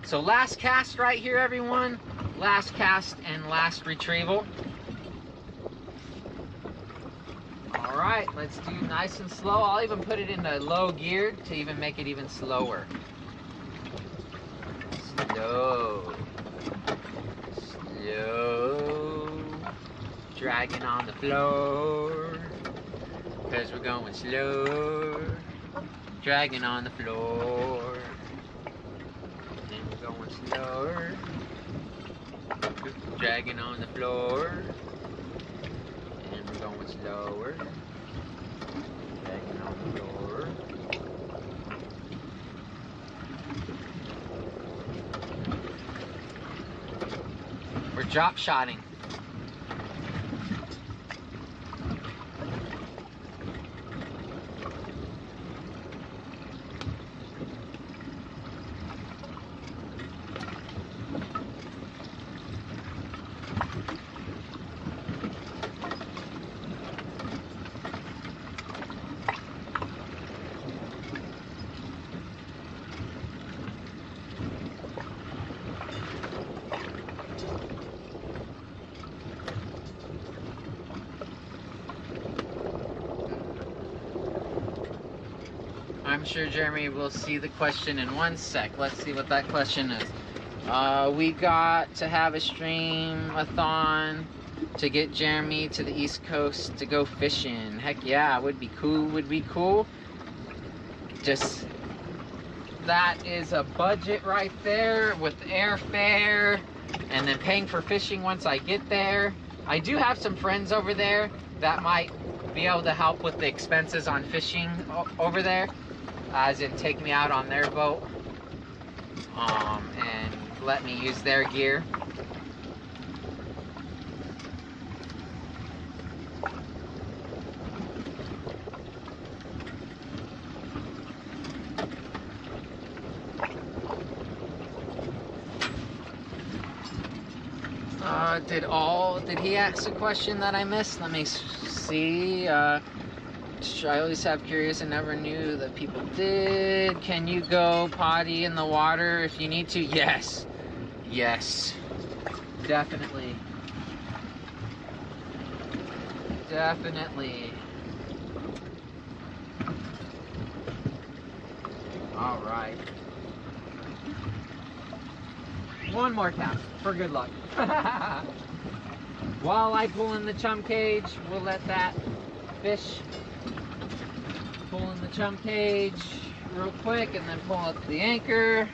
So last cast right here, everyone. Last cast and last retrieval. All right, let's do nice and slow. I'll even put it in the low gear to even make it even slower. Slow. Slow. Dragging on the floor. Because we're going slow. Dragging on the floor. And we're going slower. Dragging on the floor. And we're going slower. Dragging on the floor. We're drop shotting. I'm sure Jeremy will see the question in one sec. Let's see what that question is. We got to have a stream-a-thon to get Jeremy to the East Coast to go fishing. Heck yeah, would be cool, would be cool. Just, that is a budget right there with airfare and then paying for fishing once I get there. I do have some friends over there that might be able to help with the expenses on fishing over there, as in take me out on their boat and let me use their gear. Did he ask a question that I missed? Let me see. I always have curious and never knew that people did. Can you go potty in the water if you need to? Yes. Yes. Definitely. Definitely. All right. One more cast for good luck. While I pull in the chum cage, we'll let that fish pull in the chum cage real quick and then pull up the anchor.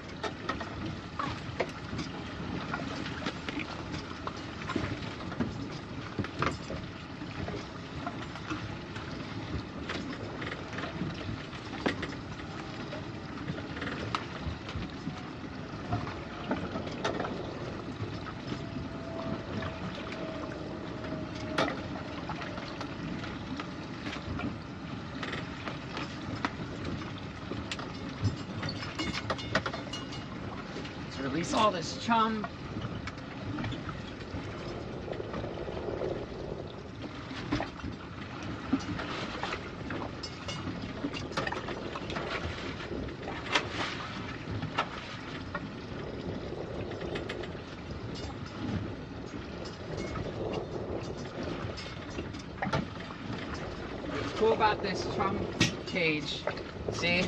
Release all this chum. What's cool about this chum cage, see,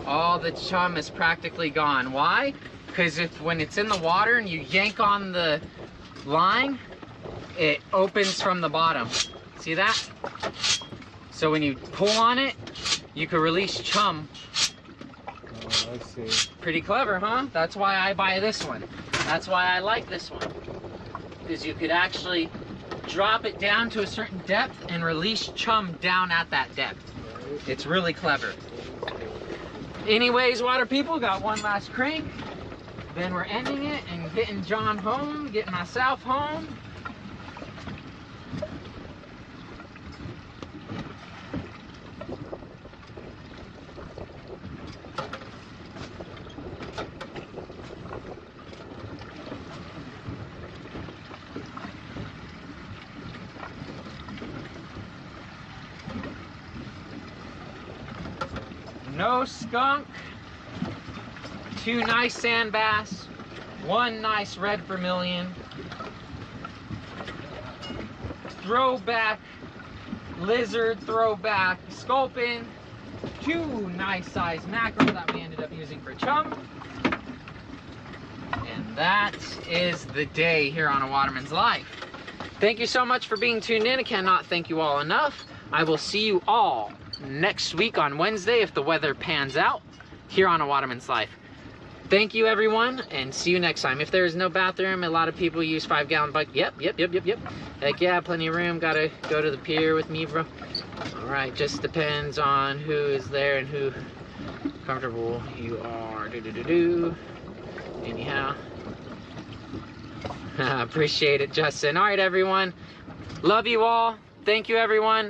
all the chum is practically gone. Why? Because when it's in the water and you yank on the line, it opens from the bottom. See that? So when you pull on it, you can release chum. Oh, I see. Pretty clever, huh? That's why I buy this one. That's why I like this one. Because you could actually drop it down to a certain depth and release chum down at that depth. It's really clever. Anyways, water people, got one last crank. Then we're ending it and getting John home, getting myself home. No skunk. 2 nice sand bass, 1 nice red vermilion, throwback lizard, throwback sculpin, 2 nice sized mackerel that we ended up using for chum. And that is the day here on A Waterman's Life. Thank you so much for being tuned in. I cannot thank you all enough. I will see you all next week on Wednesday if the weather pans out here on A Waterman's Life. Thank you, everyone, and see you next time. If there is no bathroom, a lot of people use 5-gallon bucket. Yep. Heck yeah, plenty of room. Gotta go to the pier with me, bro. All right, just depends on who is there and who comfortable you are. Anyhow, appreciate it, Justin. All right, everyone. Love you all. Thank you, everyone.